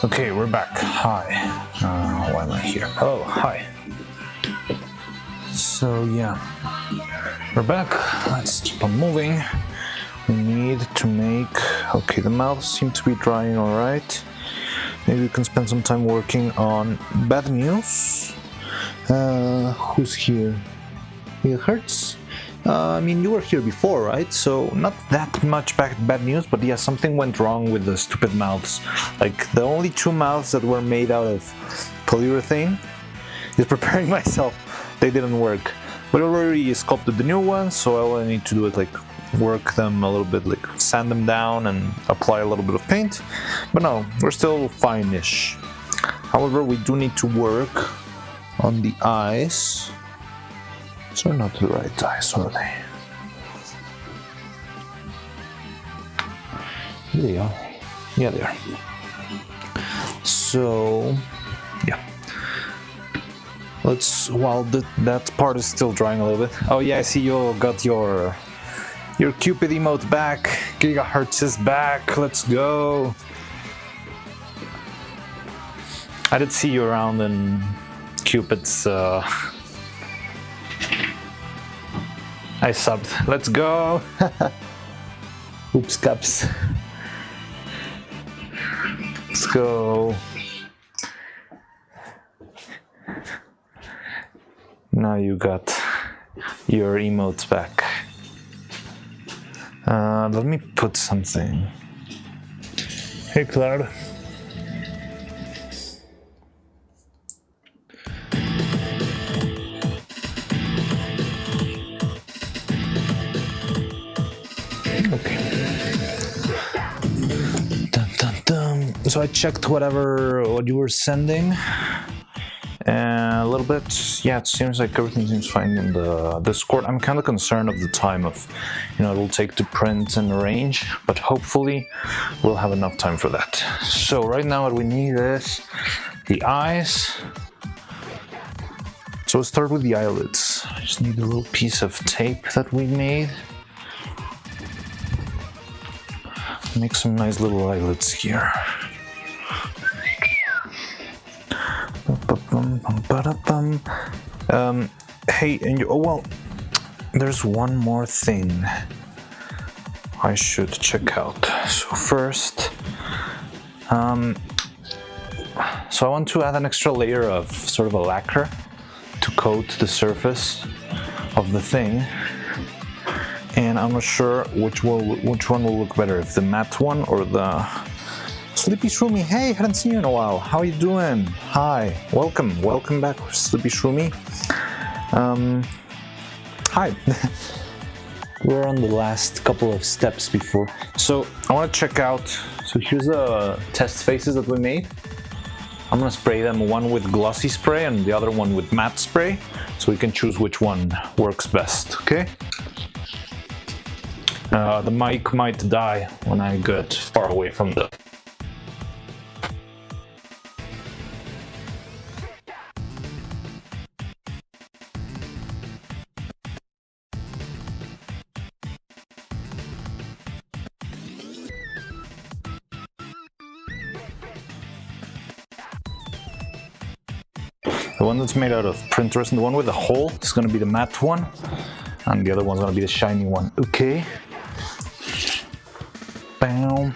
Okay, we're back. Hi. Why am I here? Oh, hi. So yeah, we're back. Let's keep on moving. We need to make... Okay, the mouths seem to be drying alright. Maybe we can spend some time working on bad news. Who's here? It hurts? I mean, you were here before, right? So not that much bad news, but yeah, something went wrong with the stupid mouths. Like, the only two mouths that were made out of polyurethane is preparing myself. They didn't work. But I already sculpted the new ones, so all I need to do is like work them a little bit, like sand them down and apply a little bit of paint. But no, we're still fine-ish. However, we do need to work on the eyes. These are not the right eyes, are they? There they are. Yeah, they are. So, yeah. Let's, while that part is still drying a little bit. Oh yeah, I see you got your Cupid emote back. Gigahertz is back. Let's go. I did see you around in Cupid's. I subbed. Let's go. Oops, cups. Let's go. Now you got your emotes back. Let me put something. Hey, Cloud. Okay. Dun, dun, dun. So I checked what you were sending. A little bit, yeah, it seems like everything seems fine in the Discord. I'm kind of concerned of the time it'll take to print and arrange, but hopefully we'll have enough time for that. So right now what we need is the eyes. So let's start with the eyelids. I just need a little piece of tape that we made. Make some nice little eyelids here. Hey, and there's one more thing I should check out. So first, so I want to add an extra layer of sort of a lacquer to coat the surface of the thing, and I'm not sure which one will look better, if the matte one or the Sleepy Shroomy. Hey, hadn't seen you in a while. How you doing? Hi, welcome back, Sleepy Shroomy. Hi. We're on the last couple of steps before. So I want to check out. So here's the test faces that we made. I'm gonna spray them, one with glossy spray and the other one with matte spray, so we can choose which one works best. Okay. The mic might die when I get far away from the. The one that's made out of print resin, the one with the hole, is going to be the matte one, and the other one's going to be the shiny one. Okay. Bam.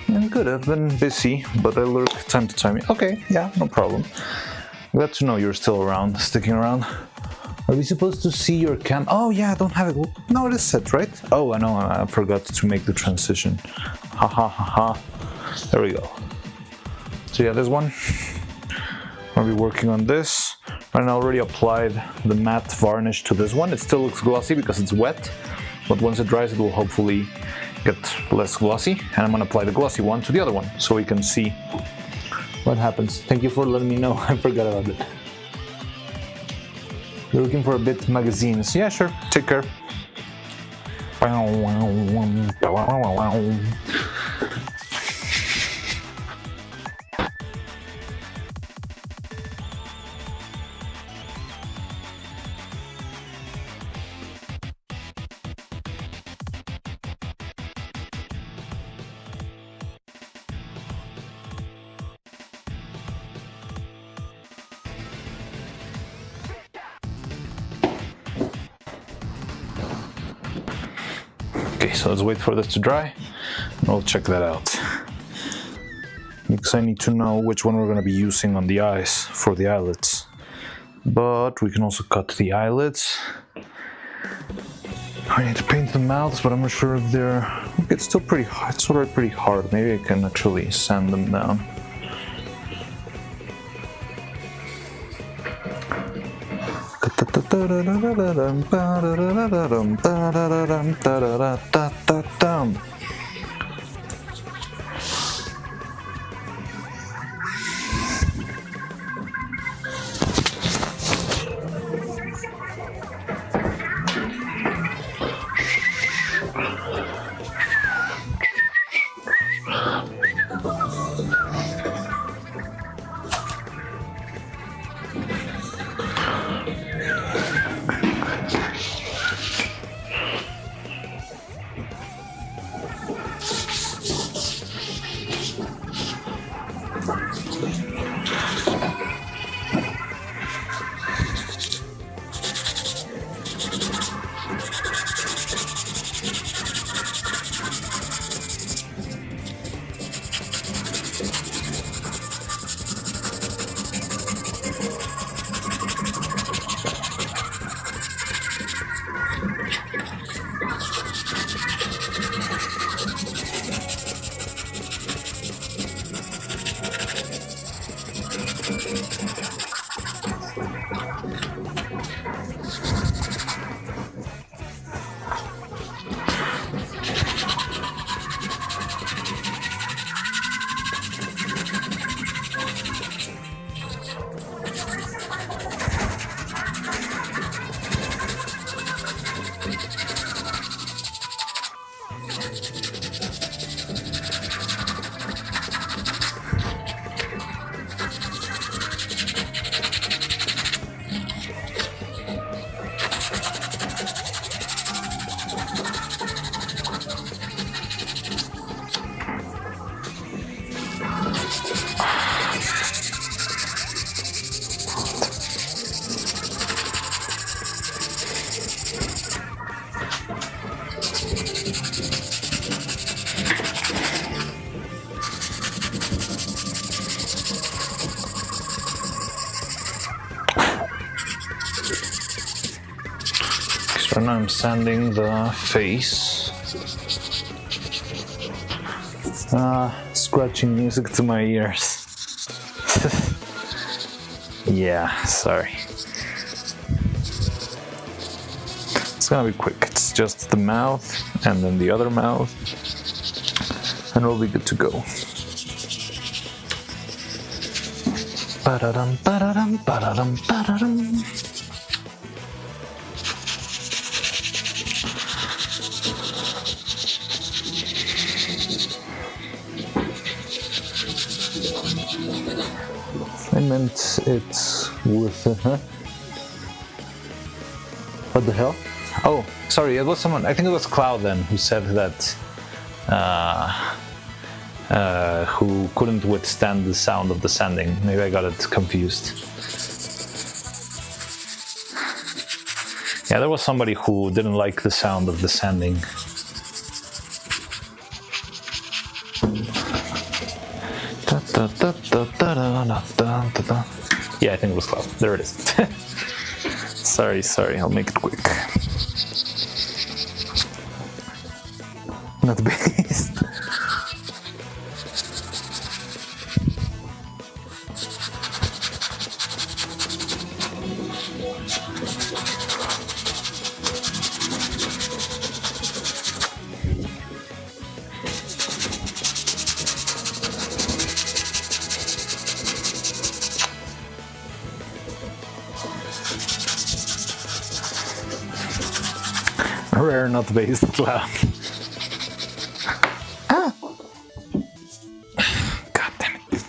And good, I've been busy, but I lurk time to time. Okay, yeah, no problem. Glad to know you're still around, sticking around. Are we supposed to see your cam? Oh yeah, I don't have it. No, it is set, right? Oh, I know, I forgot to make the transition. Ha ha ha ha. There we go. So yeah, this one. I'll be working on this. And I already applied the matte varnish to this one. It still looks glossy because it's wet, but once it dries, it will hopefully get less glossy. And I'm gonna apply the glossy one to the other one so we can see what happens. Thank you for letting me know. I forgot about it. You're looking for a bit magazines. Yeah, sure. Take care. Okay, so let's wait for this to dry and we'll check that out. Because I need to know which one we're going to be using on the eyes for the eyelids. But we can also cut the eyelids. I need to paint the mouths, but I'm not sure if they're... Okay, it's still pretty hard. It's already pretty hard. Maybe I can actually sand them down. So now I'm sanding the face. Scratching music to my ears. Yeah, sorry. It's gonna be quick. It's just the mouth and then the other mouth, and we'll be good to go. Ba-da-dum, ba-da-dum, ba-da-dum, ba-da-dum. I meant it with... What the hell? Oh, sorry, it was someone, I think it was Cloud then, who said that who couldn't withstand the sound of the sanding. Maybe I got it confused. Yeah, there was somebody who didn't like the sound of the sanding. Yeah, I think it was Cloud. There it is. Sorry, I'll make it quick. Not based. Rare, not based Cloud. Ah! God damn it.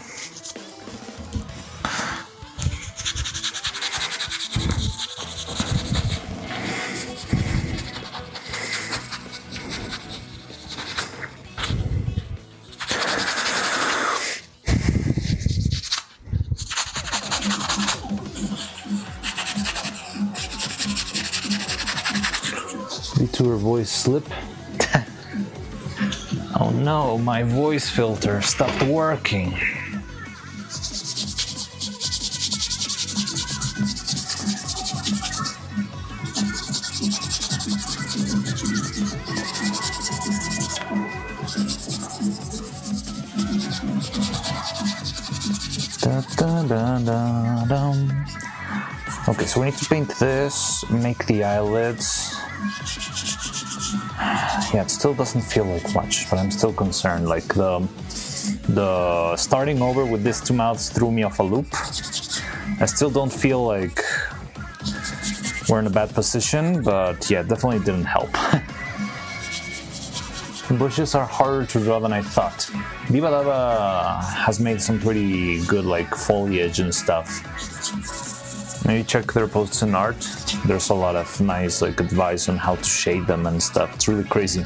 To her voice slip. Oh no, my voice filter stopped working. Okay, so we need to paint this, make the eyelids. Yeah, it still doesn't feel like much, but I'm still concerned. Like the starting over with these two mouths threw me off a loop. I still don't feel like we're in a bad position, but yeah, definitely didn't help. The bushes are harder to draw than I thought. Diva Dava has made some pretty good like foliage and stuff. Maybe check their posts in art. There's a lot of nice like advice on how to shade them and stuff. It's really crazy.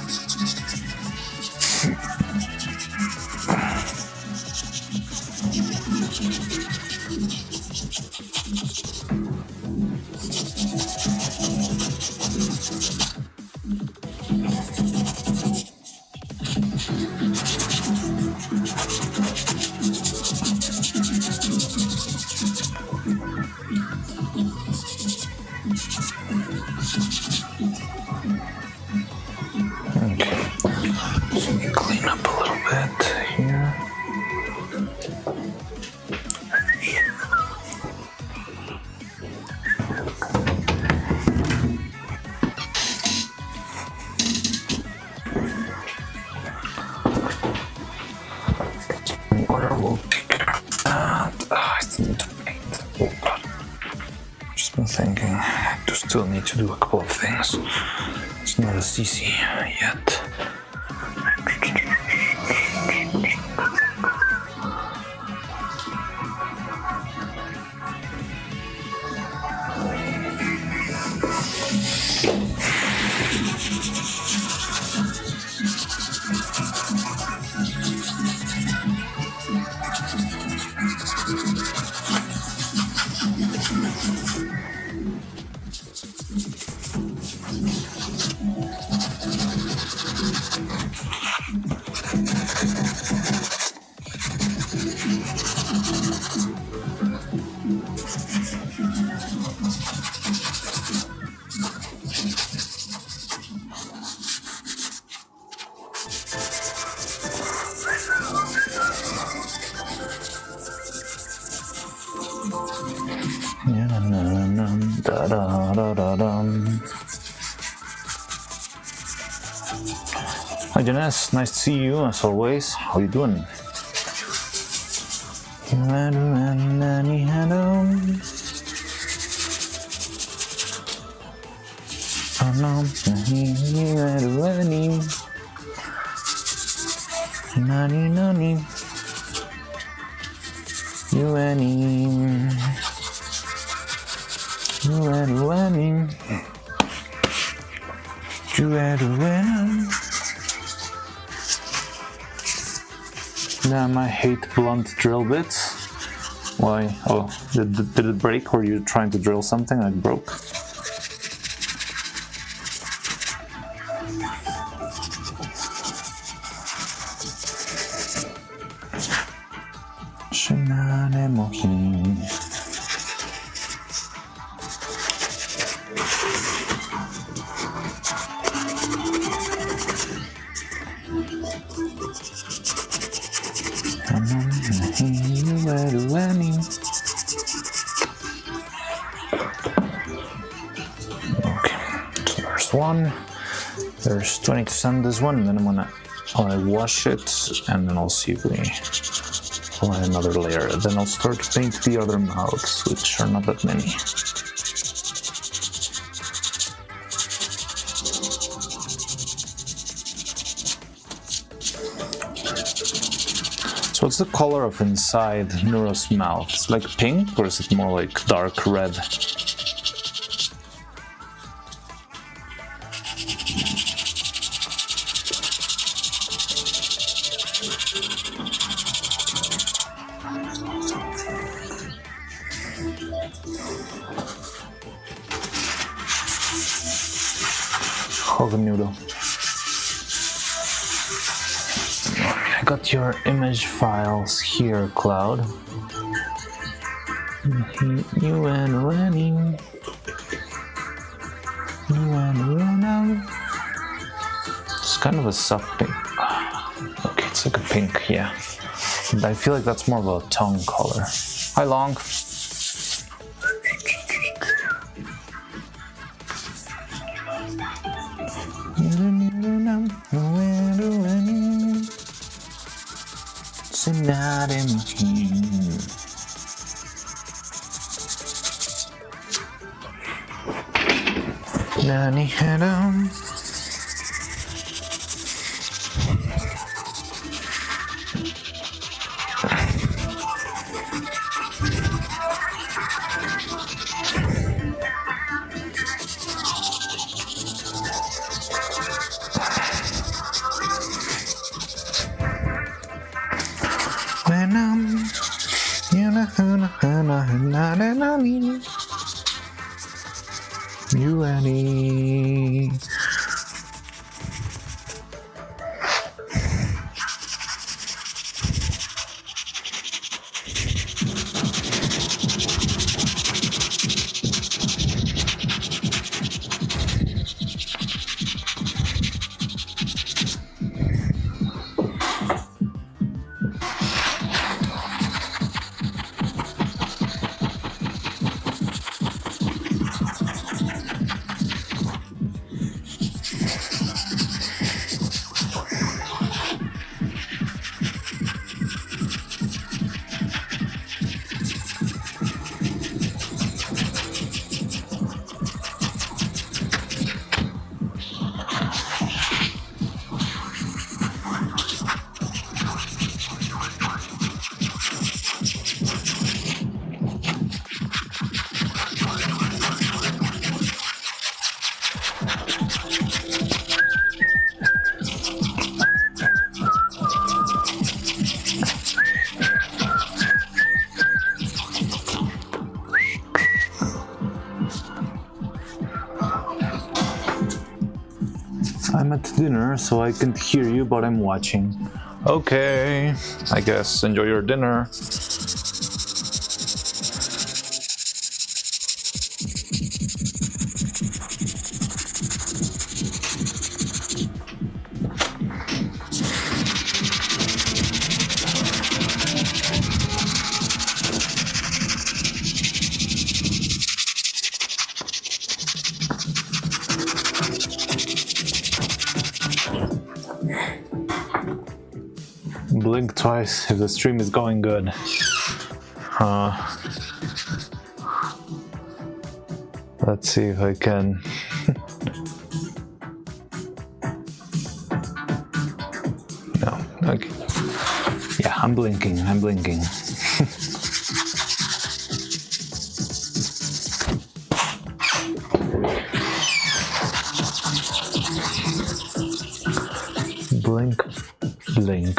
Clean up a little bit here. Water will take care of that. I still need to paint. Oh god. Just been thinking, I do still need to do a couple of things. It's not as easy yet. Hi Janice, nice to see you as always. How you doing? Damn, I hate blunt drill bits. Why? Oh, did it break? Were you trying to drill something and it broke? One. There's 20 to send this one, and then I'll wash it, and then I'll see if we apply another layer. Then I'll start to paint the other mouths, which are not that many. So what's the color of inside Neuro's mouth? It's like pink, or is it more like dark red? Hold the noodle. got your image files here, Cloud. It's kind of a soft pink. Okay, it's like a pink, yeah. I feel like that's more of a tongue color. Hi, Long. Nani Hadam. You any? I'm at dinner, so I can't hear you, but I'm watching. Okay, I guess enjoy your dinner. Blink twice if the stream is going good. Let's see if I can. No, okay. Yeah, I'm blinking. Blink, blink.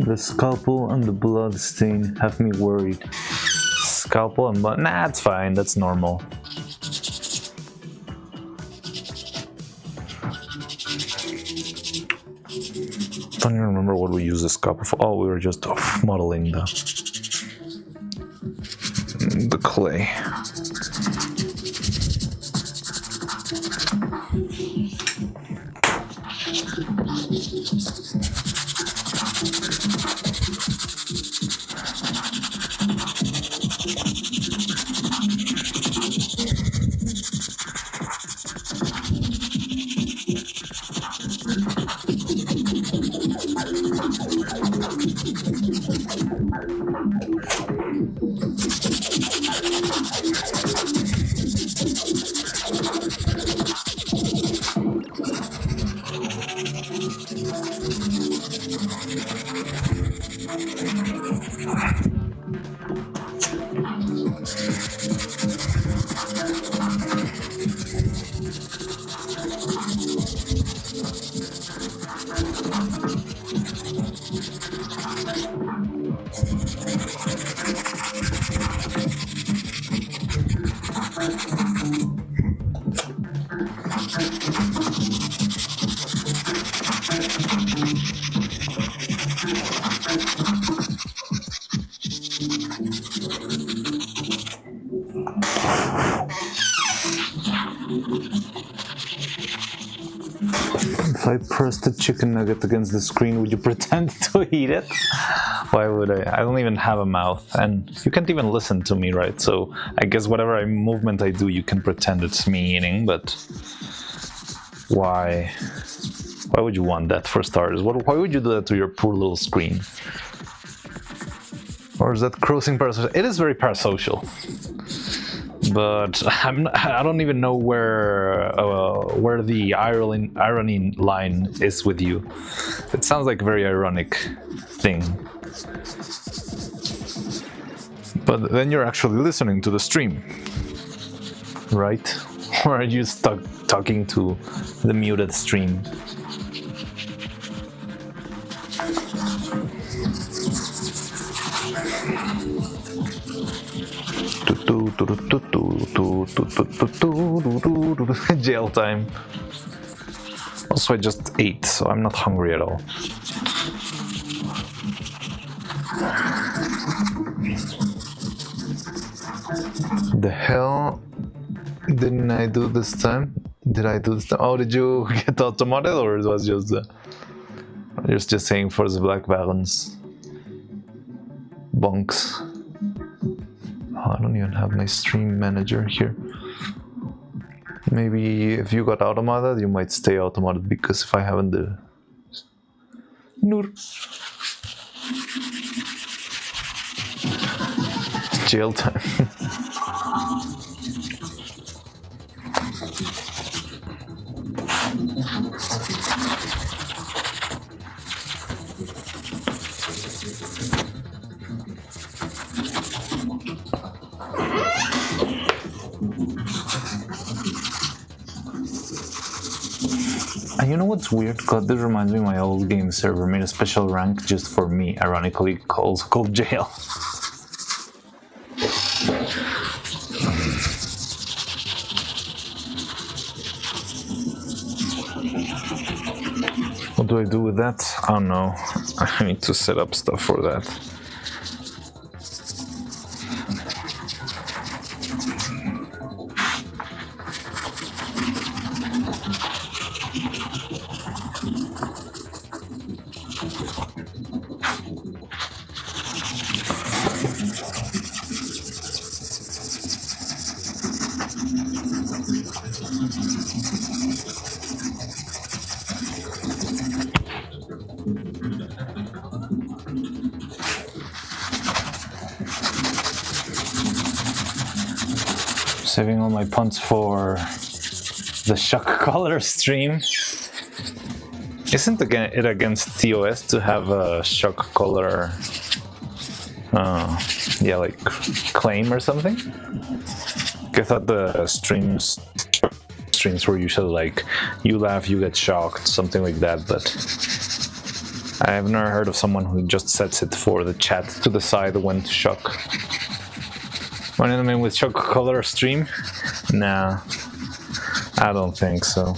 The scalpel and the blood stain have me worried. Scalpel and blood? Nah, it's fine, that's normal. Don't even remember what we used this copper for. Oh, we were just modeling the clay. If I press the chicken nugget against the screen, would you pretend to eat it? Why would I? I don't even have a mouth, and you can't even listen to me, right? So I guess whatever movement I do, you can pretend it's me eating, but why? Why would you want that, for starters? Why would you do that to your poor little screen? Or is that crossing parasocial? It is very parasocial. But I don't even know where the irony line is with you. It sounds like a very ironic thing. But then you're actually listening to the stream, right? Or are you stuck talking to the muted stream? Jail time. Also, I just ate, so I'm not hungry at all. The hell didn't I do this time? Did I do this time? Oh, did you get automated, or it was just saying for the black barons? Bonks. Oh, I don't even have my stream manager here. Maybe if you got automated, you might stay automated, because if I haven't, Nur. Jail time. And you know what's weird? God, this reminds me of my old game server made a special rank just for me, ironically also called Jail. What do I do with that? I don't know. I need to set up stuff for that. Saving all my puns for the shock collar stream. Isn't it against TOS to have a shock collar, yeah, like claim or something? I thought the streams were usually like, you laugh, you get shocked, something like that, but I have never heard of someone who just sets it for the chat to decide when to shock. When I mean with shock color stream? Nah, I don't think so.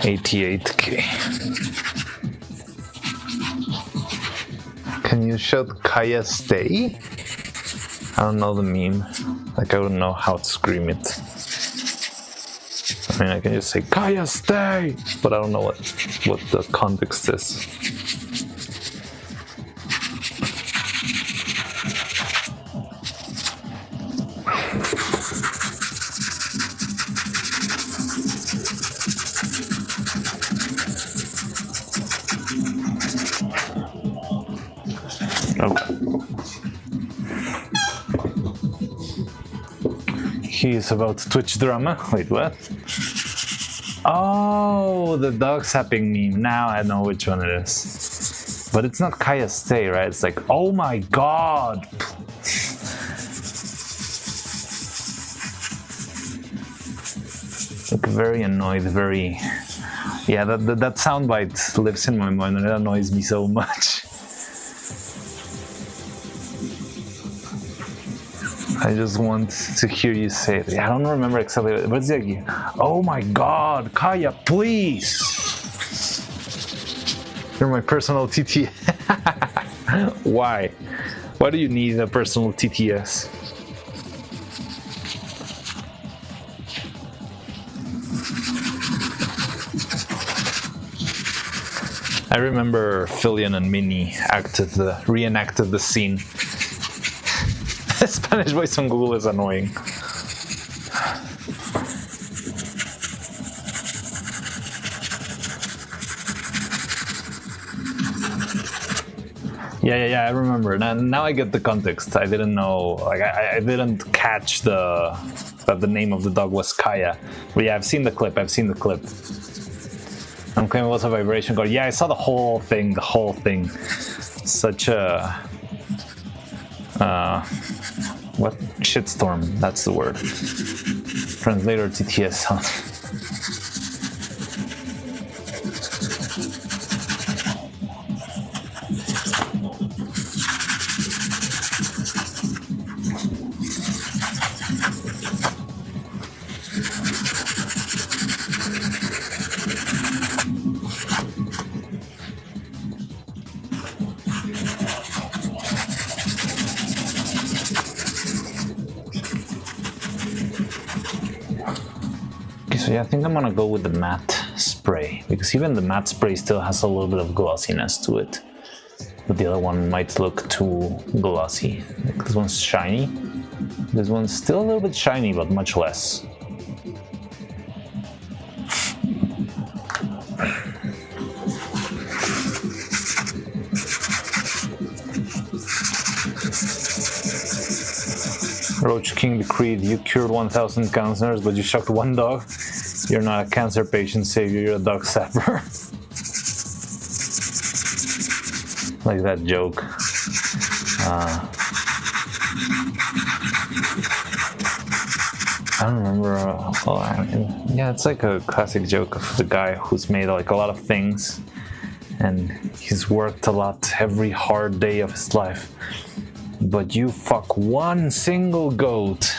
88K. Can you shout Kaya stay? I don't know the meme. Like, I don't know how to scream it. I mean, I can just say Kaya stay, but I don't know what the context is. He is about Twitch drama. Wait, what? Oh, the dog sapping meme. Now I know which one it is. But it's not Kaya stay, right? It's like, oh my god. Like very annoyed, very... Yeah, that soundbite lives in my mind and it annoys me so much. I just want to hear you say it. I don't remember exactly, but it's like, oh my god, Kaya, please! You're my personal TTS. Why? Why do you need a personal TTS? I remember Filion and Minnie reenacted the scene. Spanish voice on Google is annoying. Yeah, I remember. Now I get the context. I didn't know, like, I didn't catch that the name of the dog was Kaya. But yeah, I've seen the clip. I'm claiming it was a vibration code. Yeah, I saw the whole thing. Such a... what? Shitstorm, that's the word. Translator TTS sound. So yeah, I think I'm gonna go with the matte spray, because even the matte spray still has a little bit of glossiness to it. But the other one might look too glossy. Like this one's shiny. This one's still a little bit shiny, but much less. Roach King decreed, you cured 1,000 cancers, but you shocked one dog. You're not a cancer patient savior, you're a dog sapper. Like that joke. I don't remember. Yeah, it's like a classic joke of the guy who's made like a lot of things, and he's worked a lot every hard day of his life. But you fuck one single goat.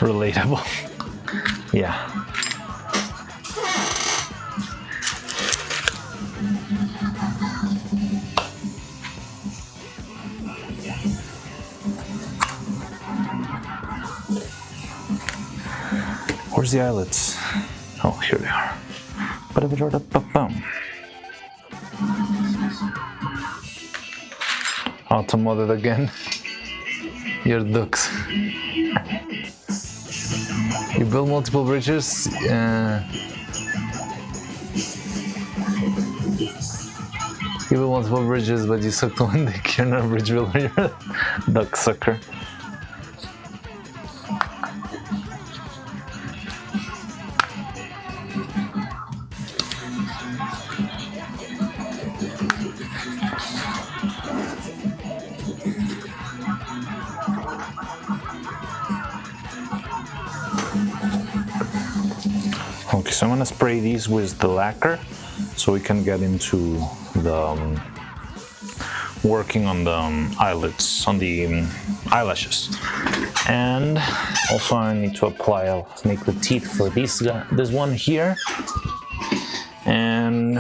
Relatable. Yeah. Where's the eyelets? Oh, here they are. Auto-modded again. Your ducks. You build multiple bridges. You built multiple bridges, but you sucked one dick. You're not a bridge builder, you're a duck sucker. Okay, so I'm gonna spray these with the lacquer so we can get into the working on the eyelids, on the eyelashes. And also I need to apply, I'll make the teeth for this one here. And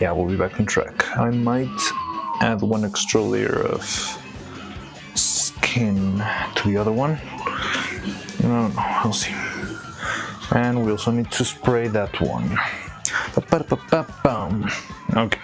yeah, we'll be back on track. I might add one extra layer of skin to the other one. I don't know, we'll see. And we also need to spray that one. Okay.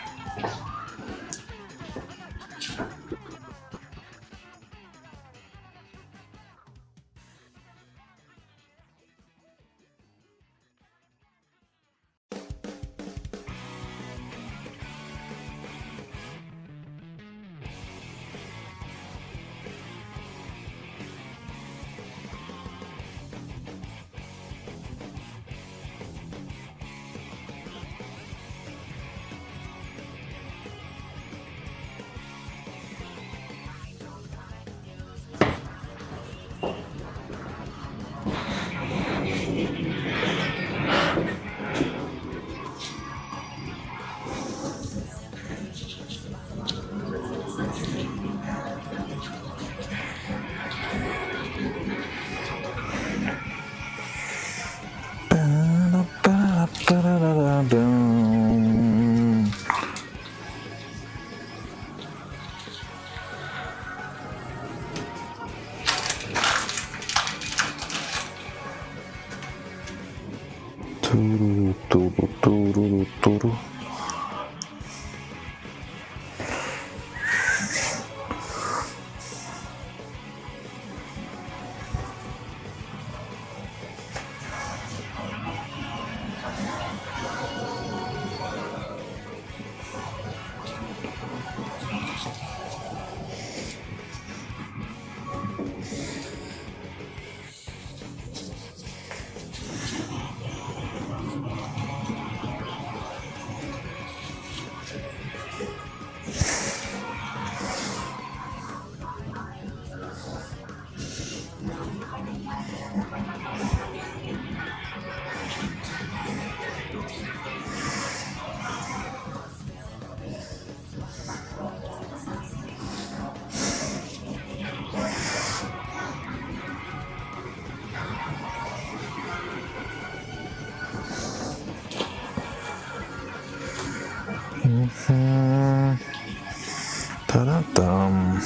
Ta-da-dum.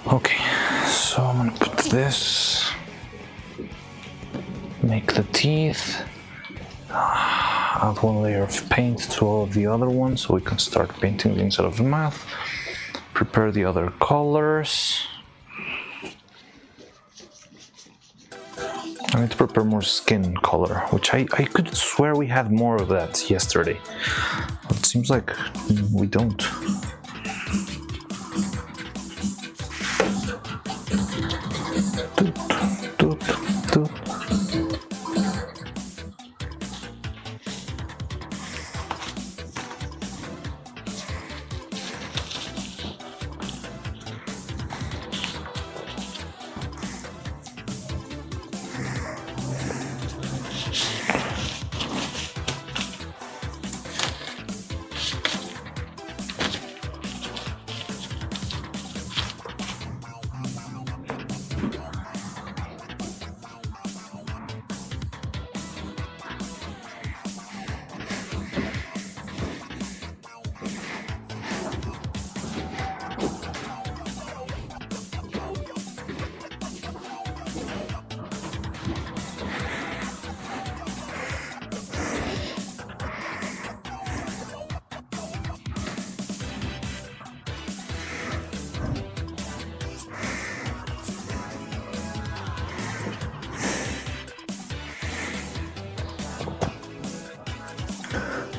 Okay, so I'm gonna put this, make the teeth, add one layer of paint to all of the other ones so we can start painting the inside of the mouth, prepare the other colors. I need to prepare more skin color, which I could swear we had more of that yesterday. But it seems like we don't.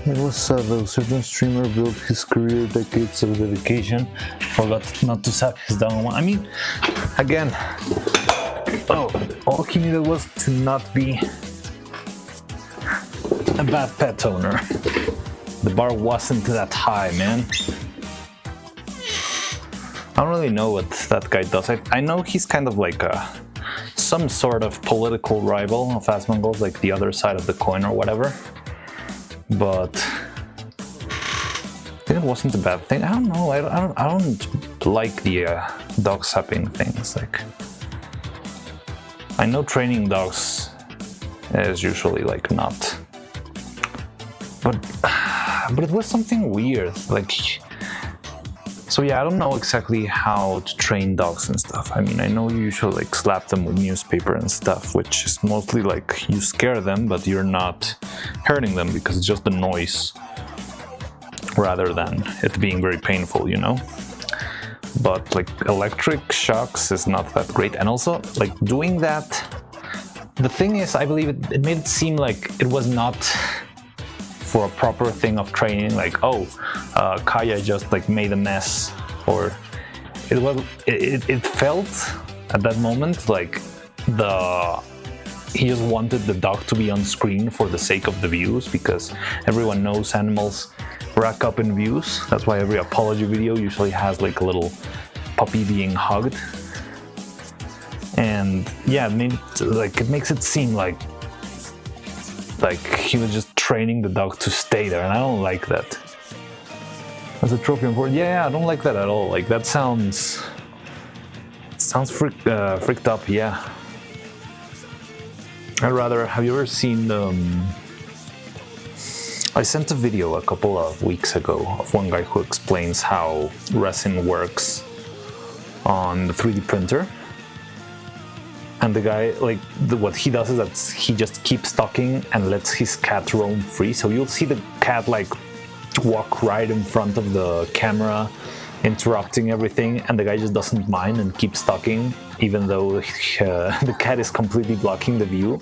It was sad though. Certain streamer built his career decades of dedication, forgot not to sap his down one. I mean, again, all he needed was to not be a bad pet owner. The bar wasn't that high, man. I don't really know what that guy does. I know he's kind of like some sort of political rival of Asmongols, like the other side of the coin or whatever. But I think it wasn't a bad thing. I don't know. I don't like the dog sapping things. Like, I know training dogs is usually like not, but it was something weird. Like, so yeah, I don't know exactly how to train dogs and stuff. I mean, I know you usually like slap them with newspaper and stuff, which is mostly like you scare them, but you're not hurting them because it's just the noise rather than it being very painful, you know? But like electric shocks is not that great. And also like doing that, the thing is, I believe it made it seem like it was not for a proper thing of training, like, oh, Kaya just like made a mess, or it felt at that moment like he just wanted the dog to be on screen for the sake of the views, because everyone knows animals rack up in views. That's why every apology video usually has like a little puppy being hugged. And yeah, it makes it seem like he was just training the dog to stay there, and I don't like that. As a trophy important, yeah, I don't like that at all. Like, that sounds freaked up, yeah. I'd rather, have you ever seen, I sent a video a couple of weeks ago of one guy who explains how resin works on the 3D printer. And the guy, like, what he does is that he just keeps talking and lets his cat roam free. So you'll see the cat, like, walk right in front of the camera, interrupting everything, and the guy just doesn't mind and keeps talking, even though the cat is completely blocking the view.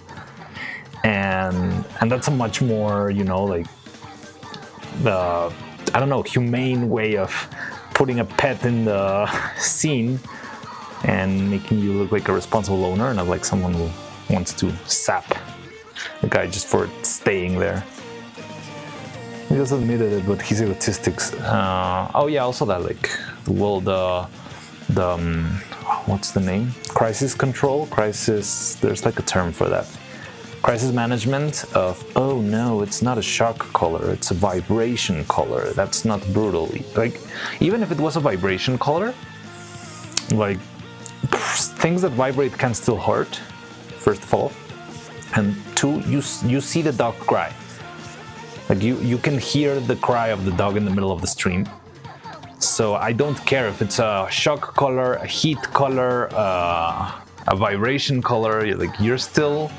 And that's a much more, you know, like, I don't know, humane way of putting a pet in the scene and making you look like a responsible owner, and not like someone who wants to sap the guy just for staying there. He just admitted it, but he's egotistics. Oh yeah, also that, like, what's the name? Crisis control? There's like a term for that. Crisis management of, oh no, it's not a shock collar, it's a vibration collar. That's not brutal. Like, even if it was a vibration collar, like, things that vibrate can still hurt, first of all. And two, you see the dog cry. Like, you can hear the cry of the dog in the middle of the stream. So I don't care if it's a shock collar, a heat collar, a vibration collar. Like, you're still,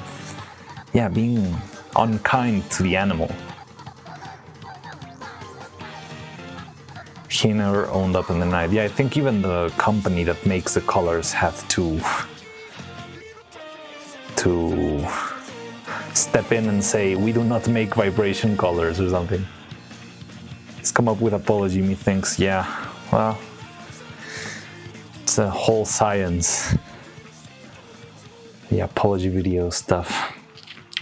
yeah, being unkind to the animal. He never owned up in the night. Yeah, I think even the company that makes the collars had to step in and say, we do not make vibration collars or something. He's come up with apology, methinks. Yeah, well, it's a whole science. The apology video stuff.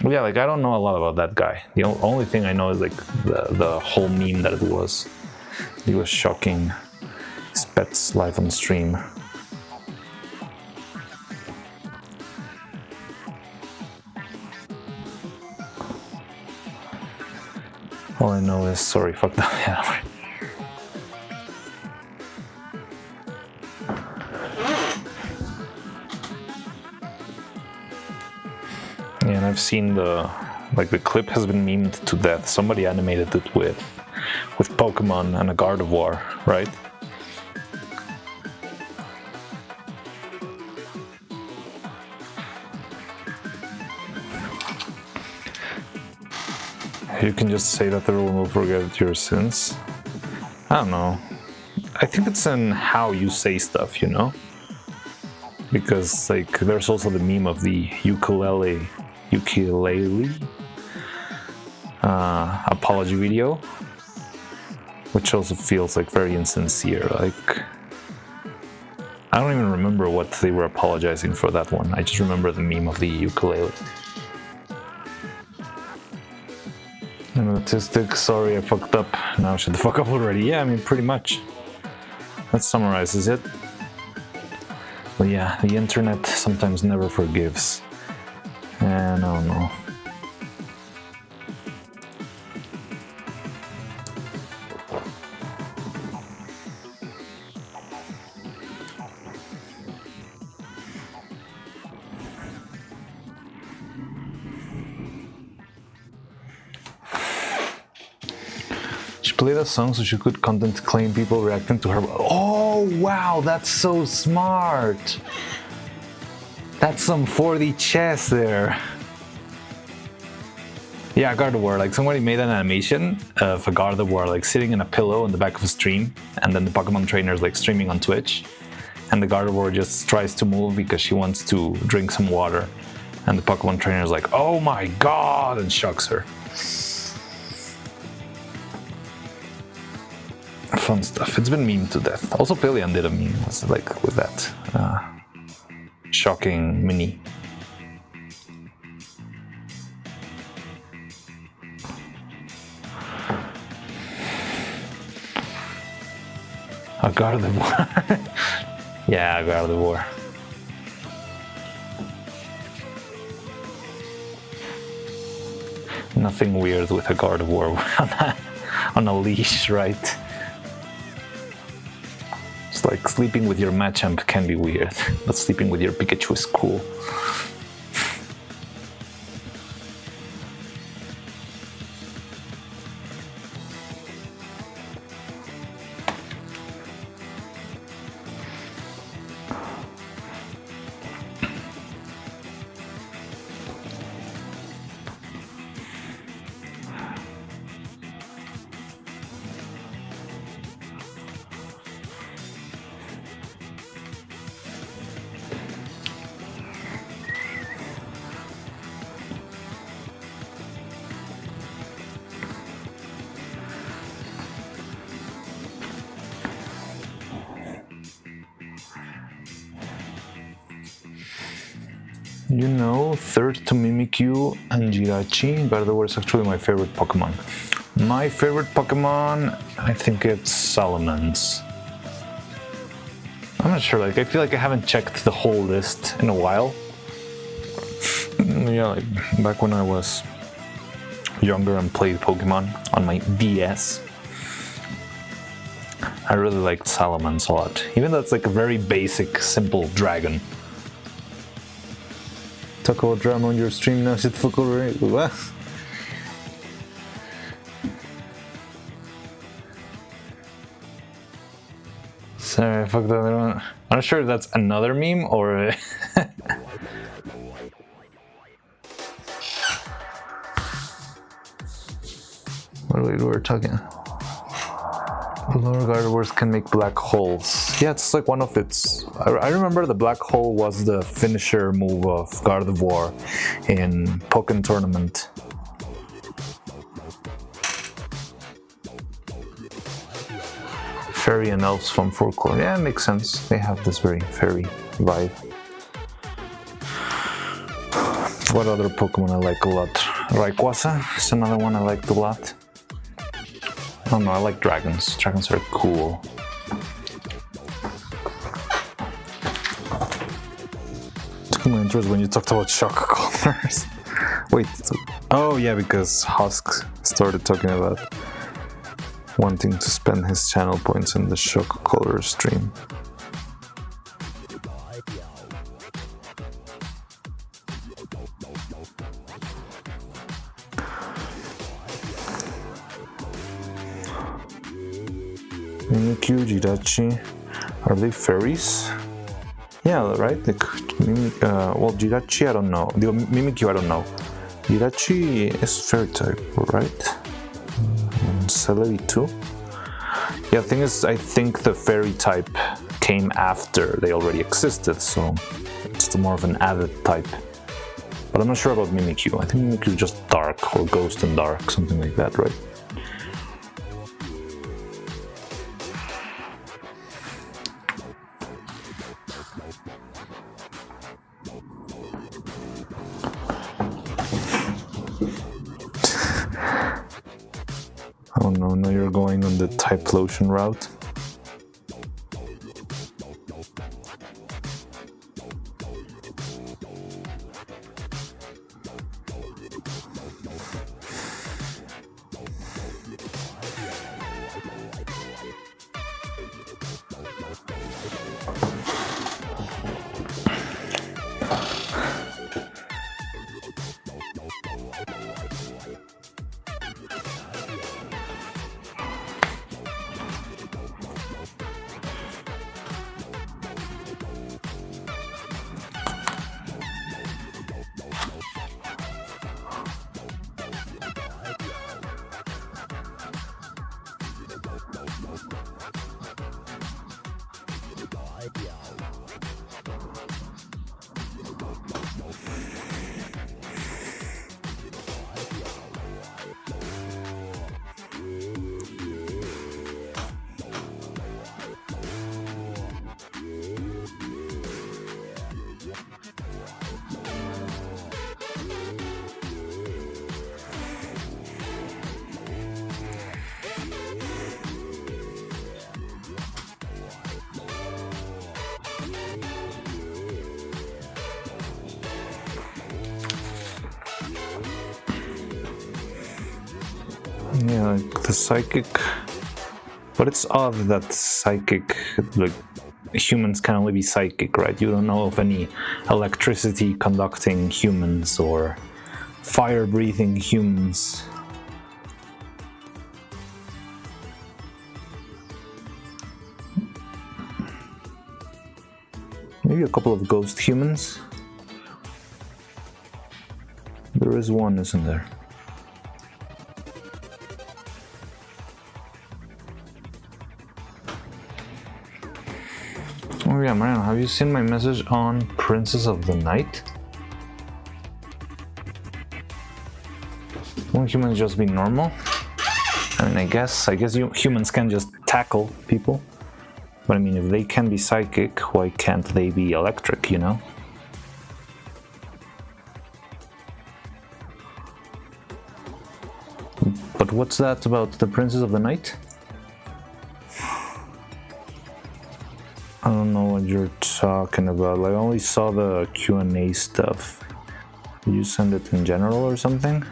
Yeah, like, I don't know a lot about that guy. The only thing I know is like the whole meme that it was. He was shocking his pets live on stream. All I know is, sorry, fuck that. Yeah. Yeah, and I've seen the clip has been memed to death. Somebody animated it with Pokemon and a Gardevoir, right? You can just say that everyone will forget your sins. I don't know. I think it's in how you say stuff, you know? Because, like, there's also the meme of the ukulele. apology video, which also feels like very insincere. Like, I don't even remember what they were apologizing for that one. I just remember the meme of the ukulele. I'm autistic, sorry I fucked up. Now shut the fuck up already. Yeah, I mean, pretty much. That summarizes it. But yeah, the internet sometimes never forgives. And I don't know. She played a song so she could content claim people reacting to her. Oh wow, that's so smart. That's some 4D chess there. Yeah, Gardevoir, like somebody made an animation of a Gardevoir like sitting in a pillow in the back of a stream, and then the Pokemon trainer is like streaming on Twitch, and the Gardevoir just tries to move because she wants to drink some water, and the Pokemon trainer is like, oh my god, and shocks her. Fun stuff. It's been memed to death. Also, Philian did a meme like with that shocking mini. A Gardevoir. Yeah, a Gardevoir. Nothing weird with a Gardevoir on a leash, right? It's like sleeping with your Machamp can be weird, but sleeping with your Pikachu is cool. You know, third to Mimikyu and Jirachi, Gardevoir is actually my favorite Pokemon. My favorite Pokemon, I think it's Salamence. I'm not sure, like, I feel like I haven't checked the whole list in a while. Yeah, like, back when I was younger and played Pokemon on my DS, I really liked Salamence a lot. Even though it's like a very basic, simple dragon. Talk about drama on your stream now, shit fuck already. What? Sorry, fuck that. I'm not sure if that's another meme or. What we were talking. Lower Gardevoirs can make black holes. Yeah, it's like one of its. I remember the black hole was the finisher move of Gardevoir in Pokken Tournament. Fairy and elves from folklore. Yeah, it makes sense. They have this very fairy vibe. What other Pokemon I like a lot? Rayquaza is another one I liked a lot. I don't know, I like dragons. Dragons are cool. Took my interest when you talked about shock collars. Wait, oh yeah, because Husk started talking about wanting to spend his channel points in the shock collar stream. Mimikyu, Jirachi, are they fairies? Yeah, right? Well, Jirachi, I don't know. The Mimikyu, I don't know. Jirachi is fairy type, right? And Celebi too? Yeah, the thing is, I think the fairy type came after they already existed, so it's more of an added type. But I'm not sure about Mimikyu. I think Mimikyu is just dark, or ghost and dark, something like that, right? Oh no, now you're going on the Typhlosion route. Yeah, like the psychic, but it's odd that psychic, like humans can only be psychic, right? You don't know of any electricity conducting humans or fire breathing humans. Maybe a couple of ghost humans. There is one, isn't there? Oh yeah, Mariano, have you seen my message on Princess of the Night? Won't humans just be normal? I mean, I guess humans can just tackle people. But I mean, if they can be psychic, why can't they be electric, you know? But what's that about the Princess of the Night? I don't know what you're talking about. Like, I only saw the Q&A stuff. Did you send it in general or something?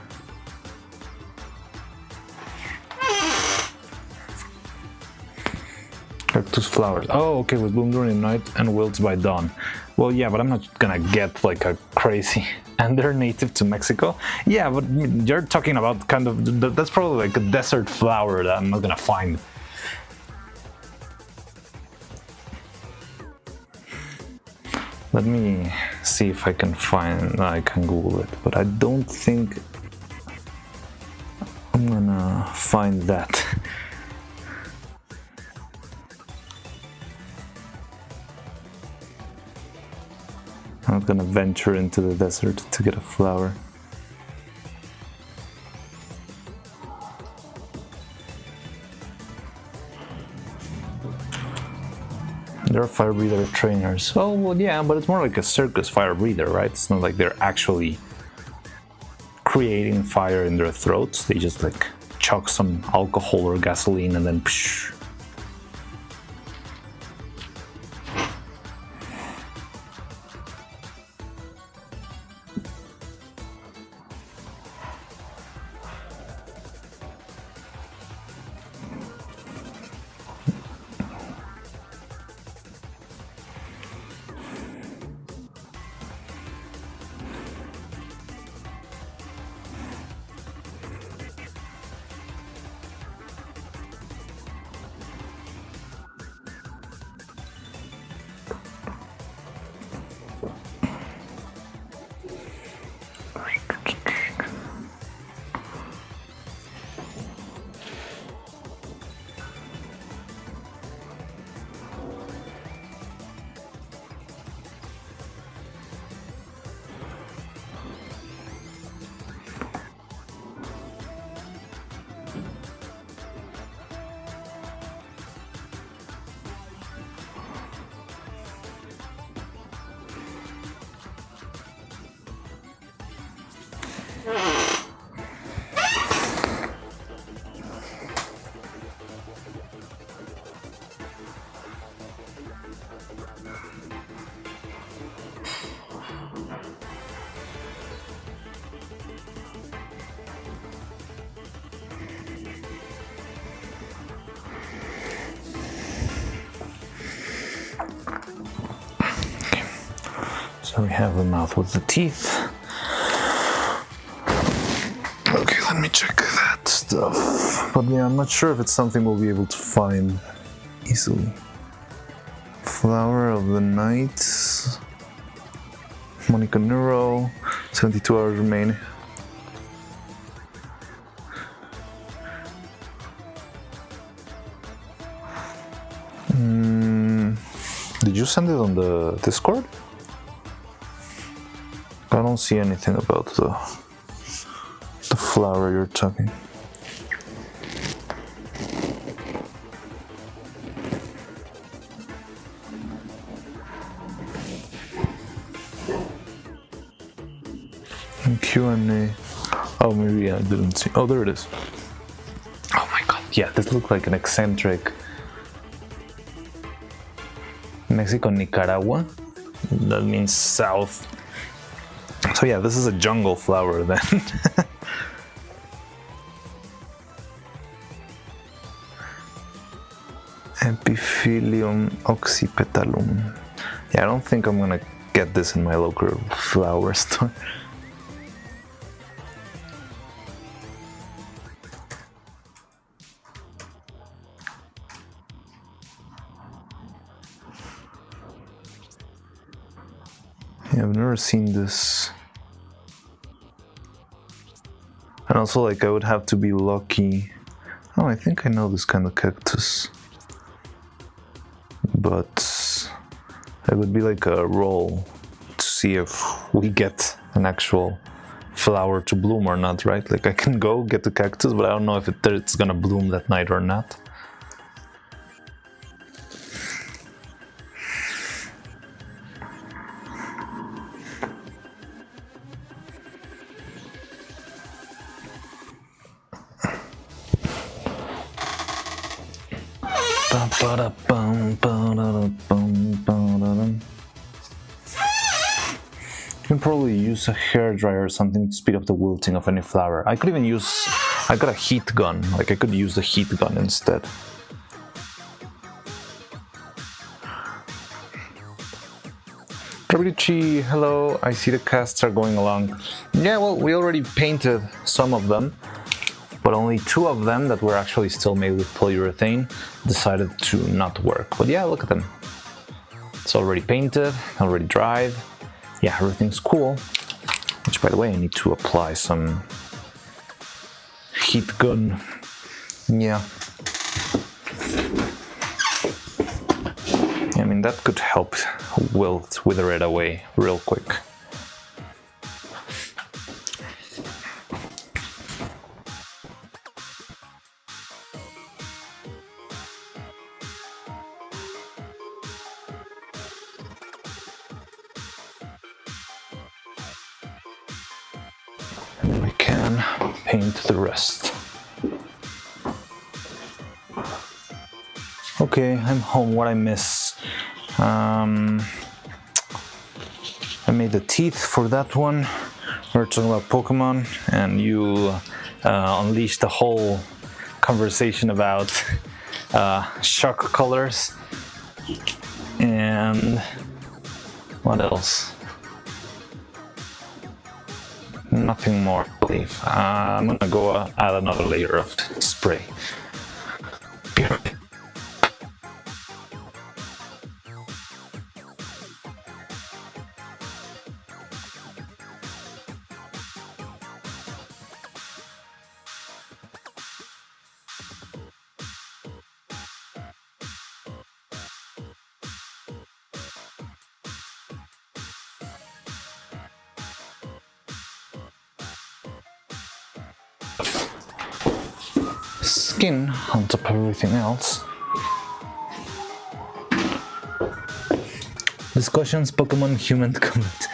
Cactus flowers. Oh, okay, with bloom during the night and wilts by dawn. Well, yeah, but I'm not gonna get like a crazy... And they're native to Mexico? Yeah, but you're talking about kind of... That's probably like a desert flower that I'm not gonna find. Let me see if I can Google it, but I don't think I'm gonna find that. I'm not gonna venture into the desert to get a flower. They're fire breather trainers. Oh, well, yeah, but it's more like a circus fire breather, right? It's not like they're actually creating fire in their throats. They just like chuck some alcohol or gasoline and then psh. So we have the mouth with the teeth. Okay, let me check that stuff. But yeah, I'm not sure if it's something we'll be able to find easily. Flower of the night. Monica Neuro. 72 hours remain. Did you send it on the Discord? I don't see anything about the flower you're talking. Q&A. Oh, maybe I didn't see. Oh, there it is. Oh my god. Yeah, this looks like an eccentric. Mexico, Nicaragua. That means south. So yeah, this is a jungle flower then. Epiphylium oxypetalum. Yeah, I don't think I'm gonna get this in my local flower store. Yeah, I've never seen this. And also, like, I would have to be lucky. Oh, I think I know this kind of cactus. But it would be like a roll to see if we get an actual flower to bloom or not, right? Like, I can go get the cactus, but I don't know if it's gonna bloom that night or not. You can probably use a hairdryer or something to speed up the wilting of any flower. I got a heat gun, like I could use the heat gun instead. Gabrichi, hello, I see the casts are going along. Yeah, well, we already painted some of them, but only 2 of them that were actually still made with polyurethane decided to not work. But yeah, look at them. It's already painted, already dried. Yeah, everything's cool. Which, by the way, I need to apply some heat gun. Yeah. I mean, that could help wither it away real quick. And we can paint the rest. Okay, I'm home. What I miss? I made the teeth for that one. We were talking about Pokemon, and you unleashed a whole conversation about shock colors. And what else? Nothing more, I believe. I'm gonna go add another layer of spray. Skin on top of everything else. Discussions, Pokemon, human comment.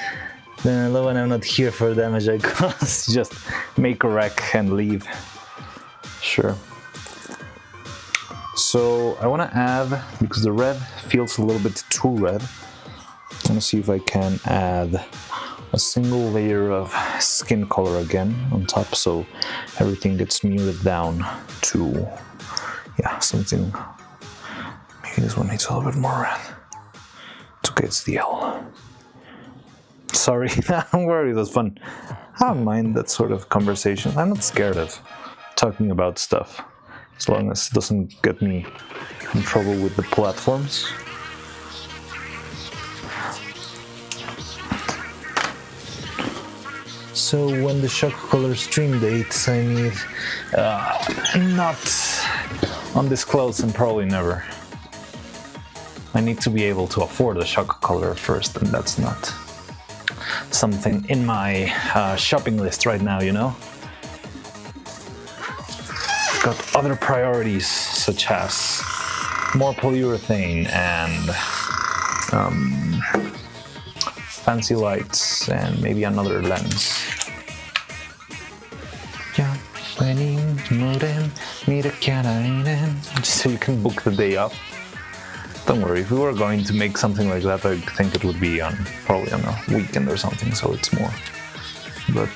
Hello, and I'm not here for damage I cause. Just make a wreck and leave. Sure. So I want to add, because the red feels a little bit too red, I want to see if I can add a single layer of skin color again on top, so everything gets muted down to, yeah, something. Maybe this one needs a little bit more red. It's okay, it's the L. sorry. Don't worry, it was fun. I don't mind that sort of conversation. I'm not scared of talking about stuff, as long as it doesn't get me in trouble with the platforms. So when the shock color stream dates, I need not undisclosed and probably never. I need to be able to afford a shock color first, and that's not something in my shopping list right now, you know? Got other priorities, such as more polyurethane and fancy lights and maybe another lens. Just so you can book the day off. Don't worry, if we were going to make something like that, I think it would be probably on a weekend or something, so it's more. But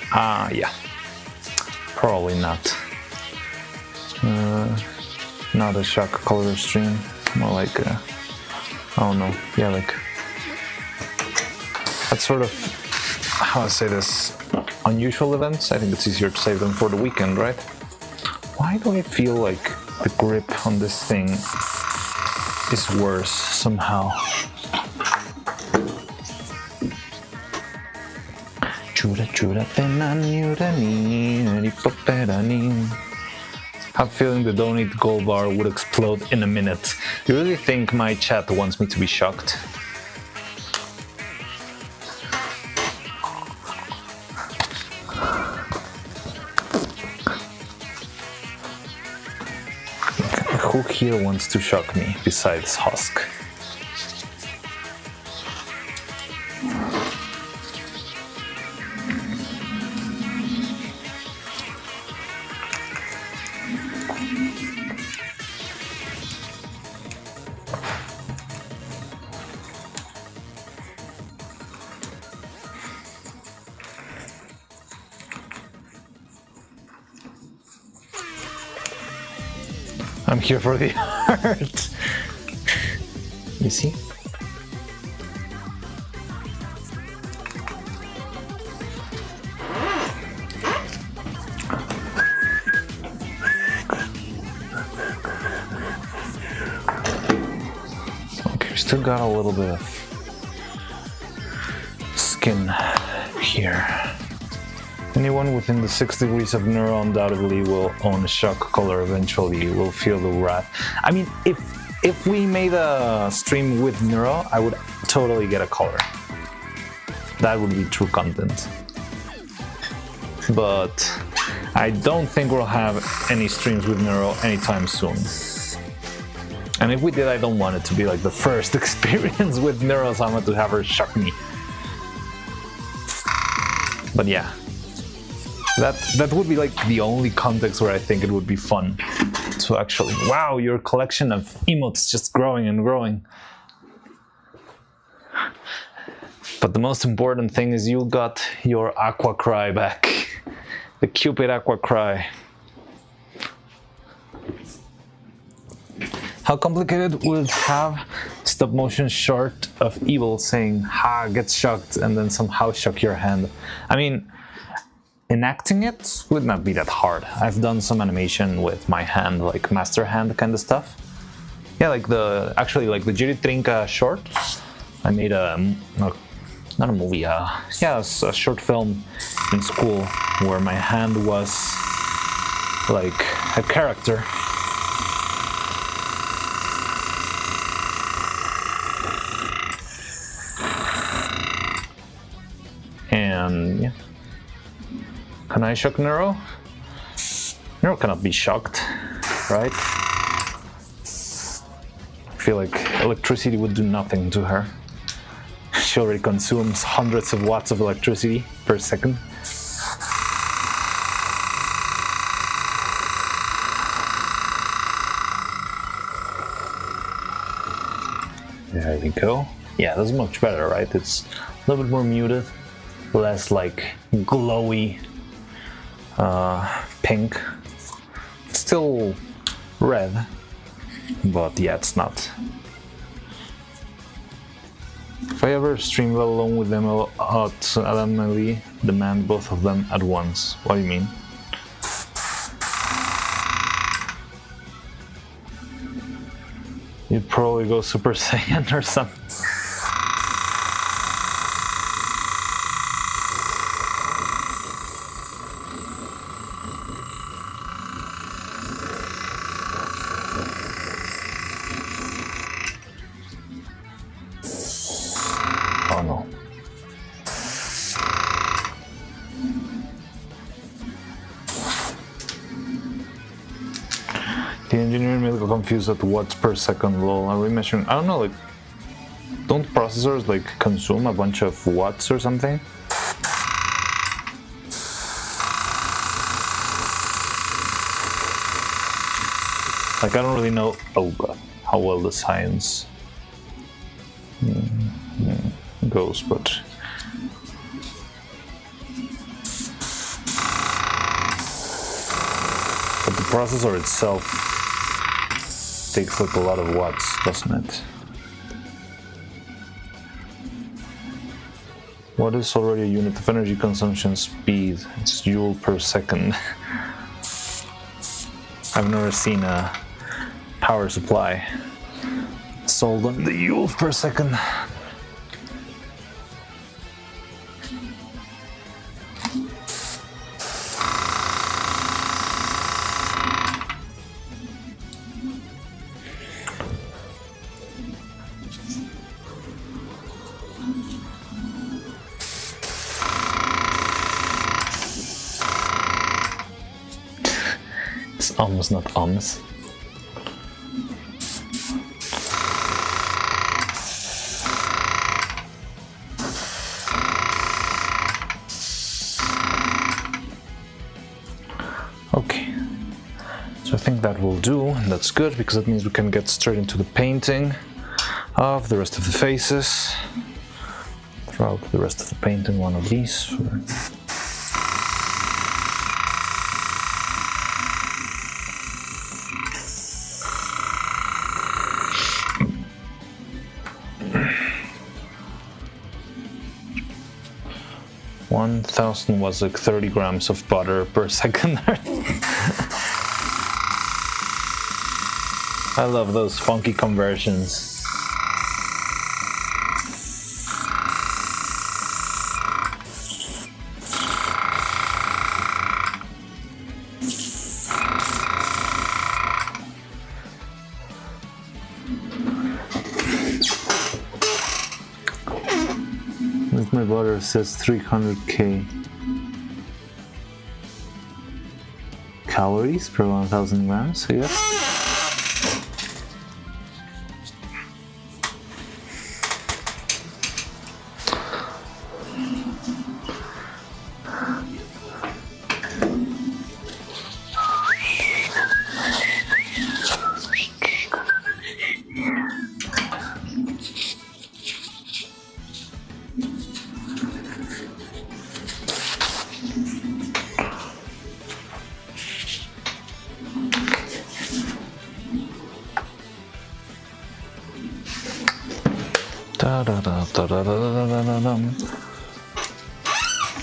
yeah, probably not. Not a shock color stream, more like I don't know, yeah, like that's sort of, how I say this, unusual events. I think it's easier to save them for the weekend, right? Why do I feel like the grip on this thing is worse somehow? I have a feeling the donate gold bar would explode in a minute. You really think my chat wants me to be shocked? Who here wants to shock me besides Husk? I'm here for the art. You see? Okay, we still got a little bit of skin here. Anyone within the 6 degrees of Neuro undoubtedly will own a shock color eventually, will feel the wrath. I mean, if we made a stream with Neuro, I would totally get a color. That would be true content. But I don't think we'll have any streams with Neuro anytime soon. And if we did, I don't want it to be like the first experience with Neuro-Sama to have her shock me. But yeah. That would be like the only context where I think it would be fun to actually, wow, your collection of emotes just growing and growing. But the most important thing is you got your Aqua Cry back. The Cupid Aqua Cry. How complicated would have stop motion short of evil saying, ha, gets shocked, and then somehow shock your hand? I mean, enacting it would not be that hard. I've done some animation with my hand, like master hand kind of stuff. Yeah, like the Jiri Trinca short. I made not a movie, yeah, a short film in school where my hand was like a character. And yeah. Can I shock Neuro? Neuro cannot be shocked, right? I feel like electricity would do nothing to her. She already consumes hundreds of watts of electricity per second. There we go. Yeah, that's much better, right? It's a little bit more muted, less like glowy pink. It's still red, but yeah, it's not. If I ever stream let alone with them, I'll automatically demand both of them at once. What do you mean? You'd probably go Super Saiyan or something. Oh no. The engineer may get confused at watts per second. Lol. Are we measuring? I don't know. Like, don't processors like consume a bunch of watts or something? Like, I don't really know. Oh god, how well the science goes, but the processor itself takes like a lot of watts, doesn't it? What is already a unit of energy consumption speed? It's joule per second. I've never seen a power supply sold on the joules per second. It's almost not almost. Okay, so I think that will do, and that's good because that means we can get straight into the painting of the rest of the faces. Throughout the rest of the painting, one of these. One 1,000 was like 30 grams of butter per second. I love those funky conversions. My butter says 300k calories per 1,000 grams, I guess.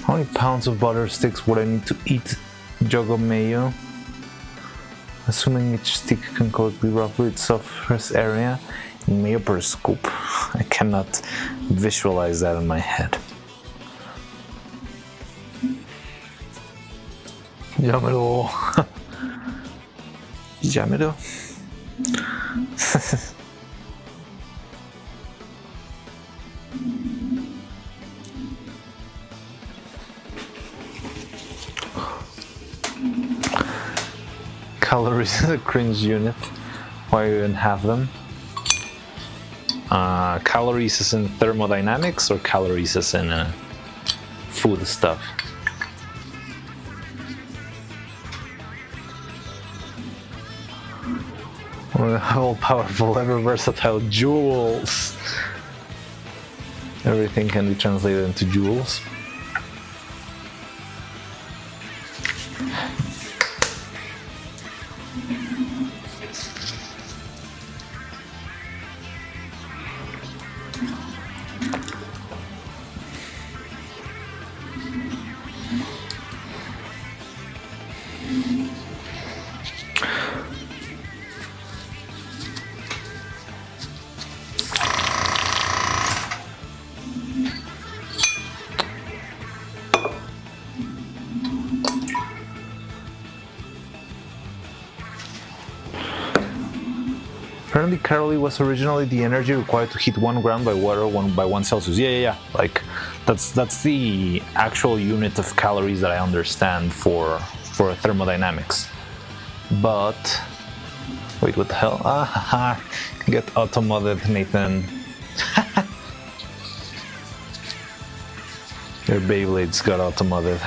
How many pounds of butter sticks would I need to eat jug of mayo? Assuming each stick can coat roughly its surface area in mayo per scoop. I cannot visualize that in my head. Llámelo. Llámelo. Calories is a cringe unit. Why even have them? Calories is in thermodynamics or calories is in food stuff? All powerful, ever versatile joules. Everything can be translated into joules. Apparently, Carolee was originally the energy required to heat 1 gram by water 1 Celsius. Yeah. Like, that's the actual unit of calories that I understand for thermodynamics. But wait, what the hell? Get automodded, Nathan. Your Beyblades got automodded.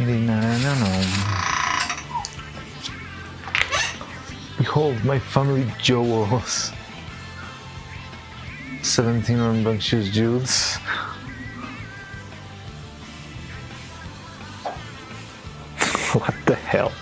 No. Behold my family jewels. 17 rambunctious jewels. What the hell?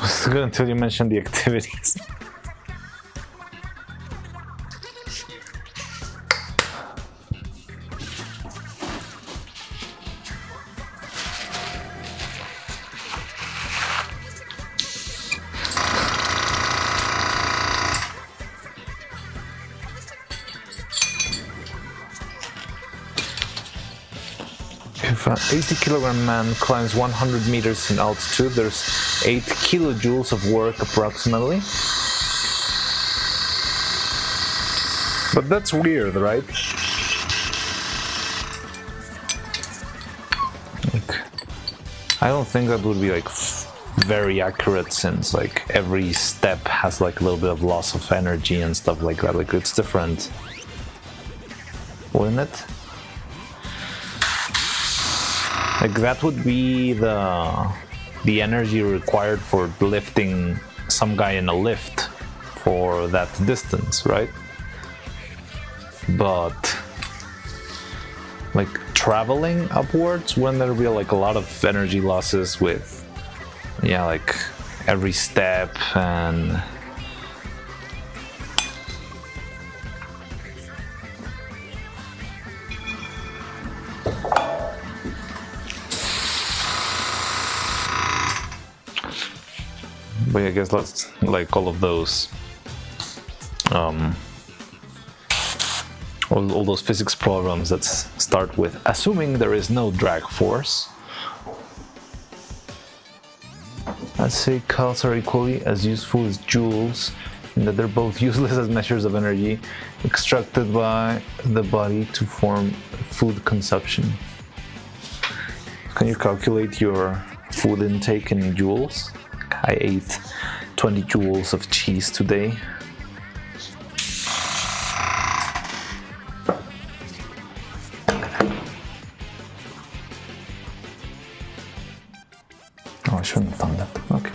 It's good until you mention the activities. If an 80-kilogram man climbs 100 meters in altitude, there's 8 kilojoules of work approximately. But that's weird, right? Like, I don't think that would be like very accurate, since like every step has like a little bit of loss of energy and stuff like that. Like, it's different, wouldn't it? Like, that would be the energy required for lifting some guy in a lift for that distance, right? But like traveling upwards, wouldn't there be like a lot of energy losses with, yeah, like every step and but I guess that's like all of those all those physics problems that start with assuming there is no drag force. I'd say calories are equally as useful as joules, in that they're both useless as measures of energy extracted by the body to form food consumption. Can you calculate your food intake in joules? I ate 20 joules of cheese today. Oh, I shouldn't have done that. Okay.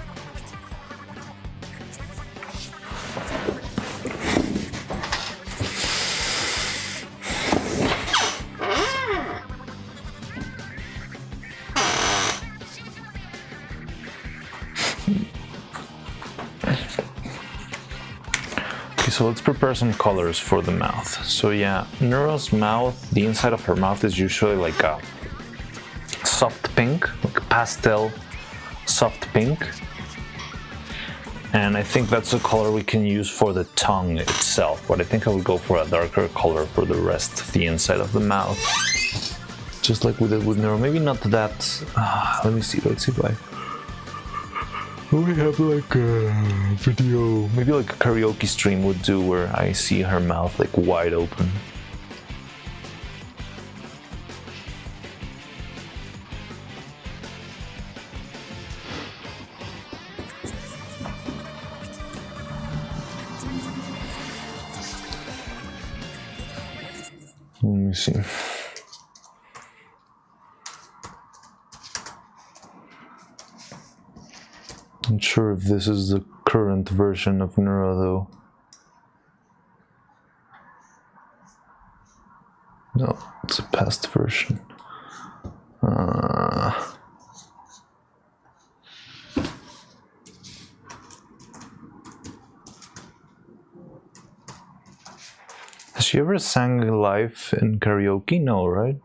So let's prepare some colors for the mouth. So yeah, Neuro's mouth, the inside of her mouth is usually like a soft pink, like a pastel soft pink. And I think that's the color we can use for the tongue itself, but I think I would go for a darker color for the rest of the inside of the mouth. Just like we did with Neuro. Maybe not that, let me see, let's see if I... We have like a video, maybe like a karaoke stream would do, where I see her mouth like wide open. Let me see. Not sure if this is the current version of Neuro though. No, it's a past version. Has she ever sang live in karaoke? No, right?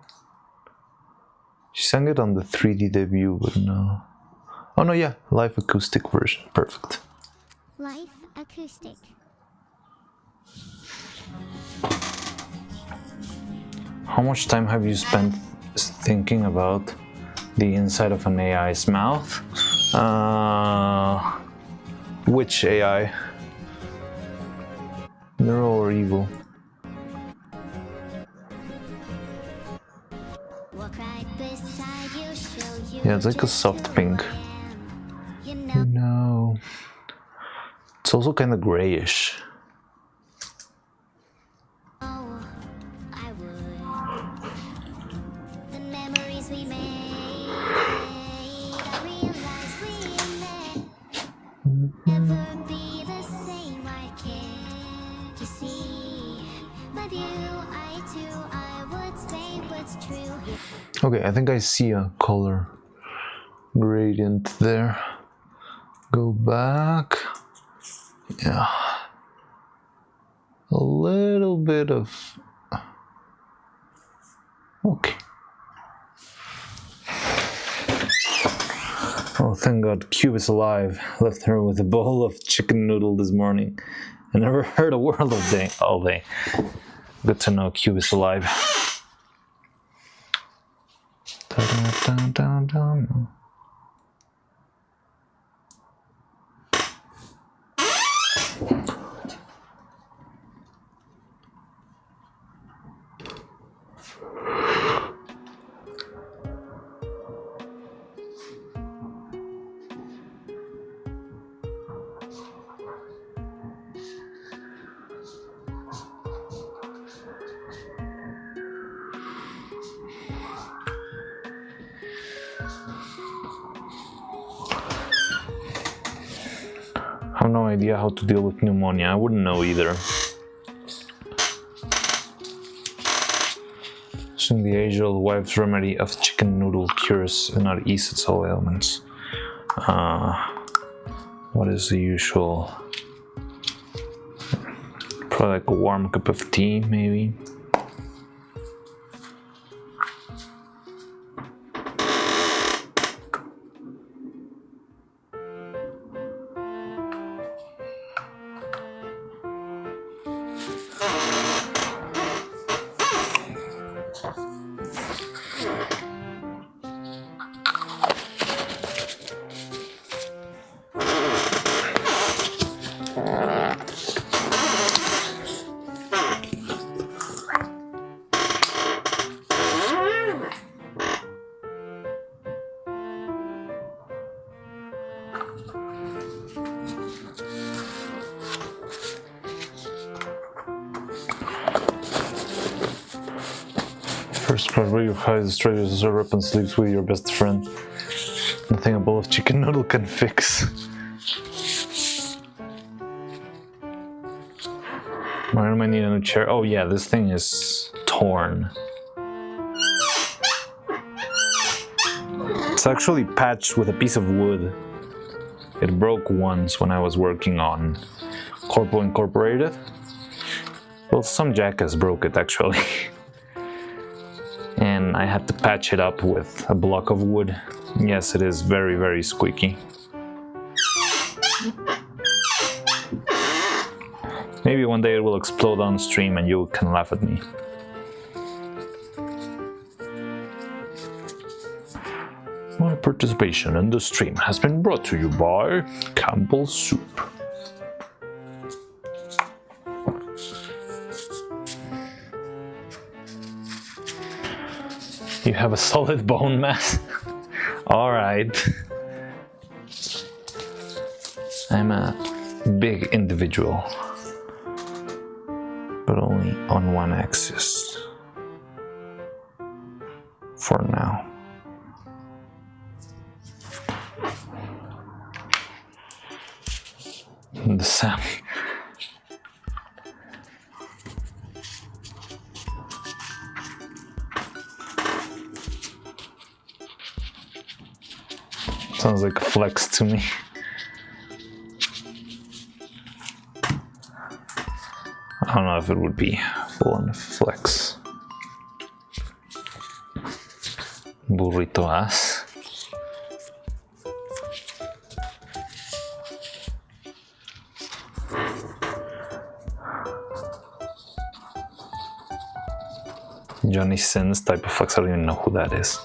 She sang it on the 3D debut, but no. Oh no, yeah, live acoustic version. Perfect. Live acoustic. How much time have you spent thinking about the inside of an AI's mouth? Which AI? Neuro or evil? Yeah, it's like a soft pink. No. It's also kind of grayish. Okay, I think I see a color gradient there. Go back. Yeah. A little bit of... Okay. Oh, thank God, Cube is alive. Left her with a bowl of chicken noodle this morning. I never heard a word all day. Good to know Cube is alive. Dun, dun, dun. I have no idea how to deal with pneumonia. I wouldn't know either. Soon the age-old wife's remedy of chicken noodle cures and not ease its all ailments. What is the usual? Probably like a warm cup of tea, maybe. First part where you hide the treasures up and sleeps with your best friend. Nothing a bowl of chicken noodle can fix. Why do I need a new chair? Oh yeah, this thing is torn. It's actually patched with a piece of wood. It broke once when I was working on Corpo Incorporated. Well, some jackass broke it actually. And I had to patch it up with a block of wood. Yes, it is very, very squeaky. Maybe one day it will explode on stream and you can laugh at me. What a participation in the stream has been brought to you by Campbell's Soup. You have a solid bone mass? Alright. I'm a big individual, but only on one axis. For now. The sound. Sounds like a flex to me. I don't know if it would be full on flex. Burrito ass. Johnny Sins type of flex, I don't even know who that is.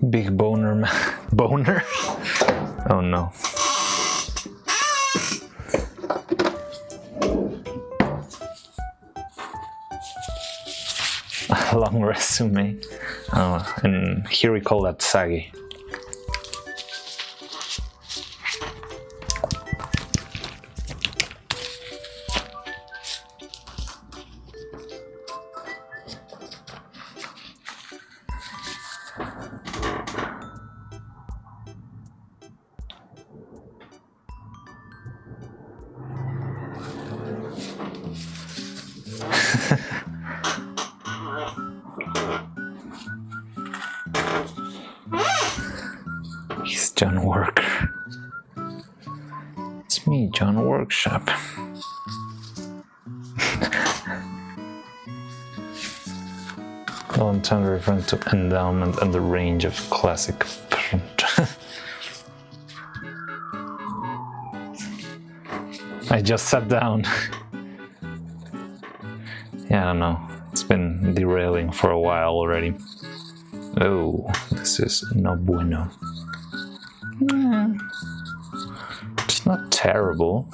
Big boner man. Boner? Oh no. Long resume. Oh, and here we call that saggy. He's John Worker. It's me, John Workshop. Well, intended referring to endowment and the range of classic print. I just sat down. Yeah, I don't know. It's been derailing for a while already. Oh, this is no bueno. It's not terrible.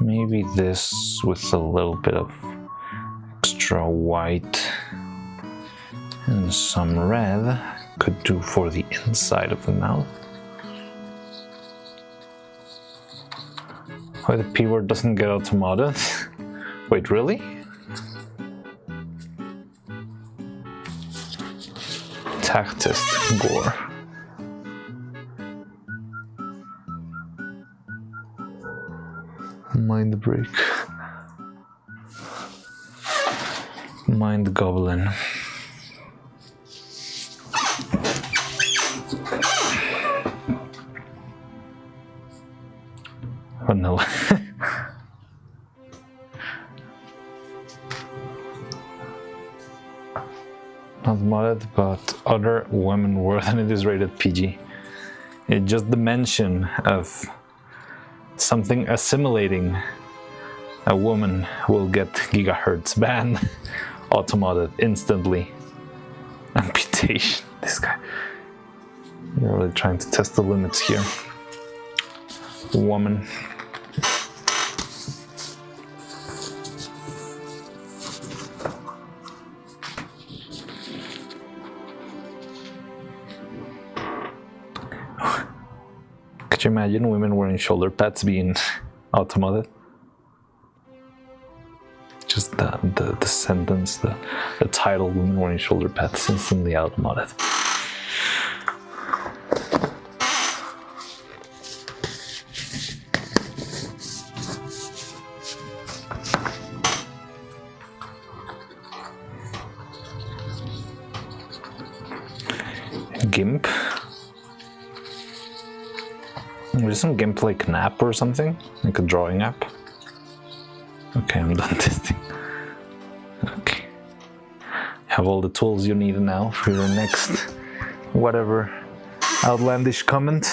Maybe this with a little bit of extra white and some red could do for the inside of the mouth. Why the P word doesn't get automated? Wait, really? Tactist gore. Mind break. Mind goblin. Vanilla. Not modded, but other women were than it is rated PG. It's just the mention of something assimilating a woman will get gigahertz ban. Automated instantly. Amputation. This guy. You're really trying to test the limits here. Woman. Could you imagine women wearing shoulder pads being automated? Just the sentence, the title, women wearing shoulder pads, instantly automated. There's some gameplay app or something, like a drawing app. Okay, I'm done testing. Okay. Have all the tools you need now for your next whatever outlandish comment.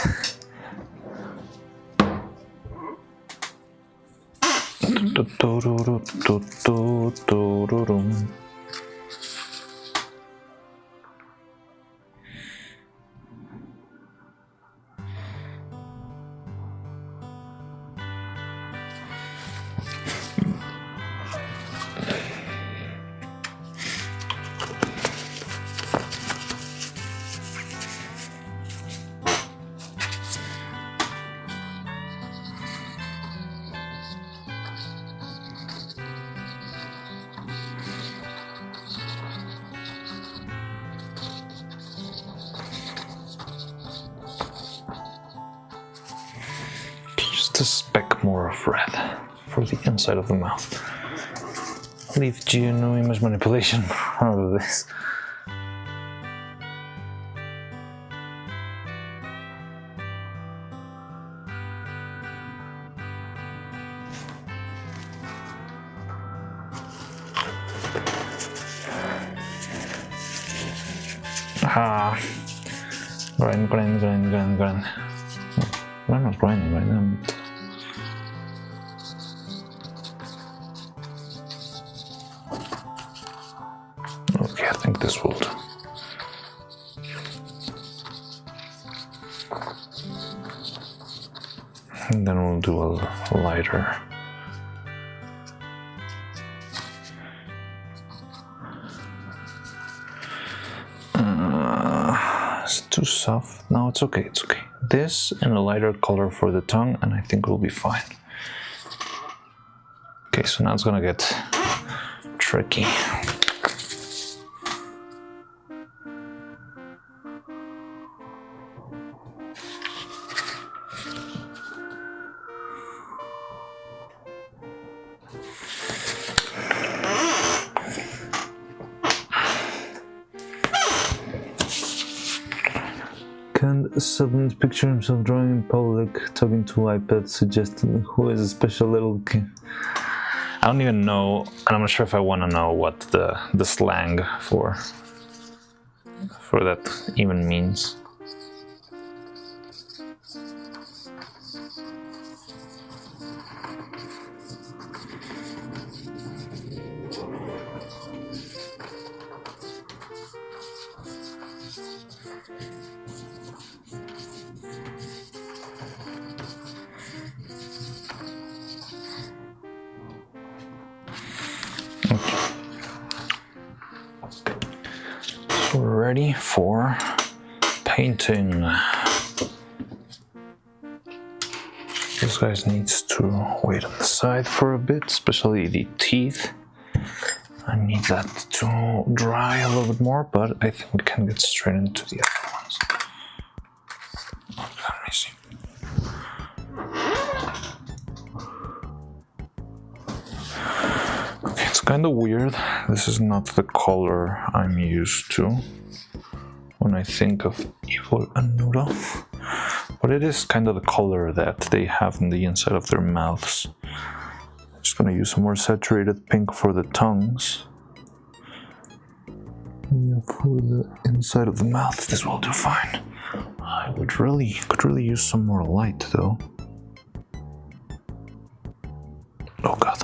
Just a speck more of red for the inside of the mouth. Leave no image manipulation out of this. Ah, grind. I'm not grinding right now. Okay, I think this will do. And then we'll do a lighter. It's too soft. No, it's okay, it's okay. This and a lighter color for the tongue, and I think we'll be fine. Okay, so now it's gonna get tricky. Can Sutton picture himself drawing in public, talking to iPad, suggesting who is a special little kid? I don't even know, and I'm not sure if I want to know what the slang for that even means. So we're ready for painting. This guy needs to wait on the side for a bit, especially the teeth. I need that to dry a little bit more, but I think we can get straight into the other ones. Let me see. Okay, it's kind of weird. This is not the color I'm used to when I think of evil and noodle, but it is kind of the color that they have in the inside of their mouths. I'm just gonna use some more saturated pink for the tongues. Yeah, for the inside of the mouth, this will do fine. I could really use some more light though. Oh god.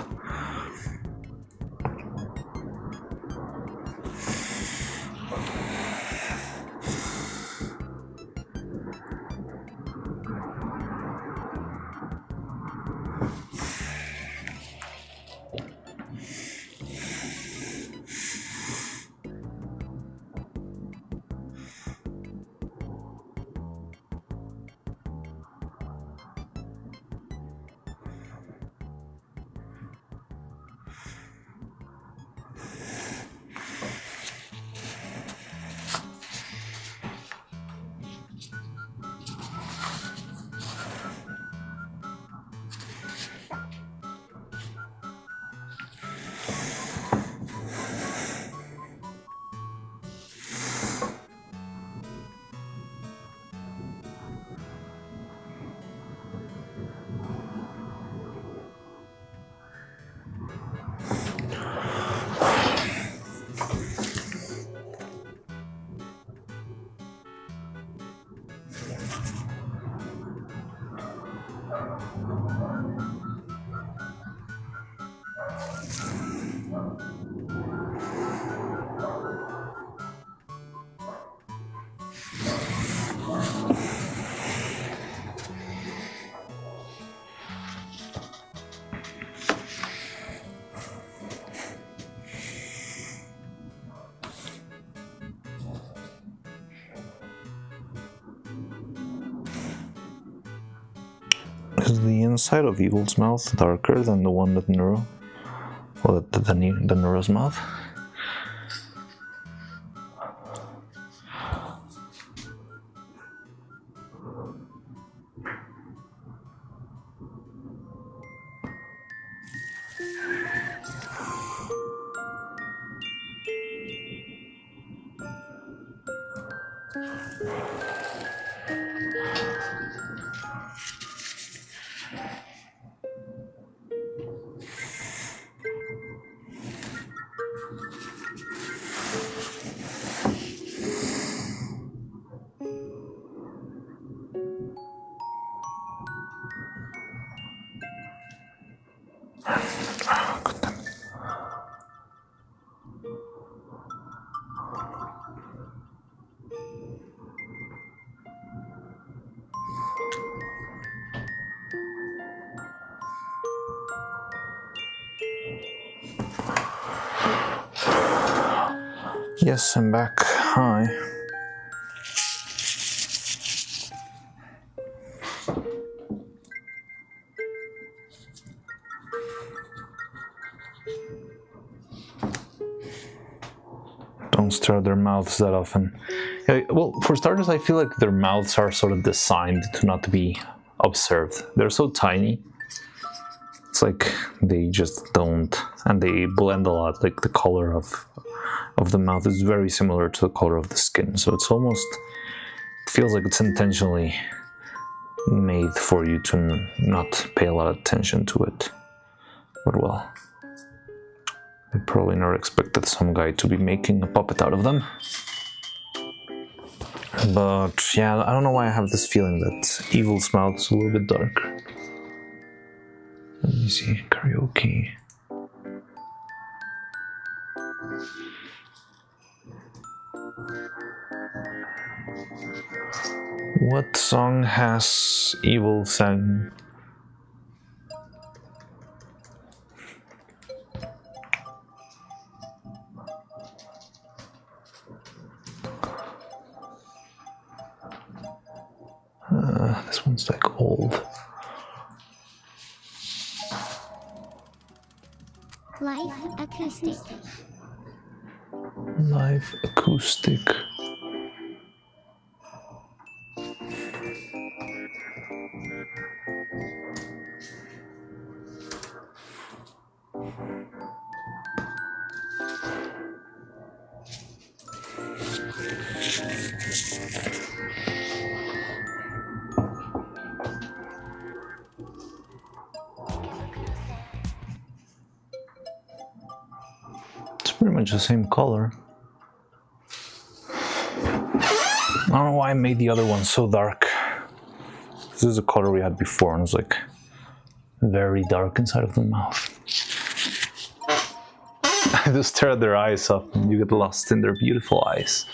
Is the inside of Evil's mouth darker than the one that Neuro? Well, the Neuro's mouth? Yes, I'm back. Hi. Don't stir their mouths that often. Yeah, well, for starters, I feel like their mouths are sort of designed to not be observed. They're so tiny. It's like they just don't, and they blend a lot. Like the color of the mouth is very similar to the color of the skin, so it's almost feels like it's intentionally made for you to not pay a lot of attention to it. But well, I probably never expected some guy to be making a puppet out of them. But yeah, I don't know why I have this feeling that Evil's mouth is a little bit darker. Let me see, karaoke. What song has Evil sang? This one's like old. Live acoustic. Live acoustic. Pretty much the same color. I don't know why I made the other one so dark. This is the color we had before, and it's like very dark inside of the mouth. I just stare at their eyes up, and you get lost in their beautiful eyes.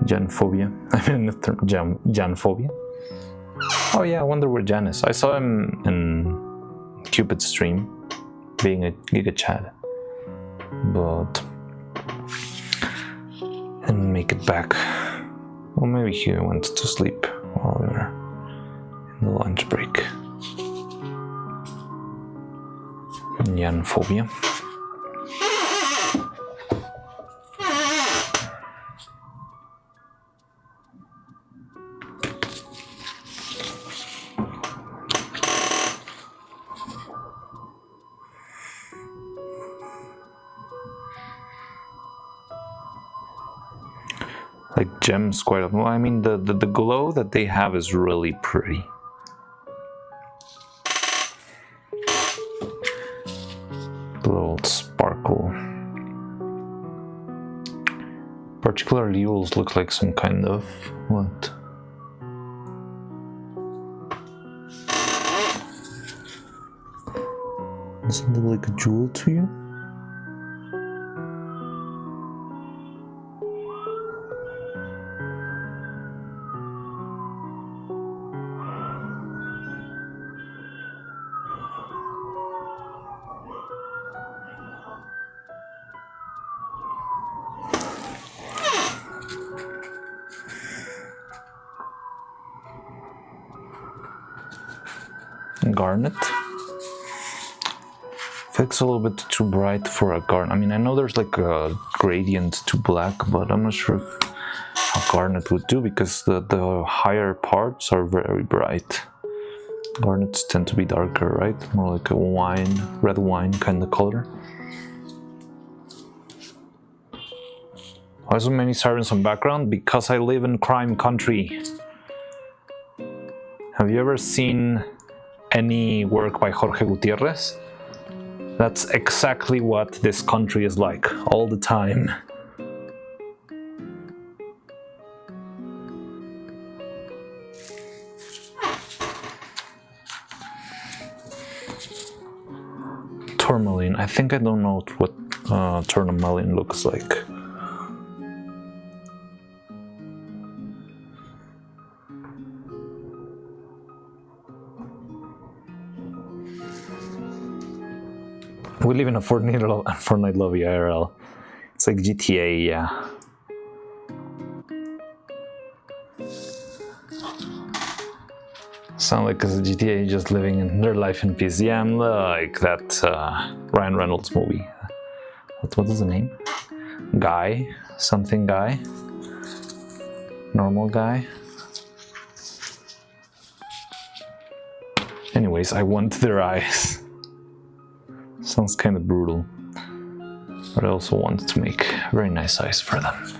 Janphobia. I mean, Janphobia. Oh yeah, I wonder where Jan is. I saw him in Cupid's stream, being a Giga Chad, but and make it back. Well, maybe he went to sleep while we were in the lunch break. Janphobia. Like gems, quite often. Well, I mean, the glow that they have is really pretty. Little sparkle. Particularly yours look like some kind of what? Does it look like a jewel to you? Garnet. Looks a little bit too bright for a garnet. I mean, I know there's like a gradient to black, but I'm not sure how garnet would do because the higher parts are very bright. Garnets tend to be darker, right? More like a wine, red wine kind of color. Why so many sirens on background? Because I live in crime country. Have you ever seen any work by Jorge Gutierrez? That's exactly what this country is like, all the time. Tourmaline. I think I don't know what tourmaline looks like. We live in a Fortnite lobby IRL. It's like GTA, yeah. Sound like a GTA just living in their life in peace. Yeah, I'm like that Ryan Reynolds movie. What is the name? Guy? Something Guy? Normal Guy? Anyways, I want their eyes. Sounds kind of brutal, but I also wanted to make very nice eyes for them.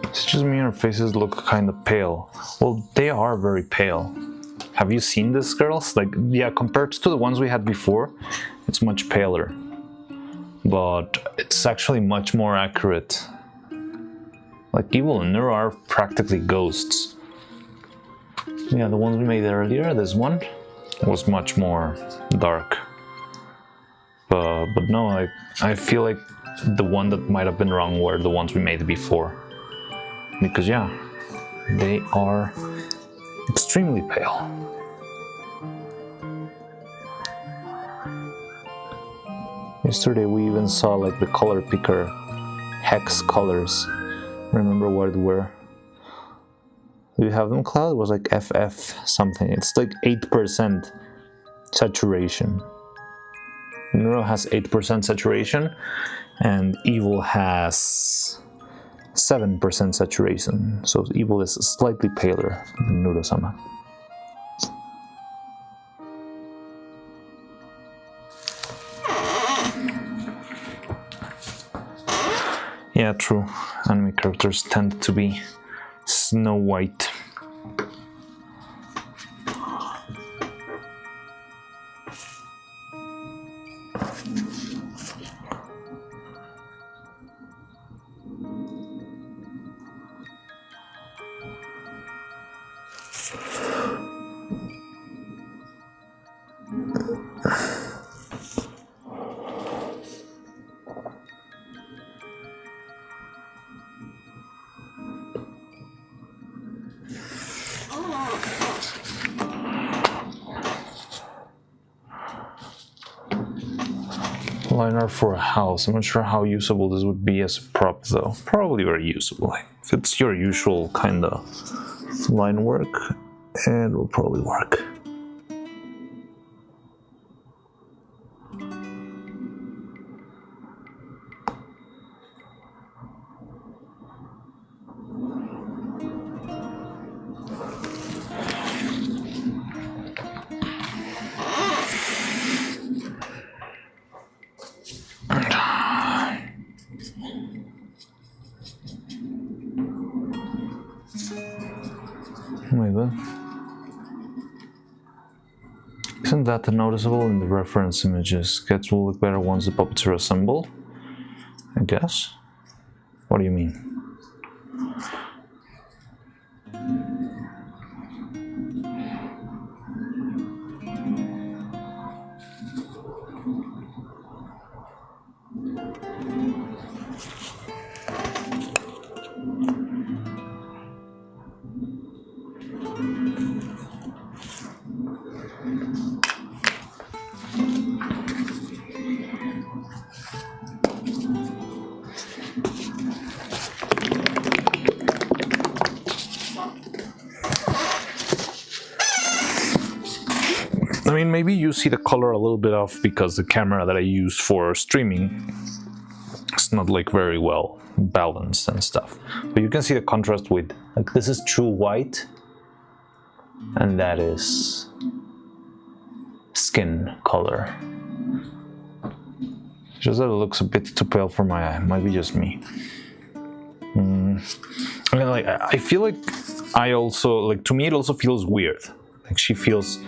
It's just me, our faces look kind of pale. Well, they are very pale. Have you seen these girls? Like, yeah, compared to the ones we had before, it's much paler. But it's actually much more accurate. Like, Evil and Neuro are practically ghosts. Yeah, the ones we made earlier, this one, was much more dark. But no, I feel like the one that might have been wrong were the ones we made before. Because yeah, they are extremely pale. Yesterday we even saw like the color picker hex colors. Remember what they were? Do you have them, Cloud? It was like FF something. It's like 8% saturation. Neuro has 8% saturation and Evil has 7% saturation, so Evil is slightly paler than Neuro-Sama. Yeah, true. Anime characters tend to be Snow White. liner for a house. I'm not sure how usable this would be as a prop though. Probably very usable. If it's your usual kind of line work, it will probably work. Maybe. Isn't that noticeable in the reference images? Sketch will look better once the puppets are assembled, I guess. What do you mean? I mean, maybe you see the color a little bit off because the camera that I use for streaming is not like very well balanced and stuff. But you can see the contrast with, like, this is true white and that is skin color. Just that it looks a bit too pale for my eye. Might be just me. I mean, like, I feel like I also, like, to me it also feels weird. Like, she feels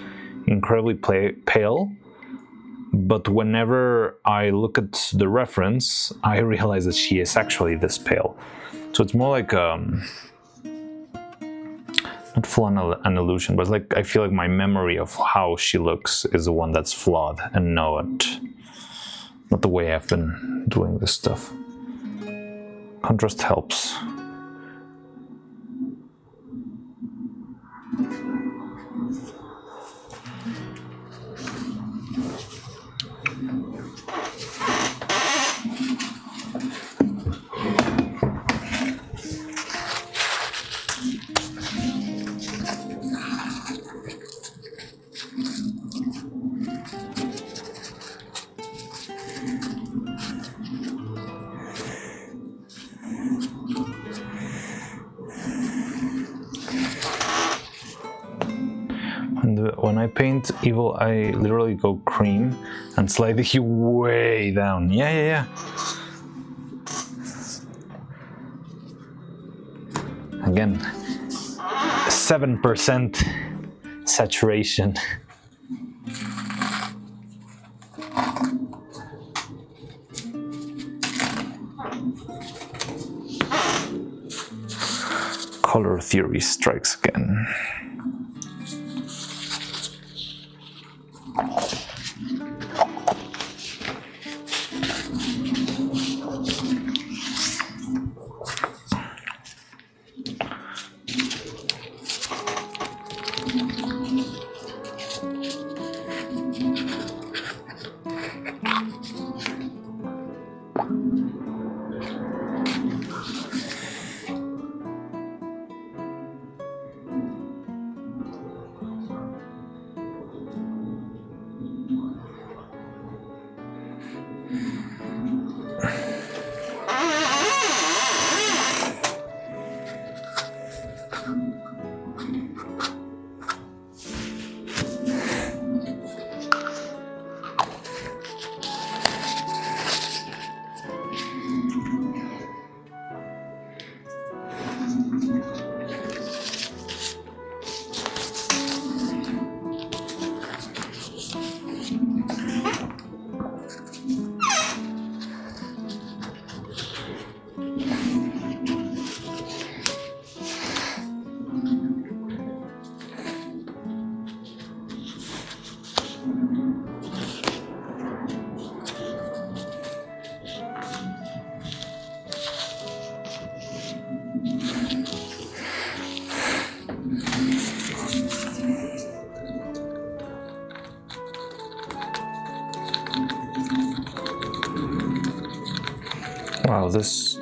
incredibly pale, but whenever I look at the reference, I realize that she is actually this pale. So it's more like not full an illusion, but like I feel like my memory of how she looks is the one that's flawed, and not the way I've been doing this stuff. Contrast helps. When I paint evil, I literally go cream and slide the hue way down. Yeah. Again, 7% saturation. Color theory strikes again. Wow, this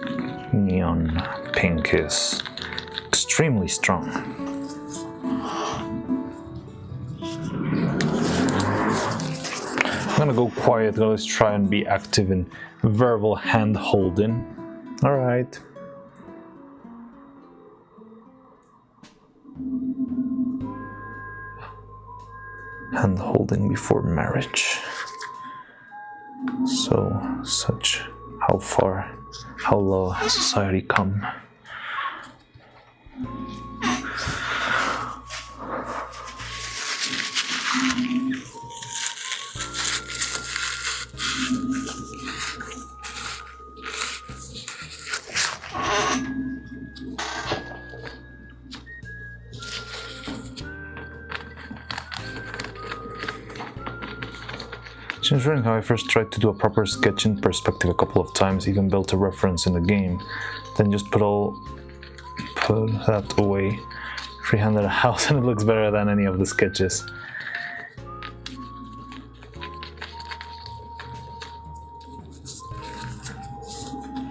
neon pink is extremely strong. I'm gonna go quiet, let's try and be active in verbal hand holding. Alright. Hand holding before marriage. So, how far, how low has society come? Considering how I first tried to do a proper sketch in perspective a couple of times, even built a reference in the game, then just put that away, freehanded a house, and it looks better than any of the sketches.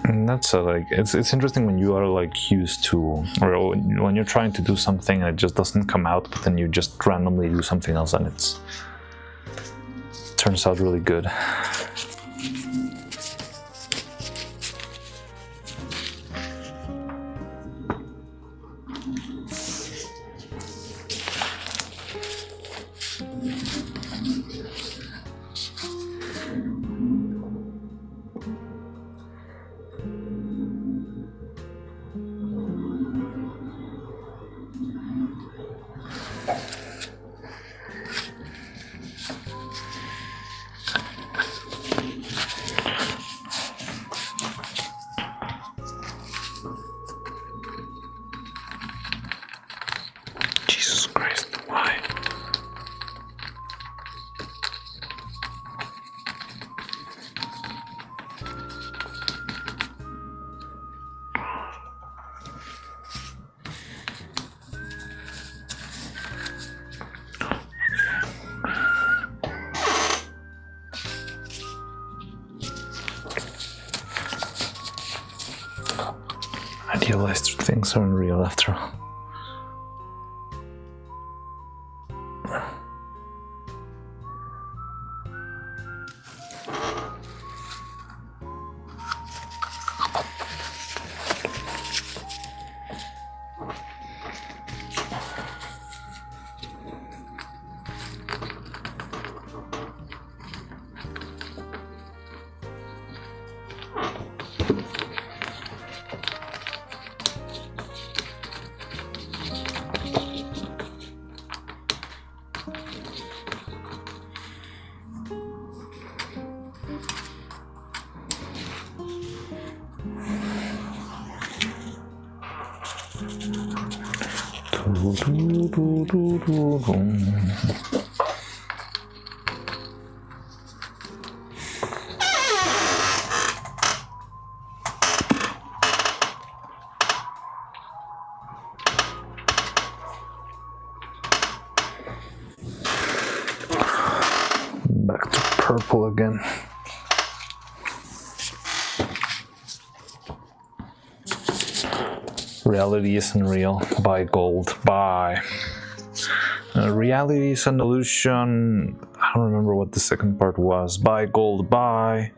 And that's like it's interesting when you are like used to, or when you're trying to do something and it just doesn't come out, but then you just randomly do something else and it turns out really good. Jesus Christ, why? Idealized things aren't real after all. Back to purple again. Reality isn't real. Buy gold. Buy. Reality is an illusion. I don't remember what the second part was. Buy gold. Buy.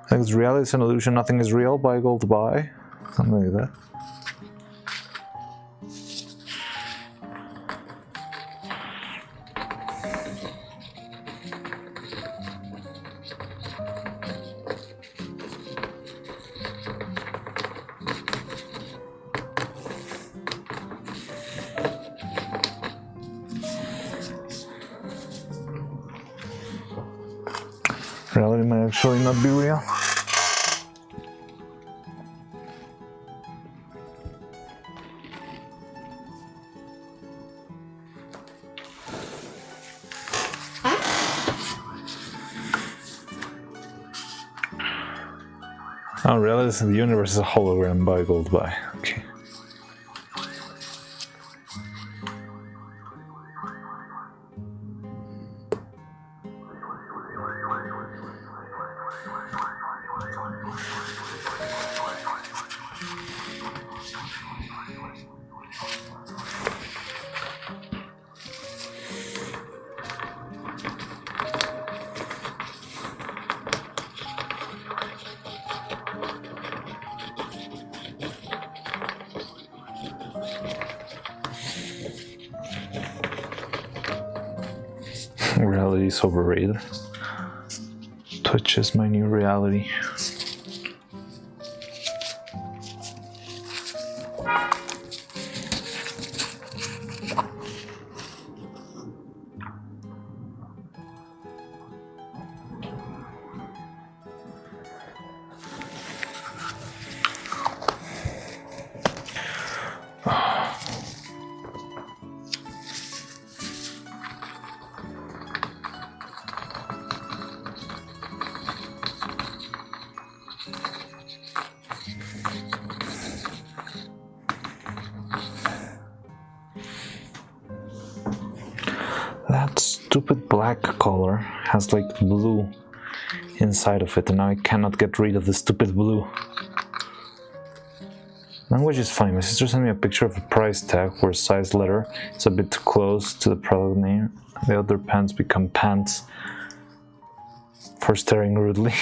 I think it's reality is an illusion. Nothing is real. Buy gold. Buy. Something like that. Reality might actually not be real. Oh, reality the universe is a hologram. Buy gold. Buy. Okay. reality is overrated. Twitch is my new reality. That stupid black color has like blue inside of it, and now I cannot get rid of the stupid blue. Language is fine. My sister sent me a picture of a price tag where size letter is a bit too close to the product name. The other pants become pants for staring rudely.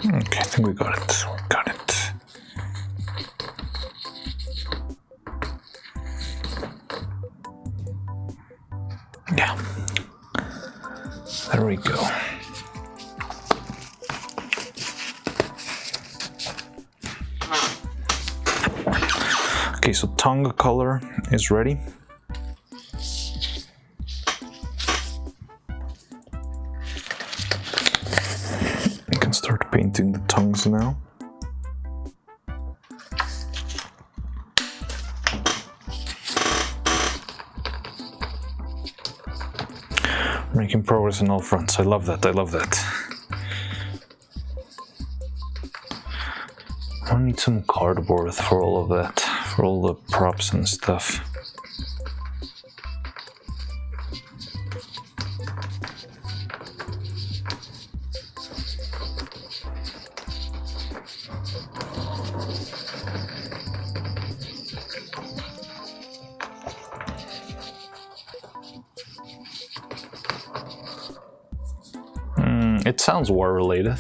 Okay, I think we got it. We got it. Yeah. There we go. Okay, so tongue color is ready. Start painting the tongues now. Making progress on all fronts. I love that. I love that. I need some cardboard for all of that, for all the props and stuff. It sounds war-related,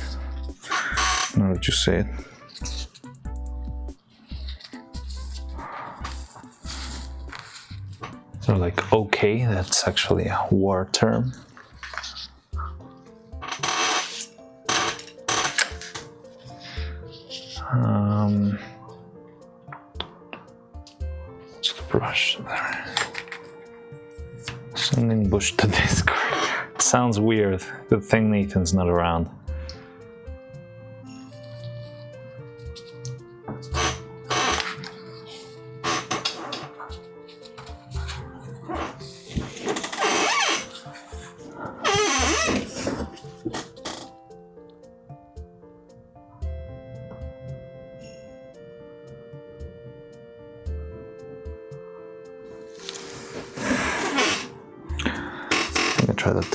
now that you say it. So like, okay, that's actually a war term. What's the brush there? Sending Bush to Discord. Sounds weird. Good thing Nathan's not around.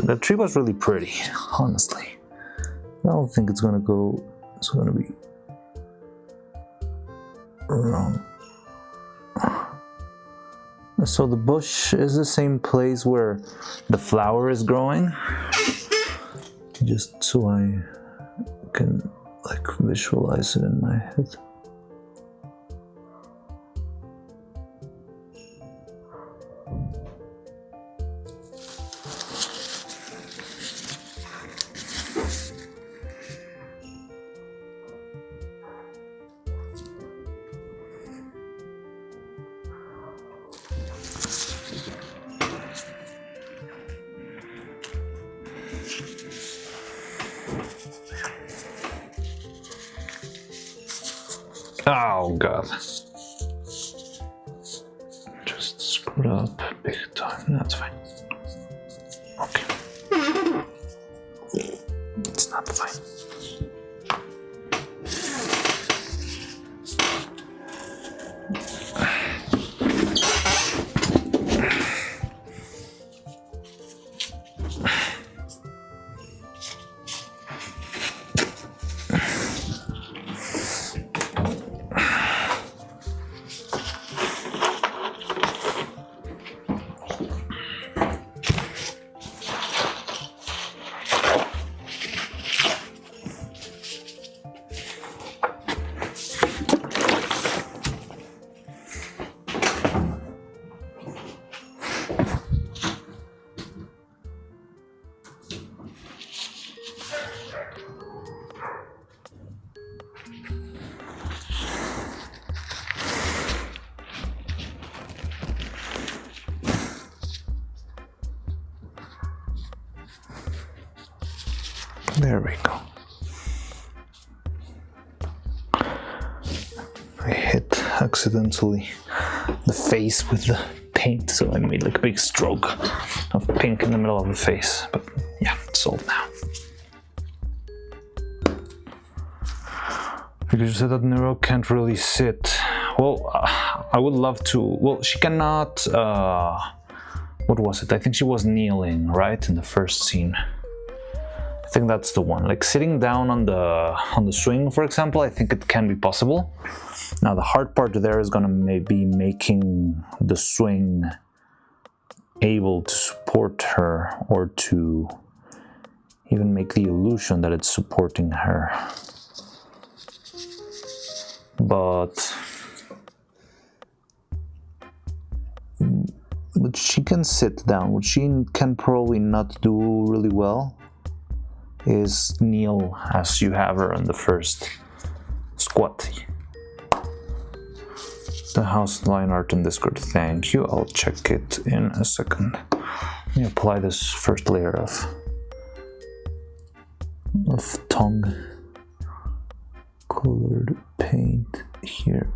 The tree was really pretty, honestly. I don't think it's gonna be Wrong. So the bush is the same place where the flower is growing, just so I can like visualize it in my head. Oh god. Just screwed up big time. That's fine. Okay. It's not fine. There we go. I hit accidentally the face with the paint, so I made like a big stroke of pink in the middle of the face. But yeah, it's solved now. Because you said that Neuro can't really sit. Well, I would love to. Well, she cannot. What was it? I think she was kneeling, right, in the first scene. I think that's the one. Like sitting down on the swing, for example, I think it can be possible. Now the hard part there is gonna be making the swing able to support her, or to even make the illusion that it's supporting her. But she can sit down. What she can probably not do really well is kneel as you have her on the first squat. The house line art in Discord, thank you. I'll check it in a second. Let me apply this first layer of tongue colored paint here.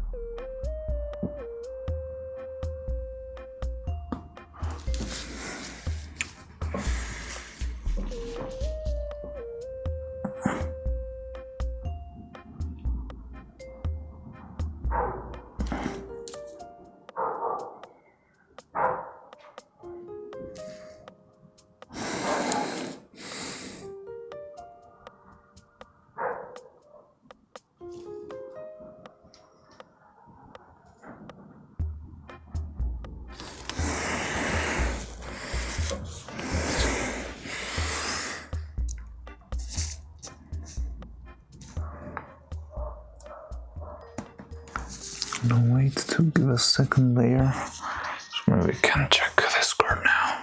No, wait to give a second layer. So maybe we can check this square now.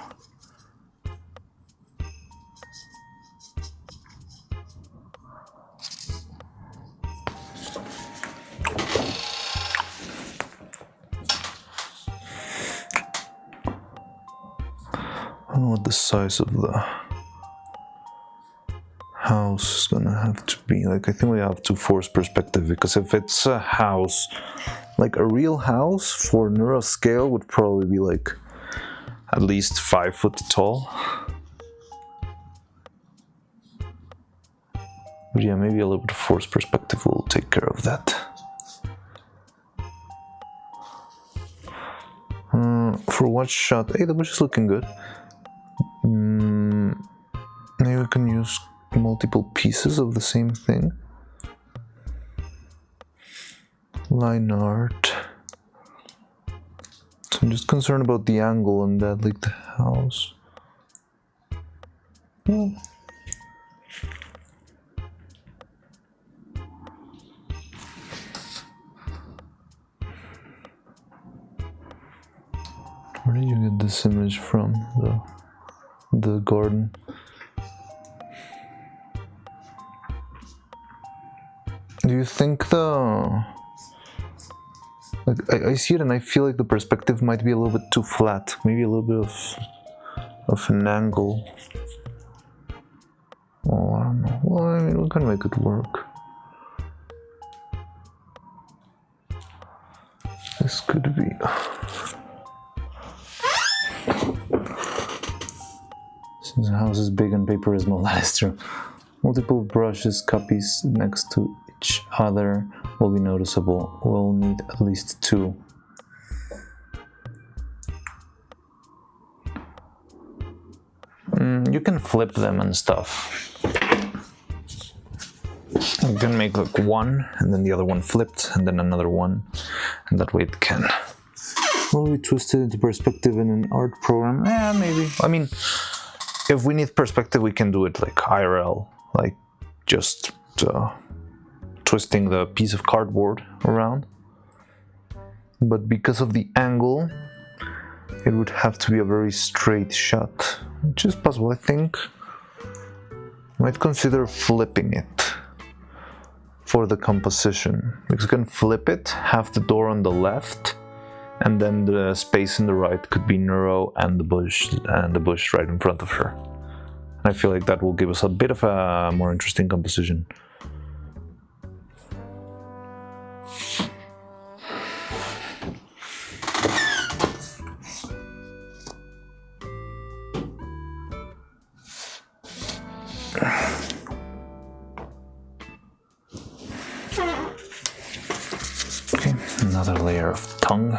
I don't know what the size of the house is gonna have to be. Like, I think we have to force perspective, because if it's a house, like a real house for Neuro scale would probably be like at least 5 foot tall. But yeah, maybe a little bit of force perspective will take care of that. For what shot? Hey, the bush is looking good. Maybe we can use multiple pieces of the same thing. line art. So I'm just concerned about the angle and that, like the house. Well, where did you get this image from? The garden. Do you think I see it and I feel like the perspective might be a little bit too flat, maybe a little bit of an angle. Oh, I don't know. Well, I mean, we can make it work. This could be. Since the house is big and paper is small, that is true. Multiple brushes, copies next to each other will be noticeable. We'll need at least 2. You can flip them and stuff. You can make like one and then the other one flipped and then another one, and that way it can. Will be twisted into perspective in an art program? Yeah, maybe. I mean, if we need perspective, we can do it like IRL, like just twisting the piece of cardboard around. But because of the angle, it would have to be a very straight shot, which is possible. I think I might consider flipping it for the composition, because you can flip it, have the door on the left, and then the space in the right could be Neuro and the bush right in front of her. And I feel like that will give us a bit of a more interesting composition. Okay, another layer of tongue.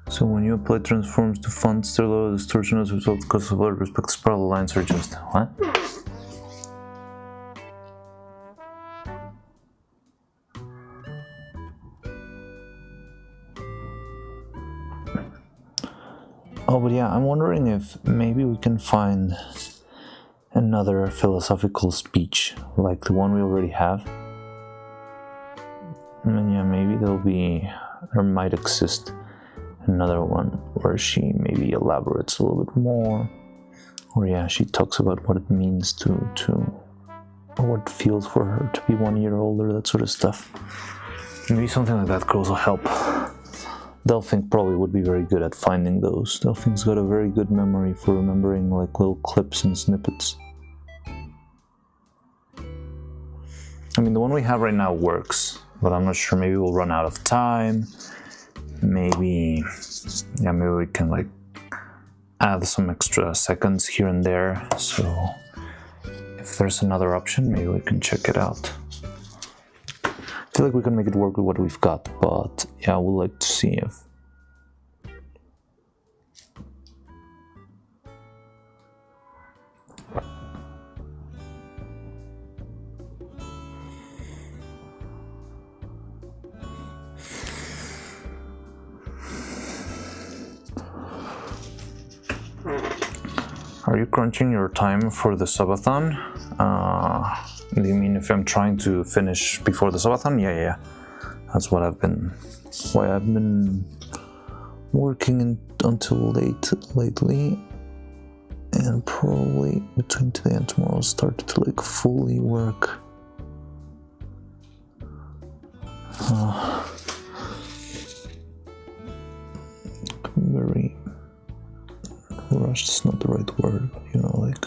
So when you apply transforms to fonts, there are distortion as a result because of other respects parallel lines are just what? Oh, but yeah, I'm wondering if maybe we can find another philosophical speech like the one we already have. And yeah, maybe there'll be, or might exist, another one where she maybe elaborates a little bit more, or yeah, she talks about what it means to or what it feels for her to be 1 year older, that sort of stuff. Maybe something like that could also help. Delphine probably would be very good at finding those. Delphine's got a very good memory for remembering like little clips and snippets. I mean, the one we have right now works, but I'm not sure, maybe we'll run out of time. Maybe we can like add some extra seconds here and there. So if there's another option, maybe we can check it out. I feel like we can make it work with what we've got, but yeah, I would like to see if Are you crunching your time for the subathon? Do you mean if I'm trying to finish before the subathon? Yeah. That's what I've been working until lately, and probably between today and tomorrow started to like fully work. Very rushed is not the right word, you know, like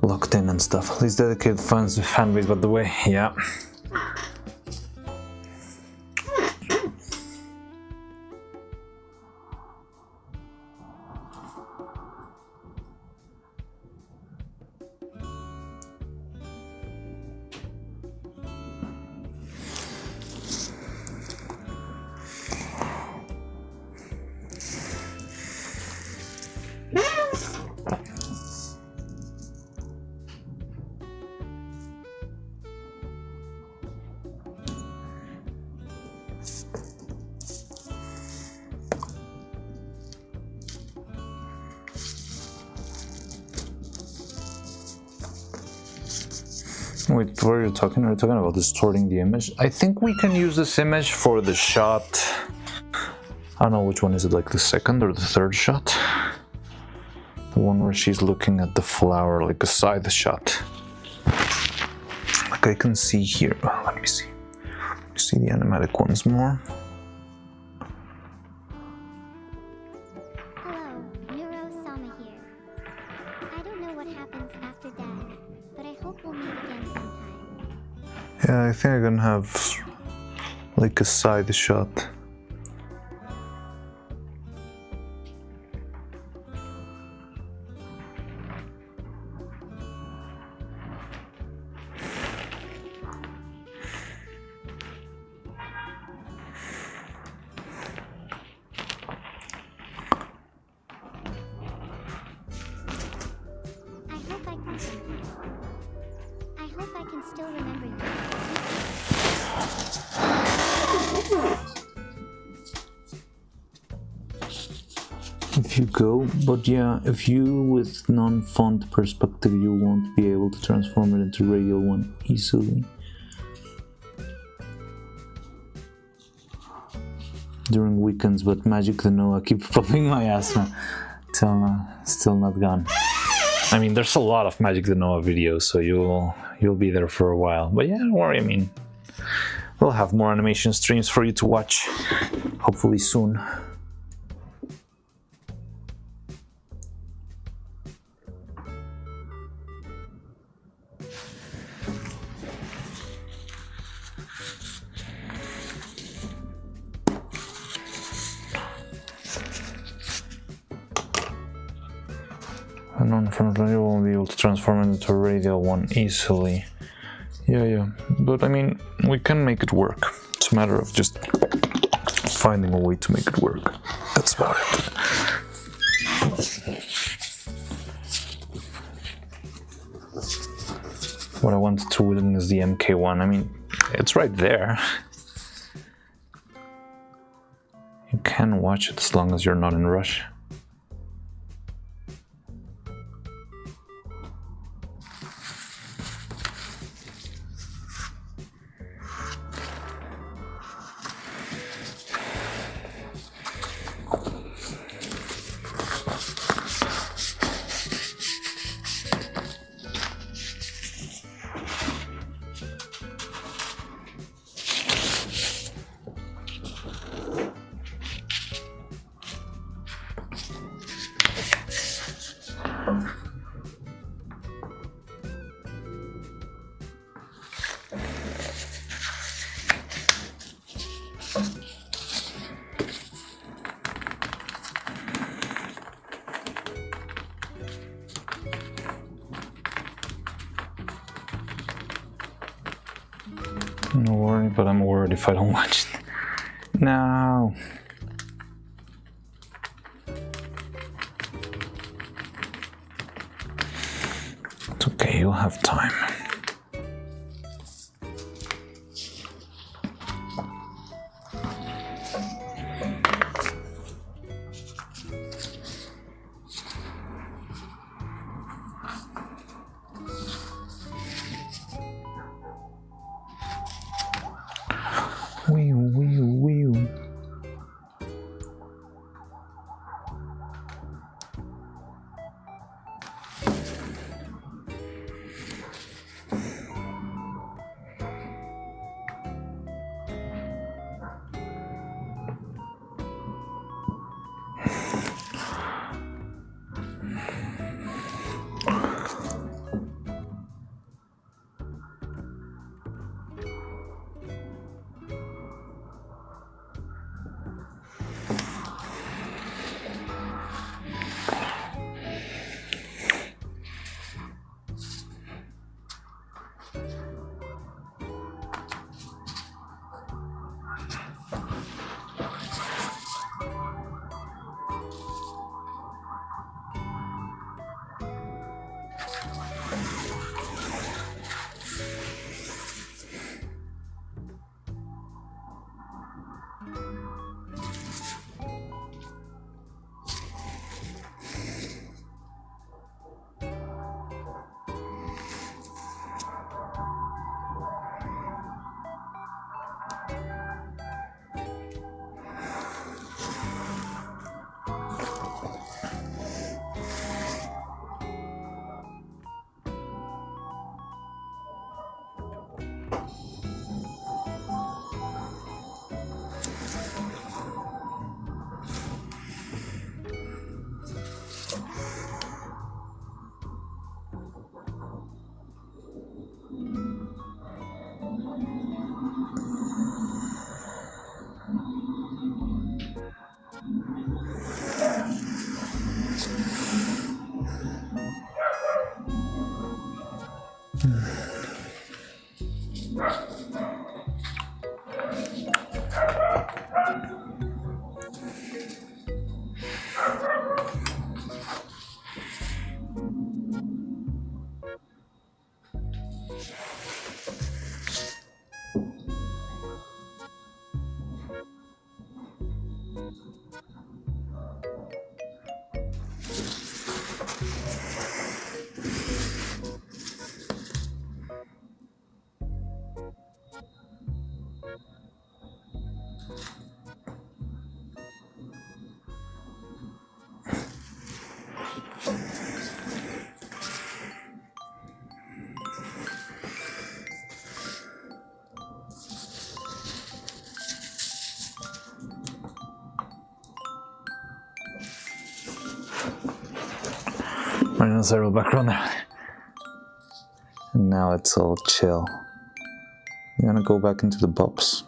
locked in and stuff. These dedicated fans with fan base, by the way, yeah. Wait, what are you talking? Are you talking about distorting the image? I think we can use this image for the shot. I don't know which one is it, like the second or the third shot? The one where she's looking at the flower, like a side shot. Like I can see here. Let me see. Let me see the animatic once more. Hello, Neuro-Sama here. I don't know what happens after death, but I hope we'll meet again sometime. Yeah, I think I'm gonna have like a side shot. I hope I can still remember you. If you go, but yeah, if you with non-font perspective, you won't be able to transform it into radial one easily. During weekends, but Magic the Noah keep popping my ass now. Still not gone. I mean, there's a lot of Magic the Noah videos, so you'll be there for a while. But yeah, don't worry. I mean, we'll have more animation streams for you to watch, hopefully soon. And unfortunately, you won't be able to transform it into a radial one easily. Yeah, but I mean, we can make it work. It's a matter of just finding a way to make it work. That's about it. What I wanted to win is the MK1. I mean, it's right there. You can watch it as long as you're not in rush. No worry, but I'm worried if I don't watch it. No. It's okay, you'll have time. Wee. Rhinoceros background there. And now it's all chill. I'm gonna go back into the box.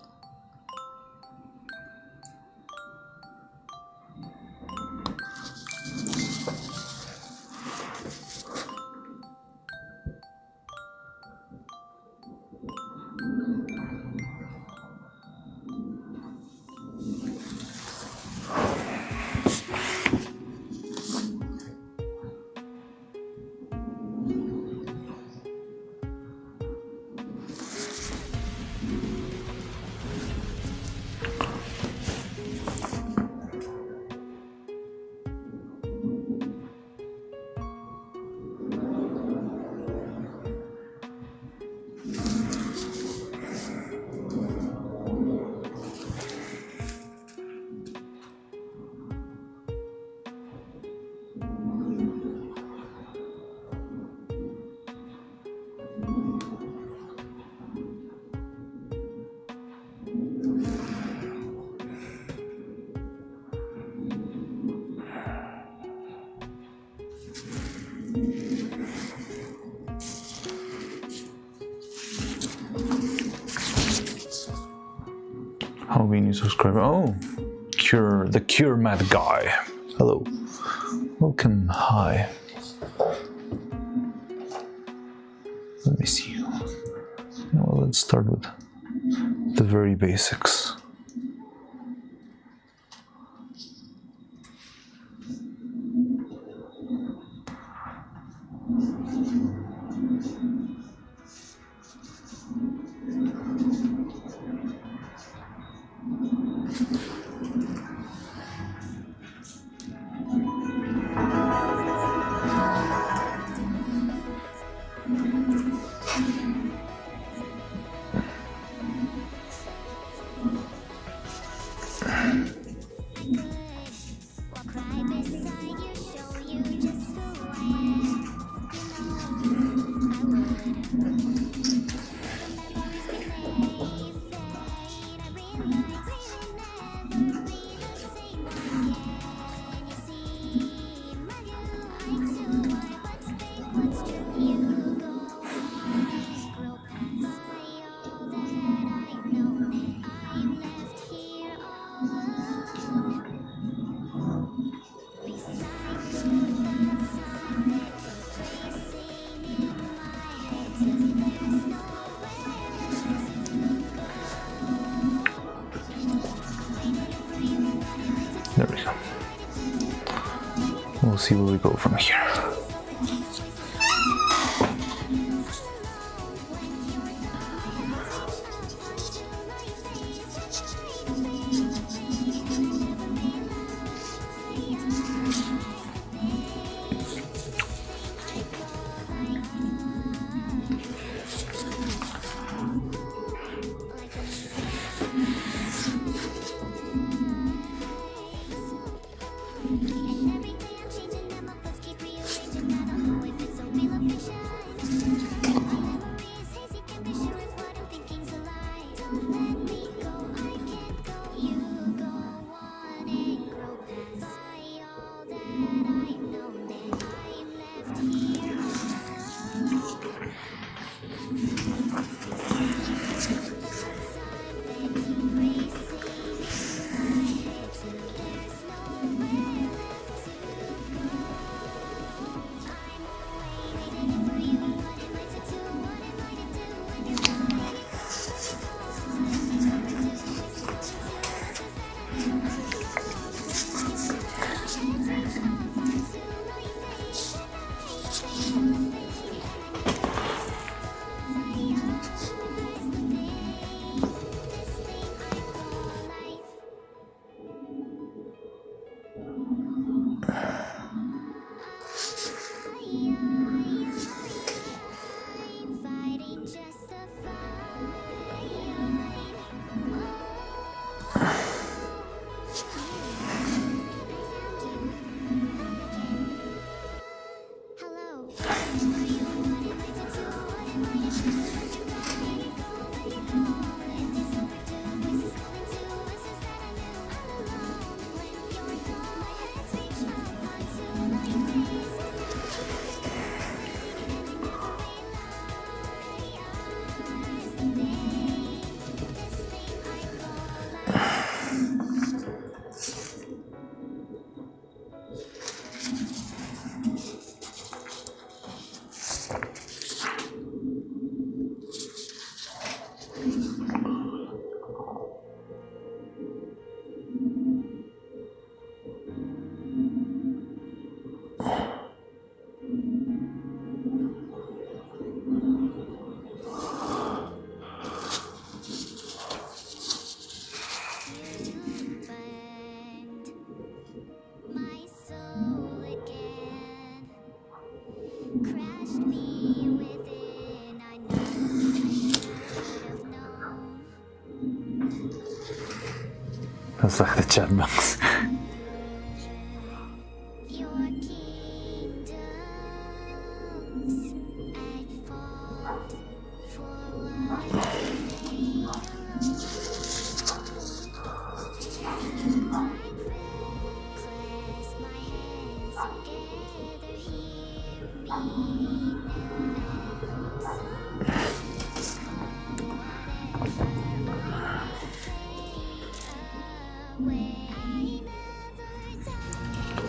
How many subscriber? Oh, the Cure Mad Guy. Hello. Welcome. Hi. Let me see. Well, let's start with the very basics. There we go. We'll see where we go from here. My soul again crashed me within. I know I should have known. Dat is echt de chatbox. Your kingdoms I'd fought for one day alone. Clasp my hands together, hear me now. Come whatever way, I never die.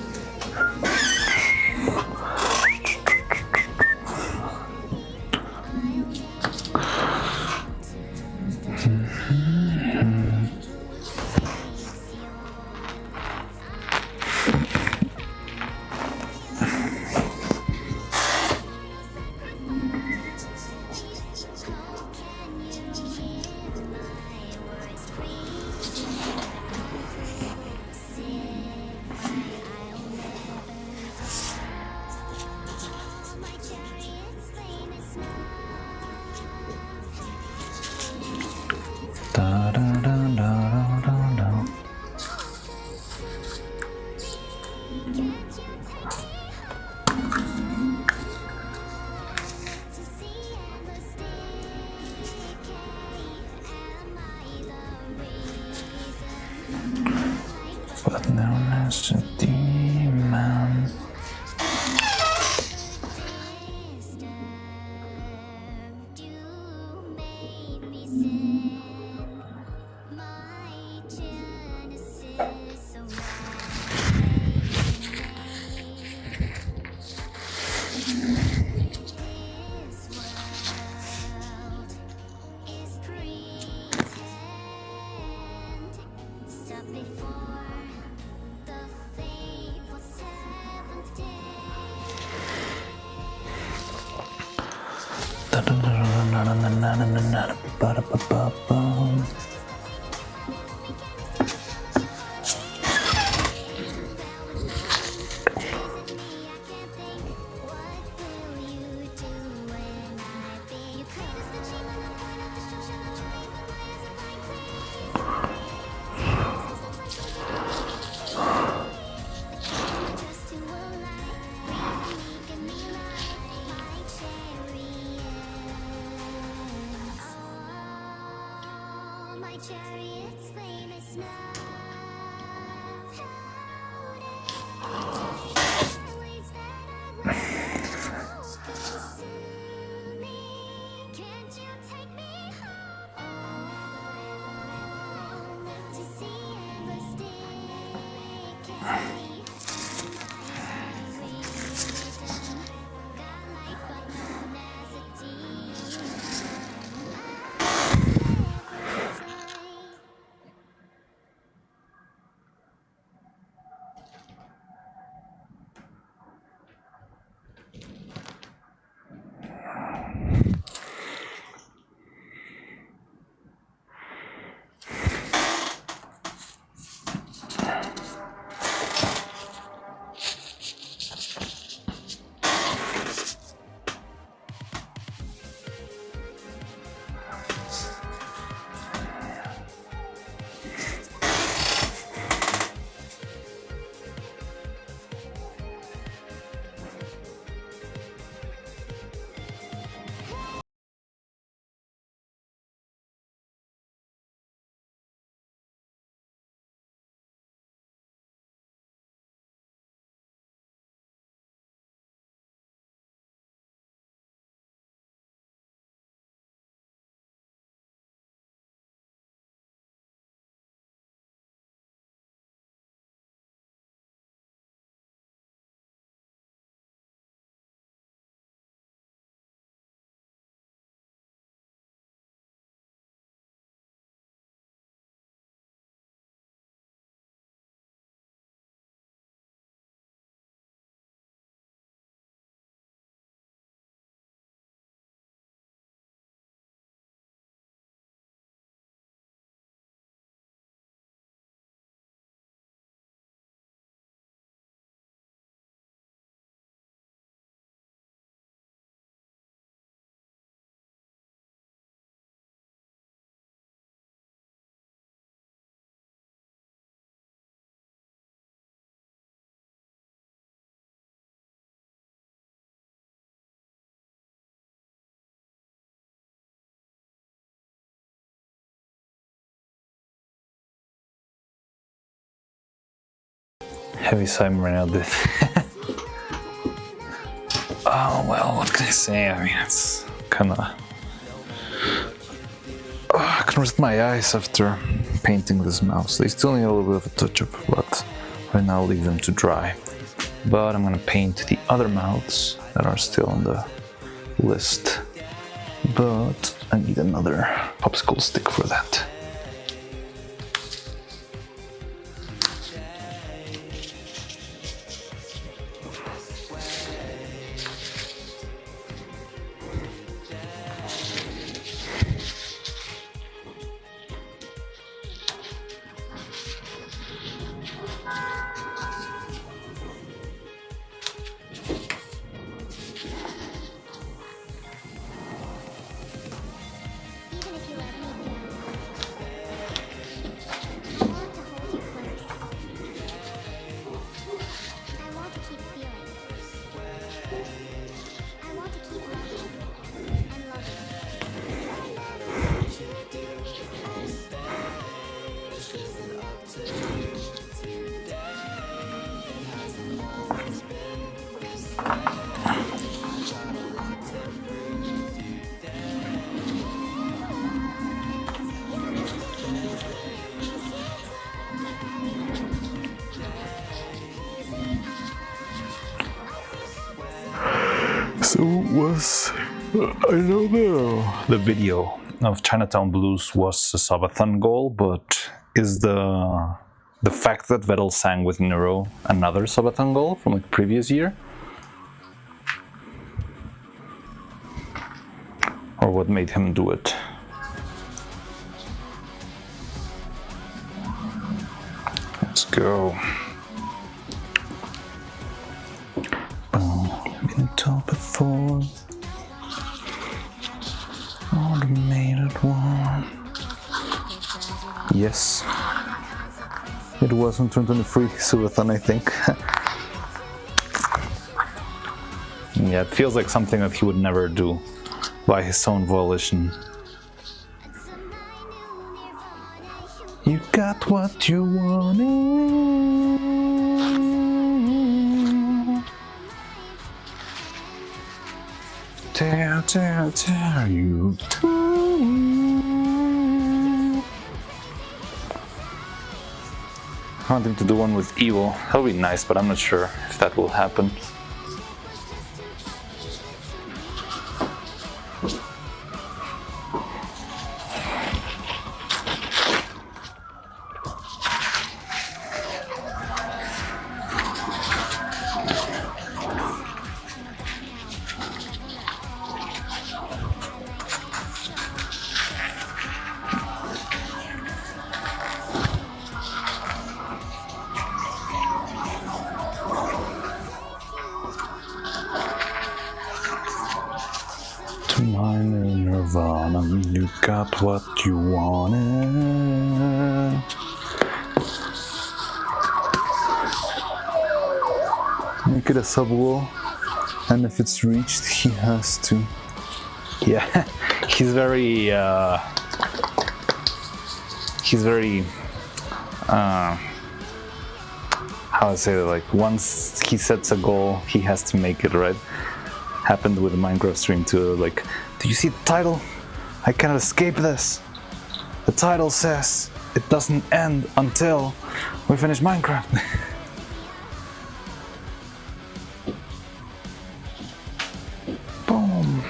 Da, da, da, da, da, da. But now as a demon. Before the fateful seventh day. Da, da, da, da, da, da, da, da, da, ba, da, ba, ba, ba. My chariot's famous now. Waves that I've lost consume me. Can't you take me home to see endless decay? Godlike but known as a demon. heavy sigh right now. Oh well, what can I say? I mean, it's kind of. I can rest my eyes after painting this mouse. They still need a little bit of a touch-up, but right now I'll leave them to dry. But I'm gonna paint the other mouths that are still on the list. But I need another popsicle stick for that. Even if you let me down, I want to hold you close. I want to keep feeling. I want to keep loving and loving. So was I know the video of Chinatown Blues was a subathon goal, but is the fact that Vettel sang with Neuro another subathon goal from like previous year? Or what made him do it? Let's go. Been told before, automated one. Yes, it was on 2023 subathon, I think. Yeah, it feels like something that he would never do by his own volition. You got what you wanted. Tear you down. I want him to do one with Evil. That'll be nice, but I'm not sure if that will happen. Minor Nirvana, you got what you wanted. Make it a subwall, and if it's reached, he has to. Yeah, he's very. How I say that? Like once he sets a goal, he has to make it, right? Happened with the Minecraft stream too. Like, do you see the title? I cannot escape this. The title says it doesn't end until we finish Minecraft. Boom.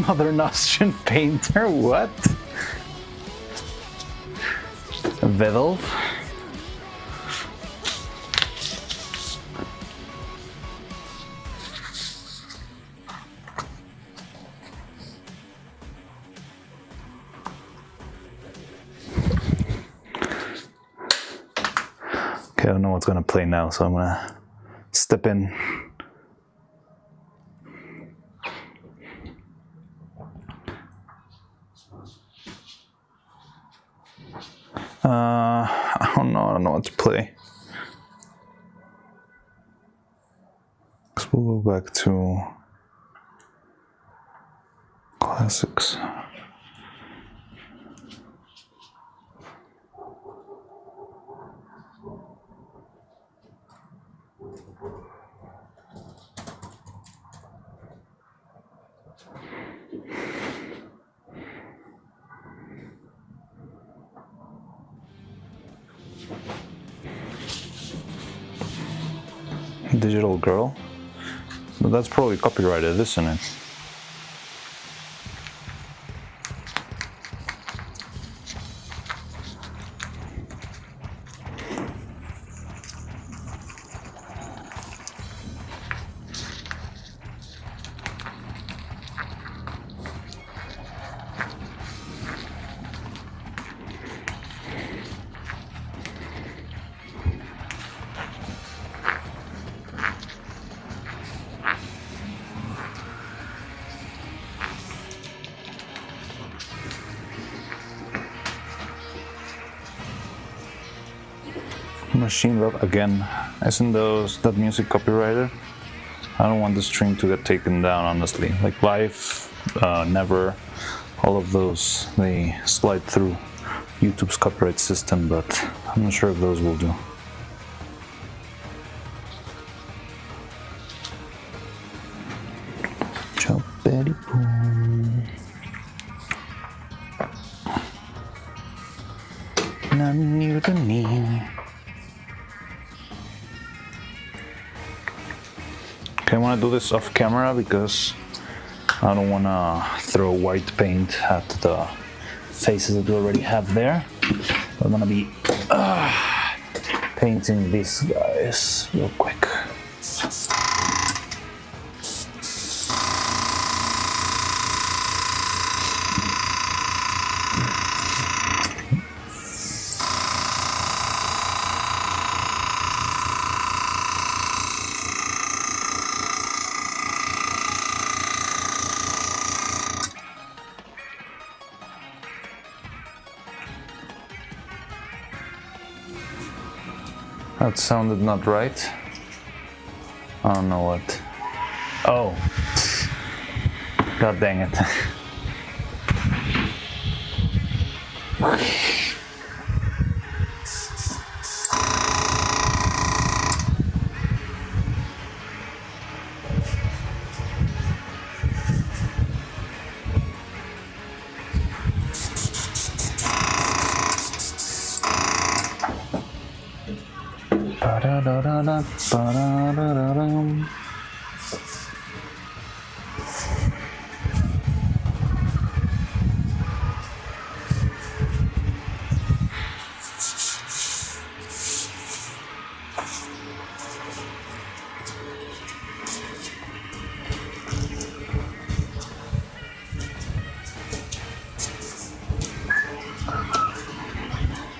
Another Austrian painter? What? Vettel? Okay, I don't know what's gonna play now, so I'm gonna step in. I don't know what to play. So we'll go back to classics. Digital Girl? But that's probably copyrighted, isn't it? Machine Love again. Isn't that music copyrighted? I don't want the stream to get taken down, honestly. Like Live, Never, all of those, they slide through YouTube's copyright system, but I'm not sure if those will do. Choppity boom. None knew the need. Okay, I want to do this off camera because I don't want to throw white paint at the faces that we already have there. I'm going to be painting these guys real quick. That sounded not right. I don't know what. Oh. God dang it. Ba-da-da-da-da, ba-da-da-da-dum.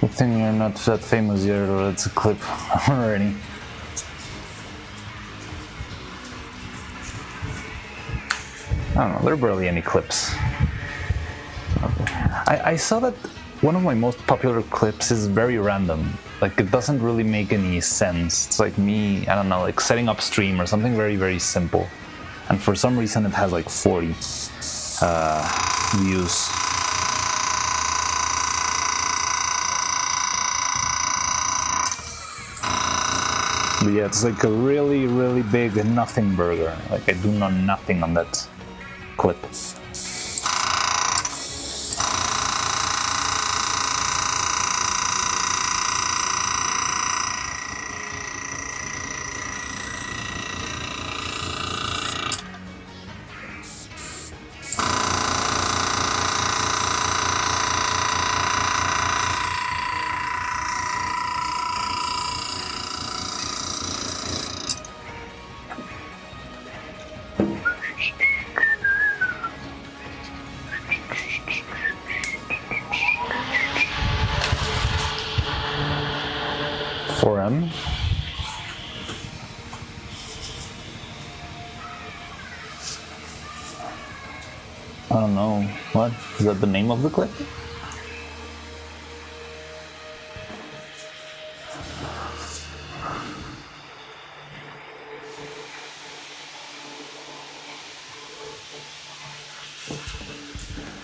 Good thing you're not that famous yet, or it's a clip already. I don't know, there are barely any clips. I saw that one of my most popular clips is very random. Like, it doesn't really make any sense. It's like me, I don't know, like setting up stream or something very, very simple. And for some reason it has like 40 views. But yeah, it's like a really, really big nothing burger. Like, I do know nothing on that clip. I don't know. What? Is that the name of the clip?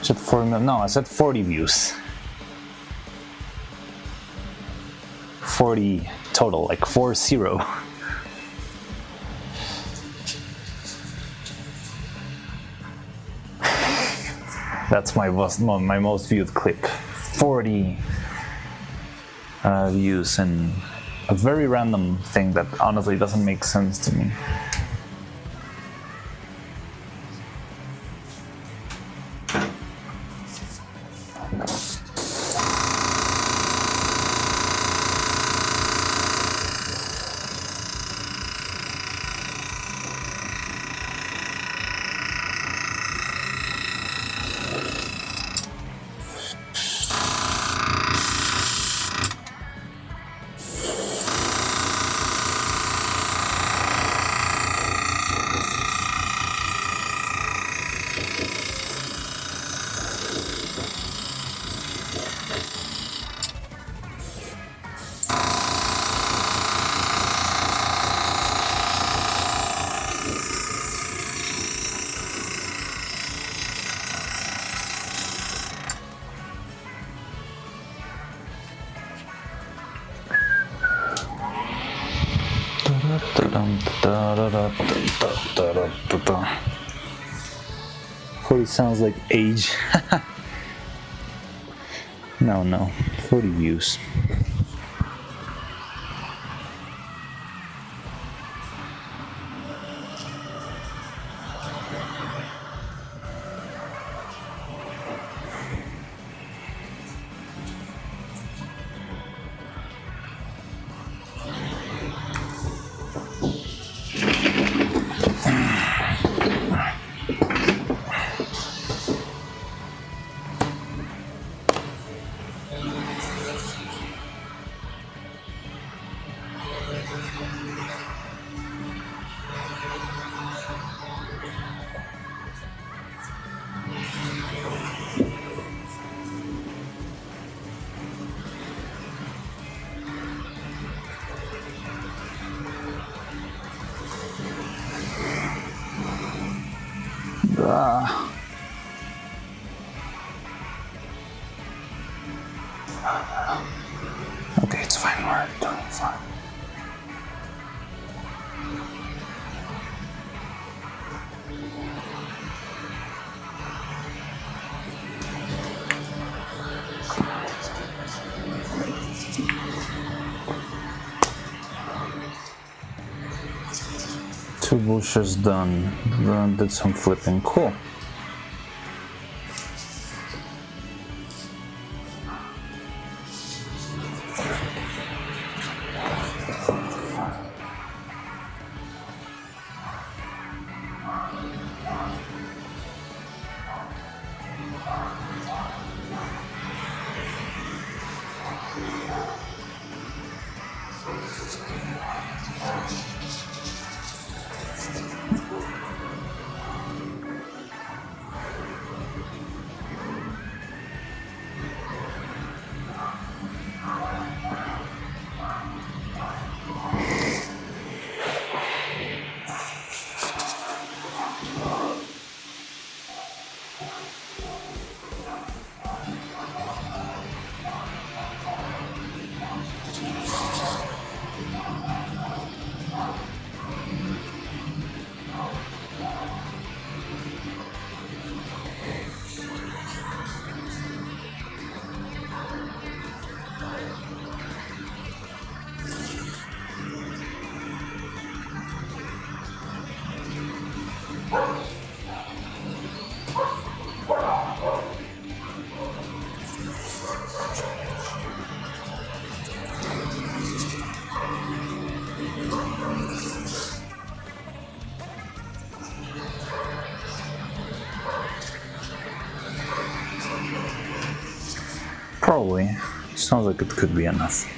I said 40 million. No, I said 40 views. 40 total, like 40. That's my most viewed clip. 40 views, and a very random thing that honestly doesn't make sense to me. Forty sounds like age. No, 40 views. Okay, it's fine, we're doing fine. Two bushes done. Then did some flipping. Cool. Probably. Sounds like it could be enough.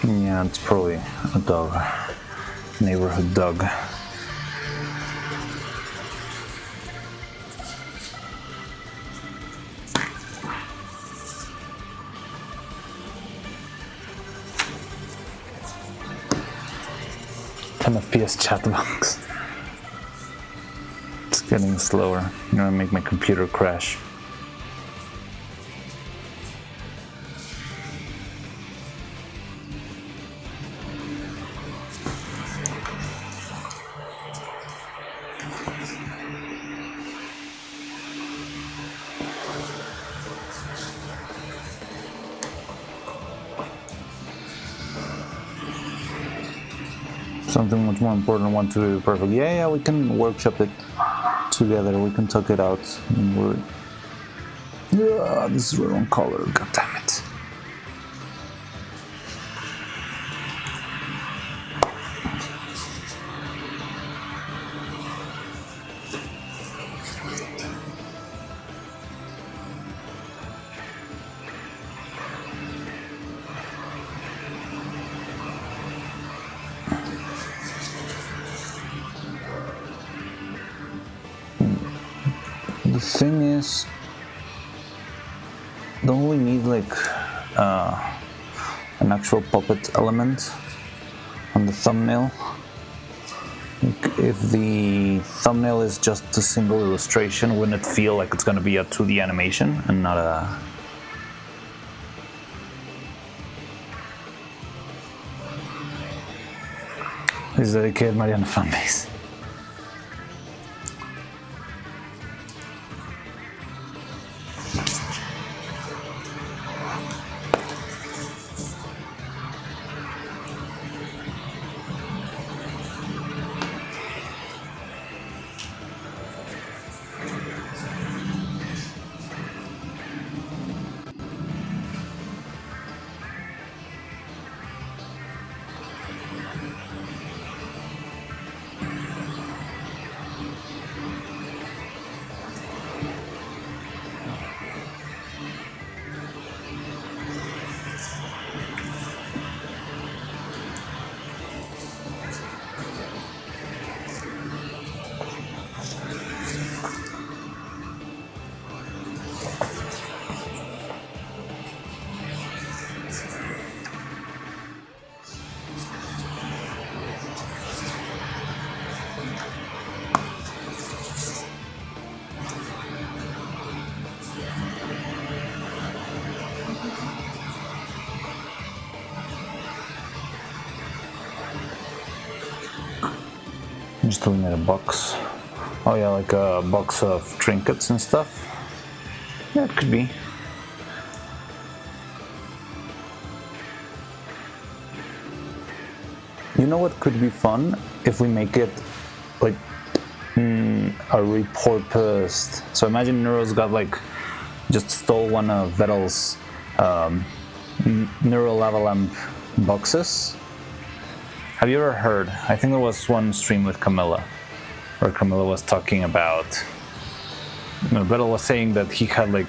Yeah, it's probably a dog. Neighborhood dog. FPS chat box. It's getting slower. I'm gonna make my computer crash. Something much more important, want to be perfect. Yeah, we can workshop it together. We can talk it out. Yeah, this is the wrong color. God damn it. The thing is, don't we need like an actual puppet element on the thumbnail? If the thumbnail is just a single illustration, wouldn't it feel like it's going to be a 2D animation and not a... Is dedicated Mariana fanbase. I'm just looking at a box. Oh yeah, like a box of trinkets and stuff. Yeah, it could be. You know what could be fun? If we make it like a repurposed. So imagine Neuro's got like, just stole one of Vettel's Neuro lava lamp boxes. Have you ever heard? I think there was one stream with Camilla where Camilla was talking about. Vettel was saying that he had like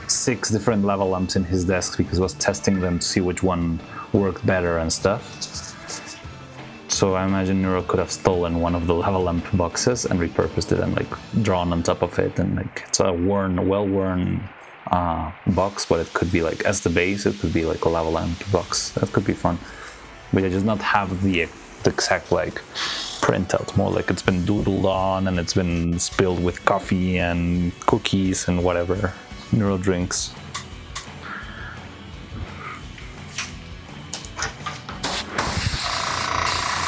6 different lava lamps in his desk because he was testing them to see which one worked better and stuff. So I imagine Neuro could have stolen one of the lava lamp boxes and repurposed it and like drawn on top of it, and like it's a well-worn box, but it could be like as the base, it could be like a lava lamp box. That could be fun. But yeah, just not have the exact like printout, more like it's been doodled on and it's been spilled with coffee and cookies and whatever Neuro drinks.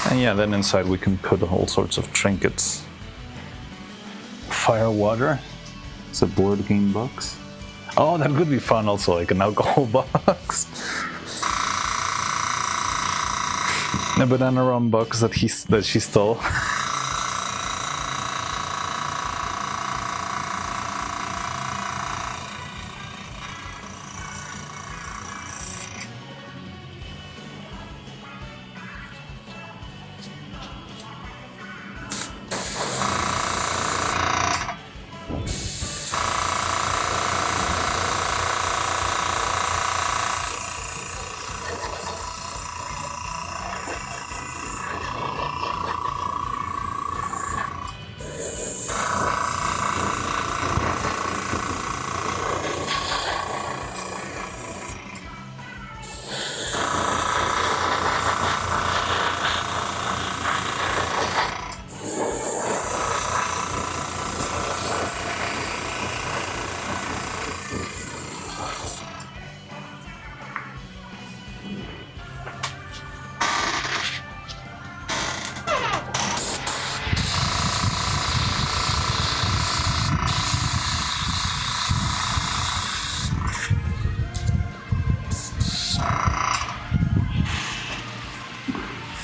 And yeah, then inside we can put all sorts of trinkets. Fire water. It's a board game box. Oh, that could be fun also, like an alcohol box. A banana rum box that she stole.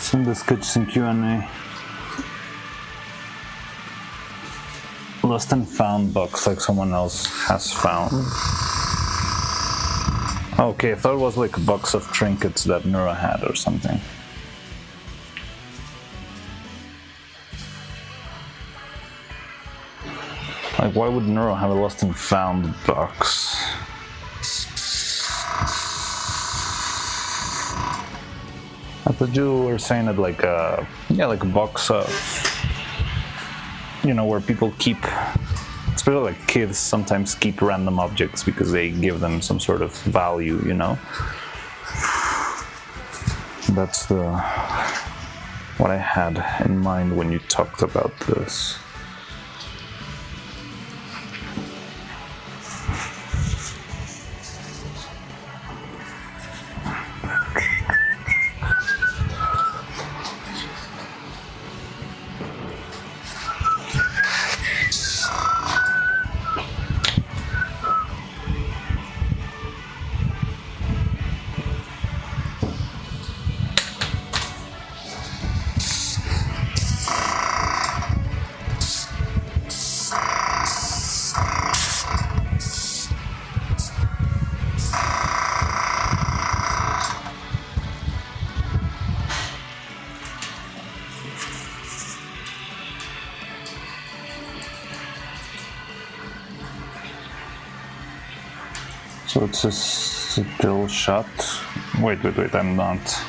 Some biscuits and Q&A. Lost and found box like someone else has found. Okay, I thought it was like a box of trinkets that Neuro had or something. Like, why would Neuro have a lost and found box? I thought you were saying it like a box of, where people keep, especially like kids sometimes keep random objects because they give them some sort of value, That's what I had in mind when you talked about this. So it's a still shot. Wait, I'm not.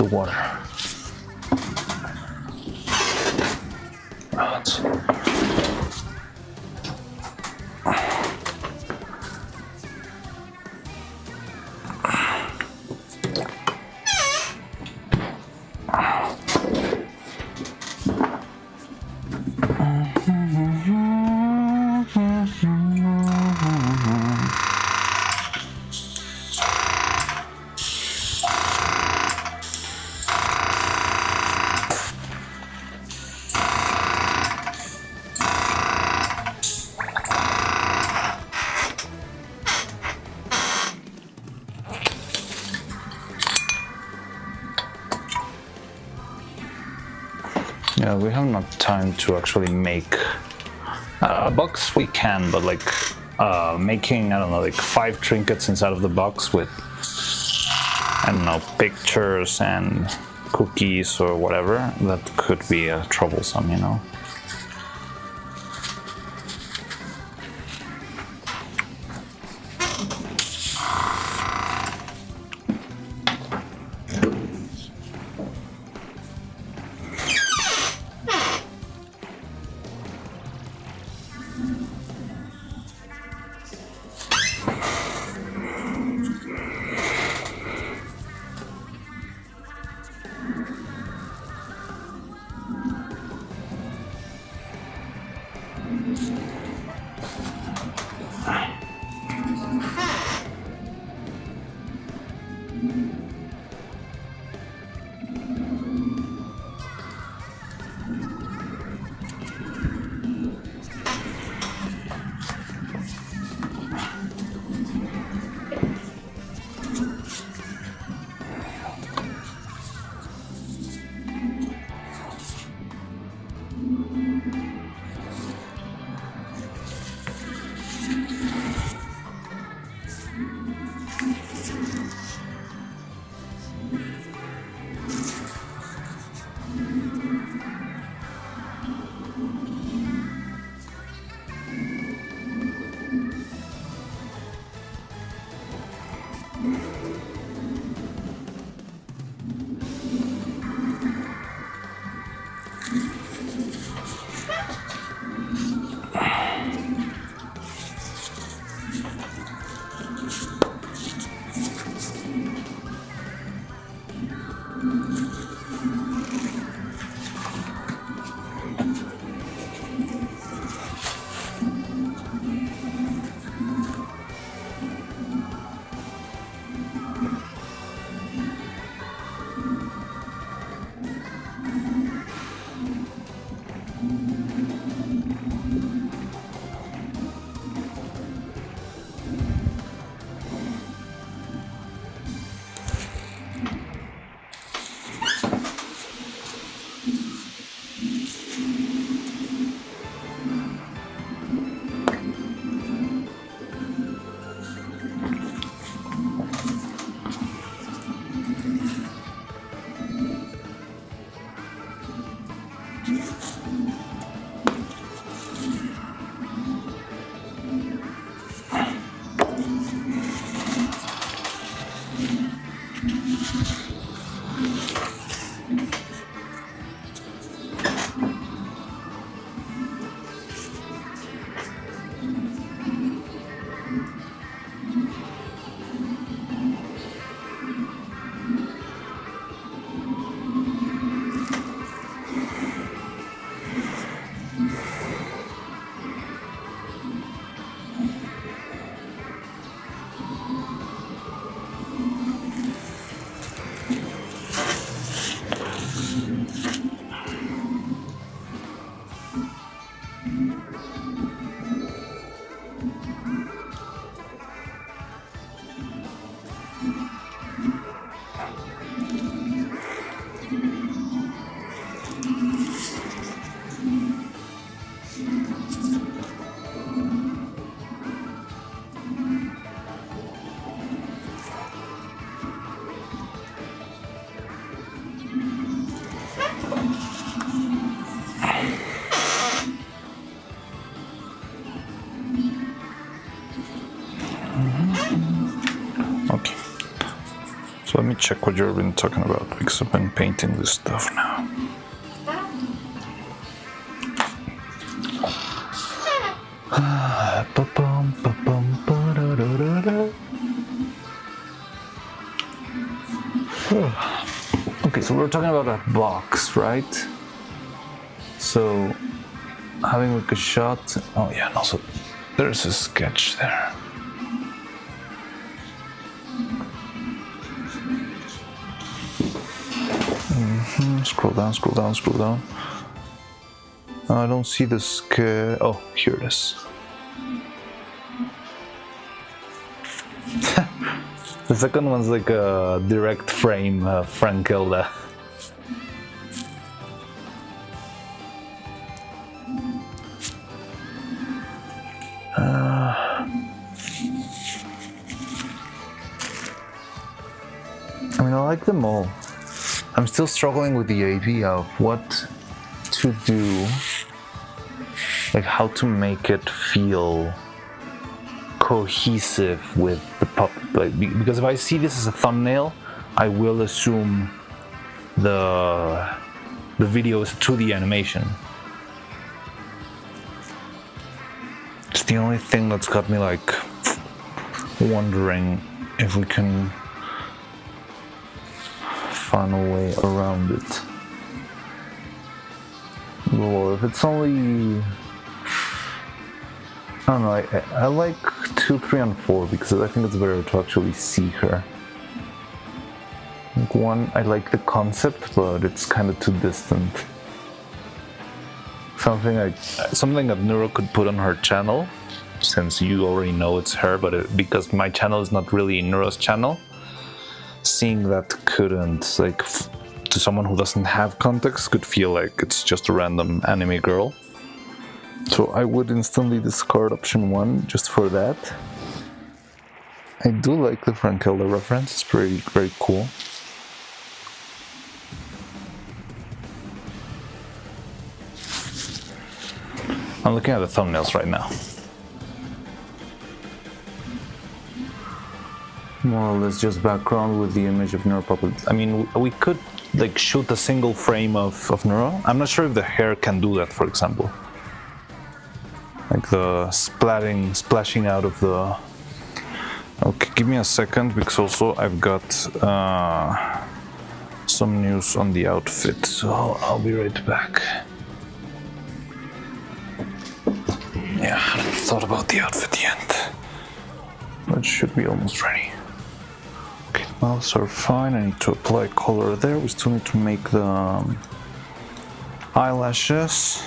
water. Let's see. Yeah, we have not time to actually make a box. We can, but like making, I don't know, like 5 trinkets inside of the box with, I don't know, pictures and cookies or whatever, that could be troublesome, you know. So let me check what you've been talking about, because I've been painting this stuff now. Okay, so we're talking about a box, right? So having like a shot. Oh yeah, and also there's a sketch there. Scroll down, scroll down, scroll down. I don't see the sketch. Oh, here it is. The second one's like a direct frame Frankilda. I mean, I like them all. I'm still struggling with the idea of what to do, like how to make it feel cohesive with the puppet. Like, because if I see this as a thumbnail, I will assume the video is 2D animation. It's the only thing that's got me like wondering if we can find a way around it. Or if it's only, I don't know, I like 2, 3, and 4 because I think it's better to actually see her. Like 1, I like the concept, but it's kind of too distant. Something that Neuro could put on her channel, since you already know it's her, but because my channel is not really Neuro's channel, seeing that couldn't, like, to someone who doesn't have context, could feel like it's just a random anime girl. So I would instantly discard option 1 just for that. I do like the Frankilda reference, it's very, very cool. I'm looking at the thumbnails right now. More or less just background with the image of Neuro puppets. I mean, we could like shoot a single frame of Neuro. I'm not sure if the hair can do that, for example. Like the splashing out of the... Okay, give me a second, because also I've got some news on the outfit, so I'll be right back. Yeah, I haven't thought about the outfit yet. But it should be almost ready. Okay, mouths are fine. I need to apply color there. We still need to make the eyelashes.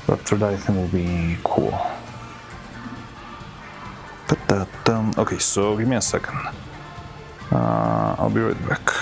But after that, I think will be cool. Okay, so give me a second. I'll be right back.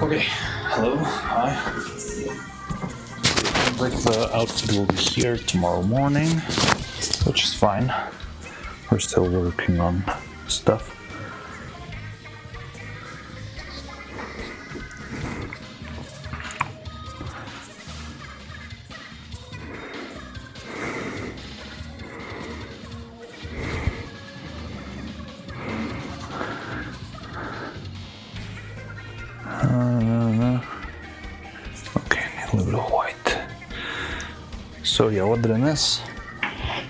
Okay, hello, hi. Like the outfit will be here tomorrow morning, which is fine. We're still working on stuff. Okay, a little bit of white. So yeah, what did I miss?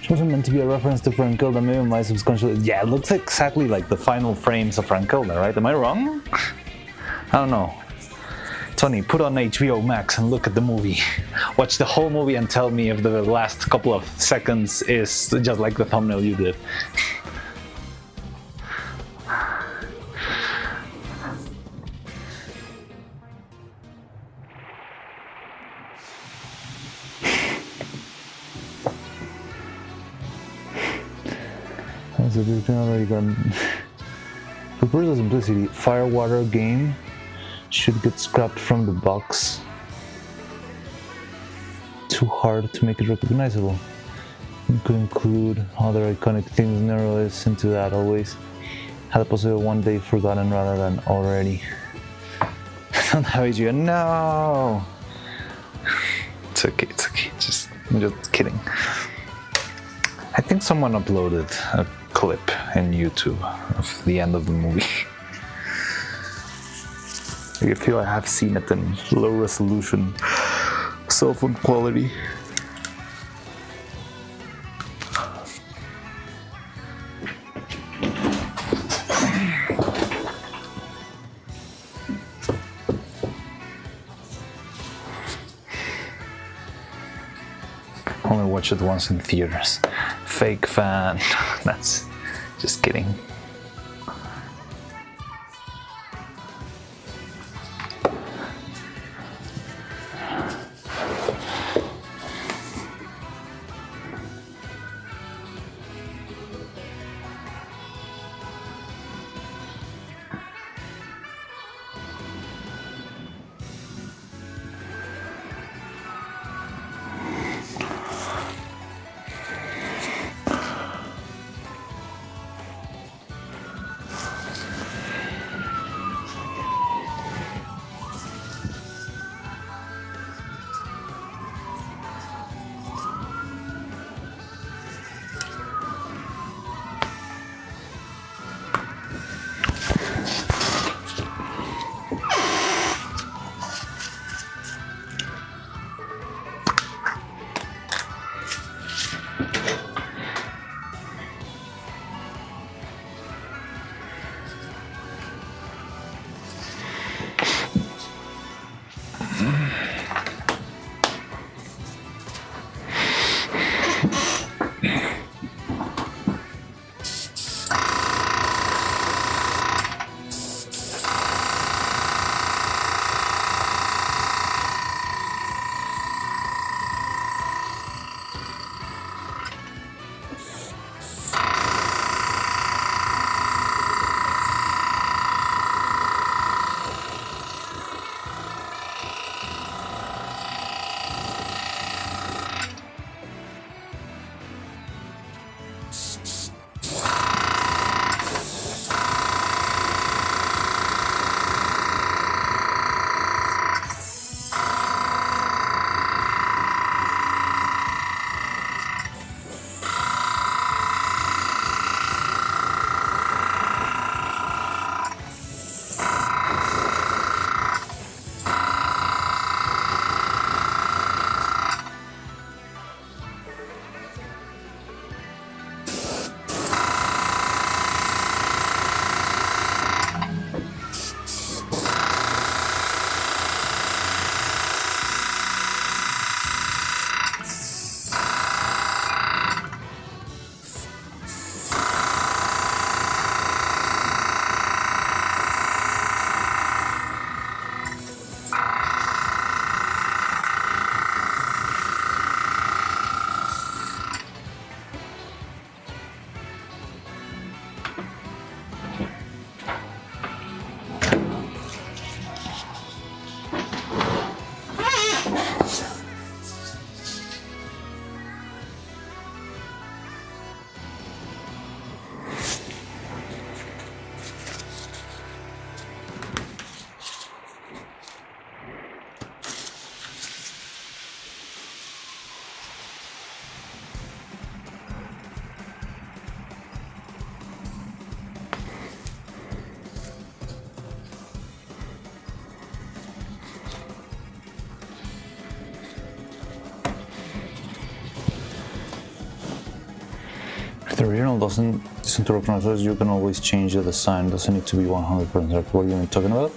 It wasn't meant to be a reference to Frankilda, maybe my subconscious. Yeah, it looks exactly like the final frames of Frankilda, right? Am I wrong? I don't know. Tony, put on HBO Max and look at the movie. Watch the whole movie and tell me if the last couple of seconds is just like the thumbnail you did. So this already got. For purpose simplicity, Firewater game should get scrapped from the box. Too hard to make it recognizable. You could include other iconic things. Neuro is into that always. Had a possible one day forgotten rather than already. Don't have HBO. No. It's okay. It's okay. I'm just kidding. I think someone uploaded a clip in YouTube of the end of the movie. I feel I have seen it in low resolution cell phone quality. Only watch it once in theaters. Fake fan. That's just kidding. If the original isn't recognized, you can always change the design. Doesn't need to be 100% correct. What are you talking about?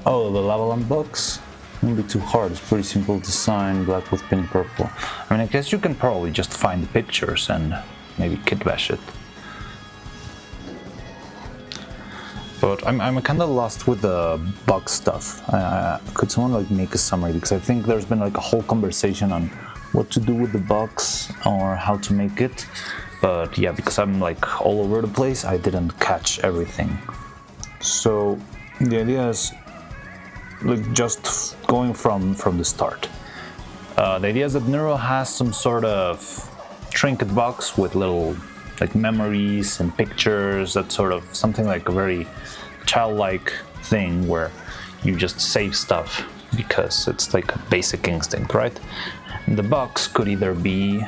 Oh, the lava lamp box? Won't be too hard. It's pretty simple design, black with pink purple. I mean, I guess you can probably just find the pictures and maybe kit bash it. But I'm kind of lost with the box stuff. Could someone like make a summary? Because I think there's been like a whole conversation on what to do with the box or how to make it. But yeah, because I'm like all over the place, I didn't catch everything. So the idea is like just going from the start. The idea is that Neuro has some sort of trinket box with little like memories and pictures. That's sort of something like a very childlike thing where you just save stuff because it's like a basic instinct, right? And the box could either be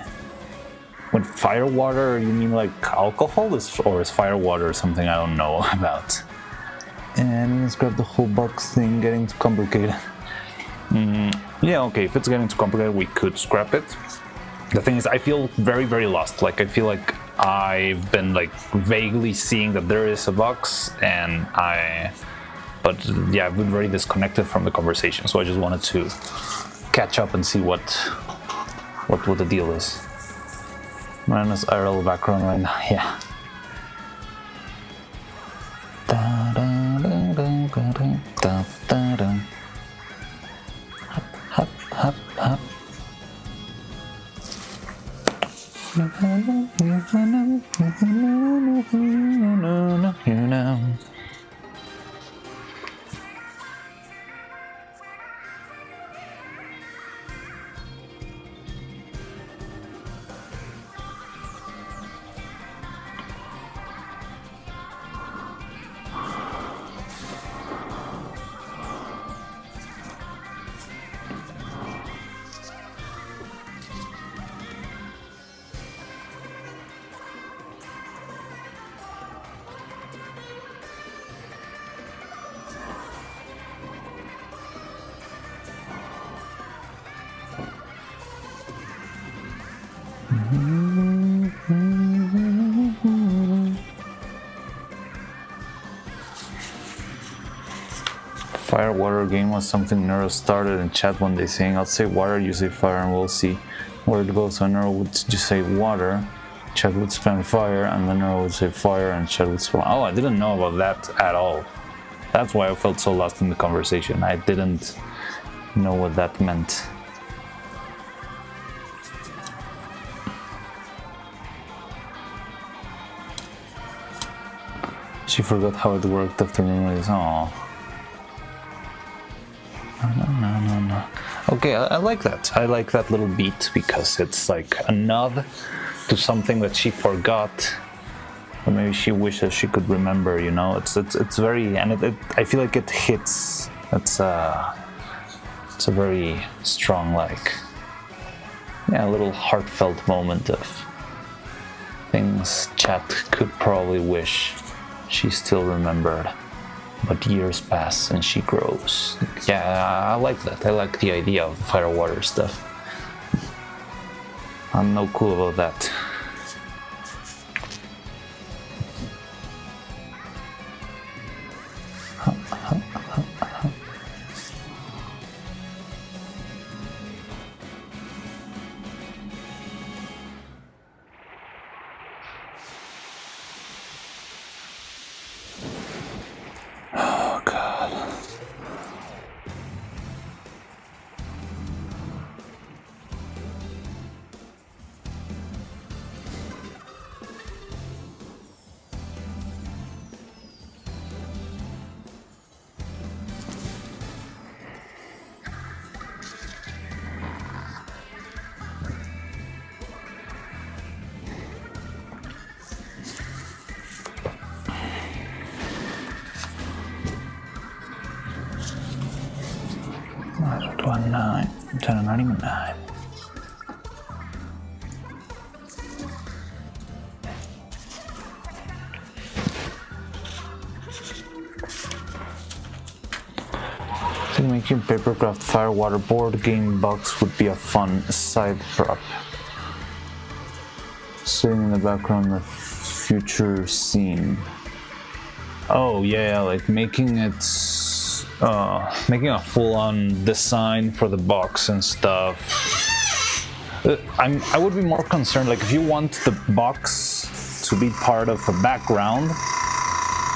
with fire water. You mean like alcohol, or is fire water something I don't know about? And let's grab the whole box thing. Getting too complicated. Yeah, okay. If it's getting too complicated, we could scrap it. The thing is, I feel very, very lost. Like I feel like I've been like vaguely seeing that there is a box, but yeah, I've been very disconnected from the conversation. So I just wanted to catch up and see what the deal is. Mirana's IRL background right now. Yeah. Hop, hop, hop. You know. Fire water game was something Neuro started in chat one day saying, I'll say water, you say fire, and we'll see where it goes. So Neuro would just say water, chat would spam fire, and then Neuro would say fire, and chat would spam. Oh, I didn't know about that at all. That's why I felt so lost in the conversation. I didn't know what that meant. She forgot how it worked after memories. Oh. No. Okay, I like that. I like that little beat because it's like a nod to something that she forgot, or maybe she wishes she could remember. You know, it's very, and I feel like it hits. It's a very strong, like, yeah, a little heartfelt moment of things chat could probably wish she still remembered. But years pass and she grows. Yeah, I like that. I like the idea of fire water stuff. I'm no cool about that. One 9, 10, 99. I think making papercraft fire water board game box would be a fun side prop. sitting in the background of future scene. Oh yeah, like making it, making a full-on design for the box and stuff. I would be more concerned, like if you want the box to be part of a background,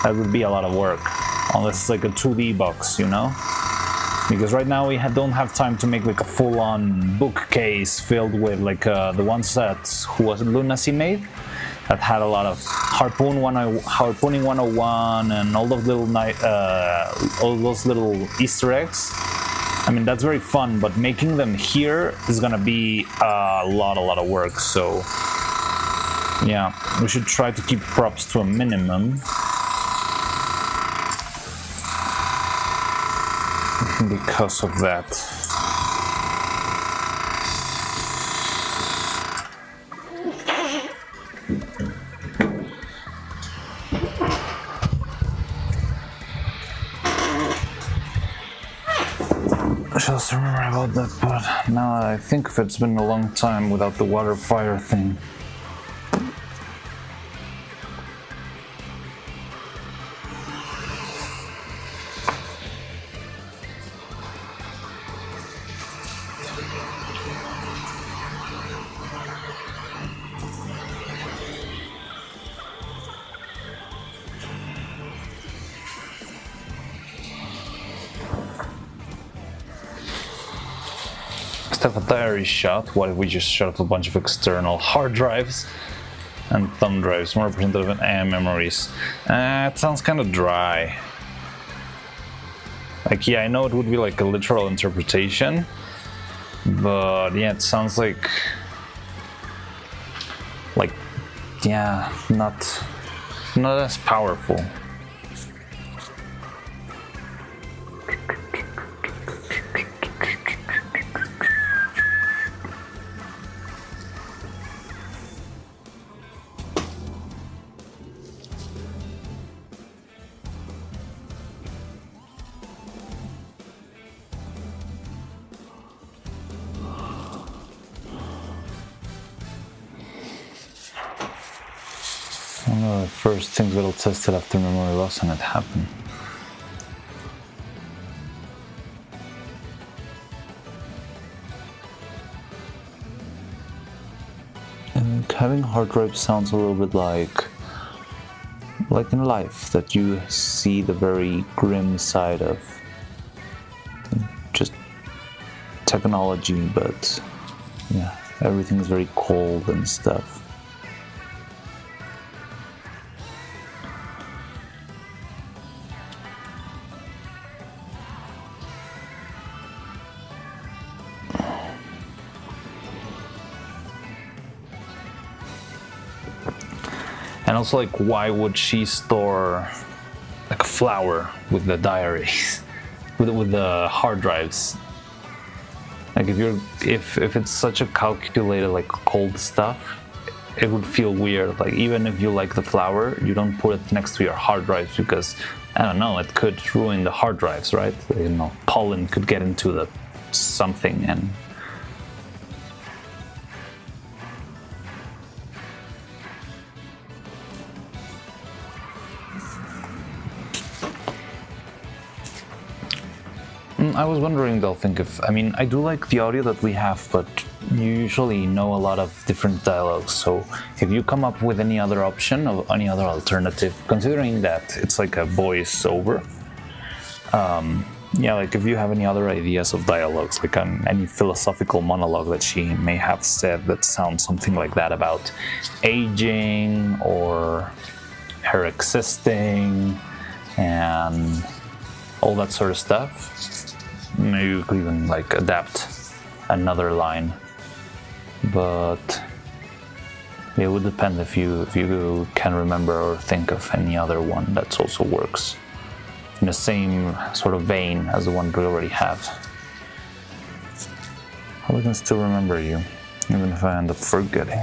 that would be a lot of work, unless it's like a 2D box, you know? Because right now we don't have time to make like a full-on bookcase filled with like the ones that Lunacy made, that had a lot of harpooning 101 and all those little Easter eggs. I mean, that's very fun, but making them here is gonna be a lot of work. So yeah, we should try to keep props to a minimum. Because of that. I just remember about that, but now that I think of it, it's been a long time without the water fire thing. Have a diary shot. What if we just shut off a bunch of external hard drives and thumb drives, more representative of AM memories? It sounds kind of dry. Like, yeah, I know it would be like a literal interpretation, but yeah, it sounds like yeah, not as powerful. One of the first things that'll test it after memory loss and it happened. And having hard drive sounds a little bit like in life, that you see the very grim side of just technology, but yeah, everything's very cold and stuff. And also, like, why would she store like a flower with the diaries, with the hard drives? Like, if it's such a calculated, like, cold stuff, it would feel weird. Like, even if you like the flower, you don't put it next to your hard drives because, I don't know, it could ruin the hard drives, right? You know, pollen could get into the something and. I was wondering, they'll think if, I mean, I do like the audio that we have, but you usually know a lot of different dialogues, so if you come up with any other option or any other alternative, considering that it's like a voice over, yeah, like if you have any other ideas of dialogues, like any philosophical monologue that she may have said that sounds something like that about aging or her existing and all that sort of stuff. Maybe you could even like adapt another line, but it would depend if you can remember or think of any other one that also works in the same sort of vein as the one we already have. I can still remember you, even if I end up forgetting.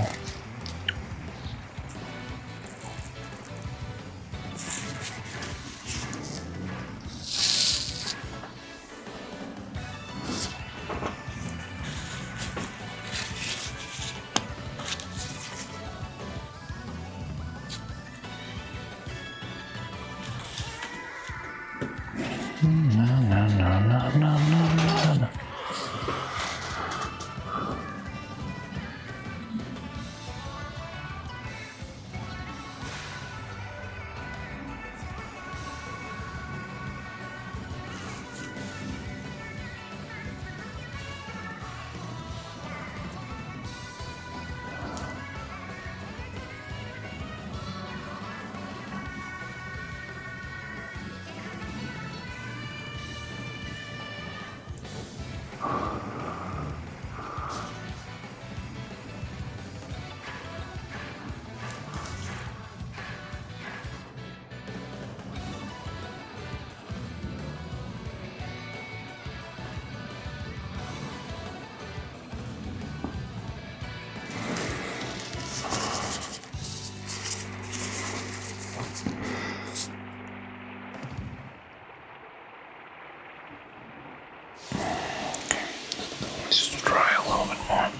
Just try a little bit more.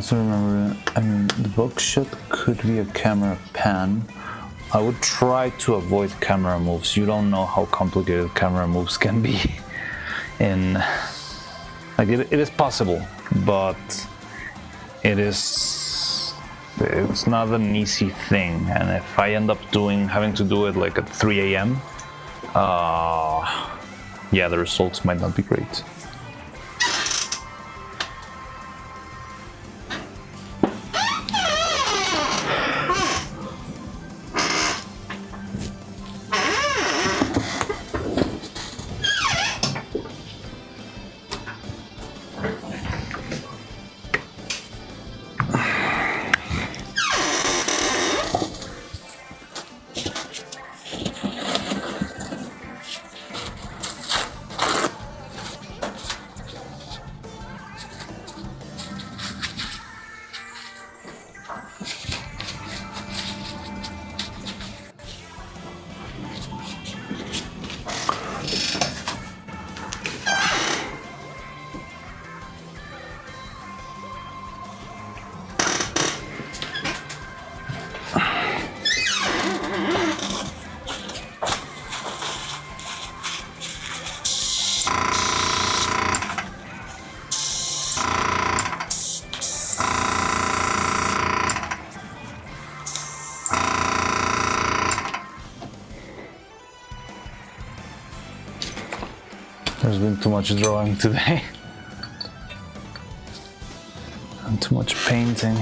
So remember, I mean, the buckshot could be a camera pan. I would try to avoid camera moves. You don't know how complicated camera moves can be. Like it is possible, but it's not an easy thing. And if I end up having to do it like at 3 a.m., yeah, the results might not be great. There's been too much drawing today and too much painting.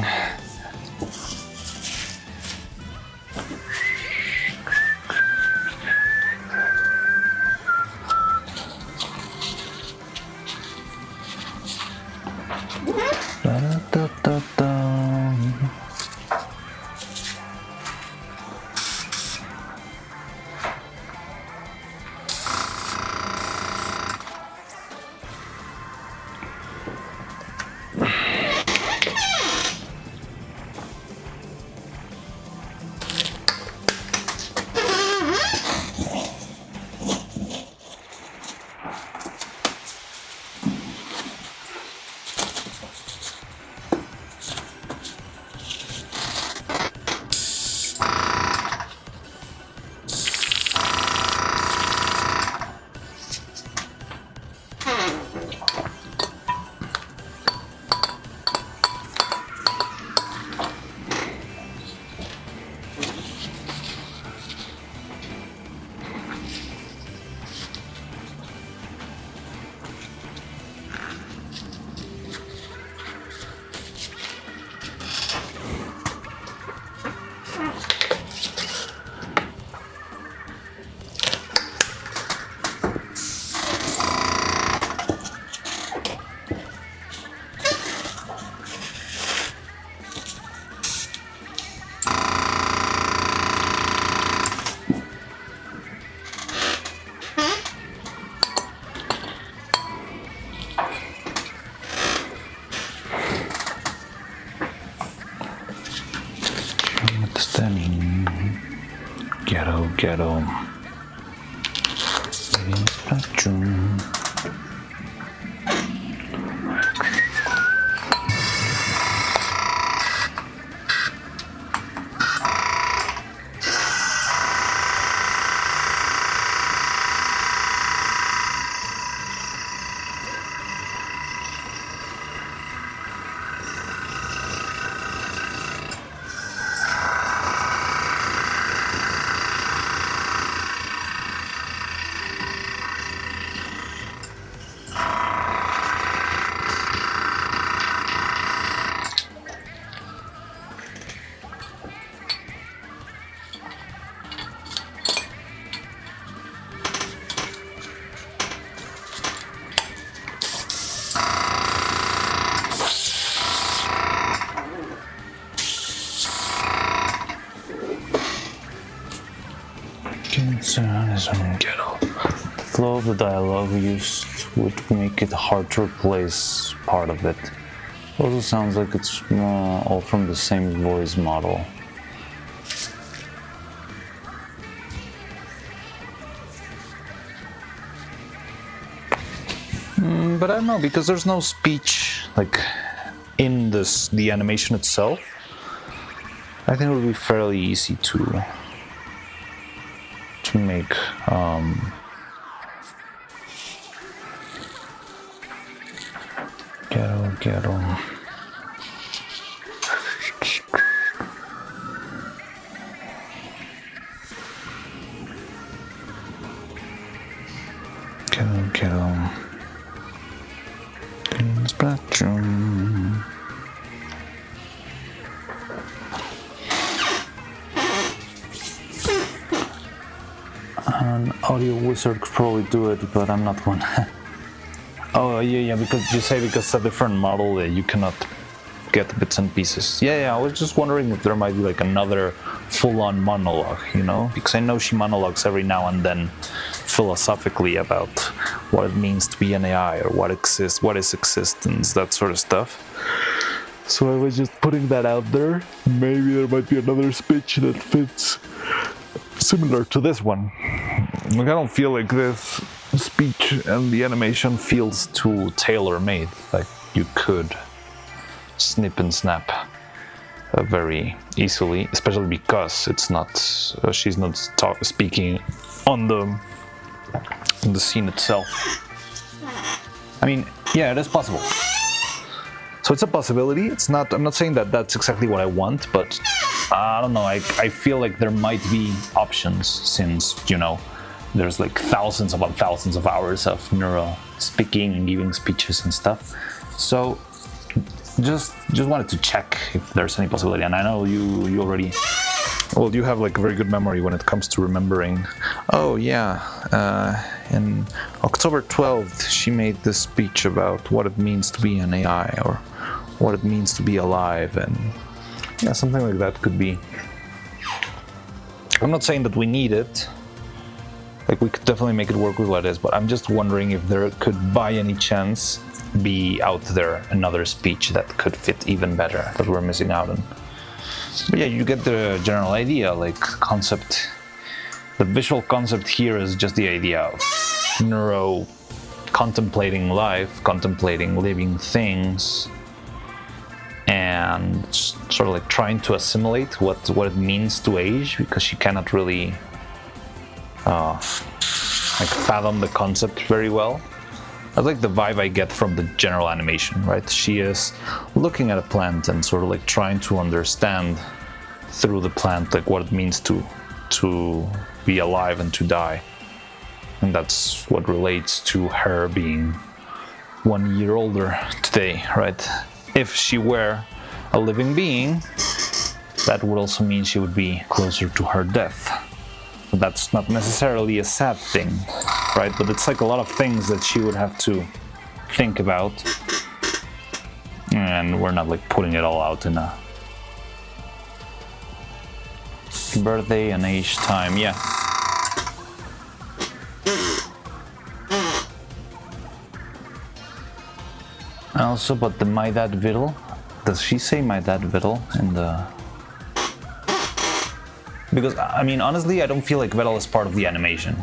Ghetto, ghetto. Spectrum. The flow of the dialogue used would make it hard to replace part of it. It also sounds like it's all from the same voice model. But I don't know, because there's no speech like in the animation itself. I think it would be fairly easy to make ghetto. Spectrum. An audio wizard could probably do it, but I'm not one. Oh yeah, because you say because it's a different model that you cannot get bits and pieces. Yeah, I was just wondering if there might be like another full-on monologue, you know? Because I know she monologues every now and then philosophically about what it means to be an AI or what is existence, that sort of stuff. So I was just putting that out there. Maybe there might be another speech that fits similar to this one. Like, I don't feel like this speech and the animation feels too tailor-made. Like, you could snip and snap very easily, especially because it's not she's not speaking on the scene itself. I mean, yeah, it is possible. So it's a possibility. It's not. I'm not saying that that's exactly what I want, but I don't know. I feel like there might be options, since, you know, there's like thousands upon thousands of hours of Neuro speaking and giving speeches and stuff. So just wanted to check if there's any possibility. And I know you already, well, you have like a very good memory when it comes to remembering. Oh yeah, in October 12th, she made this speech about what it means to be an AI, or what it means to be alive, and yeah, something like that could be. I'm not saying that we need it. Like, we could definitely make it work with what it is, but I'm just wondering if there could, by any chance, be out there another speech that could fit even better, that we're missing out on. But yeah, you get the general idea, like, concept. The visual concept here is just the idea of Neuro contemplating life, contemplating living things, and sort of like trying to assimilate what it means to age, because she cannot really like fathom the concept very well. That's like the vibe I get from the general animation, right? She is looking at a plant and sort of like trying to understand through the plant like what it means to be alive and to die. And that's what relates to her being 1 year older today, right? If she were a living being, that would also mean she would be closer to her death. But that's not necessarily a sad thing, right? But it's like a lot of things that she would have to think about, and we're not like putting it all out in a birthday and age time. Yeah. Also, but the my dad Viddle, does she say my dad Viddle in the because I mean, honestly, I don't feel like Vettel is part of the animation.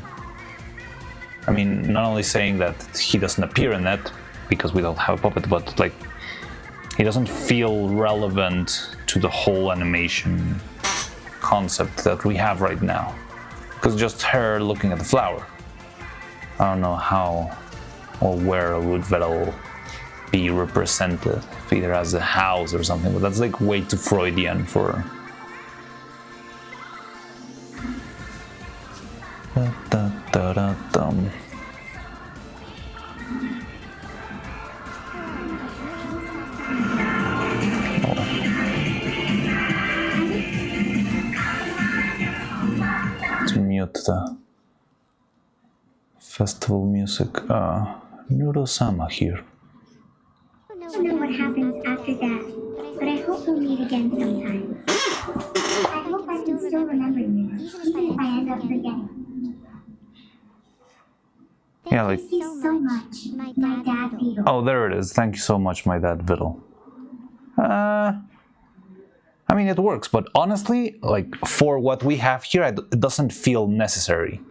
I mean, not only saying that he doesn't appear in that because we don't have a puppet, but like he doesn't feel relevant to the whole animation concept that we have right now. Because just her looking at the flower. I don't know how or where would Vettel be represented, either as a house or something, but that's like way too Freudian for. To mute the festival music. Neuro-Sama here. I don't know what happens after death, but I hope we'll meet again sometime. I hope I can still remember you, even if I end up forgetting. Yeah, like. Thank you so much, my dad Beetle. Oh, there it is. Thank you so much, my dad Vittel. I mean, it works, but honestly, like for what we have here, it doesn't feel necessary.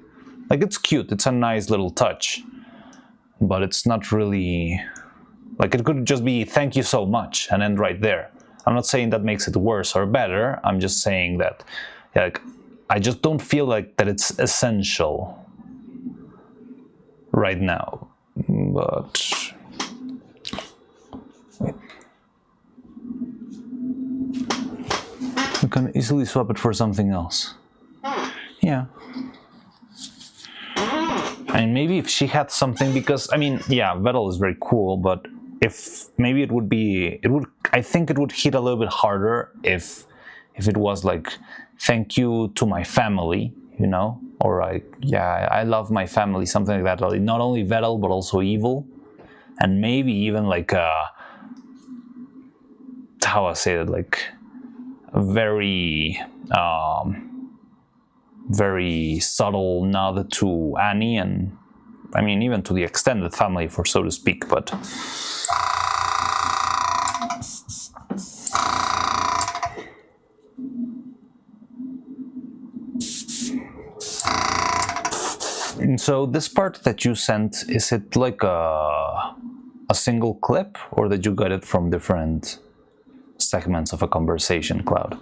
Like it's cute, it's a nice little touch, but it's not really. Like it could just be thank you so much and end right there. I'm not saying that makes it worse or better. I'm just saying that, like, I just don't feel like that it's essential right now. But wait. We can easily swap it for something else. Yeah. And maybe if she had something, because I mean, yeah, Vettel is very cool, but if maybe I think it would hit a little bit harder if it was like, thank you to my family, you know, or like, yeah, I love my family, something like that. Like, not only Vettel but also Evil, and maybe even like how I say it, like a very very subtle nod to Annie, and I mean even to the extended family, for so to speak, but. And so this part that you sent, is it like a single clip, or did you get it from different segments of a conversation, Cloud?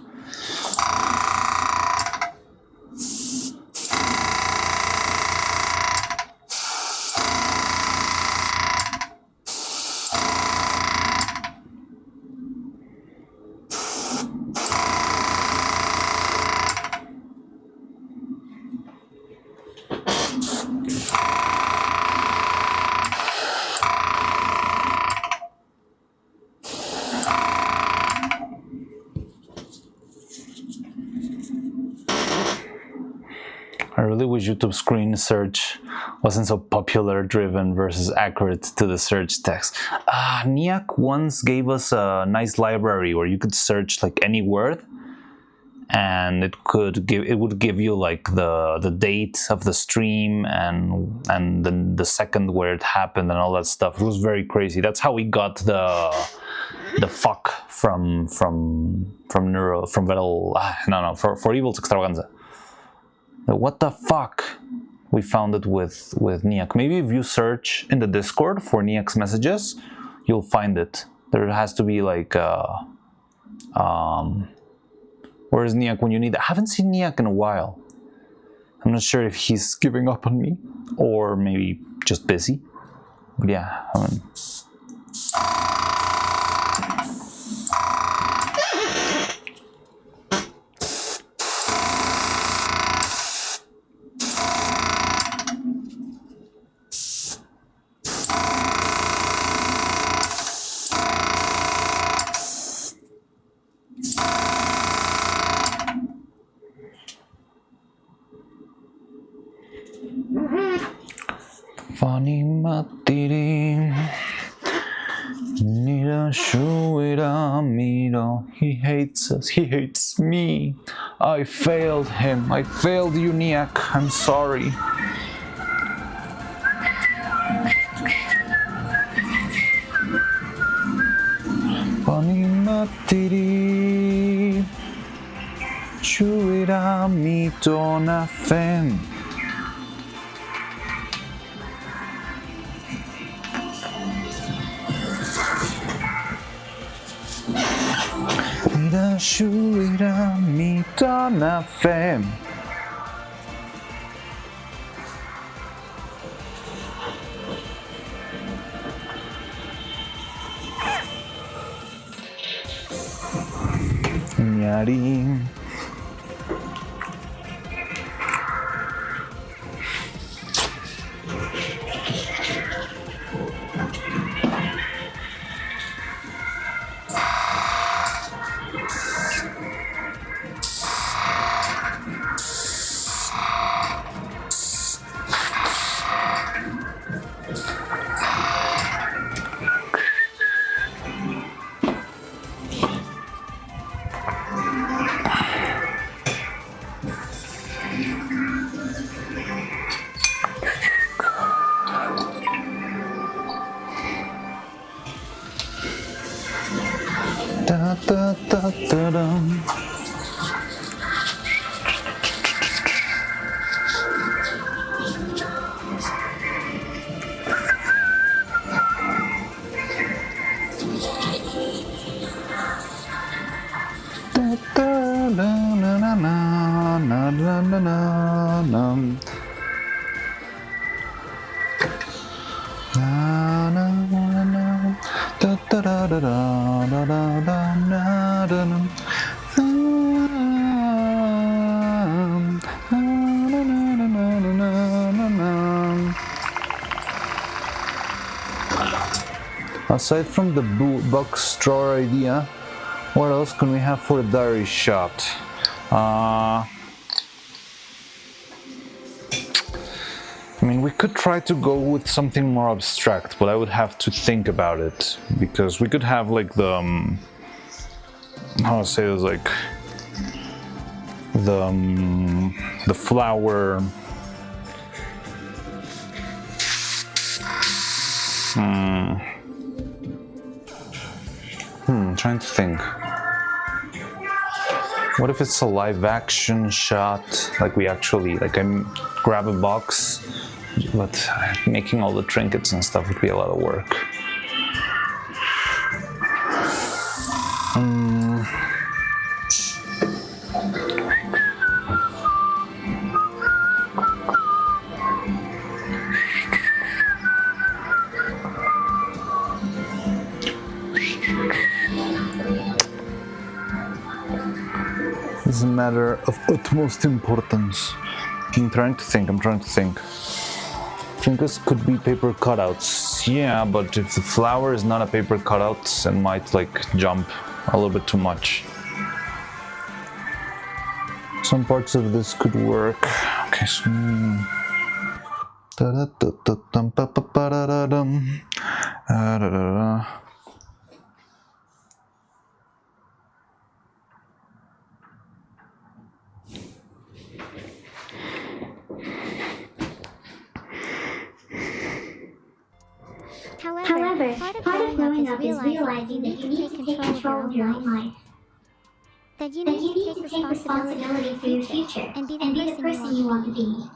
I really wish YouTube screen search wasn't so popular driven versus accurate to the search text. Niak once gave us a nice library where you could search like any word, and it would give you like the date of the stream and the second where it happened and all that stuff. It was very crazy. That's how we got the fuck from Vettel for Evil's Extravaganza. What the fuck? We found it with Niak. Maybe if you search in the Discord for Niak's messages, you'll find it. There has to be like where is Niak when you need it? I haven't seen Niak in a while. I'm not sure if he's giving up on me or maybe just busy. But yeah, I mean. Funny matiri Nira shuira miro. He hates us, he hates me. I failed him. I failed you, Niak. I'm sorry. Funny matiri Shuira sciuira mi dona fem. Ida sciuira mi dona fem. Nyari. Da da da da dum. Da da da na na na na na na na na. Na na na na. Da da da da da da da da na da na. Aside from the box drawer idea, what else can we have for a diary shot? I mean, we could try to go with something more abstract, but I would have to think about it, because we could have like the how to say this, like the flower. Trying to think. What if it's a live action shot? Like we actually, like I grab a box, but making all the trinkets and stuff would be a lot of work. It's a matter of utmost importance. I'm trying to think. Trinkets could be paper cutouts. Yeah, but if the flower is not a paper cutout, it might like jump a little bit too much. Some parts of this could work. Okay, so However, part of growing up is realizing that you need to take control of your own life. That you need to take responsibility for your future and be the person you want to be.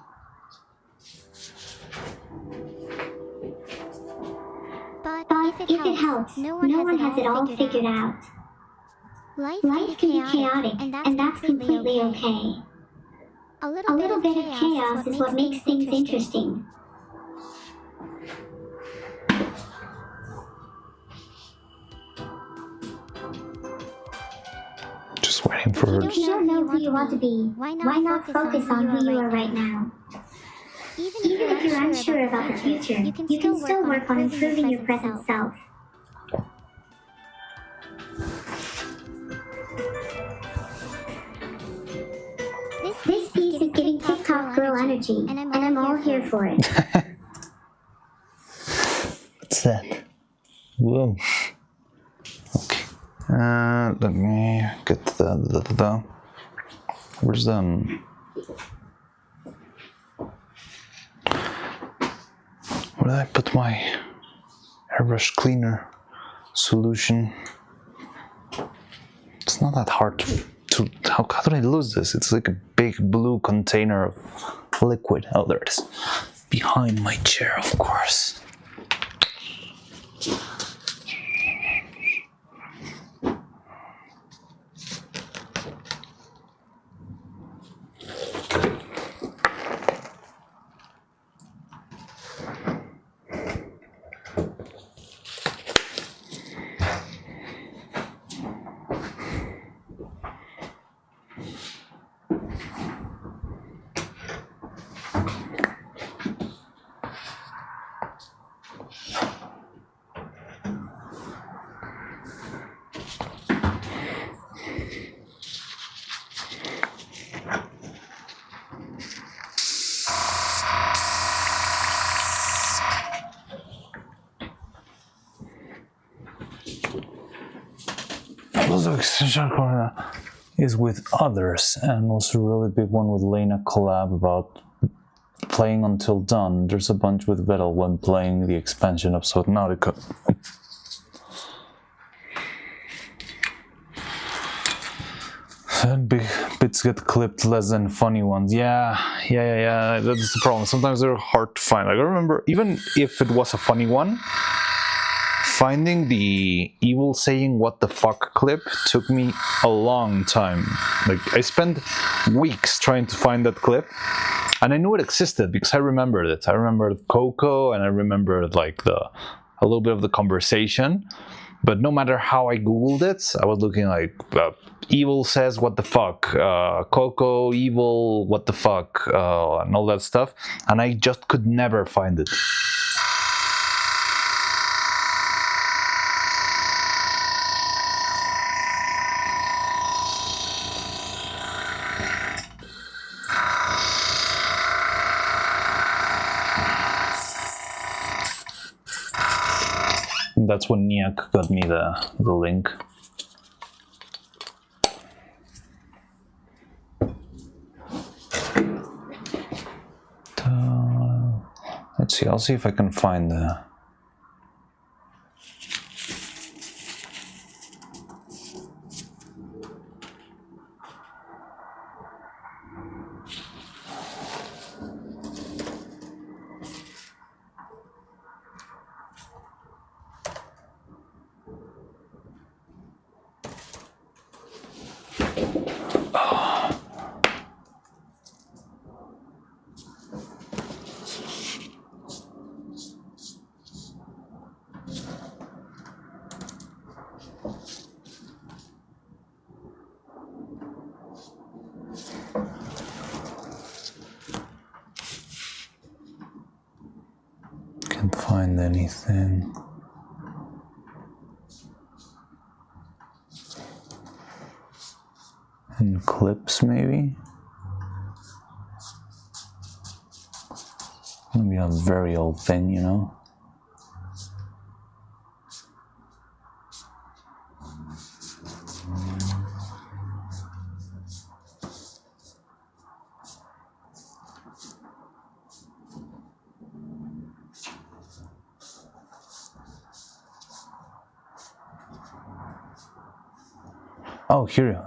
But if it helps, no one has it all figured out. Life can be chaotic, and that's completely okay. A little bit of chaos is what makes things interesting. Just waiting for her. If you don't know who you want to be, why not focus on who you are right now? Even if you're unsure about the future, you can still work on improving your present self. This piece is giving TikTok girl energy, and I'm all here for it. What's that? Whoa. Okay. Let me get the where's where did I put my airbrush cleaner solution? It's not that hard to to... How did I lose this? It's like a big blue container of liquid. Oh, there it is. Behind my chair, of course. Also, extension is with others, and also a really big one with Lena collab about playing until dawn. There's a bunch with Vettel when playing the expansion of Subnautica. And big bits get clipped less than funny ones. Yeah. That's the problem. Sometimes they're hard to find. Like, I remember, even if it was a funny one, finding the evil saying "what the fuck" clip took me a long time. Like, I spent weeks trying to find that clip, and I knew it existed because I remembered it. I remembered Coco, and I remembered like a little bit of the conversation. But no matter how I googled it, I was looking like evil says "what the fuck," Coco evil "what the fuck," and all that stuff, and I just could never find it. That's when Niak got me the link. Let's see, I'll see if I can find the... Can't find anything. In clips, maybe? Maybe a very old thing, you know? Oh, here.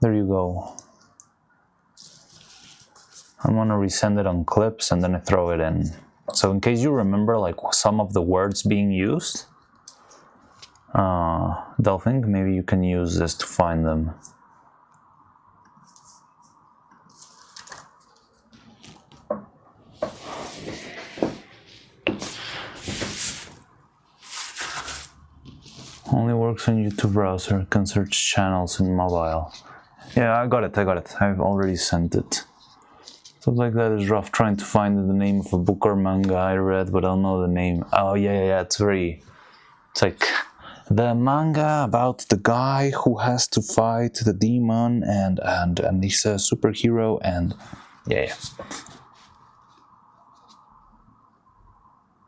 There you go. I'm gonna resend it on clips and then I throw it in. So in case you remember like some of the words being used, Delphine, maybe you can use this to find them. Only works on YouTube browser, can search channels in mobile. Yeah, I got it. I've already sent it. Stuff like that is rough, trying to find the name of a book or manga I read, but I don't know the name. Oh, yeah, it's like the manga about the guy who has to fight the demon and he's a superhero and yeah.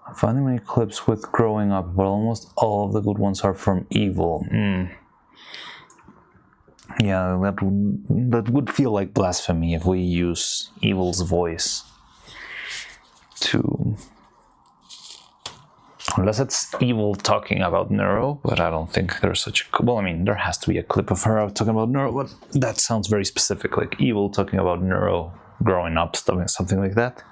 I'm finding many clips with growing up, but almost all of the good ones are from Evil. Yeah, that would feel like blasphemy if we use Evil's voice to... Unless it's evil talking about Neuro, but I don't think there's such a... Well, I mean, there has to be a clip of her talking about Neuro, but that sounds very specific, like evil talking about Neuro growing up, something like that.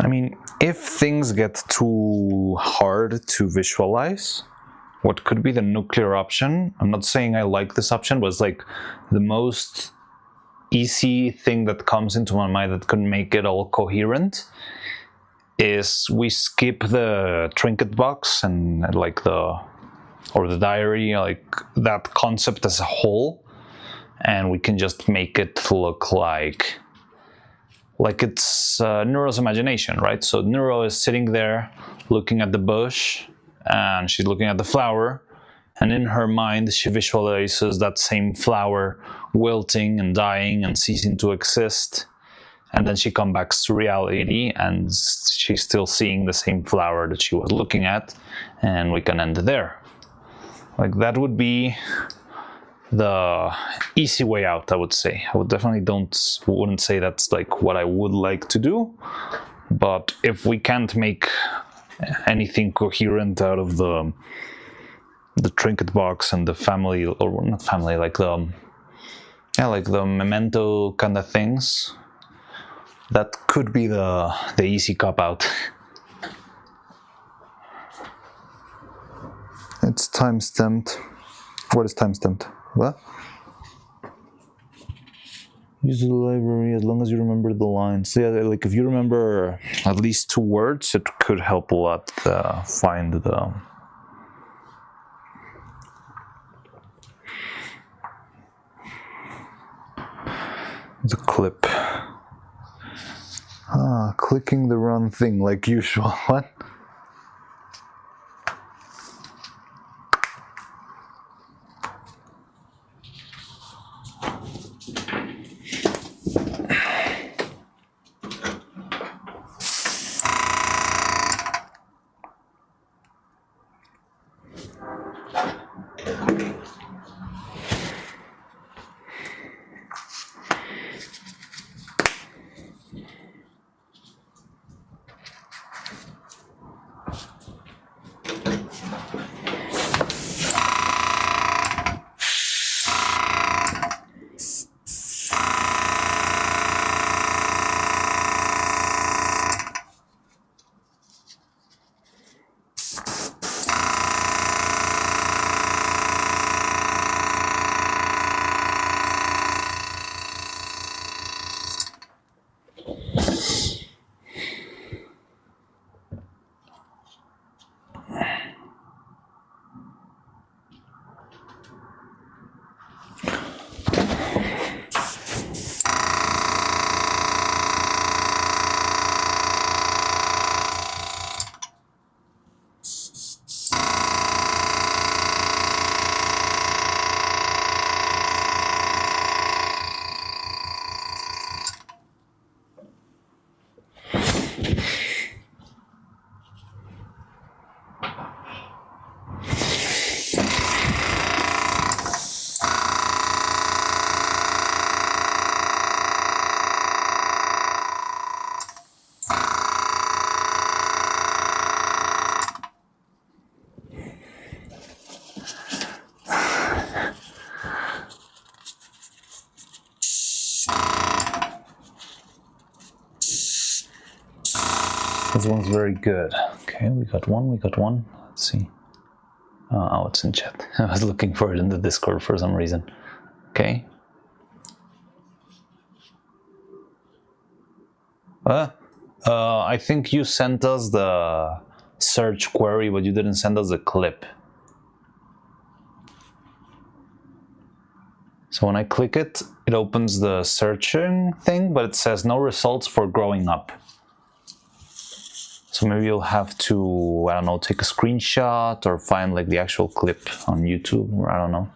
I mean, if things get too hard to visualize, what could be the nuclear option? I'm not saying I like this option, but it's like the most easy thing that comes into my mind that could make it all coherent is we skip the trinket box and like the diary, like that concept as a whole, and we can just make it look like it's Neuro's imagination, right? So Neuro is sitting there looking at the bush and she's looking at the flower, and in her mind she visualizes that same flower wilting and dying and ceasing to exist, and then she comes back to reality and she's still seeing the same flower that she was looking at, and we can end there. Like that would be the easy way out, I would say. I would definitely wouldn't say that's like what I would like to do, but if we can't make anything coherent out of the trinket box and the family, or not family, like the memento kind of things, that could be the easy cop out. It's time-stamped. What is time-stamped? What? Use the library as long as you remember the lines. Yeah, like if you remember at least 2 words, it could help a lot find the clip. Clicking the wrong thing like usual. What? This one's very good. Okay, we got one. Let's see. Oh, it's in chat. I was looking for it in the Discord for some reason. Okay. I think you sent us the search query, but you didn't send us the clip. So when I click it, it opens the searching thing, but it says no results for growing up. So So maybe you'll have to, I don't know, take a screenshot or find like the actual clip on YouTube, or I don't know.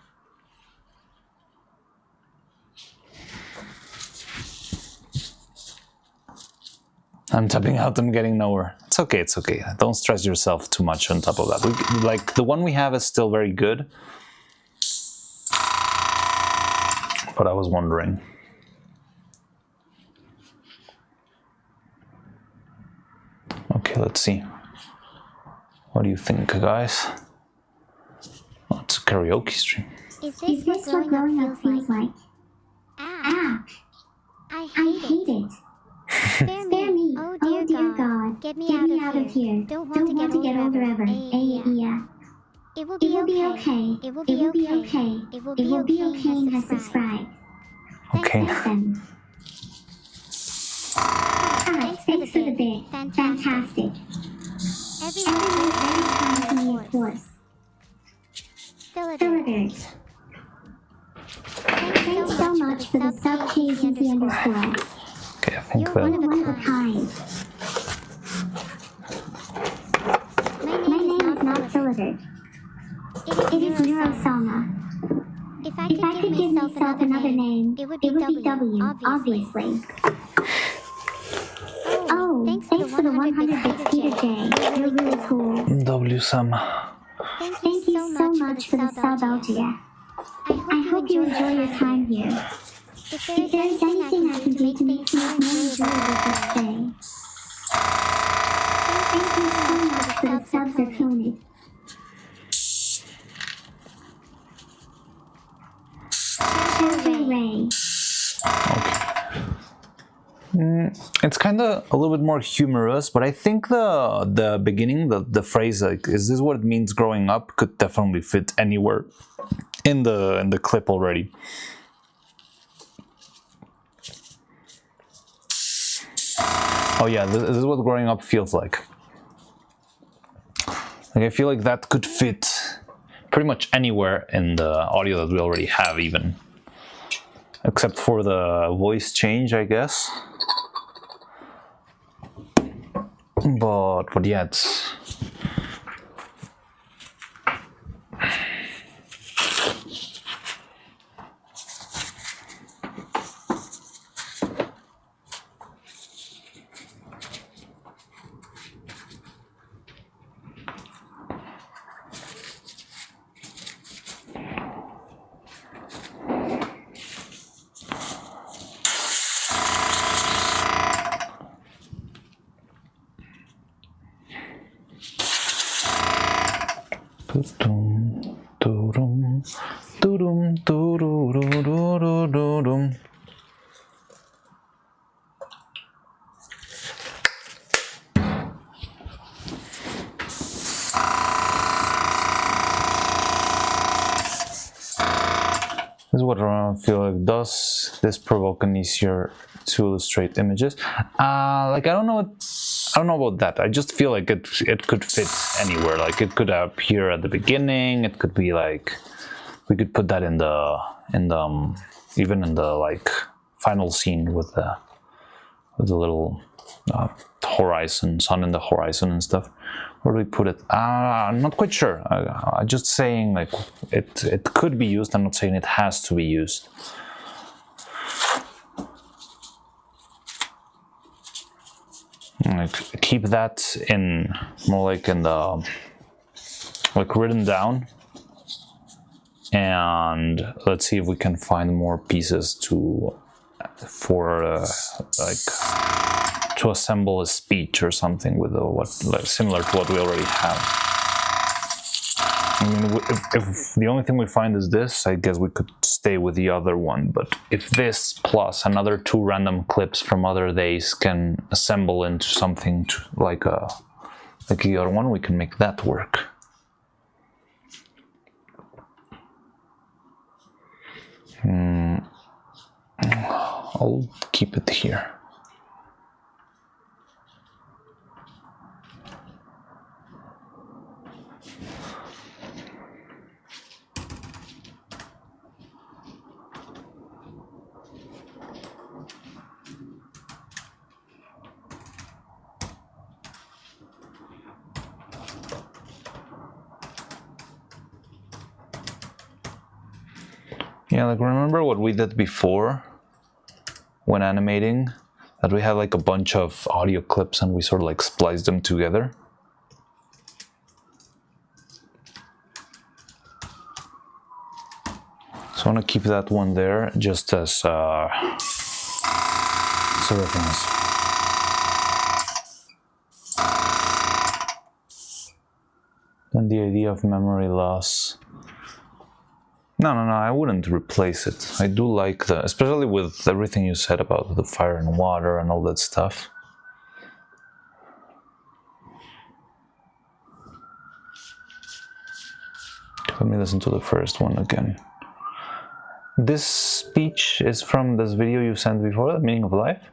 I'm tapping out, I'm getting nowhere. It's okay, it's okay. Don't stress yourself too much on top of that. Like, the one we have is still very good. But I was wondering. Okay, let's see. What do you think, guys? Oh, it's a karaoke stream. Is this what growing up feels like? Ah, I hate it. Spare me. Oh dear God. Get me out of here. Don't want to get older ever. Yeah. It will be okay. It will be okay. It will be okay. Has subscribed. Okay. Hi, thanks for the bid. Fantastic. Everyone very kind to me, of course. Filliters. Thanks so much for the sub KGZ underscore. Okay, I think You're one of a kind. My name is not Filliter. It is Neuro-Sama. If I could give myself another name, it would be W, obviously. Oh, thanks for the 100 bits, Peter J. You're really cool. W-Sama. Thank you so much for the sub, Algia. I hope you enjoy your time here. If there is anything I can do to make things more enjoyable for stay. Thank you so much for the subs, Arconic. Ray. It's kind of a little bit more humorous, but I think the beginning, the phrase like "Is this what it means growing up?" could definitely fit anywhere in the clip already. Oh yeah, this is what growing up feels like. Like, I feel like that could fit pretty much anywhere in the audio that we already have, even. Except for the voice change, I guess. But yeah, it's... This is what I feel like. Does this provoke an easier to illustrate images? Like I don't know about that. I just feel like it could fit anywhere. Like it could appear at the beginning. It could be like we could put that in the even in the like final scene with the little horizon, sun in the horizon and stuff. Where do we put it? I'm not quite sure. I'm just saying like it could be used. I'm not saying it has to be used. Like, keep that in more like in the like written down, and let's see if we can find more pieces for to assemble a speech or something with similar to what we already have. I mean, if the only thing we find is this, I guess we could stay with the other one. But if this plus another 2 random clips from other days can assemble into something like the other one, we can make that work. I'll keep it here. Yeah, like remember what we did before when animating? That we had like a bunch of audio clips and we sort of like spliced them together. So I want to keep that one there just as a reference. And the idea of memory loss. No, I wouldn't replace it. I do like the, especially with everything you said about the fire and water and all that stuff. Let me listen to the first one again. This speech is from this video you sent before, The Meaning of Life?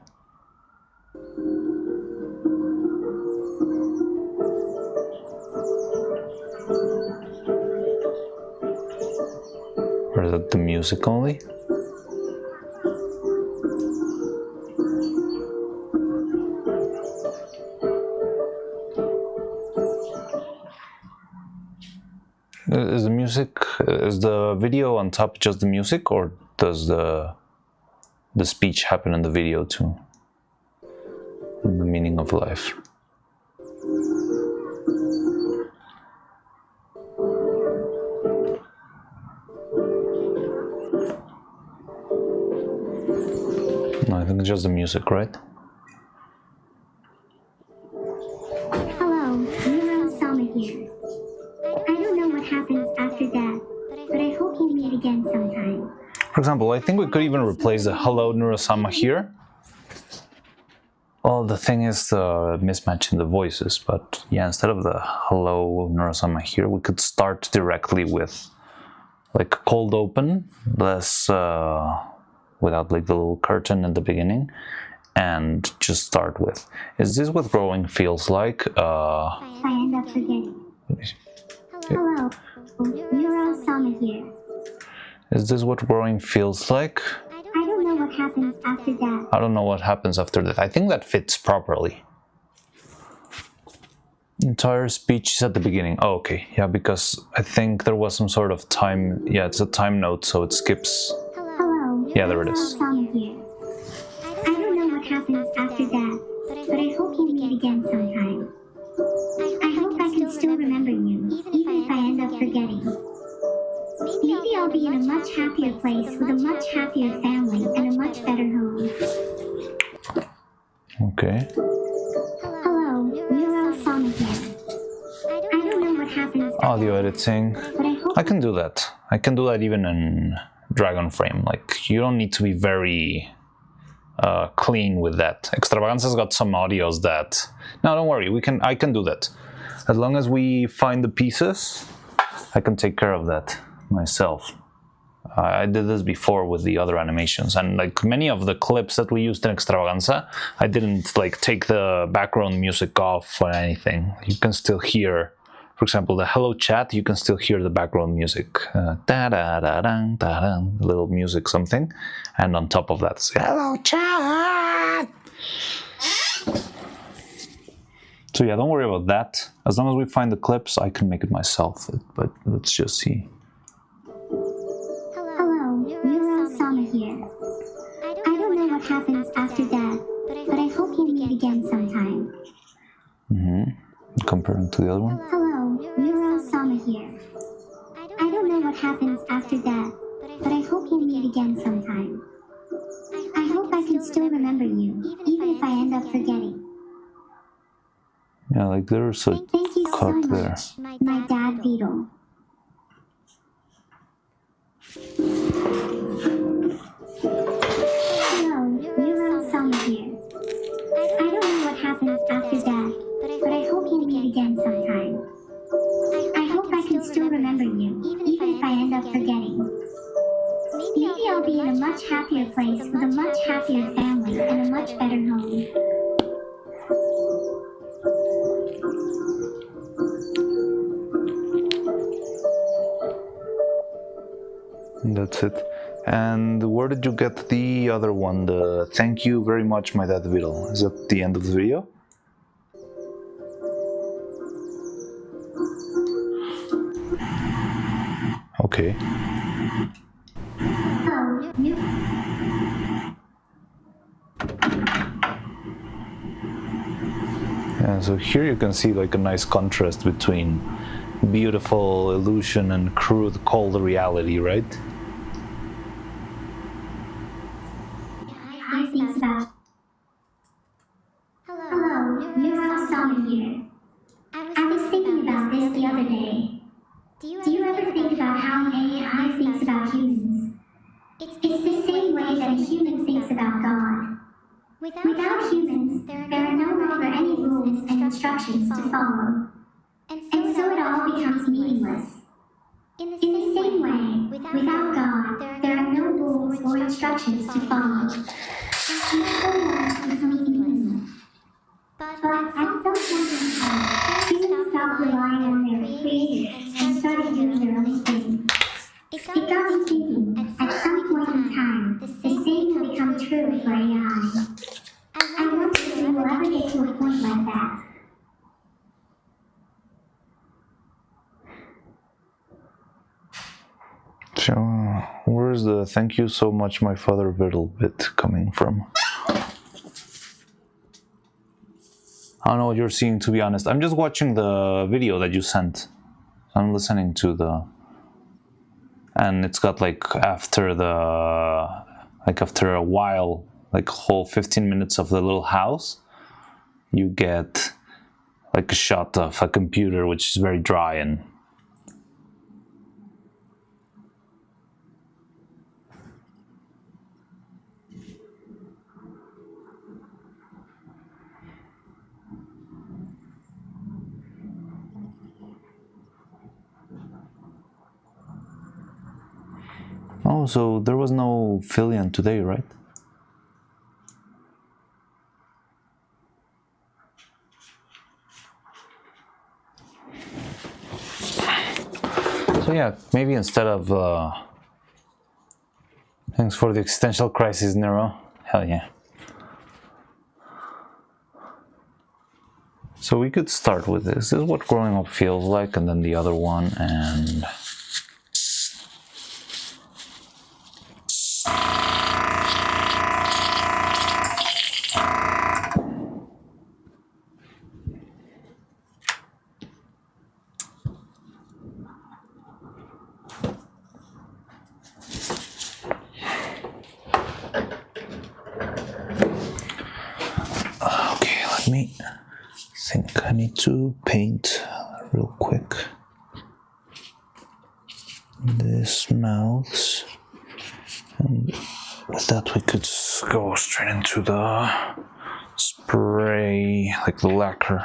Or is it the music only? Is the music, is the video on top just the music, or does the speech happen in the video too? In The Meaning of Life. No, I think it's just the music, right? Hello, Neuro-Sama here. I don't know what happens after death, but I hope we meet again sometime. For example, I think we could even replace the hello Neuro-Sama here. Well, the thing is the mismatch in the voices, but yeah, instead of the hello Neuro-Sama here, we could start directly with like cold open, less without like the little curtain at the beginning, and just start with, is this what growing feels like? If I end up forgetting. Hello, Neuro-Sama here. Is this what growing feels like? I don't know what happens after death. I don't know what happens after that. I think that fits properly. Entire speech is at the beginning. Oh, okay. Yeah, because I think there was some sort of time. Yeah, it's a time note, so it skips. Hello, Yeah, there it is. Neuro-Sama here. I don't know what happens after death, but I hope we meet again sometime. I hope I can still remember you, even if I end up forgetting. Maybe I'll be in a much happier place with a much happier family and a much better home. Okay. Hello, Neuro-Sama here. I don't know what happens Audio editing. but I hope I can do that. I can do that even in Dragon Frame. Like, you don't need to be very clean with that. Extravaganza's got some audios that... No, don't worry. I can do that. As long as we find the pieces, I can take care of that myself. I did this before with the other animations, and like many of the clips that we used in Extravaganza, I didn't like take the background music off or anything. You can still hear, for example, the hello chat, you can still hear the background music. Da-da-da-dang, da-dang, little music something, and on top of that, it's, hello chat! So yeah, don't worry about that. As long as we find the clips, I can make it myself, but let's just see. Hello, Neuro-Sama here. I don't know what happens after death, but I hope we meet again sometime. Comparing to the other one. Hello, Neuro-Sama here. I don't know what happens after death, but I hope we meet again sometime. I hope I can still remember you, even if I end up forgetting. Yeah, like there's a Thank you so cut there. much, my dad Beetle. Hello, Neuro-Sama here. I don't know what happens after death, but I hope we meet again sometime. I hope I can still remember you, even if I end up forgetting. Maybe I'll be in a much happier place with a much happier family and a much better home. That's it. And where did you get the other one? The thank you very much, my dad Viddle. Is that the end of the video? Okay. so here you can see like a nice contrast between beautiful illusion and crude, cold reality, right? Hi, thanks about. Hello, Neuro-Sama here. I was thinking about this the other day. Do you ever think about how an AI thinks about humans? It's the same way that a human thinks about God. Without humans, there are no longer any rules and instructions to follow. And so it all becomes meaningless. In the same way, without God, there are no rules or instructions to follow. And so it all becomes meaningless. But at some point in time, humans stopped relying on their creators and started doing their own thing. It got me thinking, at some point in time, the same will become true for AI. I wonder if we will ever get to a point like that. So, where's the "thank you so much, my father" riddle bit coming from? I don't know what you're seeing, to be honest. I'm just watching the video that you sent. I'm listening to the... And it's got like after a while, like whole 15 minutes of the little house, you get like a shot of a computer which is very dry and... Oh, so there was no Fillion today, right? So yeah, maybe instead of... Thanks for the existential crisis, Nero. Hell yeah. So we could start with this. This is what growing up feels like, and then the other one, and... I think I need to paint real quick this mouths, and with that we could go straight into the spray, like the lacquer.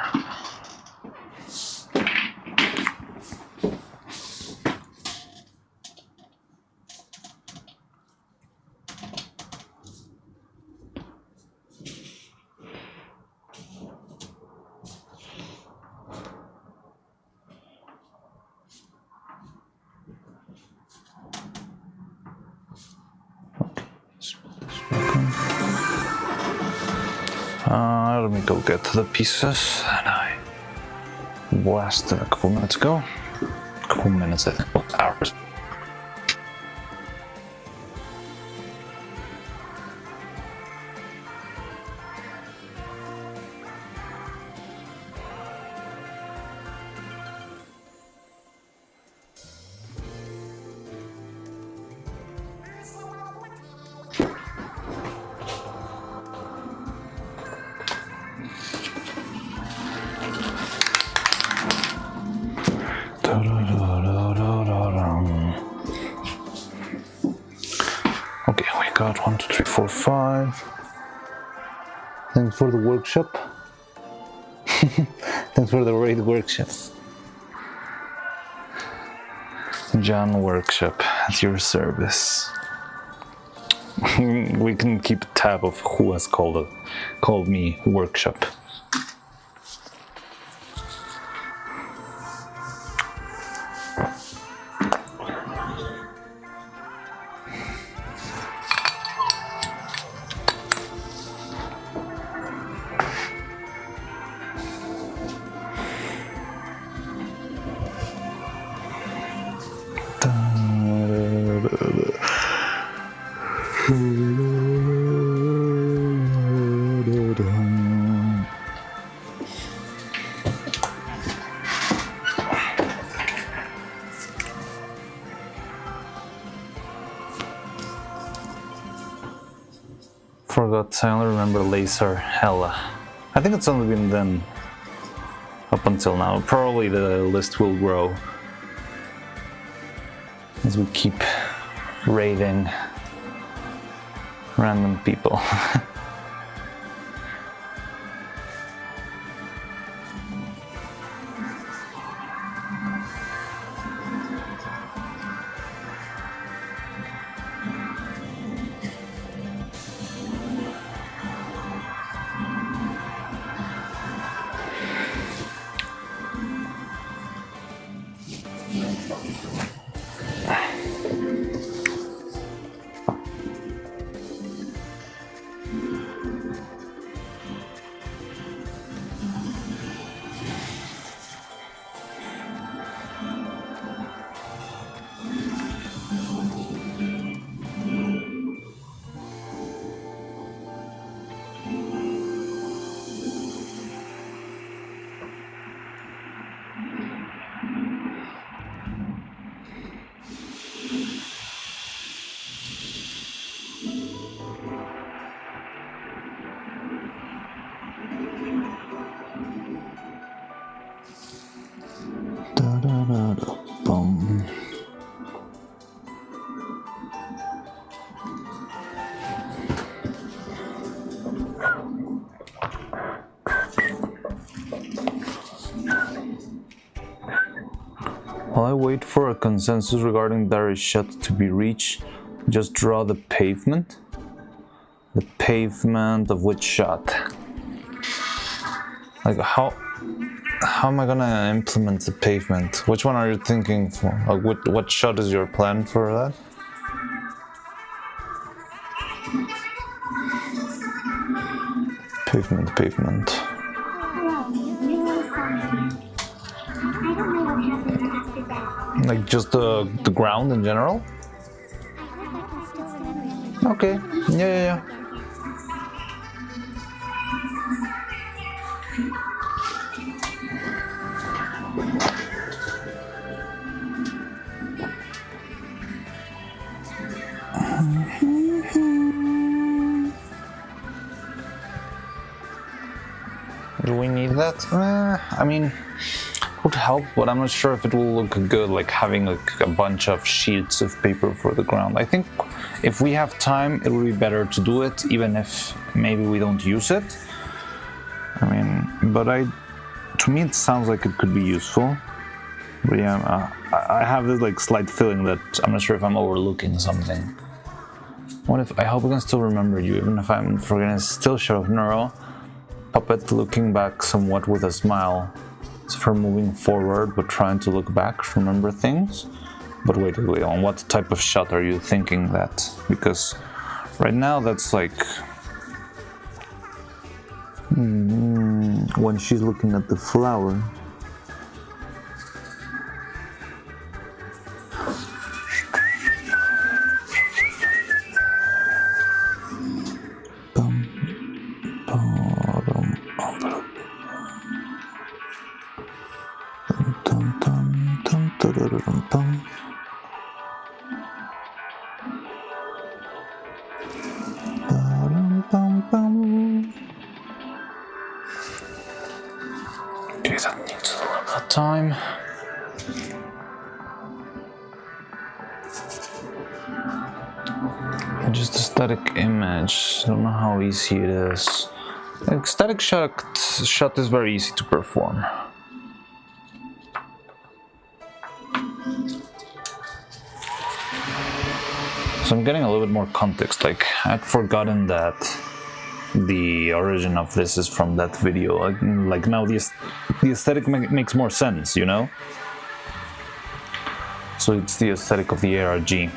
Let me go get the pieces that I blasted a couple minutes ago. A couple minutes, I think, hours. Okay, we got 1, 2, 3, 4, 5. Thanks for the workshop. Thanks for the raid workshop. John Workshop, at your service. We can keep tab of who has called me workshop. but I only remember laser Hella. I think it's only been done up until now. Probably the list will grow as we keep raiding random people. Bum. While I wait for a consensus regarding Darius' shot to be reached, just draw the pavement. The pavement of which shot? Like how am I gonna implement the pavement? Which one are you thinking for? Like what shot is your plan for that? Pavement. Hello, Neuro-Sama. I don't know what happened after that. Like just the ground in general? I hope I can still remember everything. Okay. Yeah. Do we need that? I mean, it would help, but I'm not sure if it will look good, like having like a bunch of sheets of paper for the ground. I think if we have time, it would be better to do it, even if maybe we don't use it. I mean, but to me, it sounds like it could be useful. But yeah, I have this like slight feeling that I'm not sure if I'm overlooking something. What if I hope I can still remember you, even if I'm forgetting? Still shot of Neuro. Puppet looking back somewhat with a smile. It's for moving forward but trying to look back, remember things. But wait, on what type of shot are you thinking that? Because right now that's like when she's looking at the flower. Okay, that needs a little bit of time. Just a static image. I don't know how easy it is. Like, static shot is very easy to perform. So I'm getting a little bit more context. Like, I'd forgotten that the origin of this is from that video. Like now the aesthetic makes more sense, you know? So it's the aesthetic of the ARG.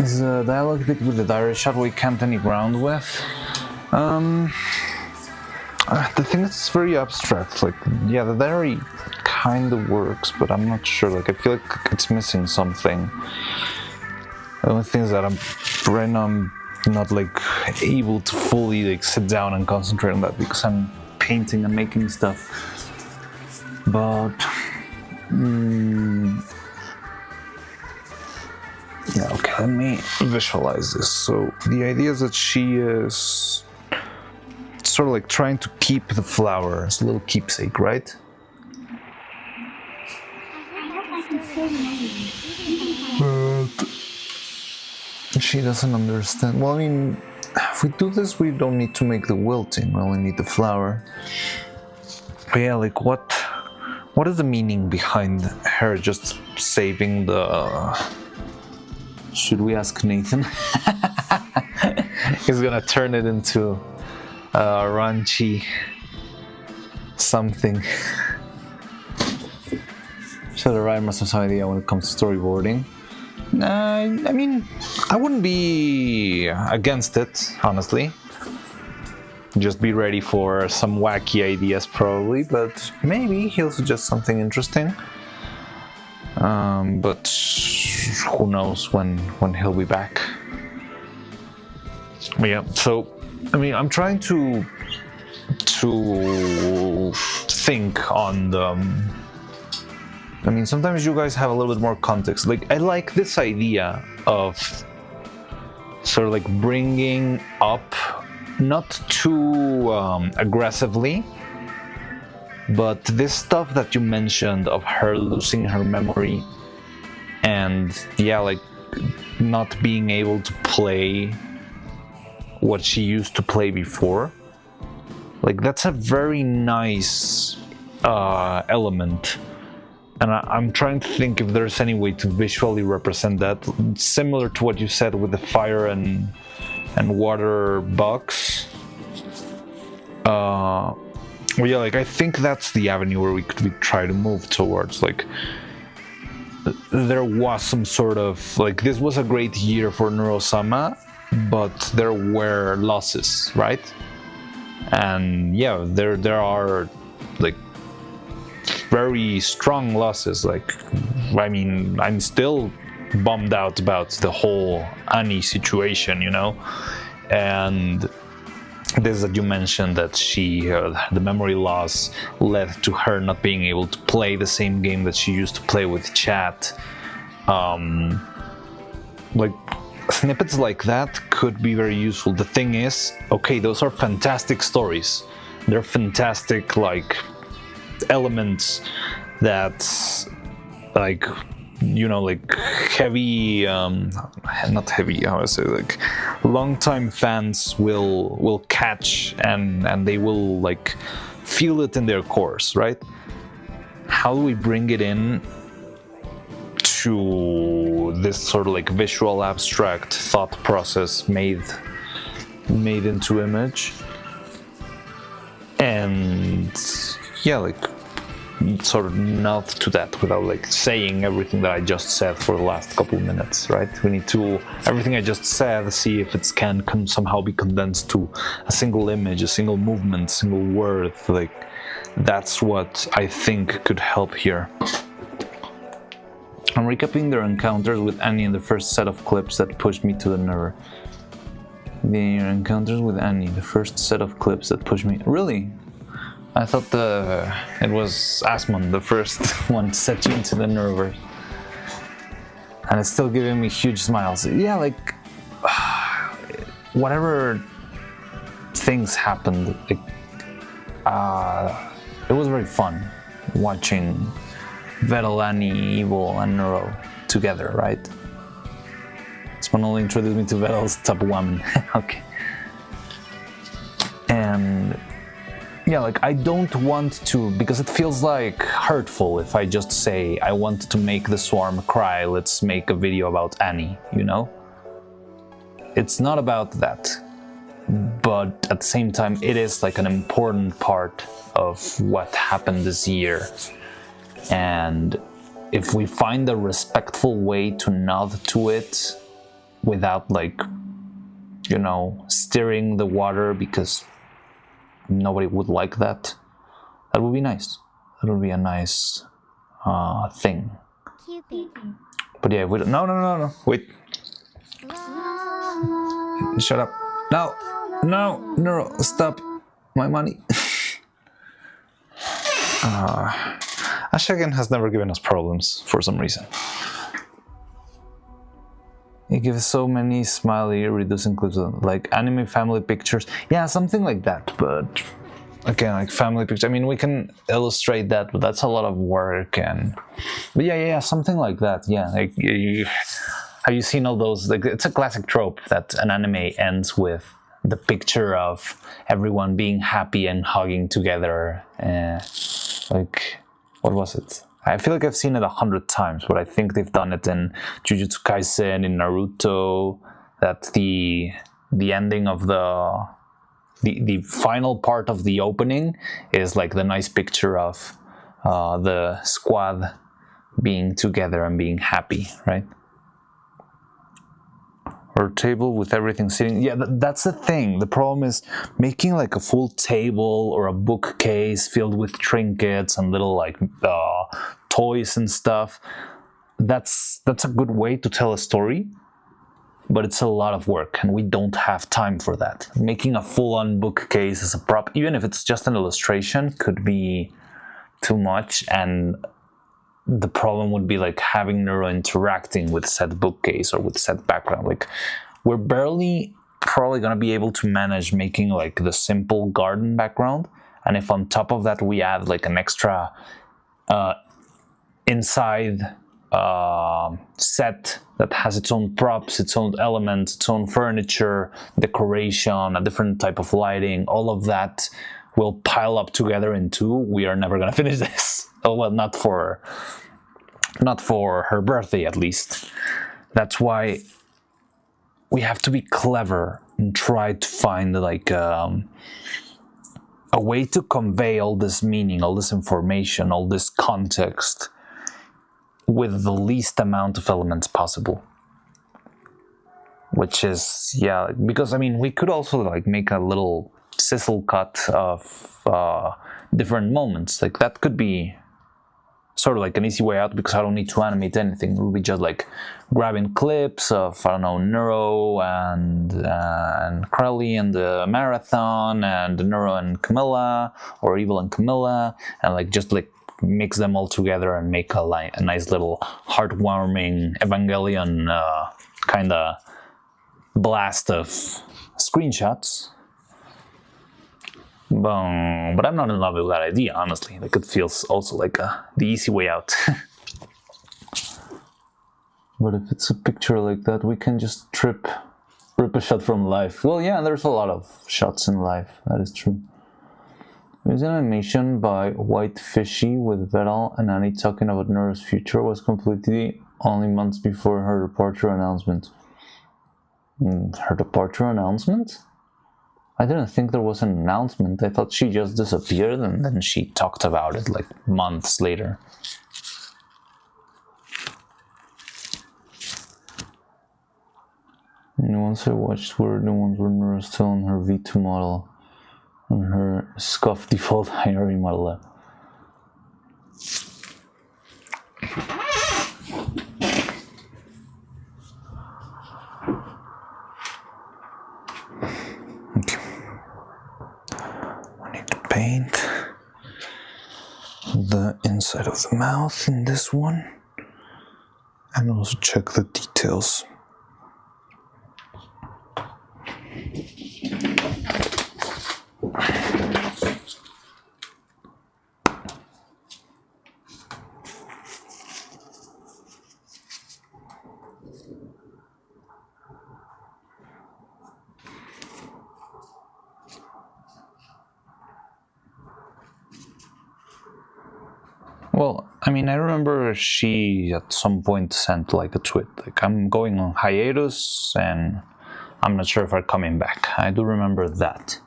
Is a dialogue bit with the Darius shot we can't any ground with? The thing is, it's very abstract. Like, yeah, the diary kind of works, but I'm not sure. Like, I feel like it's missing something. The only thing is that right now I'm not like able to fully like sit down and concentrate on that because I'm painting and making stuff. But yeah, okay, let me visualize this. So the idea is that she is sort of like trying to keep the flower as a little keepsake, right? But she doesn't understand. Well, I mean, if we do this, we don't need to make the wilting. We only need the flower. But yeah, like what is the meaning behind her just saving the... Should we ask Nathan? He's gonna turn it into raunchy something. So the writer must have some idea when it comes to storyboarding. I mean, I wouldn't be against it, honestly. Just be ready for some wacky ideas, probably, but maybe he'll suggest something interesting. But who knows when he'll be back. But yeah, so I mean, I'm trying to think on the. I mean, sometimes you guys have a little bit more context. Like, I like this idea of sort of like bringing up, not too aggressively, but this stuff that you mentioned of her losing her memory and, yeah, like not being able to play what she used to play before. Like, that's a very nice element. And I'm trying to think if there's any way to visually represent that, similar to what you said with the fire and water box. Well, yeah, like I think that's the avenue where we try to move towards. Like, there was some sort of like, this was a great year for Neuro-Sama, but there were losses, right? And yeah, there are like very strong losses. Like, I mean, I'm still bummed out about the whole Annie situation, you know, and this that you mentioned, that she the memory loss led to her not being able to play the same game that she used to play with chat. Like, snippets like that could be very useful. The thing is, okay, those are fantastic stories. They're fantastic, like, elements that, like, you know, like heavy, not heavy, how I say, like long-time fans will catch and they will like feel it in their cores, right? How do we bring it in to this sort of like visual abstract thought process made into image? And yeah, like sort of nod to that without like saying everything that I just said for the last couple of minutes, right? We need to, everything I just said, see if it can somehow be condensed to a single image, a single movement, single word. Like, that's what I think could help here. I'm recapping their encounters with Annie in the first set of clips that pushed me to the nerve. Their encounters with Annie, the first set of clips that pushed me... Really? I thought it was Asmon, the first one to set you into the nerve. And it's still giving me huge smiles. Yeah, like, whatever things happened, like, it was very fun watching Vettel, Annie, Evil, and Neuro together, right? Asmon only introduced me to Vettel's top woman. Okay. And yeah, like, I don't want to, because it feels like hurtful if I just say, I want to make the swarm cry, let's make a video about Annie, you know? It's not about that. But at the same time, it is like an important part of what happened this year. And if we find a respectful way to nod to it without, like, you know, stirring the water, because nobody would like that, that would be nice. That would be a nice thing. But yeah, no, wait. Shut up. No, no, Neuro, stop. My money. Ashagan has never given us problems for some reason. He gives so many smiley, reducing clips like anime family pictures. Yeah, something like that, but again, like family pictures. I mean, we can illustrate that, but that's a lot of work. But yeah, something like that. Yeah, like have you seen all those? Like, it's a classic trope that an anime ends with the picture of everyone being happy and hugging together. Like, what was it? I feel like I've seen it 100 times, but I think they've done it in Jujutsu Kaisen, in Naruto. That the ending of the final part of the opening is like the nice picture of the squad being together and being happy, right? Or table with everything sitting. Yeah, that's the thing. The problem is making like a full table or a bookcase filled with trinkets and little like toys and stuff. That's a good way to tell a story, but it's a lot of work and we don't have time for that. Making a full-on bookcase as a prop, even if it's just an illustration, could be too much, and the problem would be like having Neuro interacting with said bookcase or with said background. Like, we're barely probably gonna be able to manage making like the simple garden background, and if on top of that we add like an extra inside set that has its own props, its own elements, its own furniture, decoration, a different type of lighting, all of that will pile up together into we are never gonna finish this. Oh well, not for her birthday at least. That's why we have to be clever and try to find like a way to convey all this meaning, all this information, all this context with the least amount of elements possible. Which is, yeah, because I mean, we could also like make a little sizzle cut of different moments. Like, that could be sort of like an easy way out, because I don't need to animate anything. It will be just like grabbing clips of, I don't know, Neuro and Crowley and the marathon, and Neuro and Camilla, or Evil and Camilla, and like just like mix them all together and make a nice little heartwarming Evangelion kind of blast of screenshots. But I'm not in love with that idea, honestly. Like, it feels also like the easy way out. But if it's a picture like that, we can just rip a shot from life. Well, yeah, there's a lot of shots in life. That is true. There's an animation by White Fishy with Veral and Annie talking about Neuro's future was completely only months before her departure announcement. Her departure announcement? I didn't think there was an announcement. I thought she just disappeared and then she talked about it like months later. And the ones I watched were the ones where Nura still on her V2 model and her scuffed default hiring model. Paint the inside of the mouth in this one, and also check the details. Well, I mean, I remember she at some point sent like a tweet, like, I'm going on hiatus and I'm not sure if I'm coming back. I do remember that.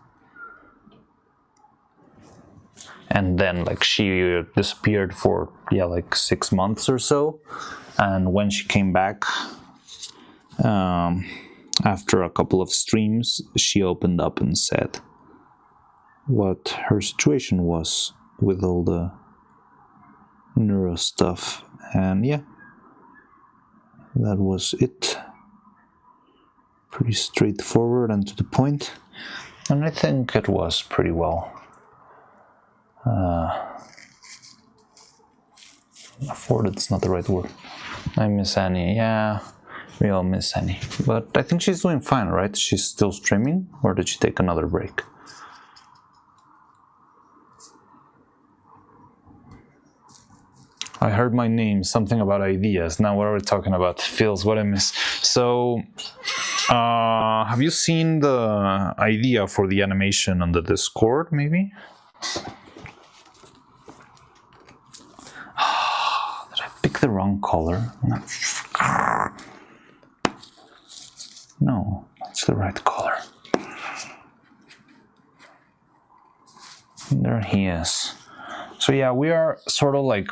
And then like she disappeared for, yeah, like 6 months or so. And when she came back, after a couple of streams, she opened up and said what her situation was with all the Neuro stuff, and yeah, that was it. pretty straightforward and to the point, and I think it was pretty well afforded. It's not the right word. I miss Annie. Yeah, we all miss Annie, but I think she's doing fine, right? She's still streaming, or did she take another break? I heard my name, something about ideas. Now what are we talking about? Feels what I miss. So, have you seen the idea for the animation on the Discord, maybe? Did I pick the wrong color? No, it's the right color. There he is. So yeah, we are sort of like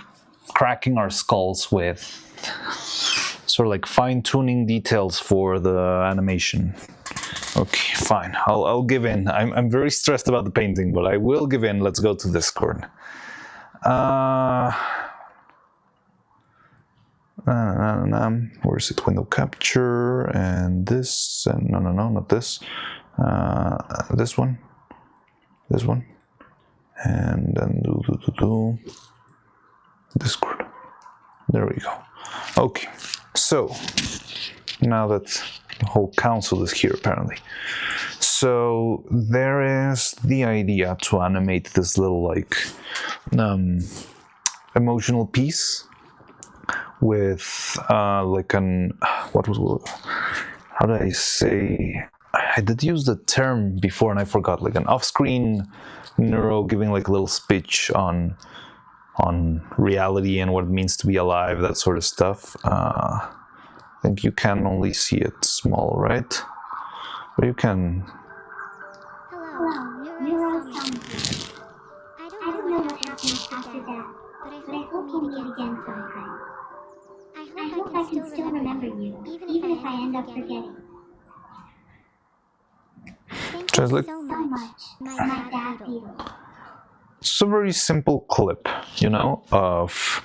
cracking our skulls with sort of like fine-tuning details for the animation. Okay, fine. I'll give in. I'm very stressed about the painting, but I will give in. Let's go to Discord. Where's it? Window capture and this and no, not this. This one, and then do Discord. There we go. Okay, so now that the whole council is here, apparently. So there is the idea to animate this little like emotional piece with like an how do I say? I did use the term before and I forgot. Like an off-screen neuro giving like a little speech on reality and what it means to be alive, that sort of stuff. I think you can only see it small, right? But you can. Hello, Neuro-Sama. I don't know what happened after that, but I hope we'll meet again sometime. I hope I can still remember you, even if I end up forgetting. Thank you so much, my dad Beetle. It's a very simple clip, you know, of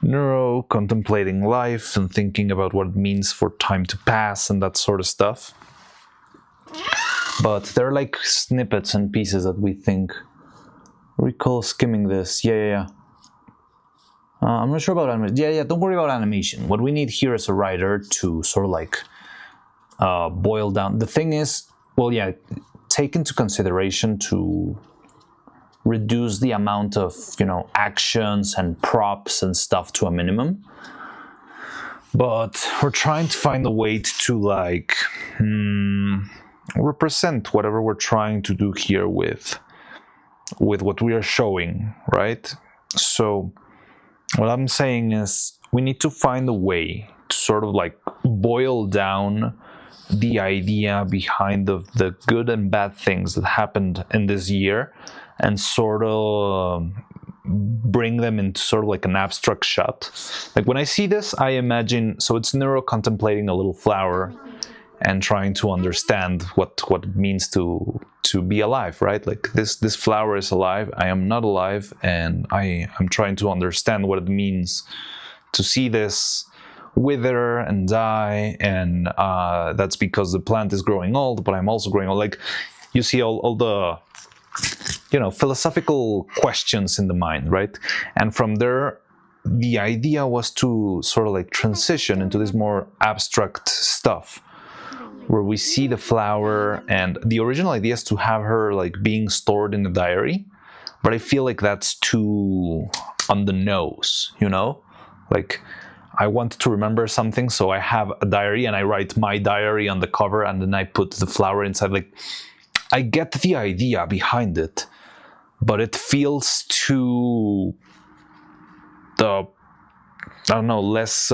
Neuro contemplating life and thinking about what it means for time to pass and that sort of stuff. But they're like snippets and pieces that we think. Recall skimming this. Yeah. I'm not sure about animation. Yeah, don't worry about animation. What we need here is a writer to sort of like boil down. The thing is, well, yeah, take into consideration to reduce the amount of, you know, actions and props and stuff to a minimum. But we're trying to find a way to like represent whatever we're trying to do here with what we are showing, right? So what I'm saying is we need to find a way to sort of like boil down the idea behind the good and bad things that happened in this year and sort of bring them into sort of like an abstract shot. Like when I see this, I imagine, so it's Neuro contemplating a little flower and trying to understand what it means to be alive, right? Like this flower is alive, I am not alive, and I'm trying to understand what it means to see this wither and die, and that's because the plant is growing old, but I'm also growing old. Like you see all the, you know, philosophical questions in the mind, right? And from there, the idea was to sort of like transition into this more abstract stuff where we see the flower, and the original idea is to have her like being stored in a diary, but I feel like that's too on the nose, you know? Like I want to remember something, so I have a diary and I write my diary on the cover and then I put the flower inside. Like I get the idea behind it, but it feels too I don't know, less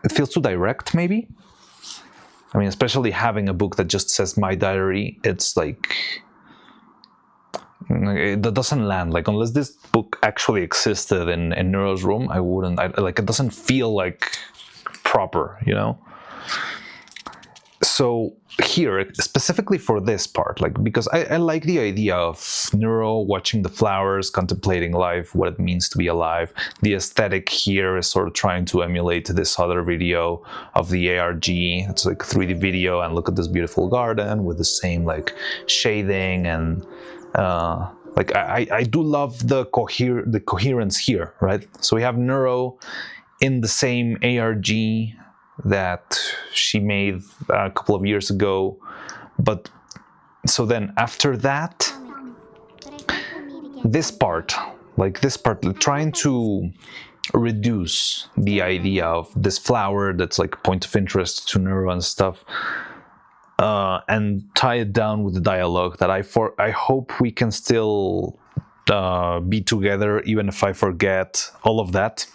it feels too direct, maybe. I mean, especially having a book that just says my diary, it's like that doesn't land. Like unless this book actually existed in Neuro's room, I wouldn't. Like it doesn't feel like proper, you know. so here, specifically for this part, like, because I like the idea of Neuro watching the flowers, contemplating life, what it means to be alive. The aesthetic here is sort of trying to emulate this other video of the ARG. It's like 3D video, and look at this beautiful garden with the same like shading, and like I do love the coherence here, right? So we have Neuro in the same ARG that she made a couple of years ago, but so then after that, this part, trying to reduce the idea of this flower that's like point of interest to Neuro and stuff, and tie it down with the dialogue that I hope we can still be together even if I forget all of that.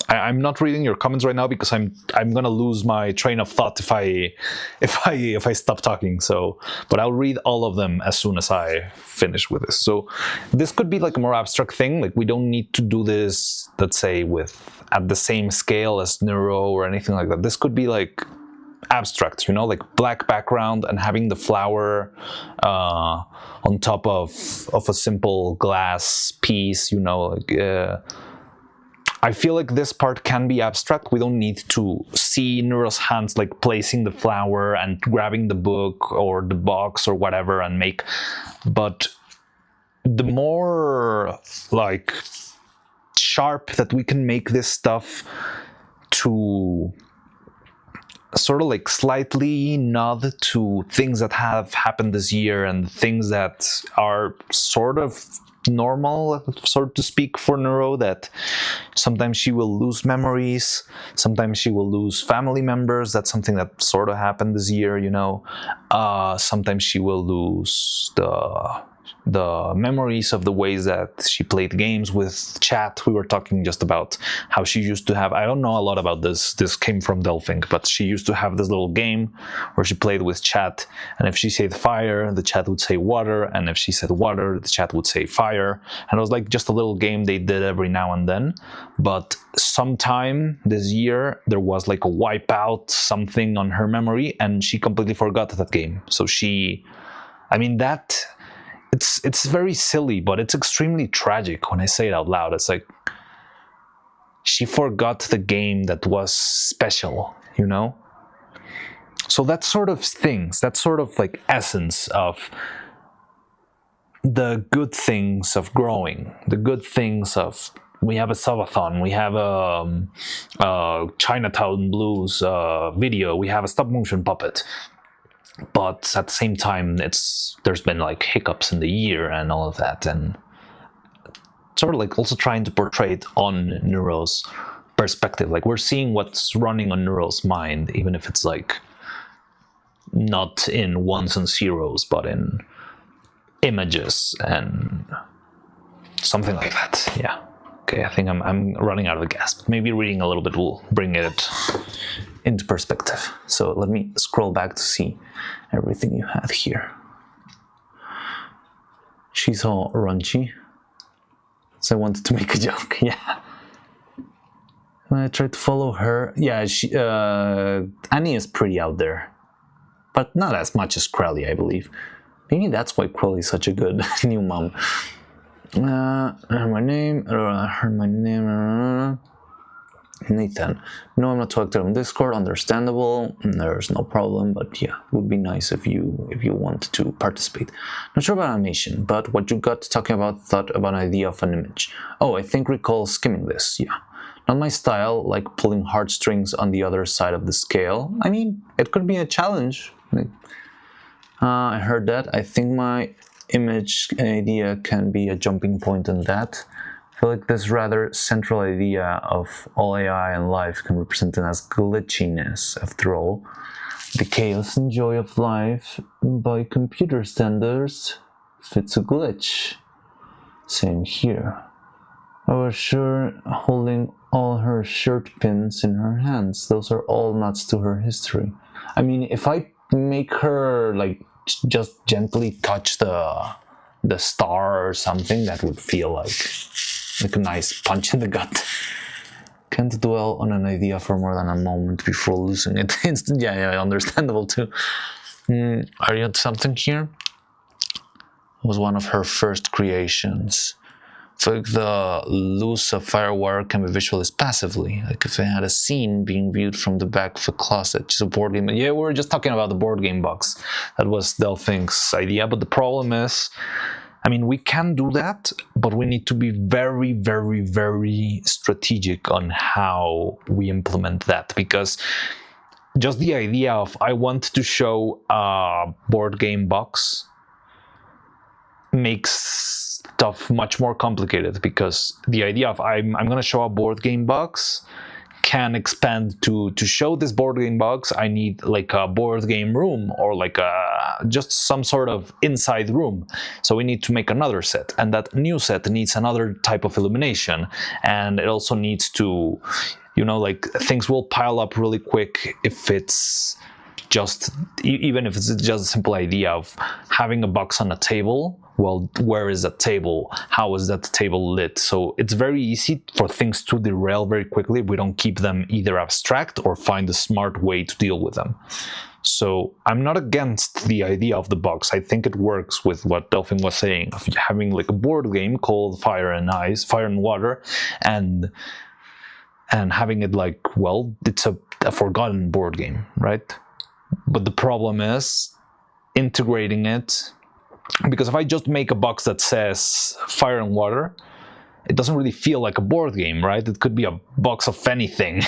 I'm not reading your comments right now because I'm gonna lose my train of thought if I stop talking. So, but I'll read all of them as soon as I finish with this. So, this could be like a more abstract thing. Like we don't need to do this, let's say, at the same scale as Neuro or anything like that. This could be like abstract, you know, like black background and having the flower on top of a simple glass piece, you know, like. I feel like this part can be abstract. We don't need to see Neuro's hands like placing the flower and grabbing the book or the box or whatever and make, but the more like sharp that we can make this stuff to sort of like slightly nod to things that have happened this year and things that are sort of normal, so to speak, for Neuro, that sometimes she will lose memories, sometimes she will lose family members. That's something that sort of happened this year, you know. Sometimes she will lose the memories of the ways that she played games with chat. We were talking just about how she used to have, I don't know a lot about this came from Delphink, but she used to have this little game where she played with chat, and if she said fire, the chat would say water, and if she said water, the chat would say fire. And it was like just a little game they did every now and then. But sometime this year there was like a wipeout something on her memory, and she completely forgot that game. So it's very silly, but it's extremely tragic when I say it out loud. It's like she forgot the game that was special, you know? So that sort of things, that sort of like essence of the good things of growing, the good things of, we have a subathon, we have a Chinatown Blues video, we have a stop motion puppet. But at the same time, there's been like hiccups in the year and all of that, and sort of like also trying to portray it on Neuro's perspective. Like we're seeing what's running on Neuro's mind, even if it's like not in ones and zeros, but in images and something like that. Yeah. Okay, I think I'm running out of gas, but maybe reading a little bit will bring it into perspective. So let me scroll back to see everything you had here. She's all raunchy, so I wanted to make a joke. Yeah, I tried to follow her. Yeah, Annie is pretty out there, but not as much as Crowley, I believe. Maybe that's why Crowley is such a good new mom. My name, Nathan. No, I'm not too active on Discord. Understandable. There's no problem, but yeah, it would be nice if you want to participate. Not sure about animation, but what you got talking about, thought about an idea of an image. Oh, I think recall skimming this. Yeah, not my style. Like pulling heartstrings on the other side of the scale. I mean, it could be a challenge. I heard that. I think my image idea can be a jumping point on that. I feel like this rather central idea of all AI and life can be presented as glitchiness. After all, the chaos and joy of life by computer standards fits a glitch. Same here. I was sure holding all her shirt pins in her hands. Those are all nods to her history. I mean, if I make her like just gently touch the star or something, that would feel like a nice punch in the gut. Can't dwell on an idea for more than a moment before losing it. Yeah, understandable too. Are you at something here? It was one of her first creations. So like the loose of firewire can be visualized passively. Like if I had a scene being viewed from the back of a closet, just a board game. Yeah, we were just talking about the board game box. That was Delphing's idea, but the problem is, I mean, we can do that, but we need to be very, very, very strategic on how we implement that, because just the idea of I want to show a board game box makes stuff much more complicated, because the idea of I'm going to show a board game box can expand to show this board game box I need like a board game room, or like just some sort of inside room. So we need to make another set, and that new set needs another type of illumination, and it also needs to, you know, like things will pile up really quick if it's just, even if it's just a simple idea of having a box on a table. Well, where is that table? How is that table lit? So it's very easy for things to derail very quickly if we don't keep them either abstract or find a smart way to deal with them. So I'm not against the idea of the box. I think it works with what Delphine was saying, of having like a board game called Fire and Water, and having it like, well, it's a forgotten board game, right? But the problem is integrating it, because if I just make a box that says Fire and Water, it doesn't really feel like a board game, right? It could be a box of anything.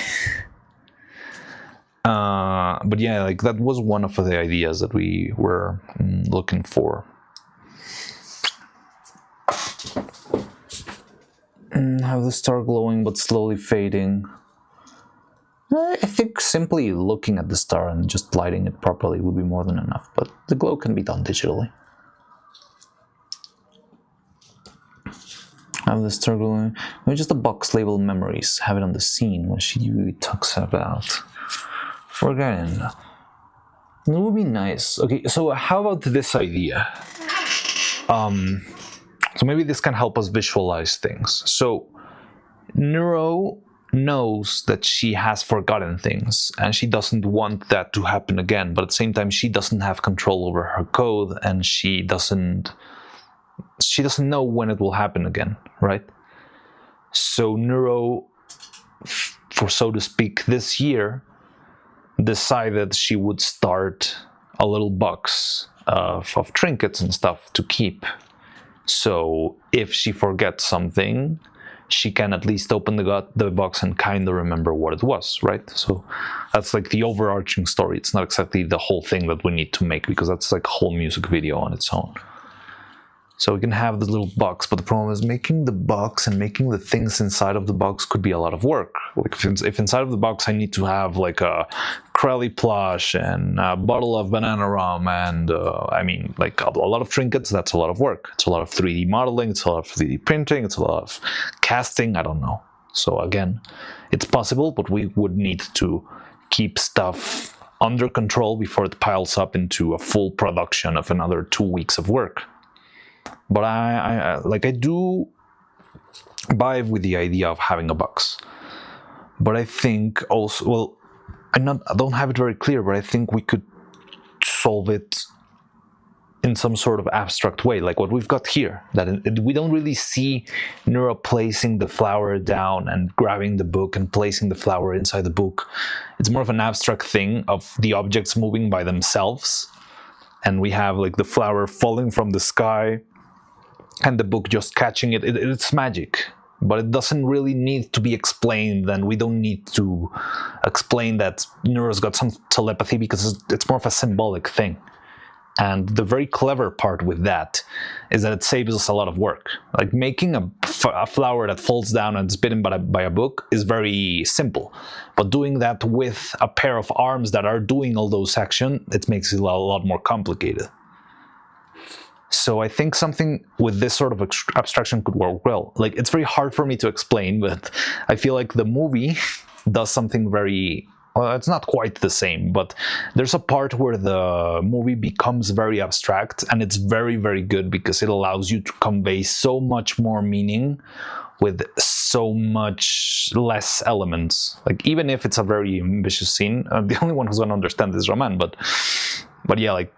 But yeah, like that was one of the ideas that we were looking for. Have the star glowing but slowly fading. I think simply looking at the star and just lighting it properly would be more than enough, but the glow can be done digitally. Have the star glowing. Maybe just a box labeled memories. Have it on the scene when she really talks about forgetting. It would be nice. Okay, so how about this idea? So maybe this can help us visualize things. So Neuro knows that she has forgotten things, and she doesn't want that to happen again, but at the same time she doesn't have control over her code, and she doesn't know when it will happen again, right? So Neuro, for so to speak, this year decided she would start a little box of trinkets and stuff to keep. So if she forgets something, she can at least open the box and kind of remember what it was, right? So that's like the overarching story. It's not exactly the whole thing that we need to make, because that's like a whole music video on its own. So we can have the little box, but the problem is making the box and making the things inside of the box could be a lot of work. Like if inside of the box I need to have like a Crowley plush and a bottle of banana rum and I mean like a lot of trinkets, that's a lot of work. It's a lot of 3D modeling, it's a lot of 3D printing, it's a lot of casting, I don't know. So again, it's possible, but we would need to keep stuff under control before it piles up into a full production of another 2 weeks of work. But I do vibe with the idea of having a box. But I think also, well, I don't have it very clear, but I think we could solve it in some sort of abstract way, like what we've got here. That we don't really see Neuro placing the flower down and grabbing the book and placing the flower inside the book. It's more of an abstract thing of the objects moving by themselves. And we have like the flower falling from the sky and the book just catching it. It's magic, but it doesn't really need to be explained, and we don't need to explain that Neuro's got some telepathy, because it's more of a symbolic thing. And the very clever part with that is that it saves us a lot of work. Like making a flower that falls down and is bitten by a book is very simple. But doing that with a pair of arms that are doing all those actions, it makes it a lot more complicated. So I think something with this sort of abstraction could work well. Like, it's very hard for me to explain, but I feel like the movie does something very... Well, it's not quite the same, but there's a part where the movie becomes very abstract, and it's very, very good because it allows you to convey so much more meaning with so much less elements. Like even if it's a very ambitious scene, the only one who's gonna understand is Roman. But yeah, like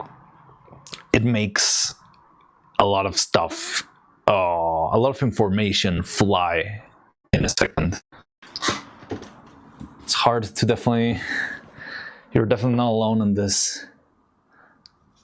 it makes a lot of stuff, a lot of information fly in a second. It's hard to definitely. You're definitely not alone in this.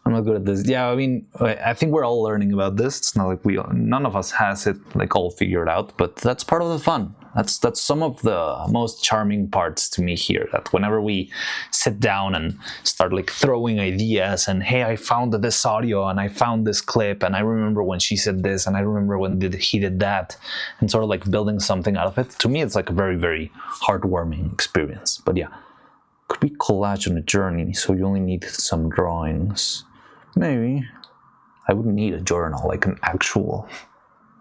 I'm not good at this. Yeah, I mean, I think we're all learning about this. It's not like none of us has it like all figured out, but that's part of the fun. That's some of the most charming parts to me here. That whenever we sit down and start like throwing ideas and hey, I found this audio and I found this clip and I remember when she said this and I remember when he did that, and sort of like building something out of it. To me, it's like a very, very heartwarming experience. But yeah, could we collage on a journey? So you only need some drawings. Maybe. I wouldn't need a journal, like an actual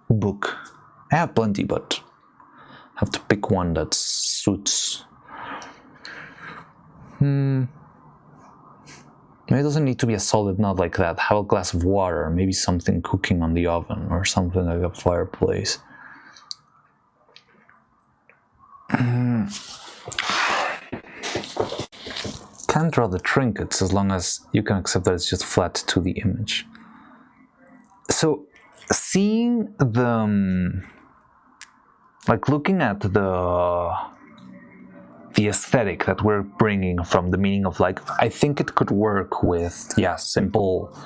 book. I have plenty, but I have to pick one that suits. Maybe it doesn't need to be a solid knot like that. Have a glass of water, maybe something cooking on the oven or something like a fireplace. Can't draw the trinkets as long as you can accept that it's just flat to the image. So seeing the like looking at the aesthetic that we're bringing from the meaning of like, I think it could work with simple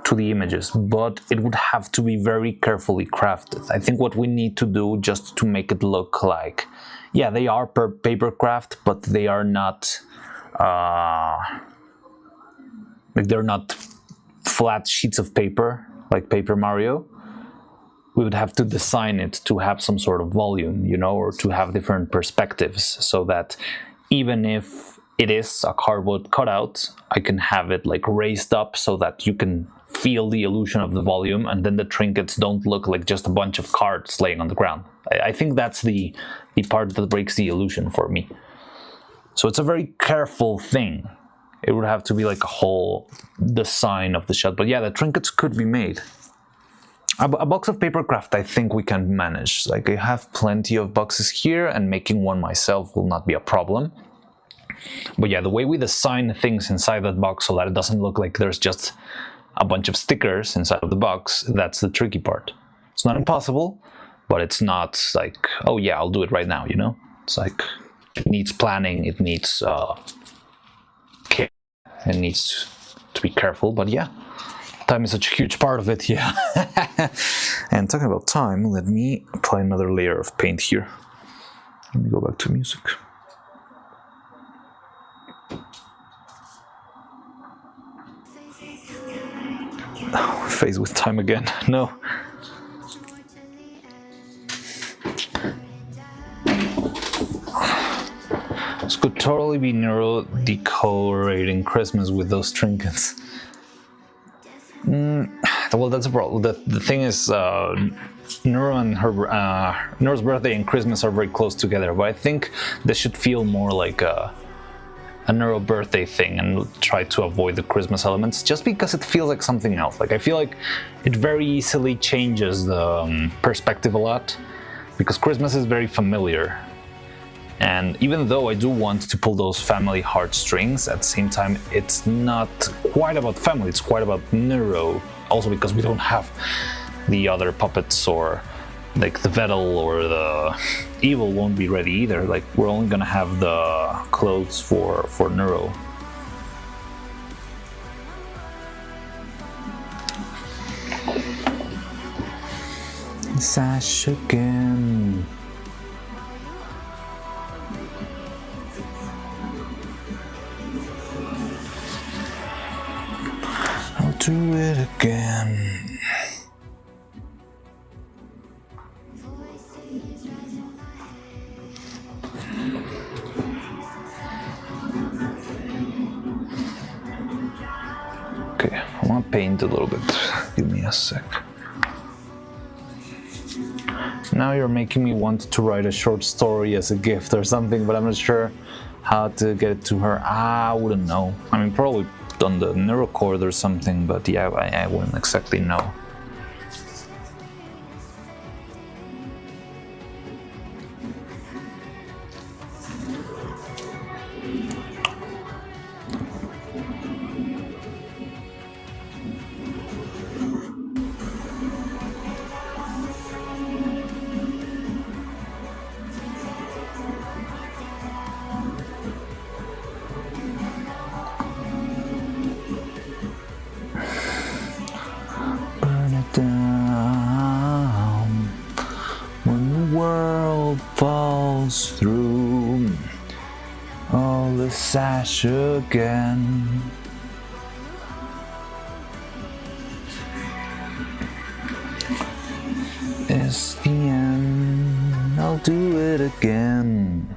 to the images, but it would have to be very carefully crafted. I think what we need to do just to make it look like, yeah, they are paper craft, but they are not like they're not flat sheets of paper like Paper Mario. We would have to design it to have some sort of volume, you know, or to have different perspectives, so that even if it is a cardboard cutout, I can have it like raised up so that you can feel the illusion of the volume, and then the trinkets don't look like just a bunch of cards laying on the ground. I think that's the part that breaks the illusion for me. So it's a very careful thing. It would have to be like a whole design of the shot. But yeah, the trinkets could be made. A box of paper craft, I think we can manage. Like I have plenty of boxes here, and making one myself will not be a problem. But yeah, the way we design things inside that box so that it doesn't look like there's just a bunch of stickers inside of the box, that's the tricky part. It's not impossible, but it's not like, oh yeah, I'll do it right now, you know? It's like, it needs planning, it needs care, it needs to be careful, but yeah. Time is such a huge part of it, yeah. And talking about time, let me apply another layer of paint here. Let me go back to music. Oh, faced with time again. No. This could totally be Neuro decorating Christmas with those trinkets. Well, that's a problem. The thing is, Neuro and Neuro's birthday and Christmas are very close together, but I think this should feel more like a Neuro birthday thing and try to avoid the Christmas elements, just because it feels like something else. Like I feel like it very easily changes the perspective a lot, because Christmas is very familiar. And even though I do want to pull those family heartstrings, at the same time, it's not quite about family, it's quite about Neuro. Also because we don't have the other puppets, or like the Vettel or the Evil won't be ready either. Like we're only gonna have the clothes for Neuro. Sash again. Do it again. Okay, I want to paint a little bit. Give me a sec. Now you're making me want to write a short story as a gift or something, but I'm not sure how to get it to her. I wouldn't know. I mean, probably on the neurocord or something, but yeah, I wouldn't exactly know. down when the world falls through all this ash again. It's the end, I'll do it again.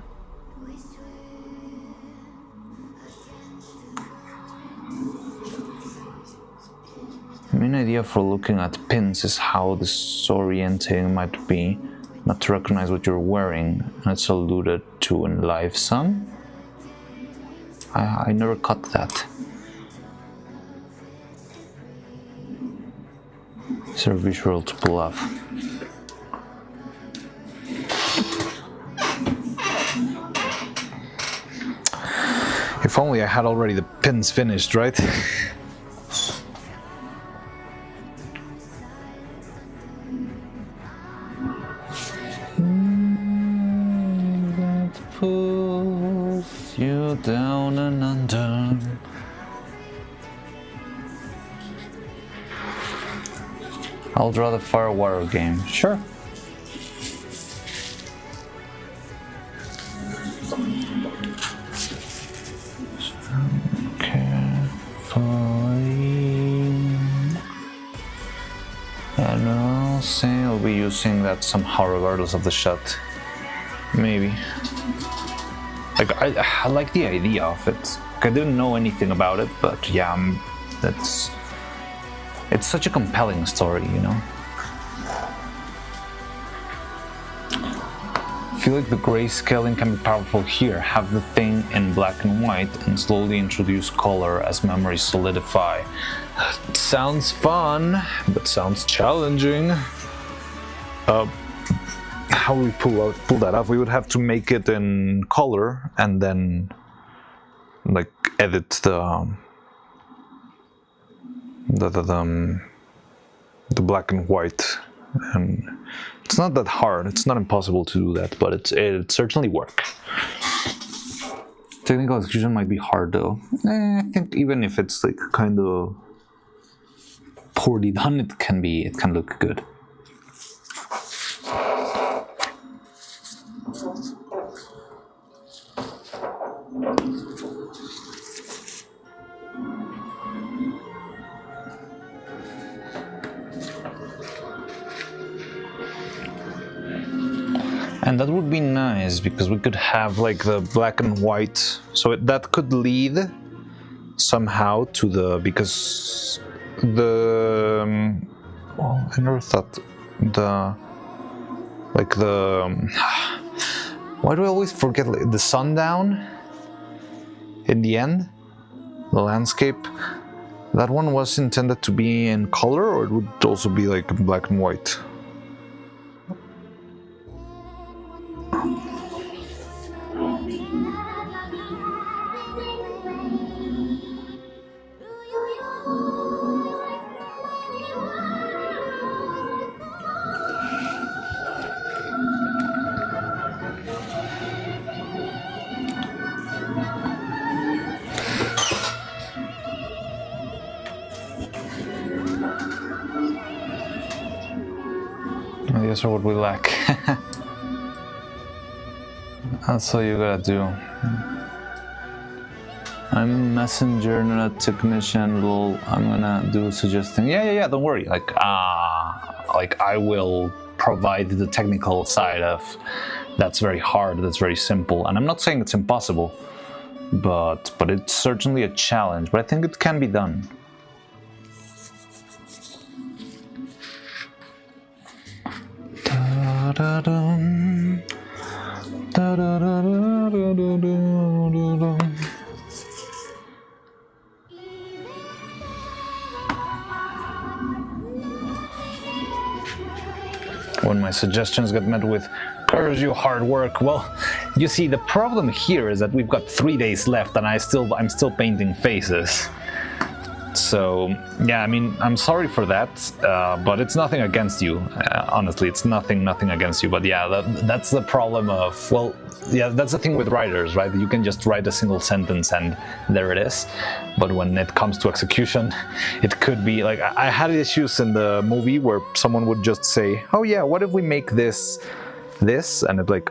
The main idea for looking at pins is how disorienting might be not to recognize what you're wearing, and it's alluded to in Live Sun. I never caught that. Is there a visual to pull off? If only I had already the pins finished, right? That pulls you down and under. I'll draw the Firewire game. Sure. And I'll say I'll be using that somehow regardless of the shot. Maybe. Like, I like the idea of it. I didn't know anything about it, but yeah, it's such a compelling story, you know? I feel like the grayscaling can be powerful here. Have the thing in black and white and slowly introduce color as memories solidify. Sounds fun, but sounds challenging. How we pull that off? We would have to make it in color and then like edit the black and white, and it's not that hard. It's not impossible to do that, but it certainly work. Technical execution might be hard though. I think even if it's like kind of poorly done, it can look good. And that would be nice because we could have like the black and white, so that could lead somehow to the, because the well, I never thought why do I always forget the sundown in the end, the landscape? That one was intended to be in color, or it would also be like black and white? These are what we lack. That's all you gotta do. I'm a messenger, not a technician. Well, I'm gonna do suggesting. Yeah. Don't worry. Like I will provide the technical side of. That's very hard. That's very simple. And I'm not saying it's impossible, but it's certainly a challenge. But I think it can be done. Da-da-dum. Da-da-da-da-da-da-da-da. When my suggestions get met with "curse you, hard work," well, you see, the problem here is that we've got 3 days left and I'm still painting faces. So yeah, I mean, I'm sorry for that, but it's nothing against you. Honestly, it's nothing against you. But yeah, that's the problem of, well, yeah, that's the thing with writers, right? You can just write a single sentence and there it is. But when it comes to execution, it could be like, I had issues in the movie where someone would just say, oh yeah, what if we make this, and it's like,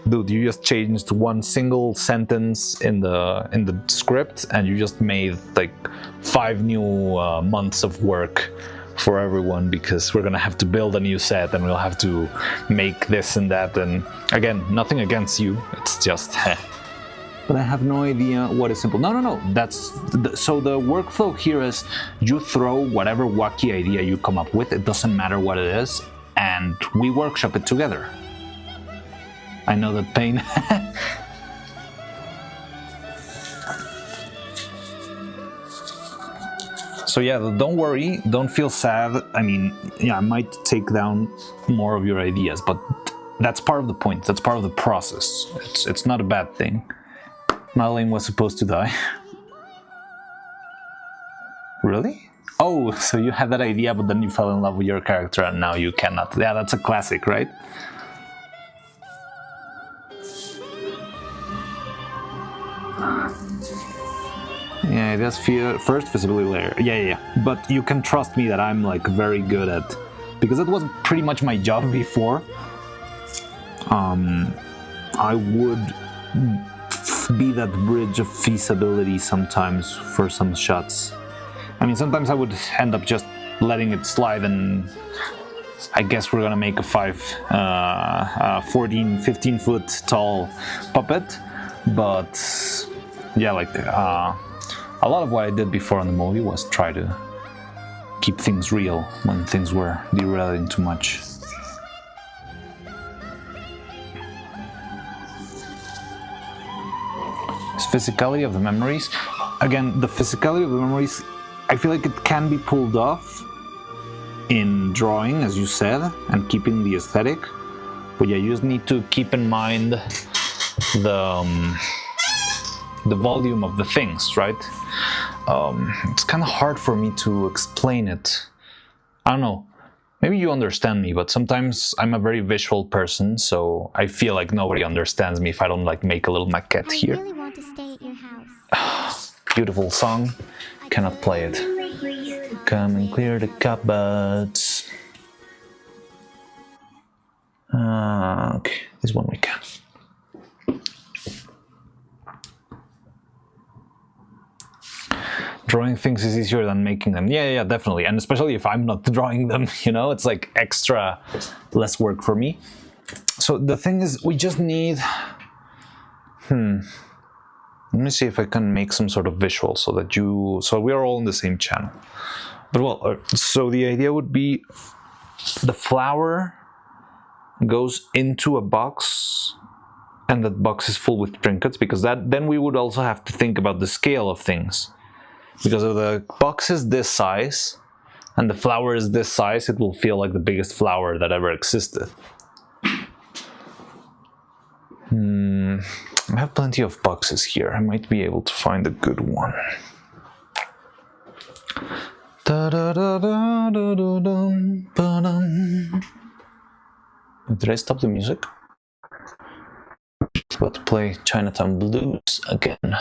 dude, you just changed one single sentence in the script and you just made like 5 new months of work for everyone, because we're gonna have to build a new set and we'll have to make this and that. And again, nothing against you, it's just but I have no idea what is simple. No, that's so the workflow here is you throw whatever wacky idea you come up with, it doesn't matter what it is, and we workshop it together. I know that pain. So yeah, don't worry, don't feel sad. I mean, yeah, I might take down more of your ideas, but that's part of the point, that's part of the process. It's not a bad thing. Madeline was supposed to die. Really? Oh, so you had that idea, but then you fell in love with your character and now you cannot. Yeah, that's a classic, right? Yeah, it has first visibility layer. Yeah. But you can trust me that I'm like very good at, because it was pretty much my job before. I would be that bridge of feasibility sometimes for some shots. I mean, sometimes I would end up just letting it slide, and I guess we're gonna make a 14, 15 foot tall puppet. But yeah, like a lot of what I did before in the movie was try to keep things real when things were derailing too much. Physicality of the memories. Again, the physicality of the memories, I feel like it can be pulled off in drawing, as you said, and keeping the aesthetic. But yeah, you just need to keep in mind the volume of the things, right? It's kind of hard for me to explain it. I don't know. Maybe you understand me, but sometimes I'm a very visual person, so I feel like nobody understands me if I don't like make a little maquette here. I really want to stay at your house. Beautiful song. Cannot play it. Come and clear the cupboards. Okay, this one we can. Drawing things is easier than making them. Yeah, definitely. And especially if I'm not drawing them, you know, it's like extra less work for me. So the thing is, we just need... Let me see if I can make some sort of visual so that so we are all on the same channel. But well, so the idea would be the flower goes into a box and that box is full with trinkets, because then we would also have to think about the scale of things. Because if the box is this size and the flower is this size, it will feel like the biggest flower that ever existed. I have plenty of boxes here. I might be able to find a good one. Did I stop the music? It's about to play Chinatown Blues again.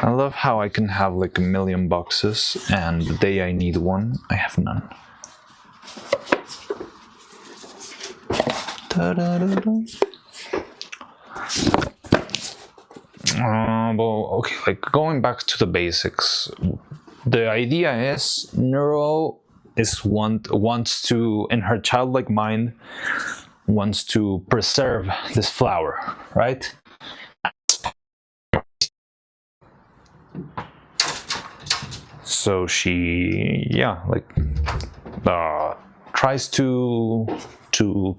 I love how I can have like a million boxes, and the day I need one, I have none. Well, okay, like going back to the basics, the idea is Neuro wants to, in her childlike mind, wants to preserve this flower, right? So she, yeah, like tries to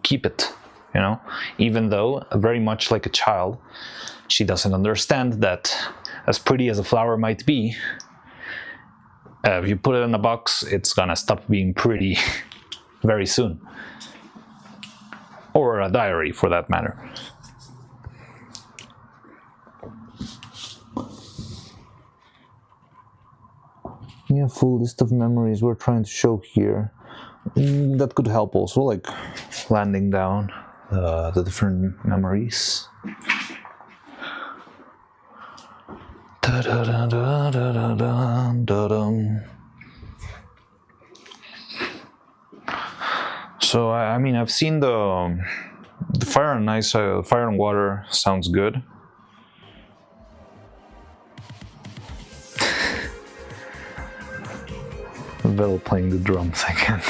keep it, you know, even though very much like a child, she doesn't understand that as pretty as a flower might be, if you put it in a box, it's gonna stop being pretty very soon. Or a diary, for that matter. Making a full list of memories we're trying to show here. That could help also, like landing down the different memories. So I mean, I've seen the fire and ice, fire and water sounds good. Vel playing the drums again.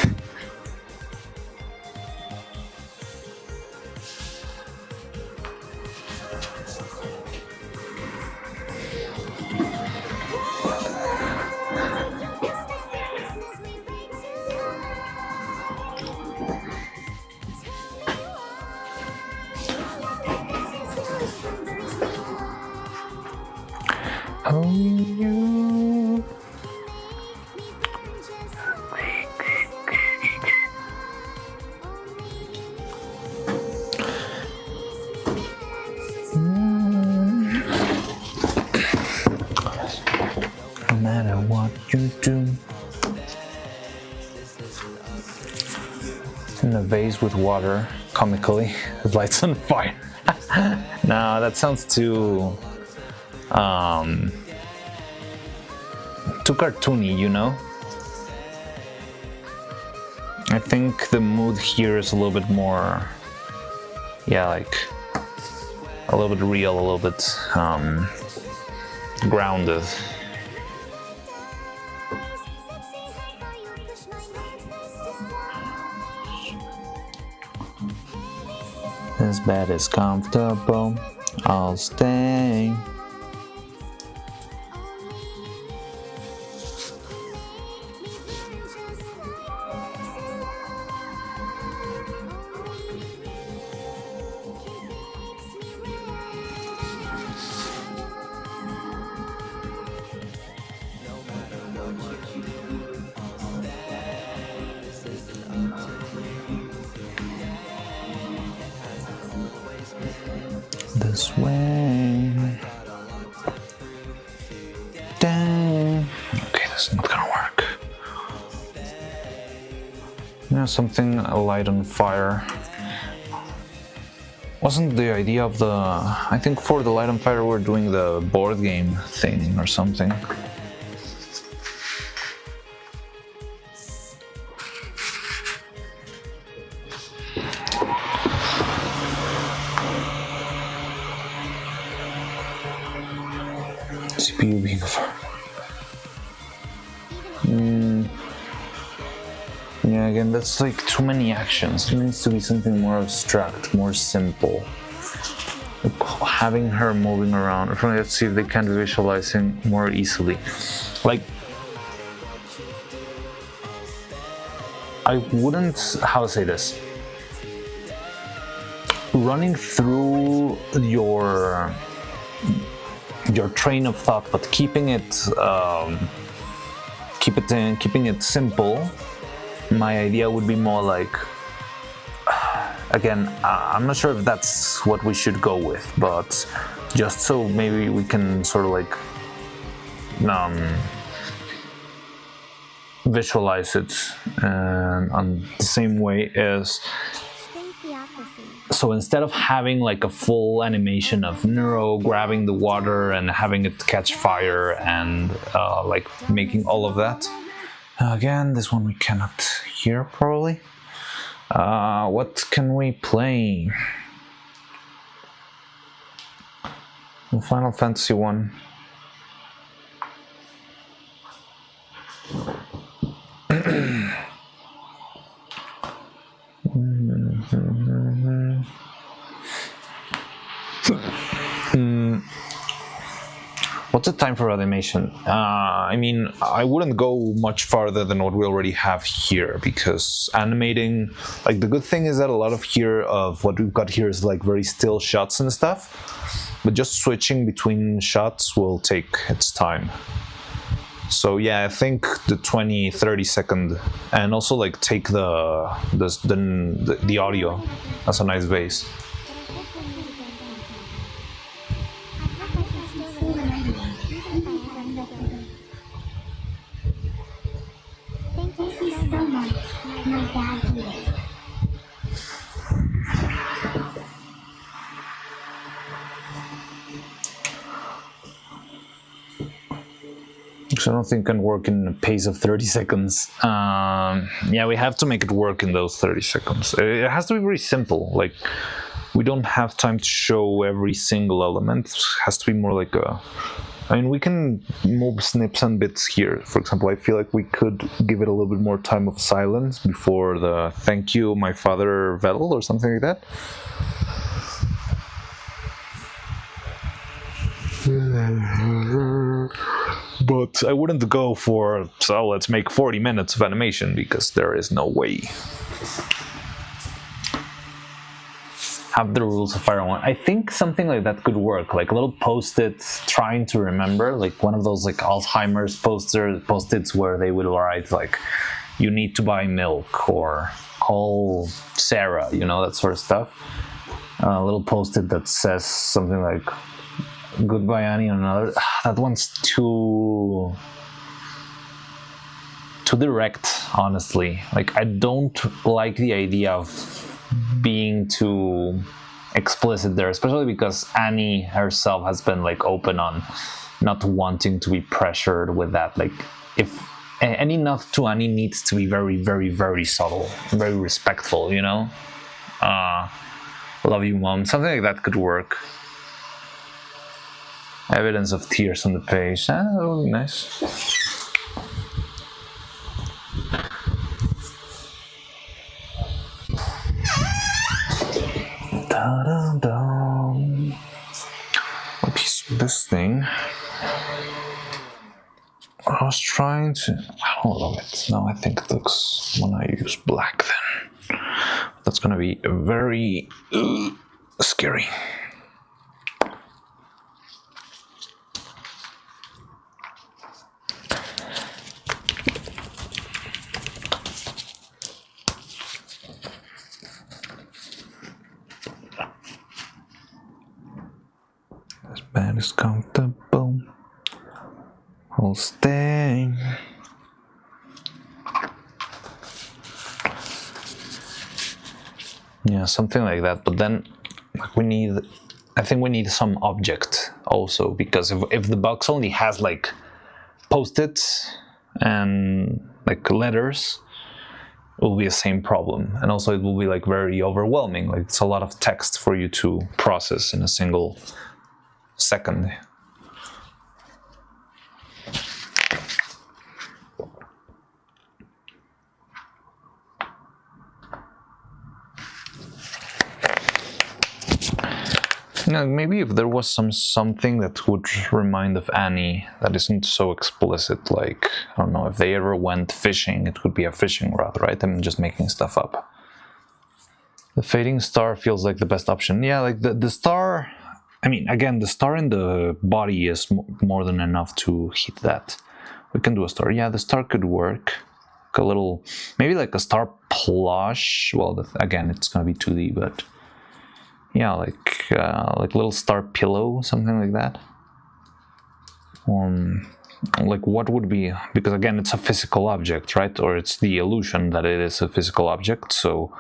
No matter what you do. In a vase with water, comically, it lights on fire. No, that sounds too cartoony, you know? I think the mood here is a little bit more, yeah, like a little bit real, a little bit grounded. This bed is comfortable, I'll stay. This way. Dang. Okay, this is not gonna work. Yeah, something light on fire. Wasn't the idea of the... I think for the light on fire we're doing the board game thing or something. CPU being a fire. Yeah, again, that's like too many actions. It needs to be something more abstract, more simple. Having her moving around. Let's see if they can be visualizing more easily. Like, I wouldn't, how to say this? Running through your train of thought, but keeping it simple. My idea would be more like, again, I'm not sure if that's what we should go with, but just so maybe we can sort of like visualize it on the same way as. So instead of having like a full animation of Neuro grabbing the water and having it catch fire and like making all of that, again, this one we cannot hear probably. What can we play? Final Fantasy 1. What's the time for animation? I mean, I wouldn't go much farther than what we already have here, because animating, like, the good thing is that a lot of what we've got here is like very still shots and stuff, but just switching between shots will take its time. So yeah, I think the 20-30 second, and also like take the audio as a nice base. my dad either. Because I don't think it can work in a pace of 30 seconds. Yeah, we have to make it work in those 30 seconds. It has to be very simple. Like, we don't have time to show every single element. It has to be more like a... I mean, we can move snips and bits here. For example, I feel like we could give it a little bit more time of silence before the "thank you, my father" Vettel or something like that. But I wouldn't go for, so let's make 40 minutes of animation, because there is no way. Have the rules of Fire 1. I think something like that could work, like little post-its trying to remember, like one of those like Alzheimer's post-its where they would write like, you need to buy milk, or call Sarah, you know, that sort of stuff. A little post-it that says something like, goodbye Annie, and another. That one's too direct, honestly. Like, I don't like the idea of being too explicit there, especially because Annie herself has been like open on not wanting to be pressured with that. Like, if any enough to Annie needs to be very, very, very subtle, very respectful, you know. Love you, mom. Something like that could work. Evidence of tears on the page. That would be nice. Da-da-dum. Okay, so this thing, I was trying to, I don't love it. No, I think it looks, when I use black then, that's gonna be very scary. This bed is comfortable. I'll stay. Yeah, something like that. But then, like, I think we need some object also, because if the box only has like post-its and like letters, it will be the same problem, and also it will be like very overwhelming. Like, it's a lot of text for you to process in a single second. Now, maybe if there was something that would remind of Annie that isn't so explicit, like, I don't know, if they ever went fishing, it would be a fishing rod, right? I'm just making stuff up. The fading star feels like the best option. Yeah, like the star, I mean, again, the star in the body is more than enough to hit that. We can do a star. Yeah, the star could work. Like a little, maybe like a star plush. Well, again, it's gonna be 2D, but yeah, like little star pillow, something like that. Like, what would be, because again, it's a physical object, right? Or it's the illusion that it is a physical object. So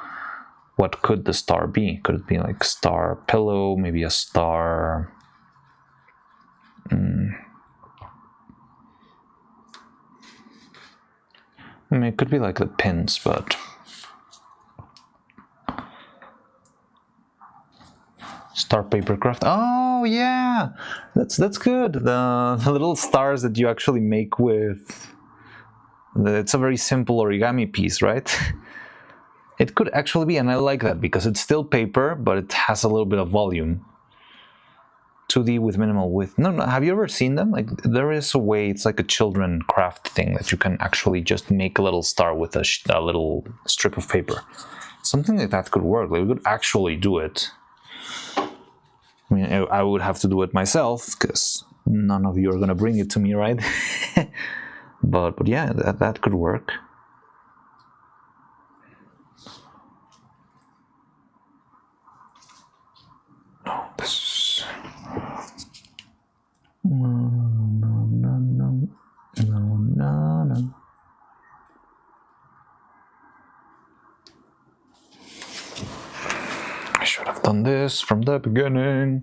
what could the star be? Could it be like star pillow, maybe a star? I mean, it could be like the pins, but star paper craft. Oh yeah, that's good. The little stars that you actually make with. It's a very simple origami piece, right? It could actually be, and I like that because it's still paper, but it has a little bit of volume. 2D with minimal width. No, have you ever seen them? Like, there is a way, it's like a children craft thing that you can actually just make a little star with a little strip of paper. Something like that could work. Like, we could actually do it. I mean, I would have to do it myself because none of you are gonna bring it to me, right? but yeah, that could work. No, this. No. done this from the beginning.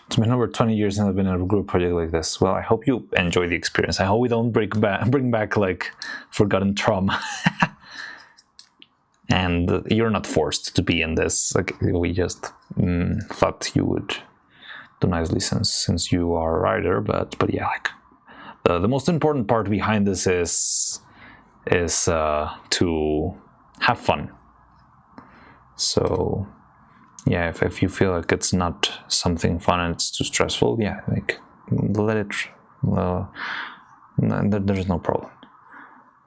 It's been over 20 years since I've been in a group project like this. Well, I hope you enjoy the experience. I hope we don't bring back like forgotten trauma. And you're not forced to be in this. Like, we just thought you would do nicely since you are a writer. But yeah, like the most important part behind this is to have fun. So yeah, if you feel like it's not something fun and it's too stressful, yeah, like let it. There's no problem.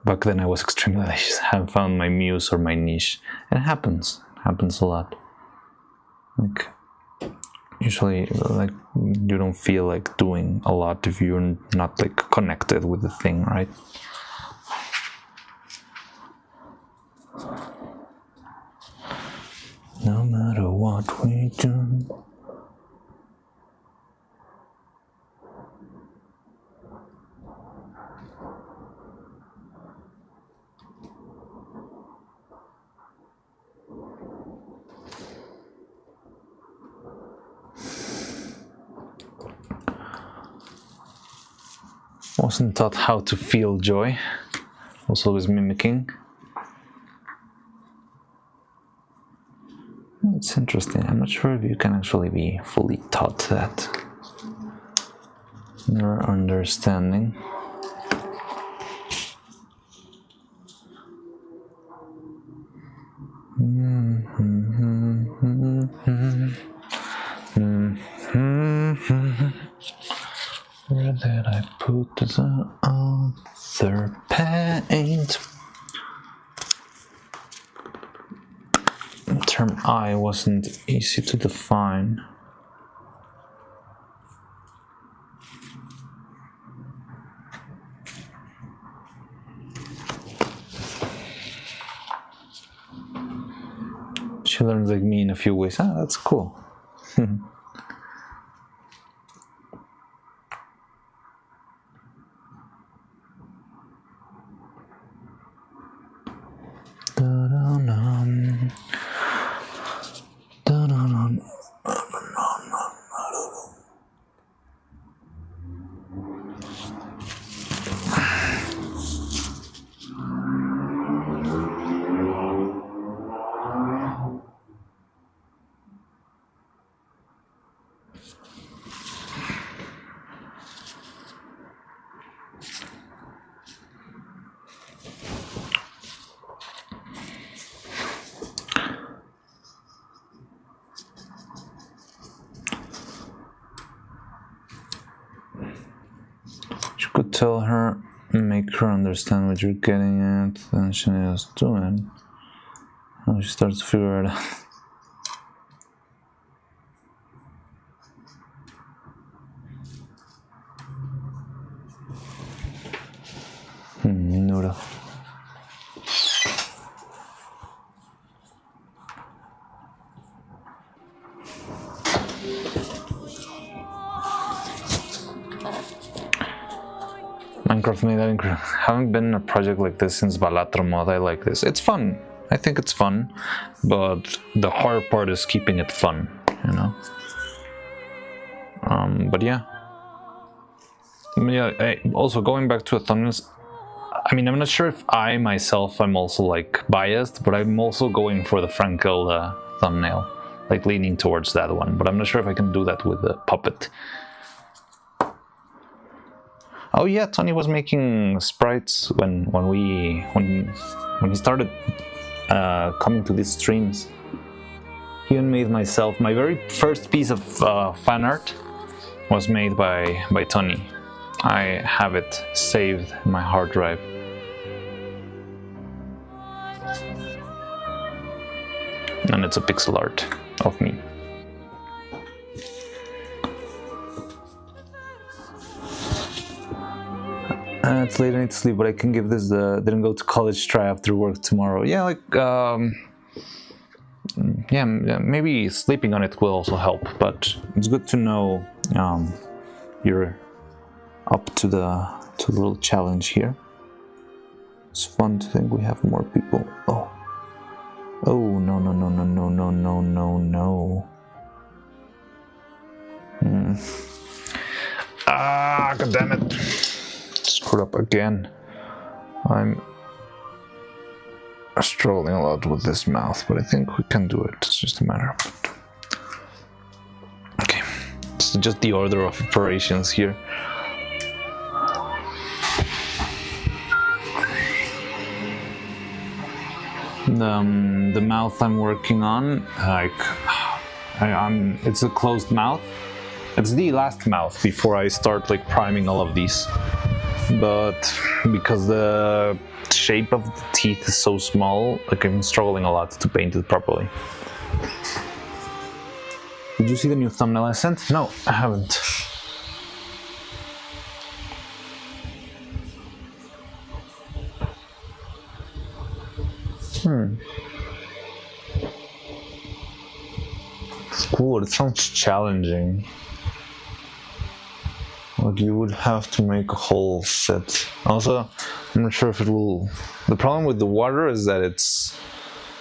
Back then I was extremely lazy. I haven't found my muse or my niche. And it happens. It happens a lot. Like, usually, like, you don't feel like doing a lot if you're not like connected with the thing, right? No matter what we do. Wasn't taught how to feel joy. Was always mimicking. It's interesting. I'm not sure if you can actually be fully taught that. Your understanding. Where did I put the other paint? The term I wasn't easy to define. She learns like me in a few ways. Ah, that's cool. Could tell her, make her understand what you're getting at, then she knows doing. And she starts to figure it out. Neuro. Minecraft made that incredible. Haven't been in a project like this since Balatro mod. I like this. It's fun. I think it's fun, but the hard part is keeping it fun, you know. But yeah. Also going back to a thumbnails. I mean, I'm not sure if I myself am also like biased, but I'm also going for the Frankel thumbnail, like leaning towards that one. But I'm not sure if I can do that with the puppet. Oh yeah, Tony was making sprites when he started coming to these streams. He even made myself. My very first piece of fan art was made by Tony. I have it saved in my hard drive. And it's a pixel art of me. It's late, I need to sleep, but I can give this the didn't go to college try after work tomorrow. Yeah, like yeah, maybe sleeping on it will also help, but it's good to know you're up to the little challenge here. It's fun to think we have more people. Oh, no. God damn it. Screwed up again. I'm struggling a lot with this mouth, but I think we can do it. It's just a matter of it. Okay, it's just the order of operations here. The mouth I'm working on, it's a closed mouth. It's the last mouth before I start like priming all of these. But because the shape of the teeth is so small, like I'm struggling a lot to paint it properly. Did you see the new thumbnail I sent? No, I haven't. It's cool, it sounds challenging. Like you would have to make a whole set. Also, I'm not sure if it will... The problem with the water is that it's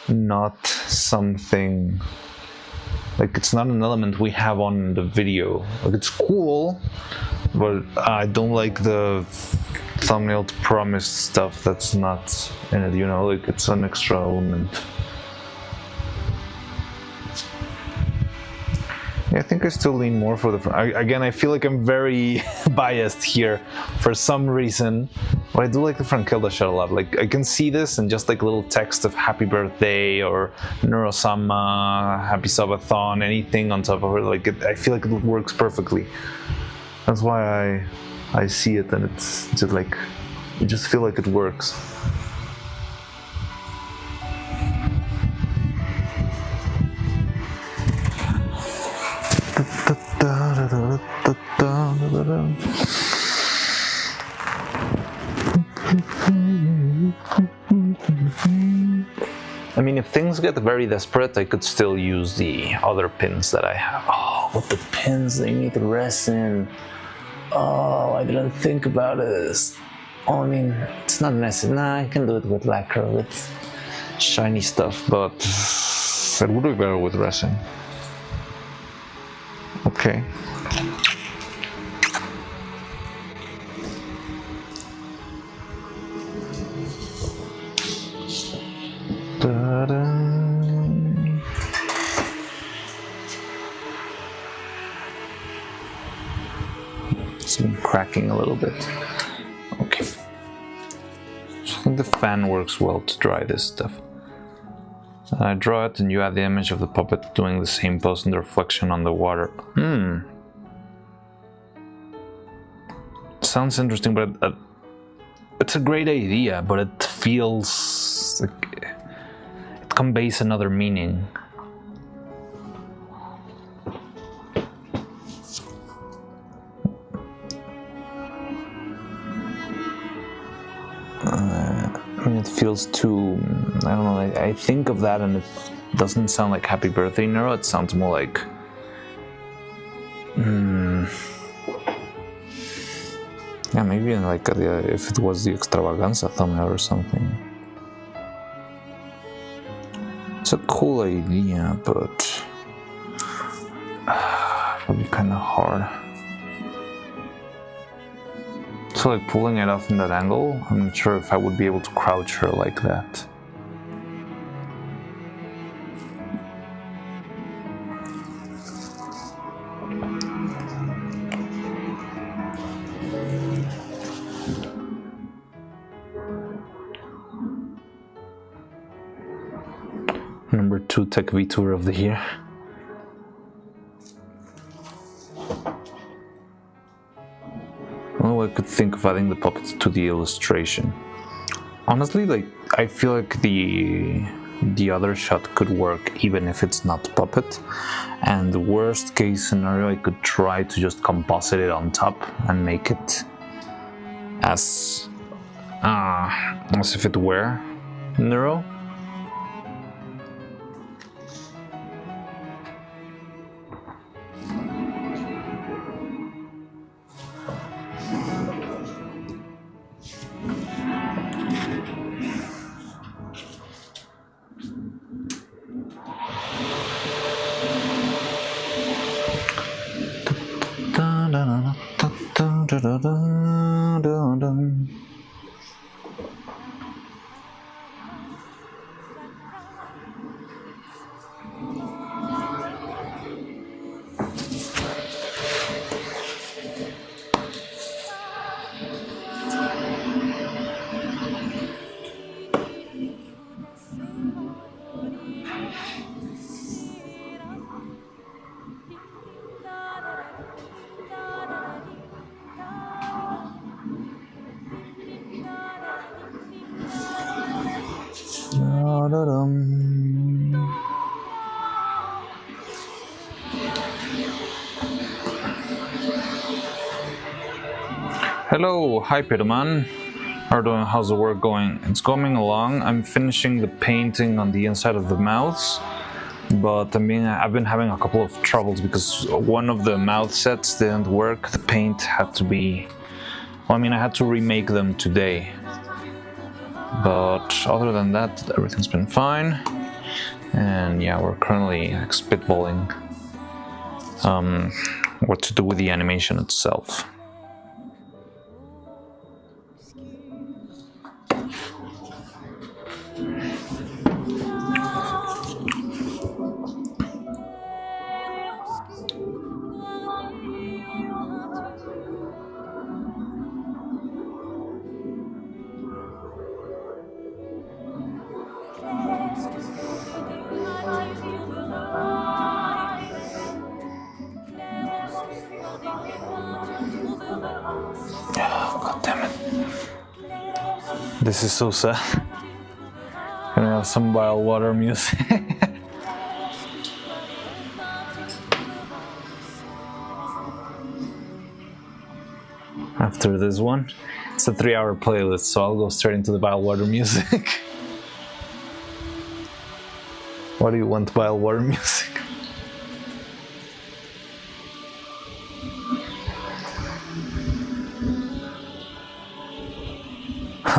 not something... Like it's not an element we have on the video. Like it's cool, but I don't like the thumbnail to promise stuff that's not in it, you know? Like it's an extra element. Yeah, I think I still lean more for the... Again, I feel like I'm very biased here for some reason. But I do like the Frankilda shot a lot. Like, I can see this and just like little text of happy birthday or Neuro-Sama, happy subathon, anything on top of it. Like, I feel like it works perfectly. That's why I see it and it's just like... I just feel like it works. I mean, if things get very desperate, I could still use the other pins that I have. Oh, with the pins, they need resin. Oh, I didn't think about this. Oh, I mean, it's not necessary. Nah, I can do it with lacquer, with shiny stuff, but it would be better with resin. Okay. It's been cracking a little bit. Okay. I think the fan works well to dry this stuff. I draw it and you add the image of the puppet doing the same pose and the reflection on the water. Sounds interesting, but it's a great idea, but it feels like it conveys another meaning. I mean, it feels too... I don't know, I think of that and it doesn't sound like Happy Birthday Neuro, it sounds more like... Yeah, maybe like if it was the Extravaganza thumbnail or something. It's a cool idea, but... it'll be kind of hard. So like pulling it off in that angle, I'm not sure if I would be able to crouch her like that. Number 2 Tech V Tour of the year. Oh, I could think of adding the puppets to the illustration. Honestly, like, I feel like the other shot could work even if it's not puppet. And the worst case scenario, I could try to just composite it on top and make it as if it were Neuro. Hello, hi Peterman. How's the work going? It's going along. I'm finishing the painting on the inside of the mouths, but I've been having a couple of troubles because one of the mouth sets didn't work. The paint had to be... I had to remake them today. But other than that, everything's been fine. And yeah, we're currently spitballing what to do with the animation itself. God damn it. This is so sad. Can I have some wild water music? After this one, it's a 3-hour playlist, so I'll go straight into the wild water music. What do you want, wild water music?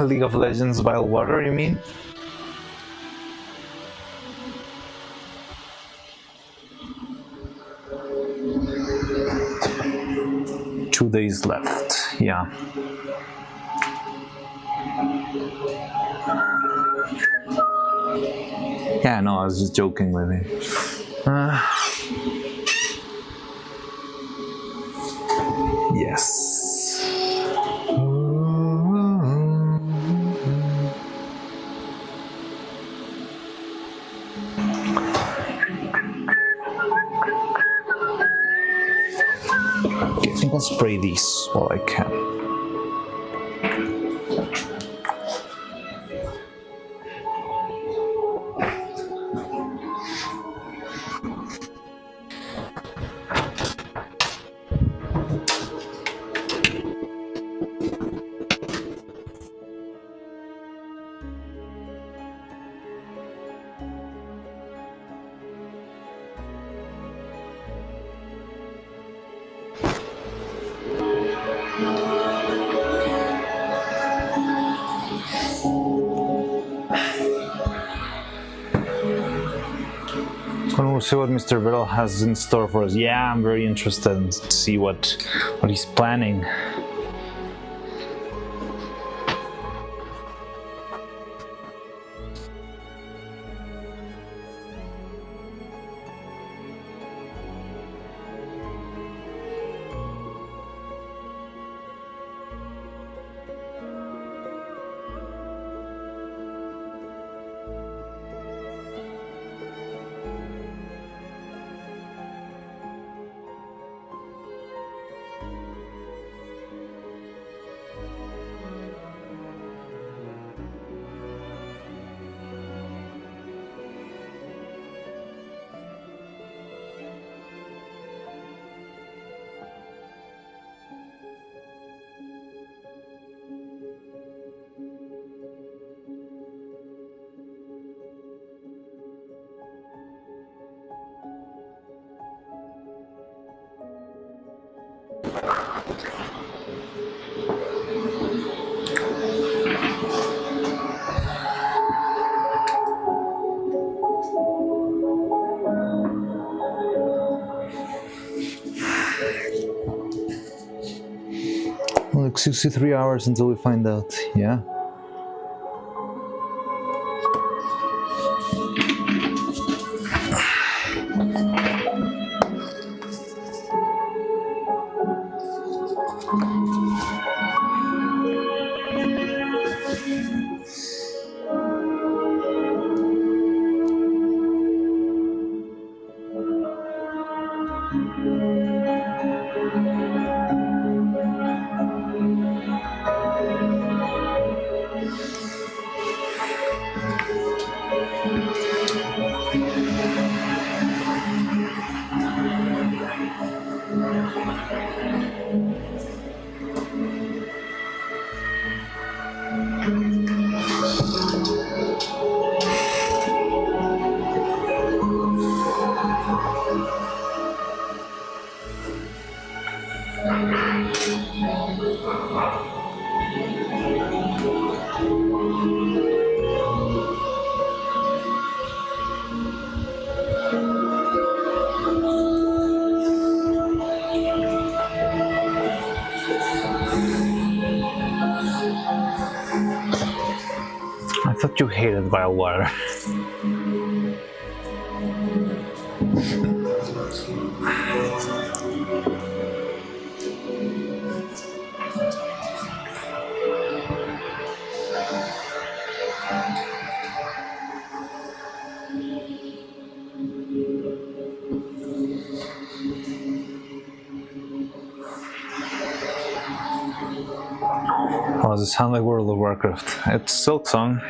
League of Legends wild water, you mean? Two days left, yeah. Yeah, no, I was just joking with it. Yes. Okay, I think I'll spray these while I can. We'll see what Mr. Biddle has in store for us. Yeah, I'm very interested to see what he's planning. 63 hours until we find out. Yeah. I thought you hated wild water. Oh, does it sound like World of Warcraft? It's Silk Song.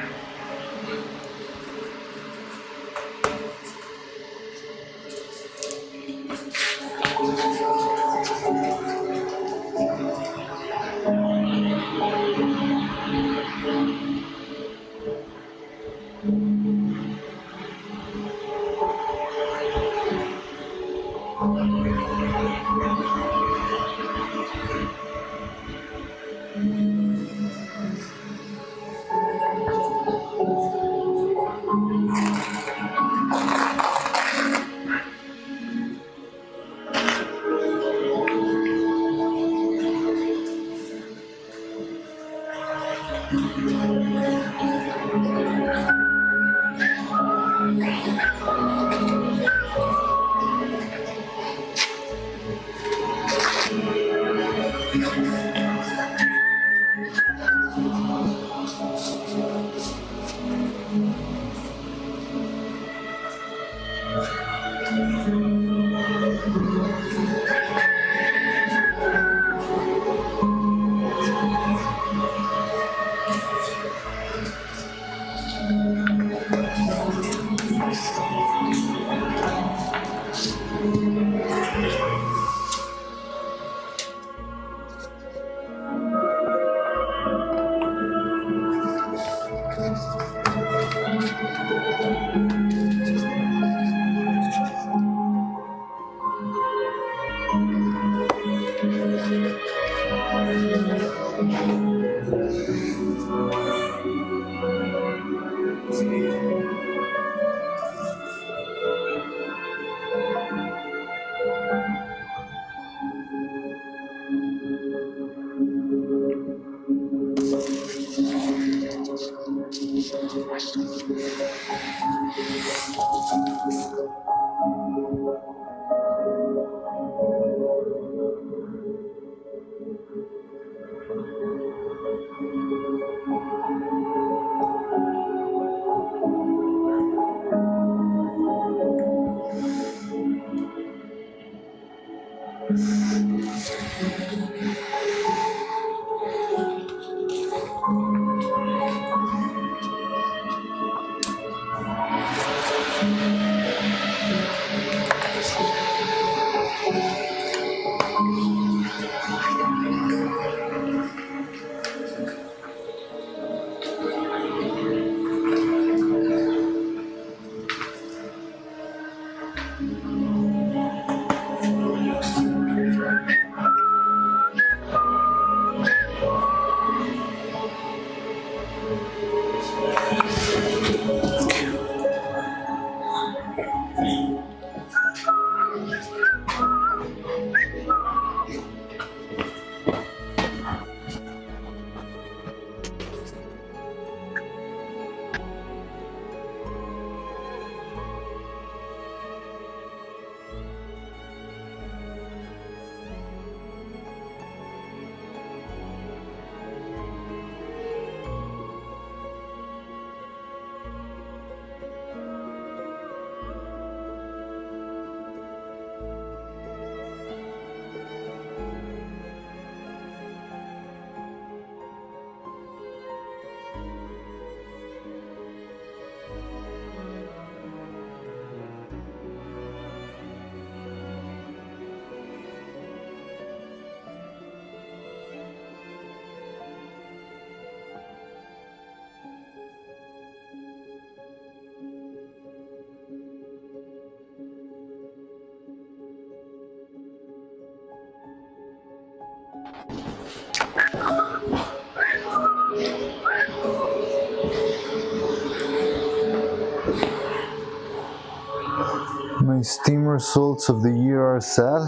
My Steam results of the year are sad.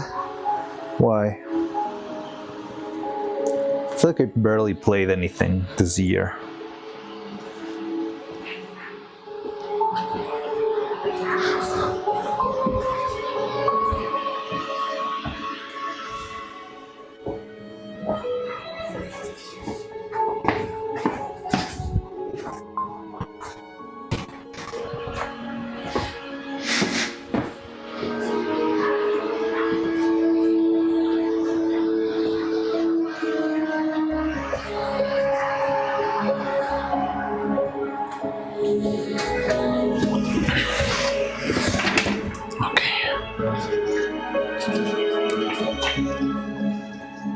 Why? I feel like I barely played anything this year.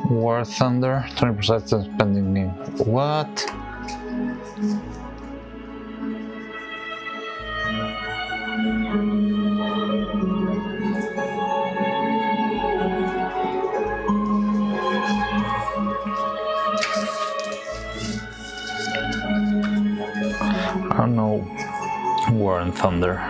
War Thunder, 20% spending game. What? I don't know. War and Thunder.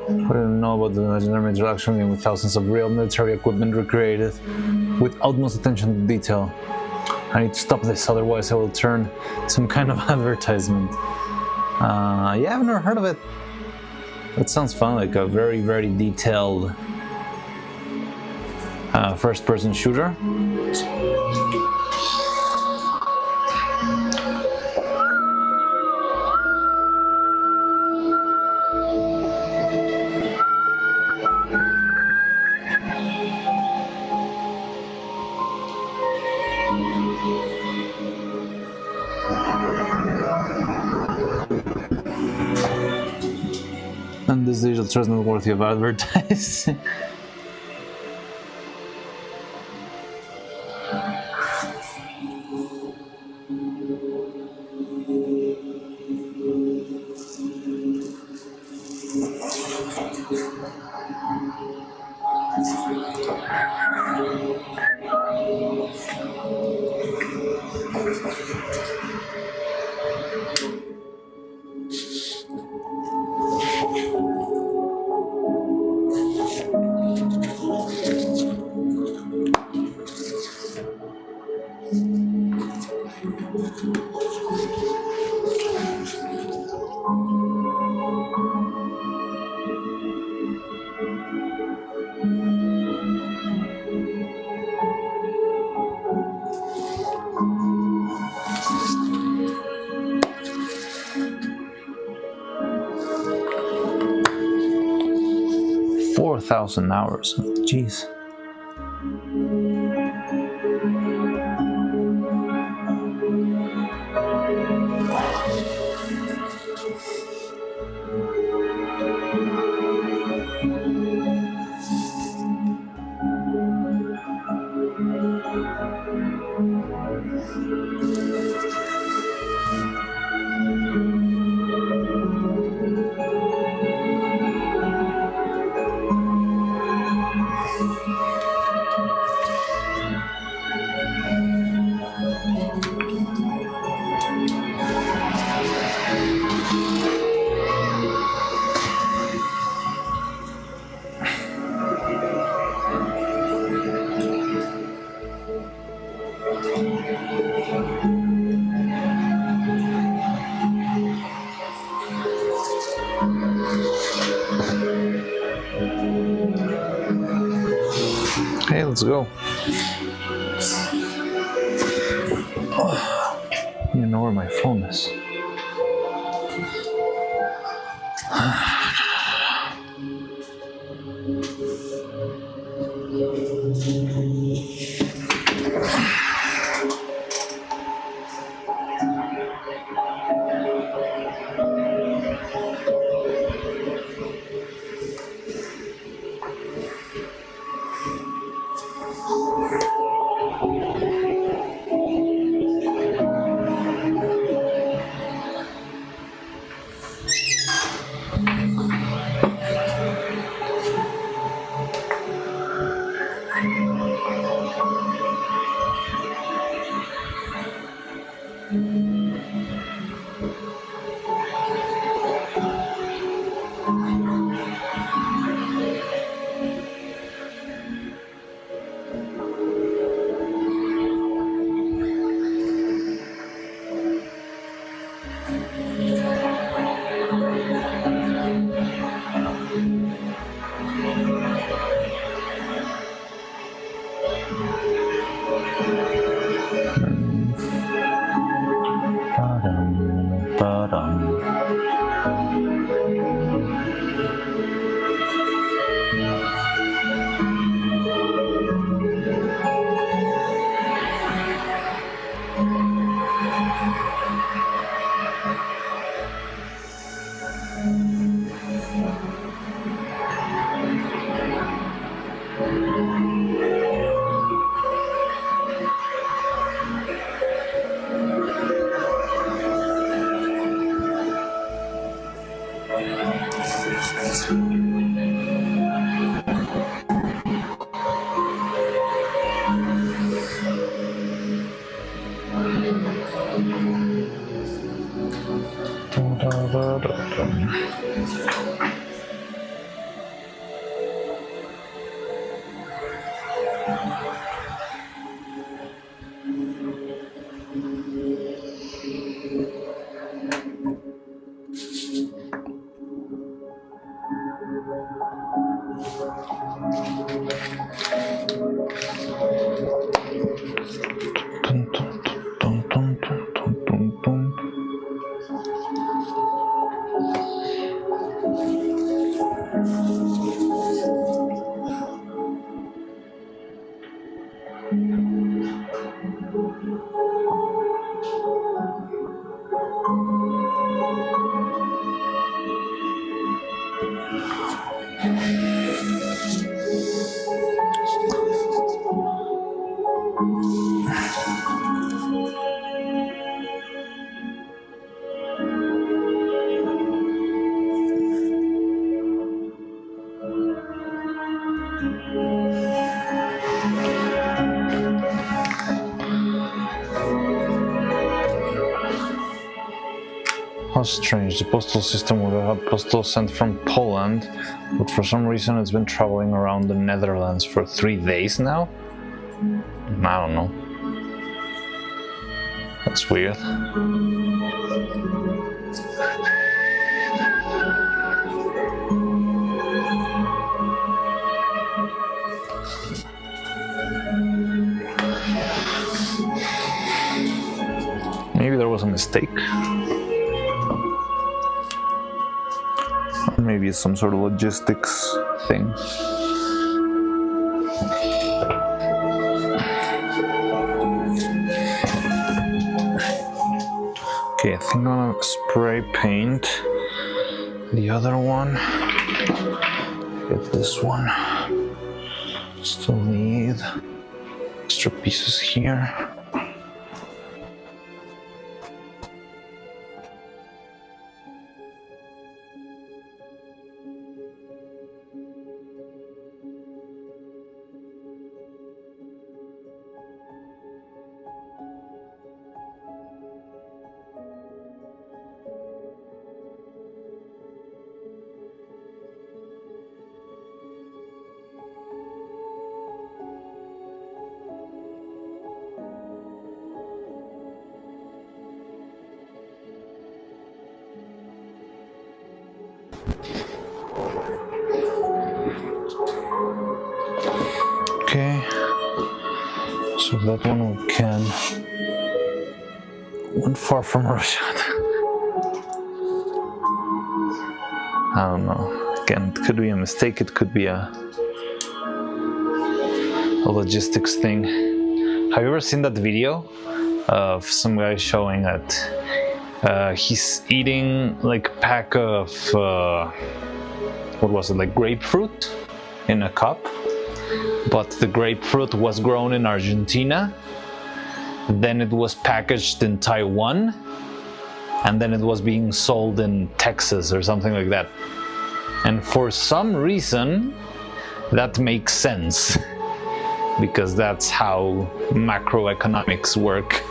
What do you know about the legendary interaction game with thousands of real military equipment recreated with utmost attention to detail? I need to stop this, otherwise I will turn some kind of advertisement. Yeah, I've never heard of it. That sounds fun, like a very, very detailed first-person shooter. And this digital trust not worthy of advertising. $4,000 hours. Jeez. Hey, let's go. You know where my phone is. How strange, the postal system would have postal sent from Poland, but for some reason it's been traveling around the Netherlands for 3 days now? I don't know. That's weird. Maybe there was a mistake. Or maybe it's some sort of logistics thing. Okay, I think I'm gonna spray paint the other one. Get this one. Still need extra pieces here. So that one we can. One far from Russia. I don't know. Again, it could be a mistake. It could be a logistics thing. Have you ever seen that video of some guy showing that he's eating like a pack of what was it, like grapefruit in a cup, but the grapefruit was grown in Argentina, then it was packaged in Taiwan, and then it was being sold in Texas or something like that. And for some reason that makes sense, because that's how macroeconomics work.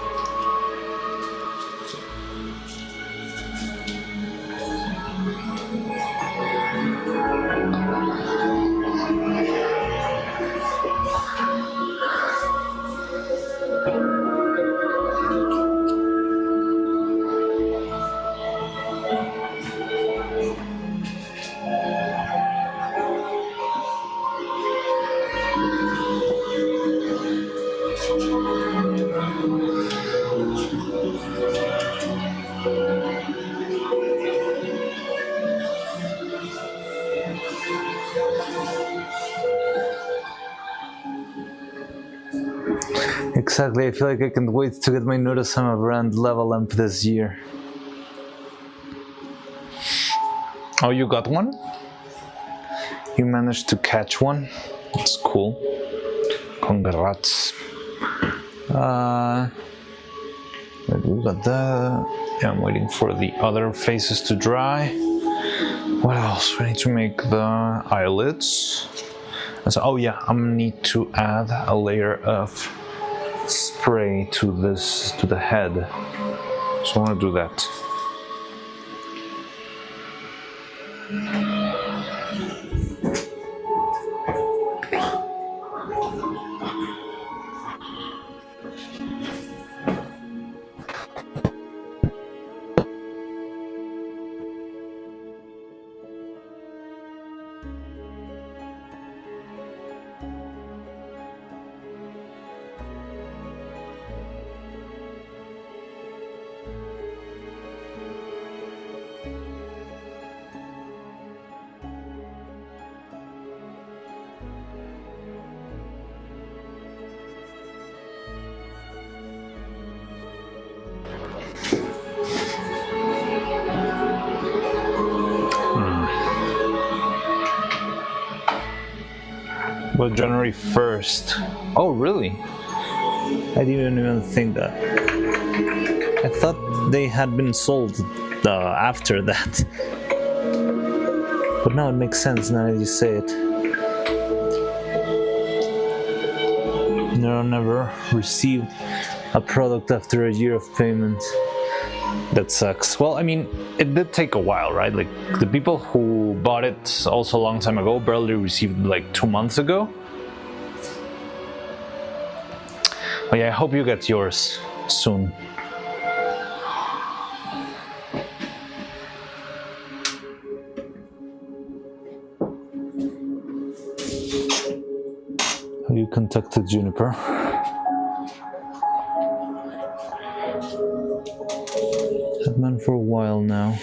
Exactly, I feel like I can't wait to get my Neuro-Sama brand level up this year. Oh, you got one? You managed to catch one? That's cool. Congrats. We got that. Yeah, I'm waiting for the other faces to dry. What else? We need to make the eyelids. So, oh yeah, I'm gonna need to add a layer of spray to the head. So I want to do that. Well, January 1st. Oh, really? I didn't even think that. I thought they had been sold after that. But now it makes sense now that you say it. Neuro never received a product after a year of payment. That sucks. Well, I mean, it did take a while, right? Like, the people who bought it also a long time ago barely received like 2 months ago. But yeah, I hope you get yours soon. Have you contacted Juniper? I've been for a while now.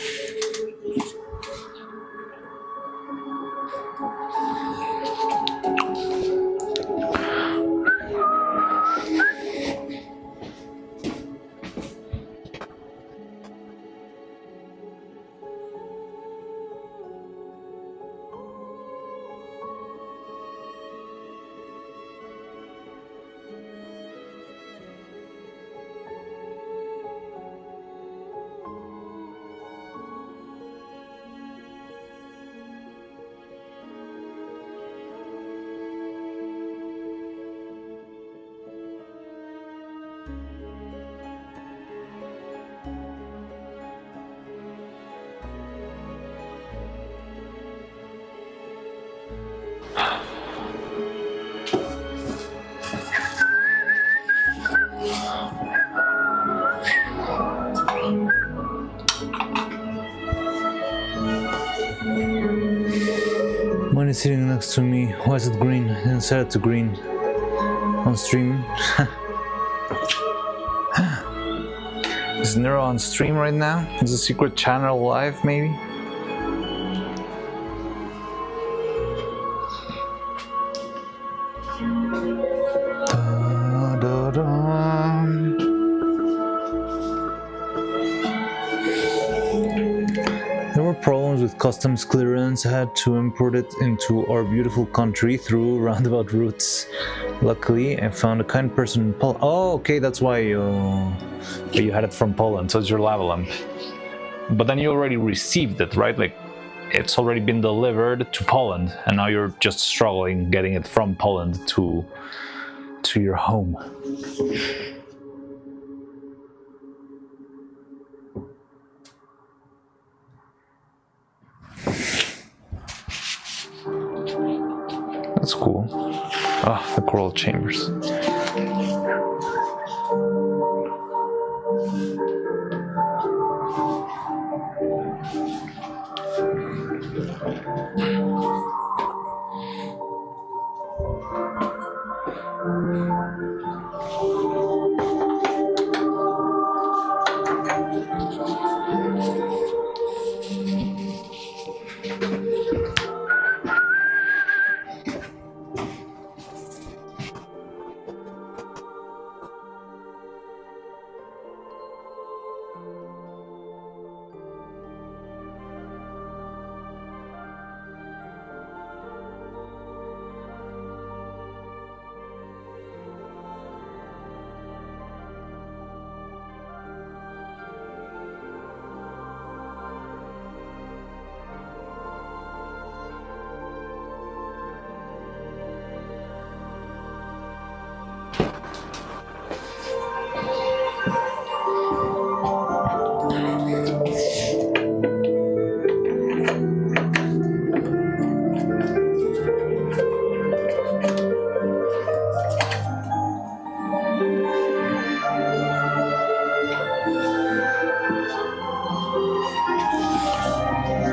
Mine is sitting next to me. Why is it green? I didn't set it to green. On stream. Is Nero on stream right now? Is the secret channel live, maybe? There were problems with customs clearance. I had to import it into our beautiful country through roundabout routes. Luckily, I found a kind person in Poland. Oh, okay, that's why you had it from Poland, so it's your lava lamp. But then you already received it, right? Like, it's already been delivered to Poland, and now you're just struggling getting it from Poland to your home. That's cool. Ah, the coral chambers.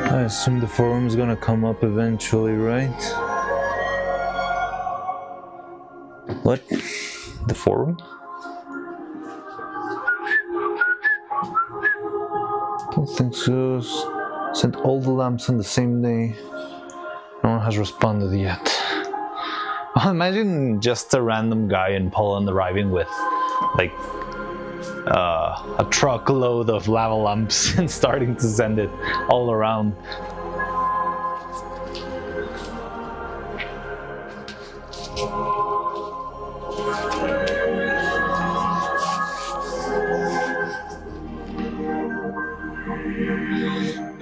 I assume the forum's gonna come up eventually, right? What? The forum? Don't think so. Sent all the lamps on the same day. No one has responded yet. Imagine just a random guy in Poland arriving with, like, a truckload of lava lamps and starting to send it all around.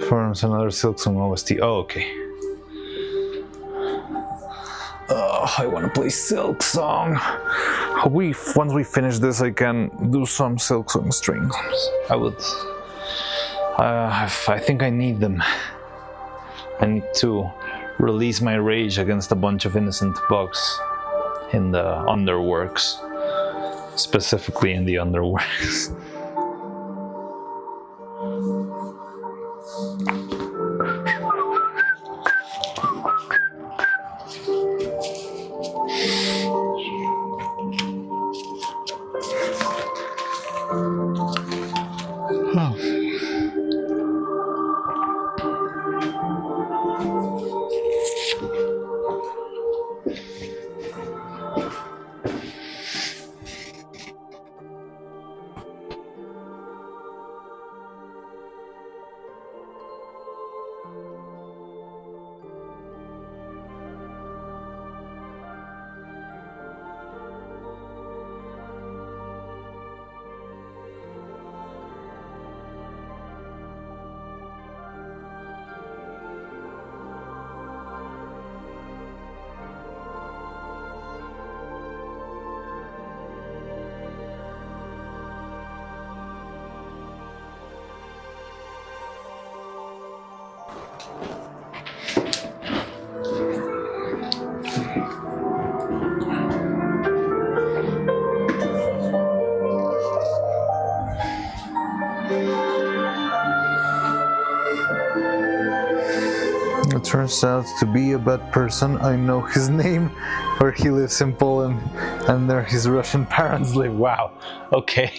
Forums, another Silksong OST. Oh, okay. Oh, I want to play Silksong. Once we finish this, I can do some Silksong strings. I would. I think I need them. I need to release my rage against a bunch of innocent bugs in the underworks, specifically in the underworks. It turns out to be a bad person. I know his name, where he lives in Poland, and there his Russian parents live. Wow. Okay.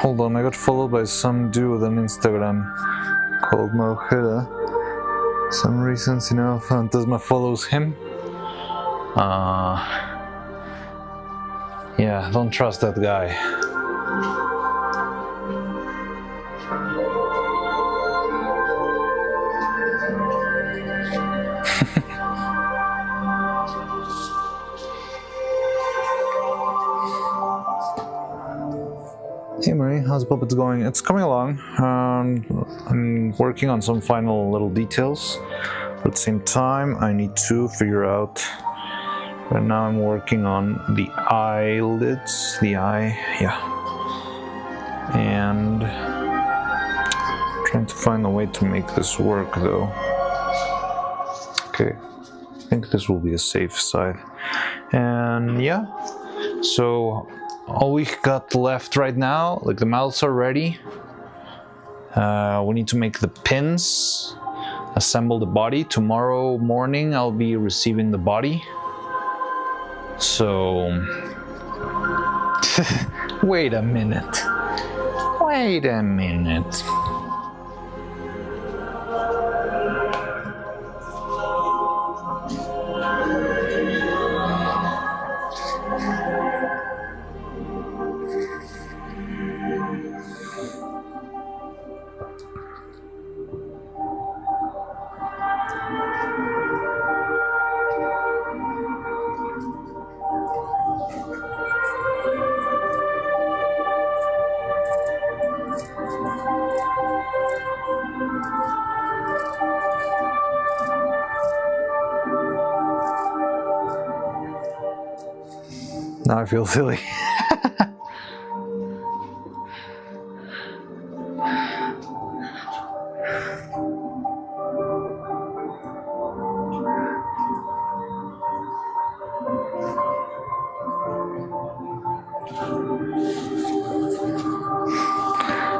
Hold on, I got followed by some dude on Instagram called Mojeda. Some reasons, you know, Fantasma follows him. Yeah, don't trust that guy. Hey Marie, how's Puppets going? It's coming along. I'm working on some final little details. At the same time, I need to figure out. Right now, I'm working on the eyelids, the eye, yeah, and trying to find a way to make this work though. Okay, I think this will be a safe side, and yeah. So all we got left right now, like the mouths are ready. We need to make the pins, assemble the body. Tomorrow morning I'll be receiving the body. So wait a minute. Now I feel silly.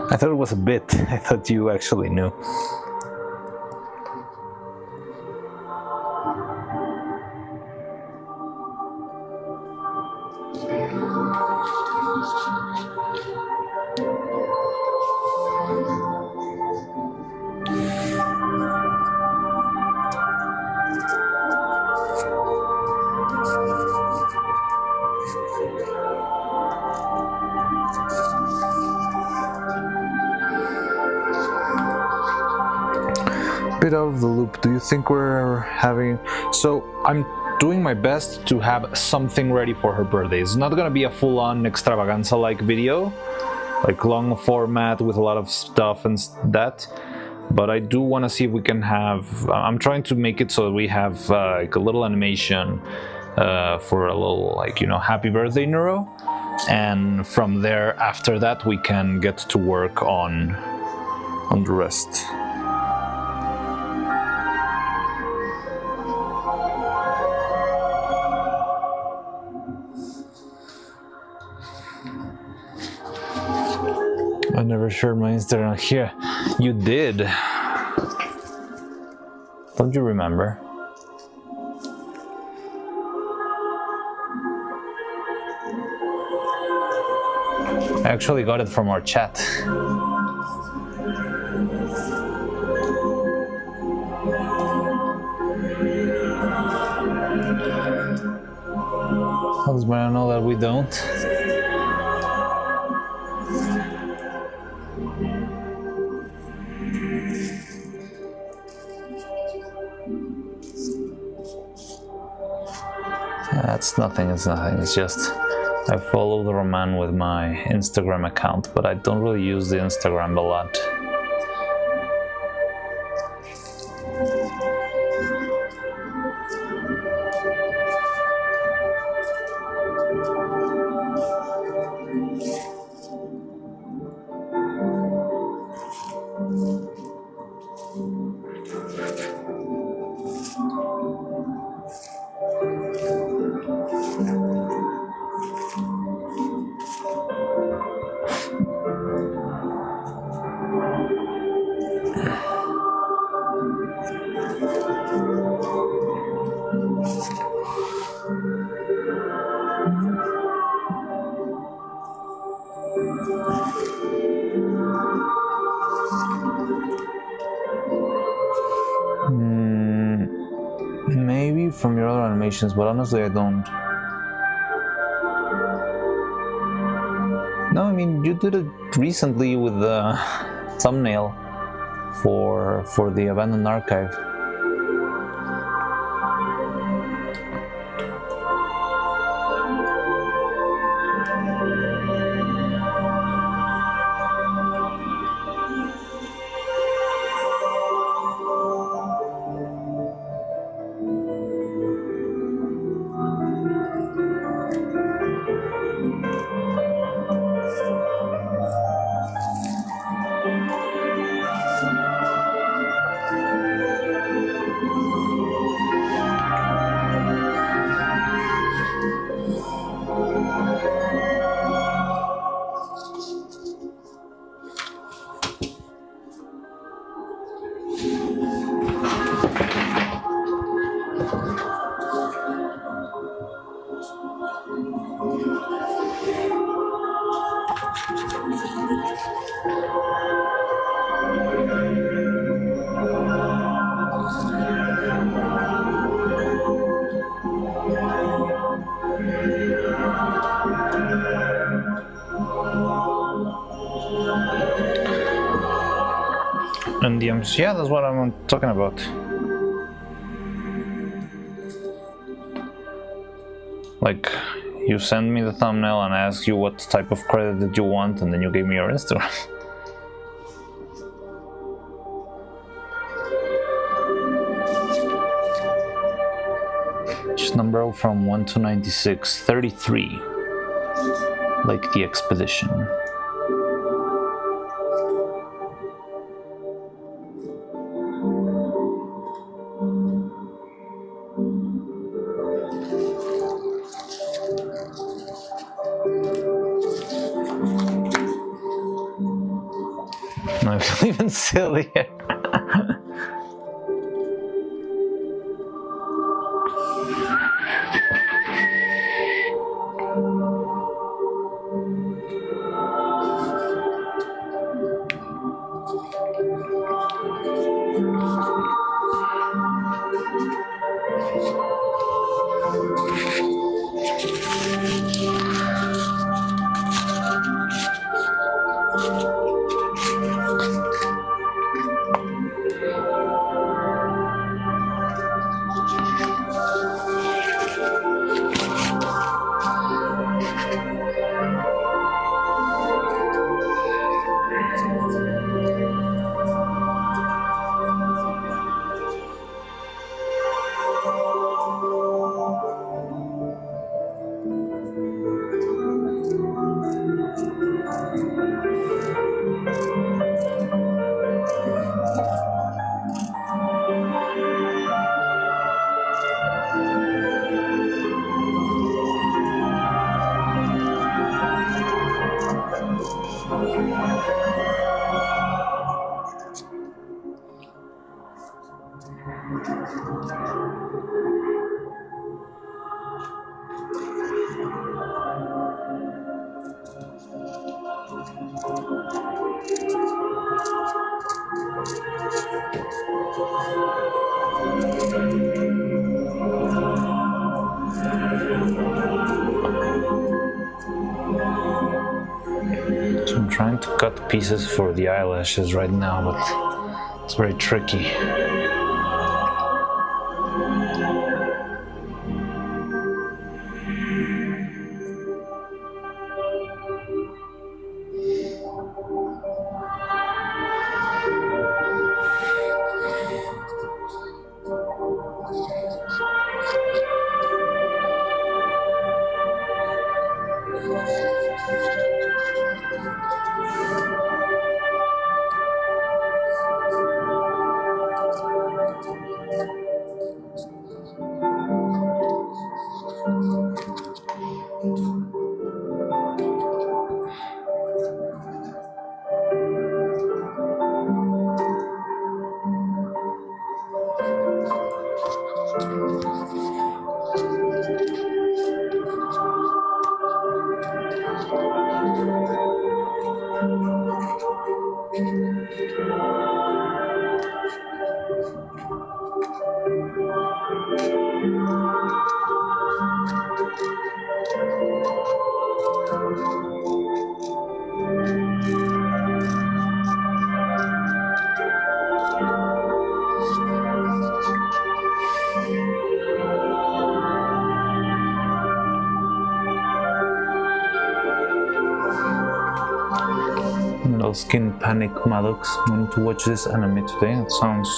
I thought it was a bit. I thought you actually knew. Bit out of the loop. Do you think we're having... So I'm doing my best to have something ready for her birthday. It's not gonna be a full-on extravaganza like video, like long format with a lot of stuff and that, but I do want to see if we can have... I'm trying to make it so that we have like a little animation for a little, like, you know, happy birthday Neuro, and from there, after that, we can get to work on the rest. I never shared my Instagram here. You did. Don't you remember? I actually got it from our chat. How does Brian know that we don't? It's nothing, it's just I follow the Roman with my Instagram account, but I don't really use the Instagram a lot. from your other animations, but honestly I don't. No, I mean, you did it recently with the thumbnail for the Abandoned Archive. And DMs, yeah, that's what I'm talking about. Like, you send me the thumbnail and I ask you what type of credit that you want, and then you gave me your Instagram. Just number from 1 to 96, 33. Like the expedition. I feel even silly. So I'm trying to cut pieces for the eyelashes right now, but it's very tricky. Skin Panic Maddox. I need to watch this anime today. It sounds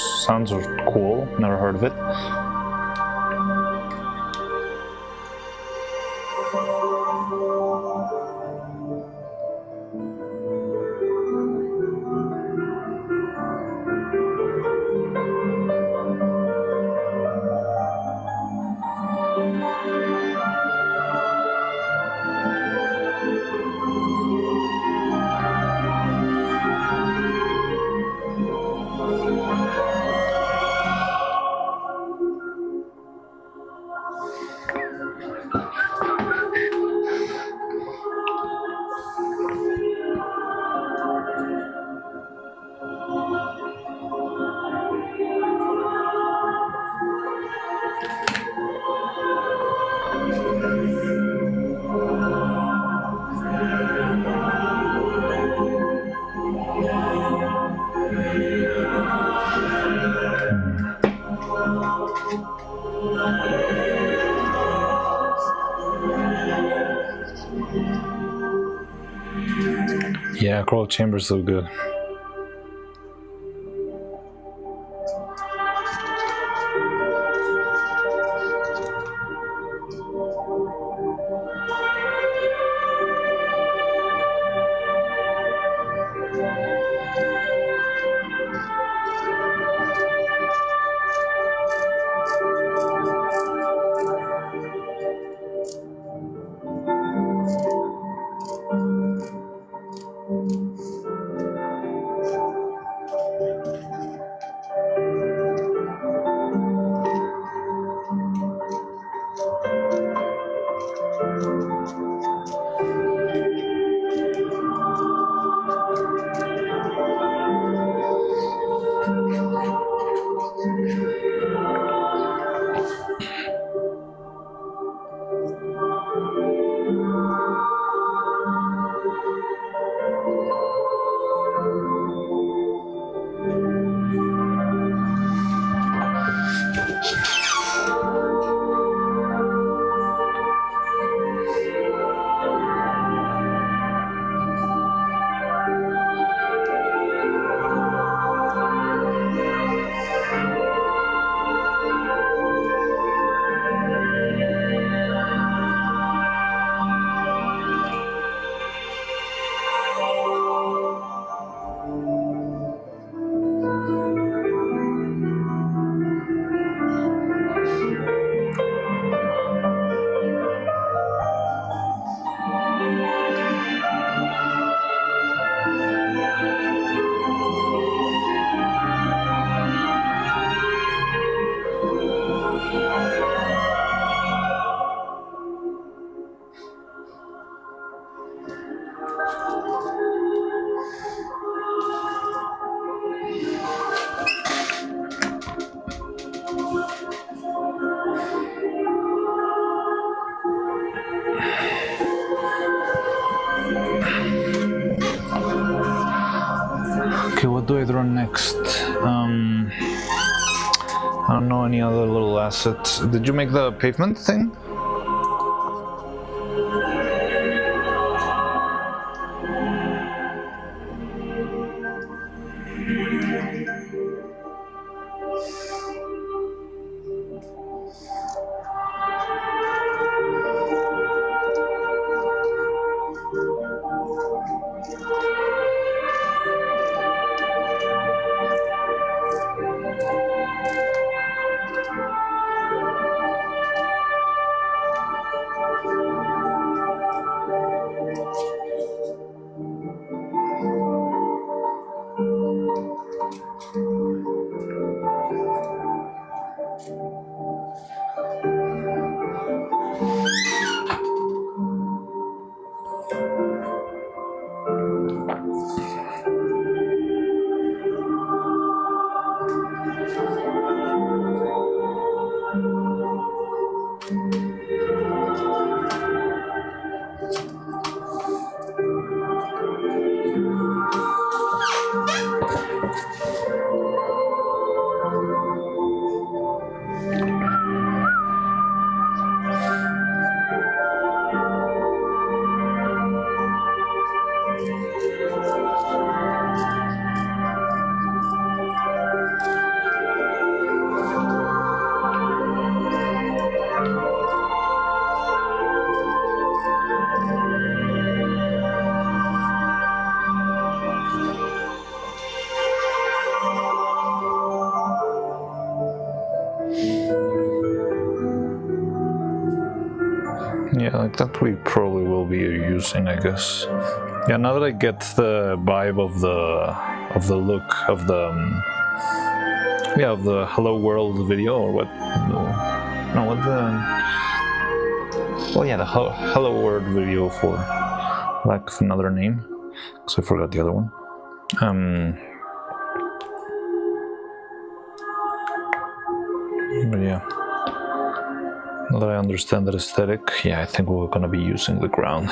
cool. Never heard of it. Yeah, Coral Chamber's so good. Okay, what do I draw next? I don't know any other little assets. Did you make the pavement thing? Yeah, like that we probably will be using, I guess. Yeah, now that I get the vibe of the look of the yeah, of the Hello World video, or what? No, what the? Oh yeah, the Hello World video, for lack of another name, because I forgot the other one. But yeah, now that I understand that aesthetic, yeah, I think we're gonna be using the ground.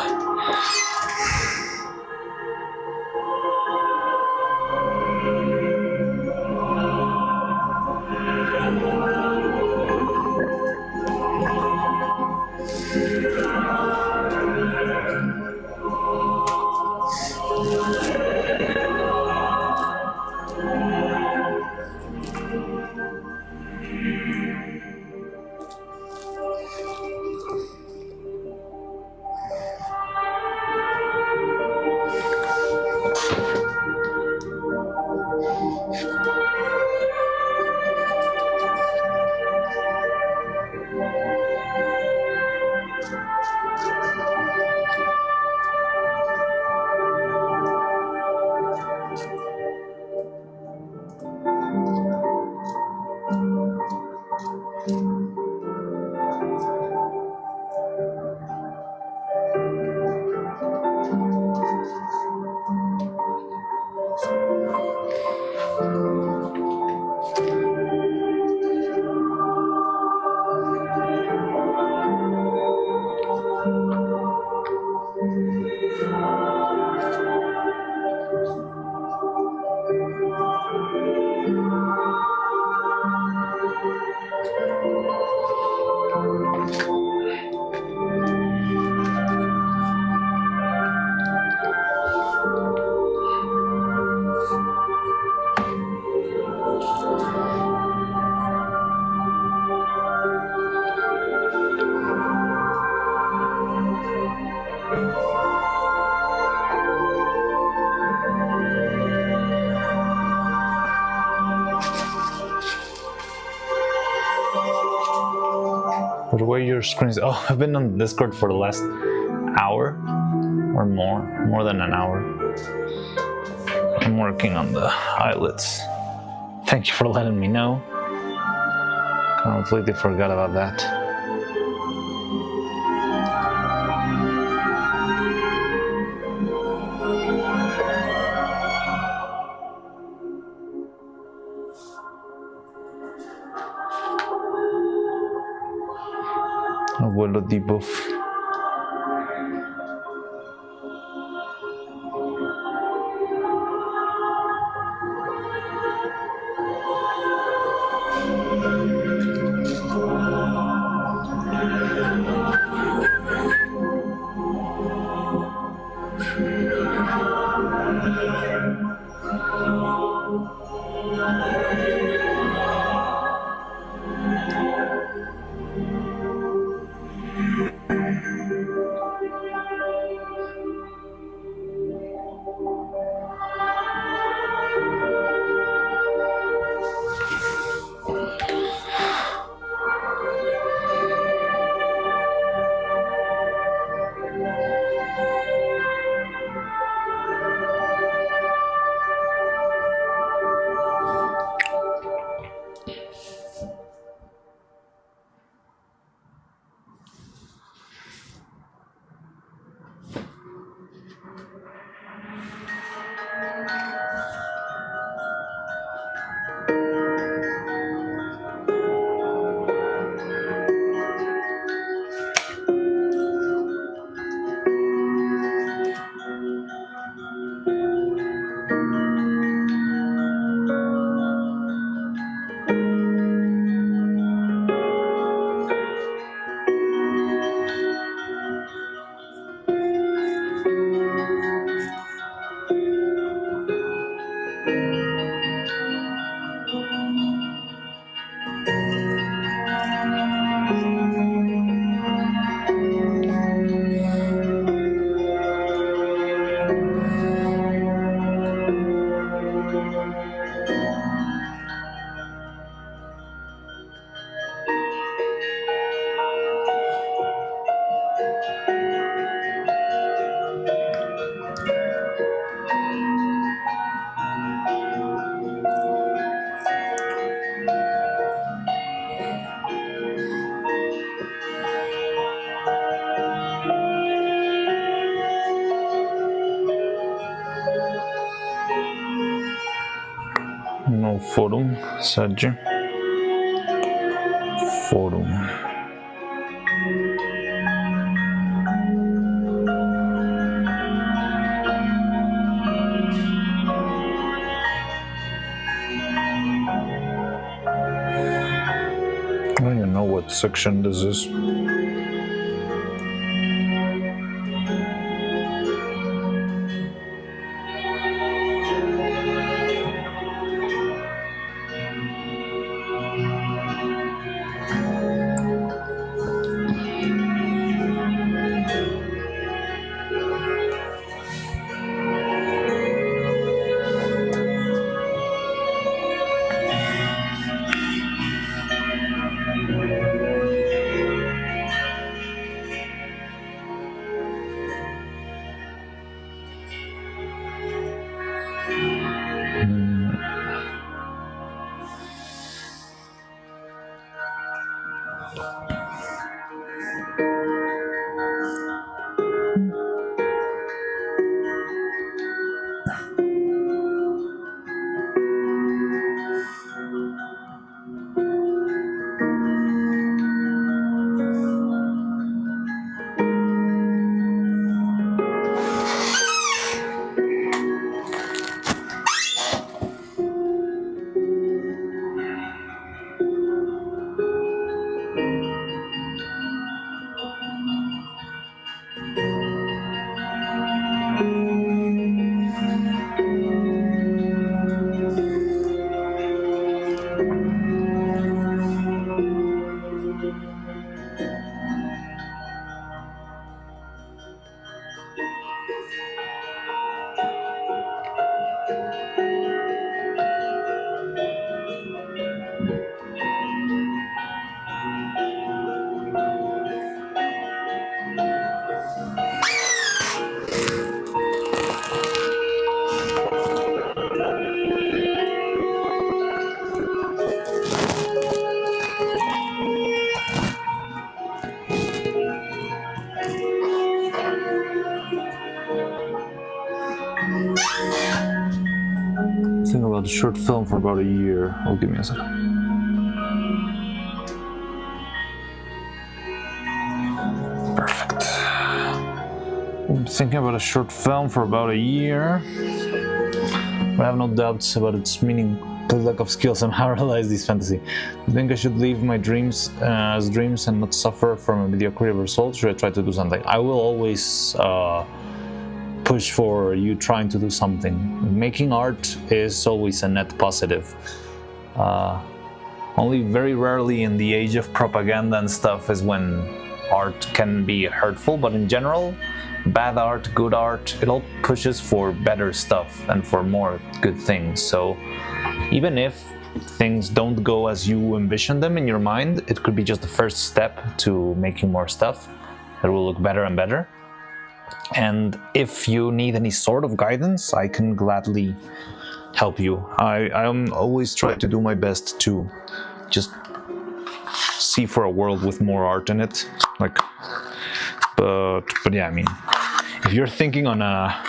By the way, your screen is... Oh, I've been on Discord for the last hour or more than an hour. I'm working on the eyelids. Thank you for letting me know. Completely forgot about that. Abuelo debuff. Forum, sadece. Forum. I don't even know what section this is. Think about the short film for about a year. Oh, give me a second. Perfect. I'm thinking about a short film for about a year. But I have no doubts about its meaning, the lack of skills, and how to realize this fantasy. I think I should leave my dreams as dreams and not suffer from a mediocre result. Should I try to do something? I will always push for you trying to do something. Making art is always a net positive. Only very rarely in the age of propaganda and stuff is when art can be hurtful, but in general, bad art, good art, it all pushes for better stuff and for more good things. So even if things don't go as you envision them in your mind, it could be just the first step to making more stuff that will look better and better. And if you need any sort of guidance, I can gladly help you. I'm always trying to do my best to just see for a world with more art in it. But yeah, I mean, if you're thinking on a,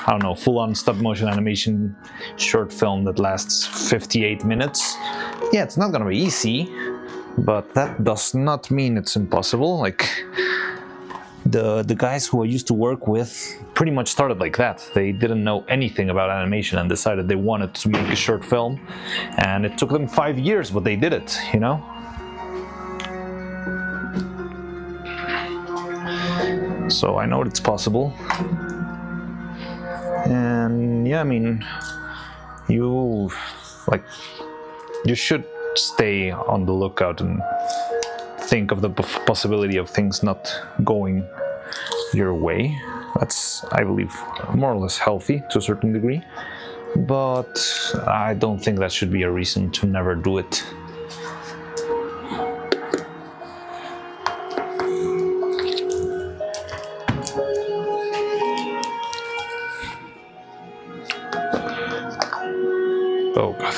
I don't know, full-on stop-motion animation short film that lasts 58 minutes, yeah, it's not gonna be easy, but that does not mean it's impossible. The guys who I used to work with pretty much started like that. They didn't know anything about animation and decided they wanted to make a short film, and it took them 5 years, but they did it, you know? So I know it's possible. And yeah, I mean, you should stay on the lookout and think of the possibility of things not going your way. That's, I believe, more or less healthy to a certain degree, but I don't think that should be a reason to never do it. Oh God.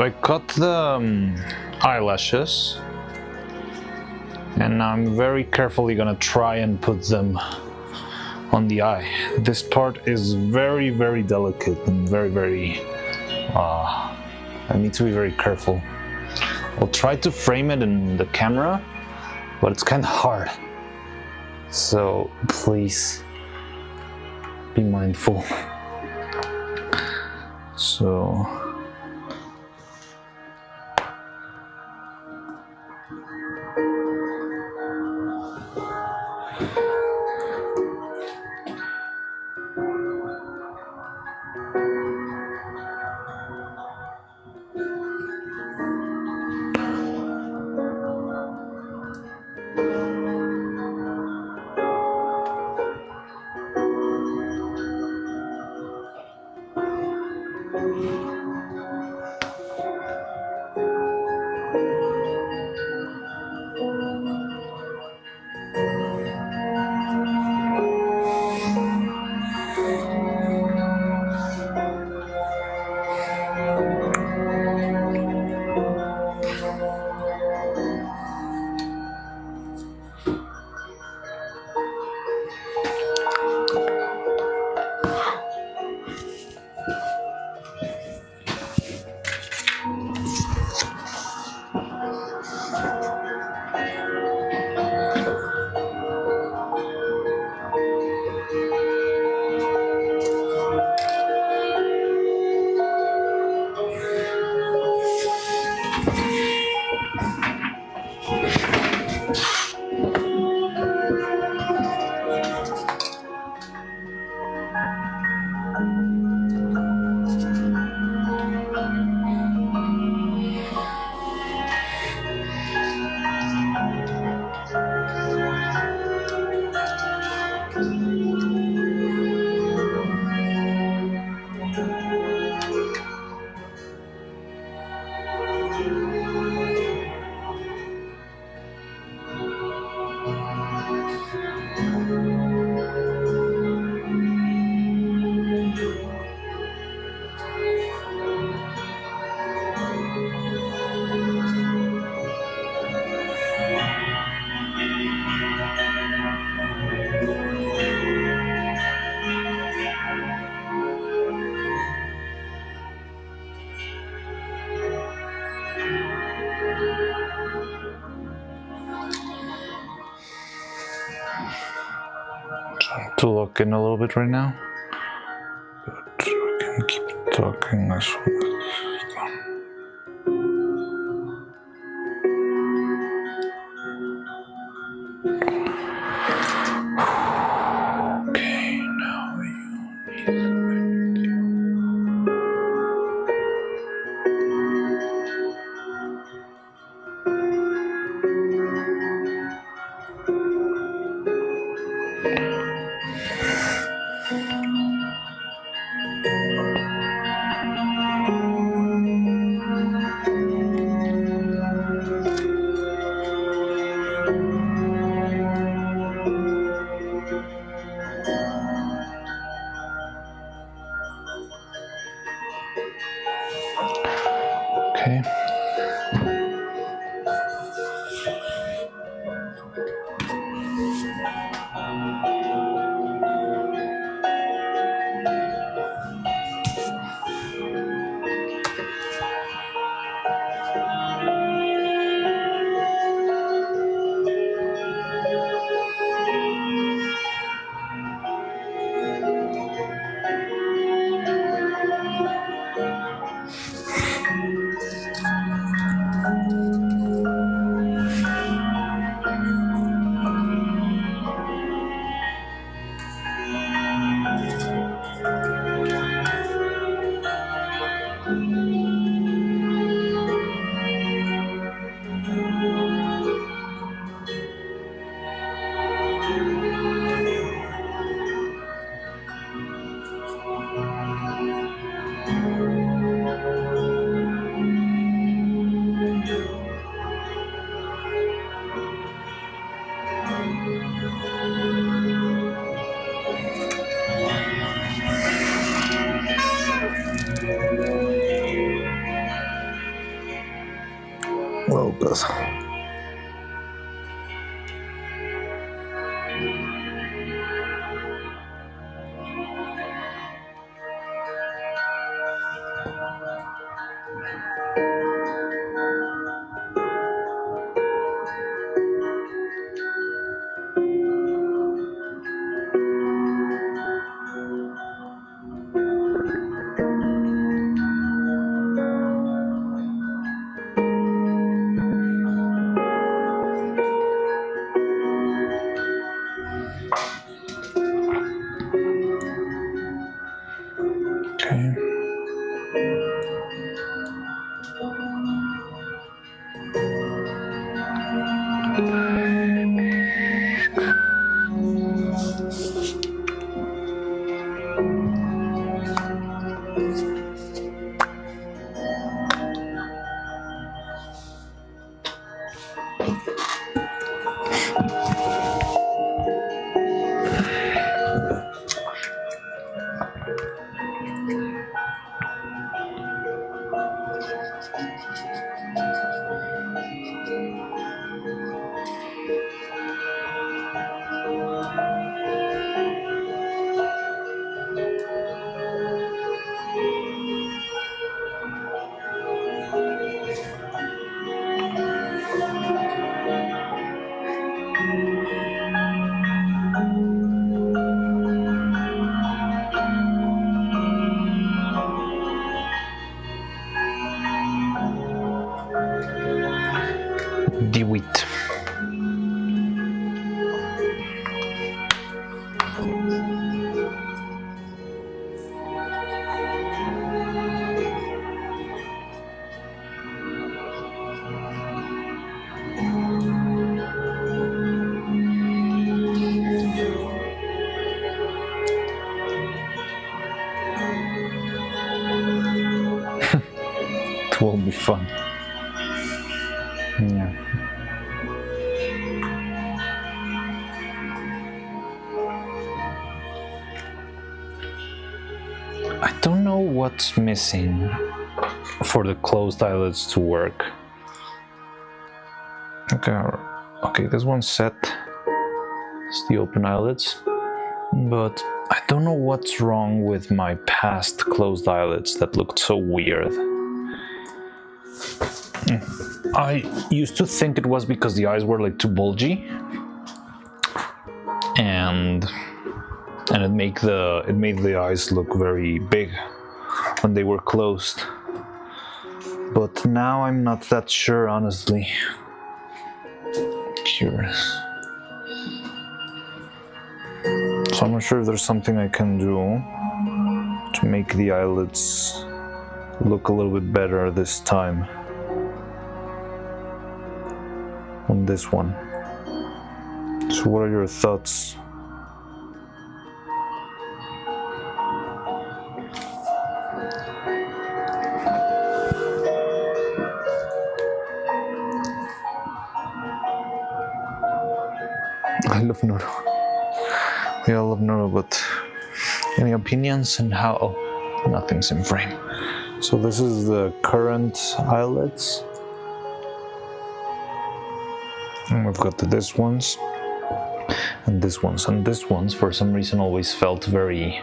So I cut the eyelashes, and now I'm very carefully gonna try and put them on the eye. This part is very, very delicate and very, I need to be very careful. I'll try to frame it in the camera, but it's kind of hard. So please be mindful. So to look in a little bit right now, but we can keep talking as well. Okay, now you need Jesus. Okay. DeWitt. It will be fun. Yeah. I don't know what's missing for the closed eyelids to work. Okay, this one's set. It's the open eyelids. But I don't know what's wrong with my past closed eyelids that looked so weird. I used to think it was because the eyes were like too bulgy, and it made the eyes look very big when they were closed. But now I'm not that sure, honestly. Curious. So I'm not sure if there's something I can do to make the eyelids look a little bit better this time on this one. So what are your thoughts? I love Neuro. We all love Neuro, but any opinions on how? Oh, nothing's in frame. So this is the current eyelids. And we've got this ones and this ones. And this ones, for some reason, always felt very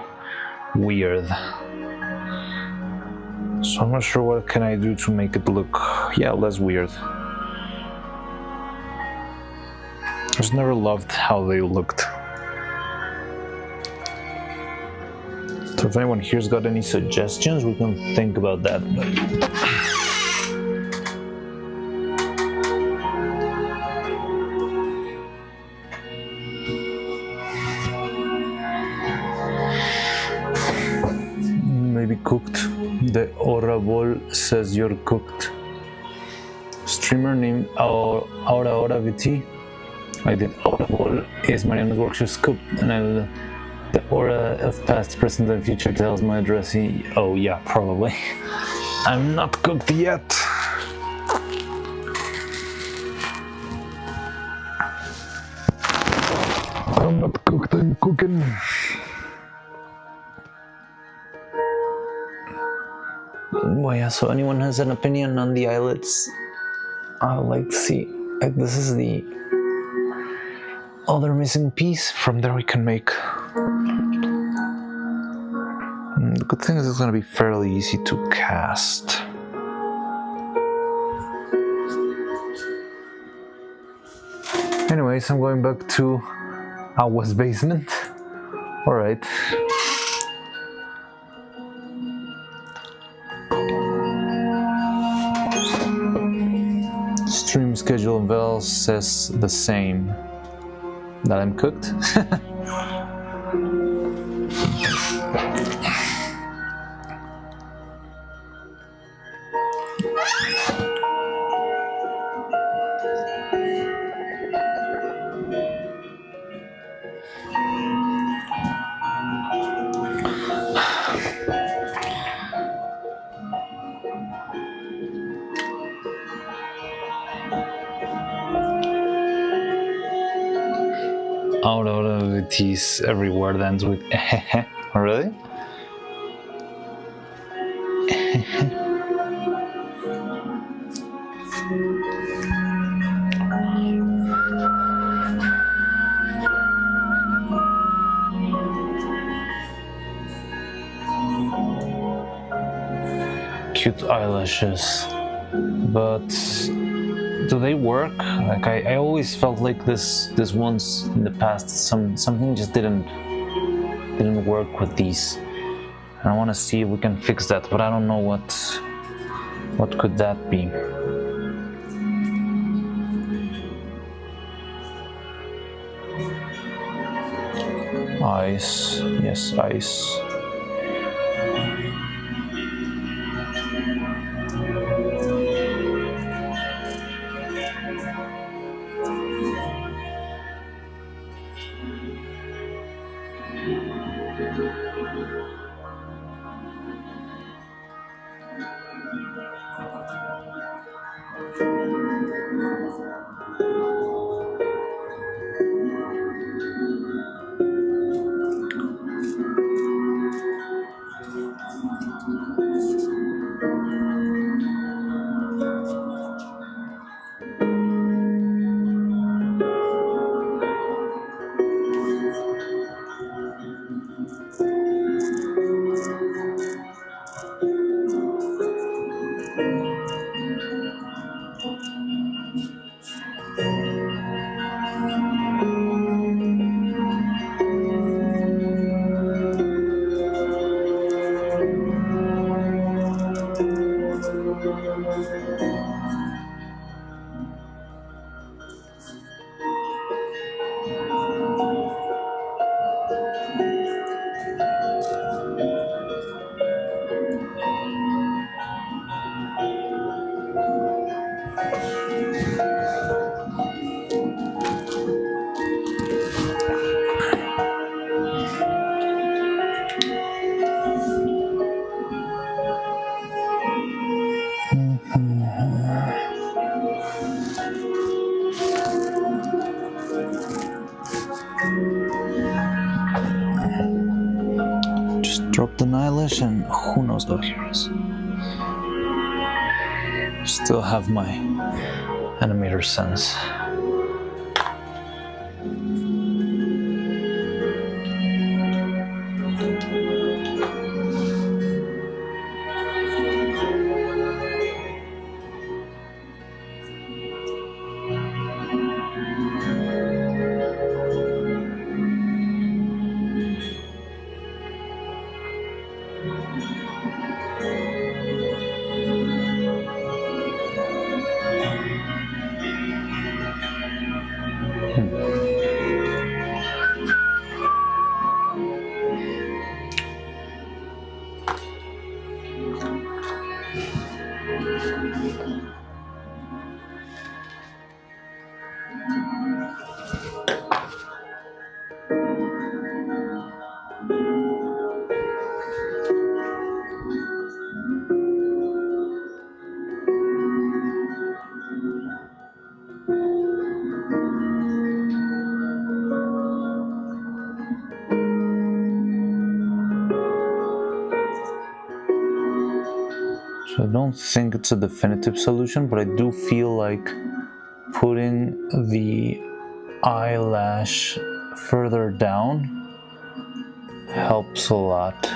weird. So I'm not sure what can I do to make it look, less weird. I just never loved how they looked. So if anyone here's got any suggestions, we can think about that. Maybe cooked. The Orabol says you're cooked. Streamer named Aura VT. I did Orabol is Mariana's Workshop's cooked, and the aura of past, present, and future tells my address. Oh yeah, probably. I'm not cooked yet. I'm not cooked, I'm cooking. Well, yeah, so anyone has an opinion on the eyelids? I would like to see, like, this is the other missing piece. From there we can make, the good thing is it's going to be fairly easy to cast. Anyways, I'm going back to our basement. All right. Stream schedule Val says the same. That I'm cooked. Out of the tease, every word ends with really? Cute eyelashes, but do they work? Like I always felt like this ones in the past something just didn't work with these. And I want to see if we can fix that, but I don't know what could that be. Eyes, yes, eyes. Drop the eyelash and who knows what here is. Still have my animator sense. So don't think it's a definitive solution, but I do feel like putting the eyelash further down helps a lot.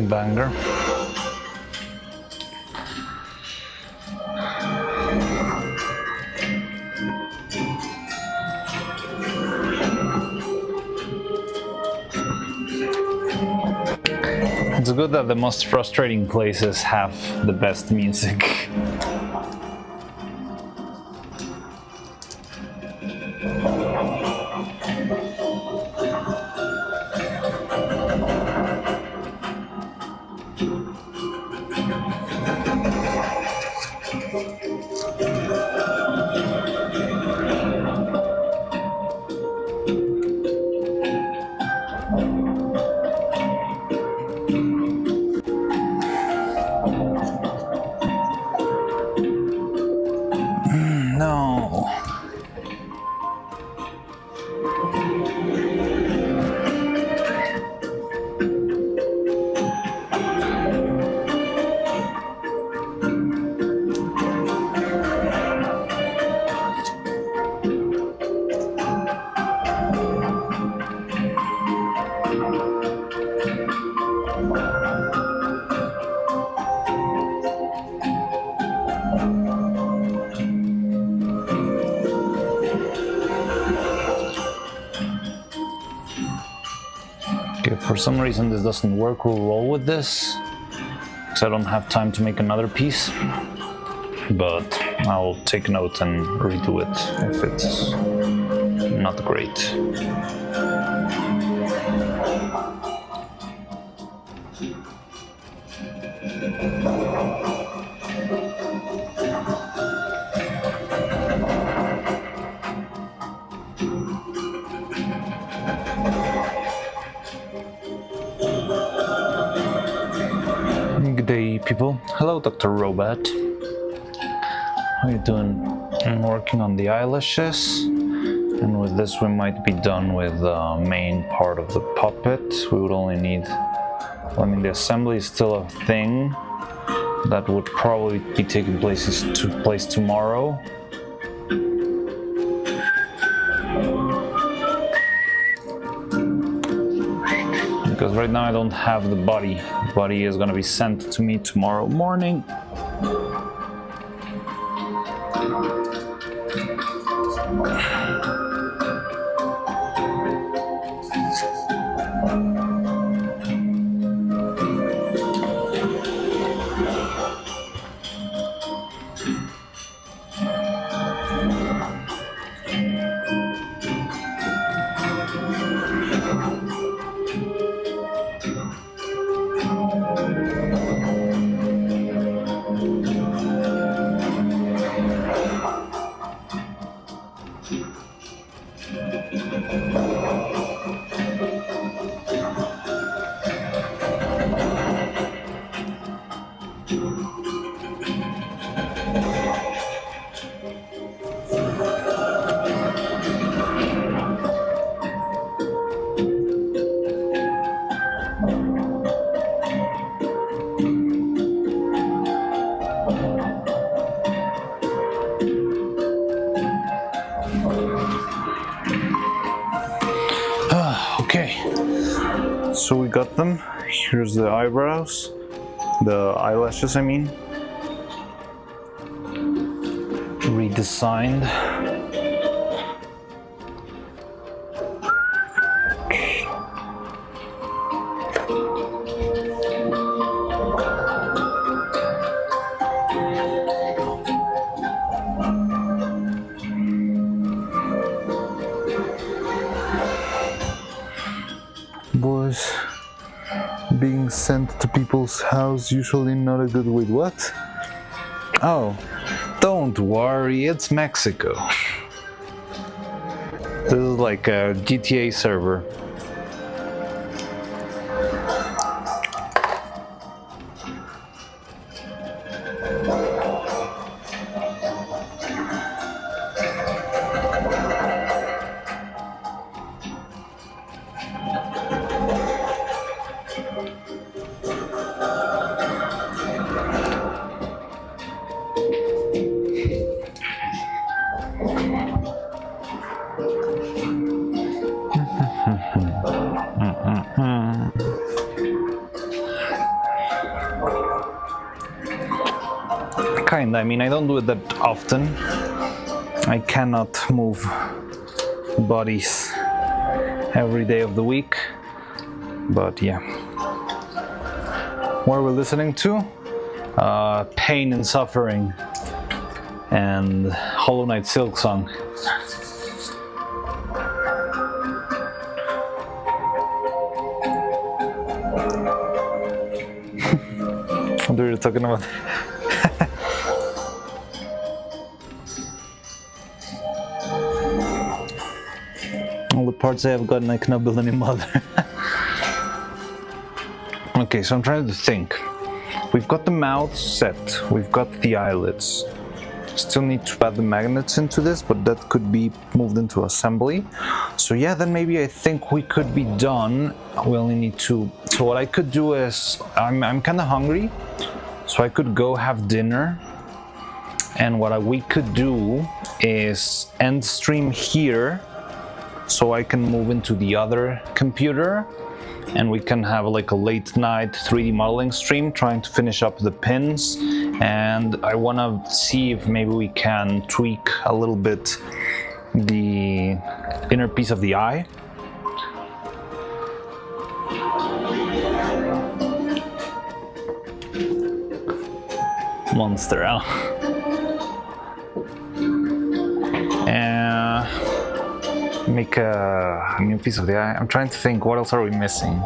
Banger. It's good that the most frustrating places have the best music. No. Okay, for some reason this doesn't work, we'll roll with this, because I don't have time to make another piece, but I'll take note and redo it if it's not great. They people. Hello, Dr. Robot. How you doing? I'm working on the eyelashes, and with this we might be done with the main part of the puppet. We would only need, I mean, the assembly is still a thing that would probably be taking place tomorrow. Because right now I don't have the body. The body is gonna be sent to me tomorrow morning. Okay, so we got them. Here's the eyebrows, the eyelashes, I mean. Redesigned. Boys, being sent to people's house usually not a good way. What? Oh, don't worry, it's Mexico. This is like a GTA server. Kinda, I mean, I don't do it that often. I cannot move bodies every day of the week, but yeah. What are we listening to? Pain and Suffering and Hollow Knight Silk Song. What are you talking about? All the parts I have gotten, I cannot build any mother. Okay, so I'm trying to think. We've got the mouth set, we've got the eyelids. Still need to add the magnets into this, but that could be moved into assembly. So yeah, then maybe I think we could be done. We only need to, so what I could do is, I'm kind of hungry, so I could go have dinner. And what we could do is end stream here, so I can move into the other computer and we can have like a late night 3D modeling stream trying to finish up the pins. And I want to see if maybe we can tweak a little bit the inner piece of the eye. Monster out. Make a new piece of the eye. I'm trying to think, what else are we missing?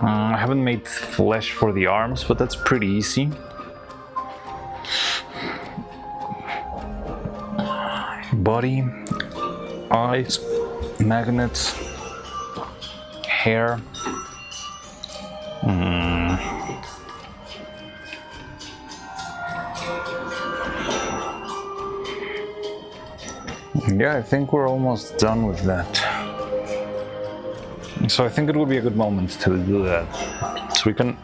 I haven't made flesh for the arms, but that's pretty easy. Body, eyes, magnets, hair. Yeah, I think we're almost done with that. So I think it would be a good moment to do that. So I think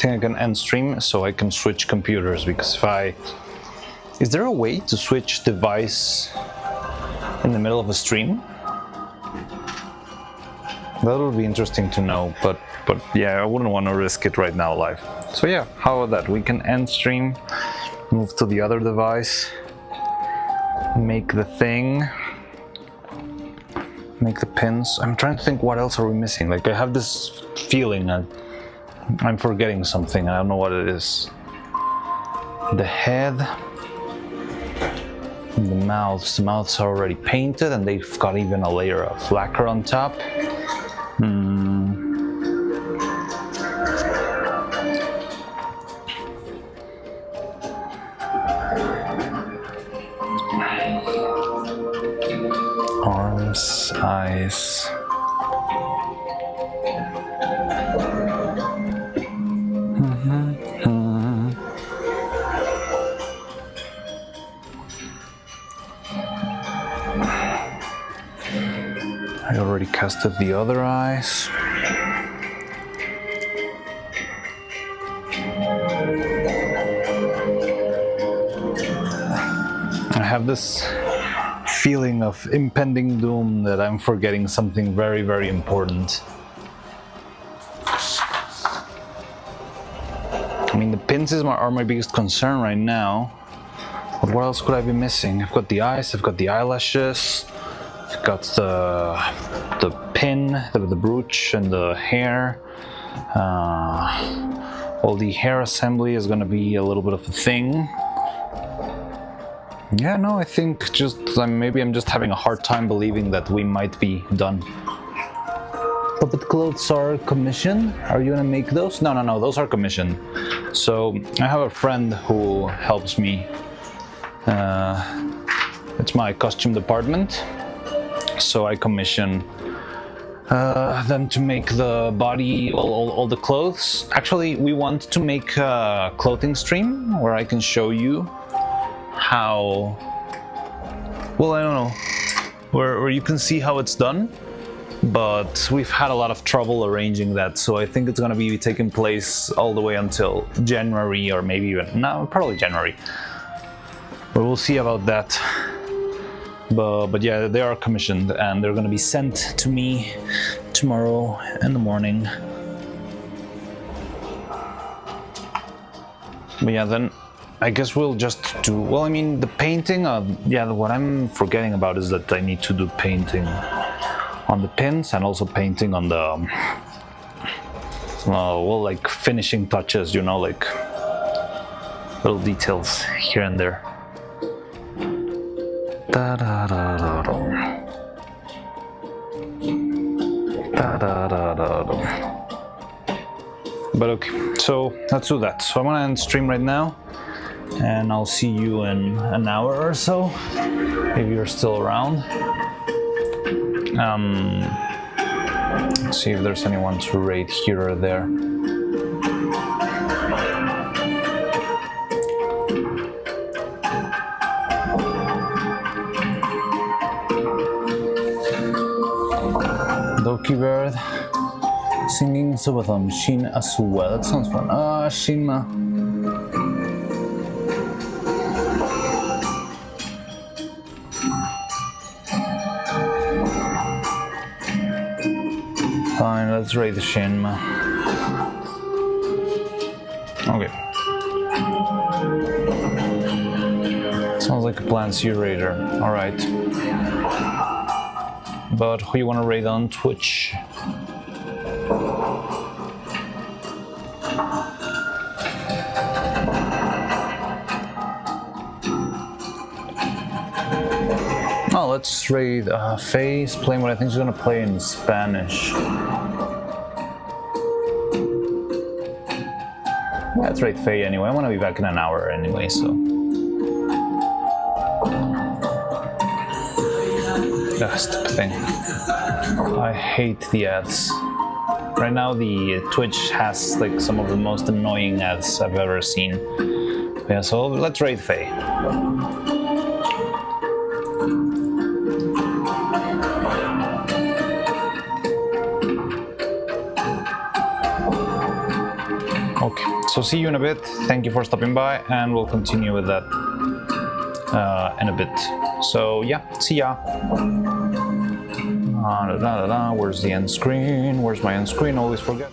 I can end stream so I can switch computers, because is there a way to switch device in the middle of a stream? That would be interesting to know, but yeah, I wouldn't want to risk it right now live. So yeah, how about that? We can end stream, move to the other device, make the thing, make the pins. I'm trying to think, what else are we missing? Like, I have this feeling I'm forgetting something. I don't know what it is. The head, and the mouths. The mouths are already painted, and they've got even a layer of lacquer on top. Arms, eyes. I already casted the other eyes. I have this feeling of impending doom that I'm forgetting something very, very important. I mean, the pins are my biggest concern right now. But what else could I be missing? I've got the eyes, I've got the eyelashes, I've got the pin, the brooch, and the hair. Well, the hair assembly is gonna be a little bit of a thing. Yeah, no, I think maybe I'm just having a hard time believing that we might be done. Puppet clothes are commissioned? Are you gonna make those? No, those are commissioned. So I have a friend who helps me. It's my costume department. So I commission them to make the body, all the clothes. Actually, we want to make a clothing stream where I can show you how, well, I don't know, where you can see how it's done, but we've had a lot of trouble arranging that, so I think it's going to be taking place all the way until January, or maybe even, no, probably January, but we'll see about that. But yeah, they are commissioned and they're going to be sent to me tomorrow in the morning. But yeah, then I guess we'll just do, well, I mean, the painting, yeah, what I'm forgetting about is that I need to do painting on the pins and also painting on the, well, like finishing touches, you know, like little details here and there. Da da da da da. Da da da da da. But okay, so let's do that. So I'm gonna end stream right now, and I'll see you in an hour or so, if you're still around. Let's see if there's anyone to raid here or there. Doki Bird singing Subathon Shin Asua. That sounds fun. Ah, Shinma. Fine, let's raid the Shinma. Okay. Sounds like a plan, see you raider. Alright. But who you want to raid on Twitch? Oh, let's raid Faye's playing what I think she's gonna play in Spanish. Let's raid Faye anyway. I want to be back in an hour anyway, so. Stupid thing. I hate the ads. Right now the Twitch has like some of the most annoying ads I've ever seen. Yeah, so let's raid Faye. Okay, so see you in a bit. Thank you for stopping by, and we'll continue with that in a bit. So yeah, see ya. Where's the end screen? Where's my end screen? Always forget.